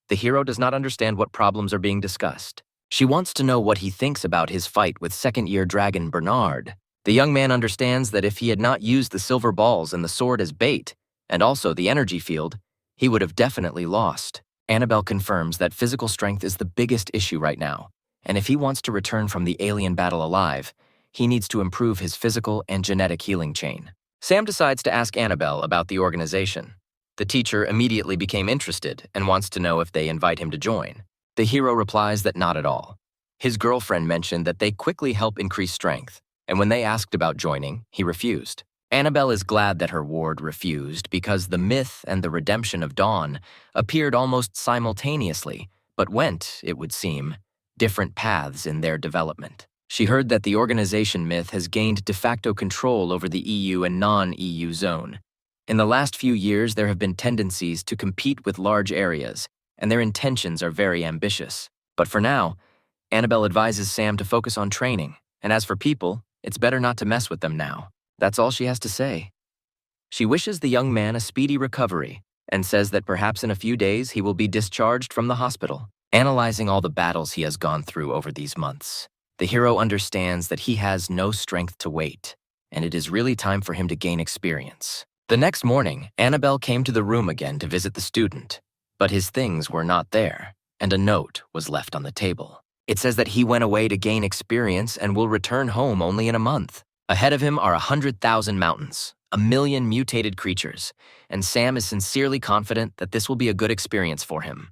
The hero does not understand what problems are being discussed. She wants to know what he thinks about his fight with second-year dragon Bernard. The young man understands that if he had not used the silver balls and the sword as bait, and also the energy field, he would have definitely lost. Annabelle confirms that physical strength is the biggest issue right now, and if he wants to return from the alien battle alive, he needs to improve his physical and genetic healing chain. Sam decides to ask Annabelle about the organization. The teacher immediately became interested and wants to know if they invite him to join. The hero replies that not at all. His girlfriend mentioned that they quickly help increase strength, and when they asked about joining, he refused. Annabelle is glad that her ward refused because the myth and the redemption of Dawn appeared almost simultaneously, but went, it would seem, different paths in their development. She heard that the organization Myth has gained de facto control over the EU and non-EU zone. In the last few years, there have been tendencies to compete with large areas, and their intentions are very ambitious. But for now, Annabelle advises Sam to focus on training, and as for people, it's better not to mess with them now. That's all she has to say. She wishes the young man a speedy recovery and says that perhaps in a few days he will be discharged from the hospital. Analyzing all the battles he has gone through over these months, the hero understands that he has no strength to wait, and it is really time for him to gain experience. The next morning, Annabelle came to the room again to visit the student, but his things were not there, and a note was left on the table. It says that he went away to gain experience and will return home only in a month. Ahead of him are 100,000 mountains, 1,000,000 mutated creatures, and Sam is sincerely confident that this will be a good experience for him.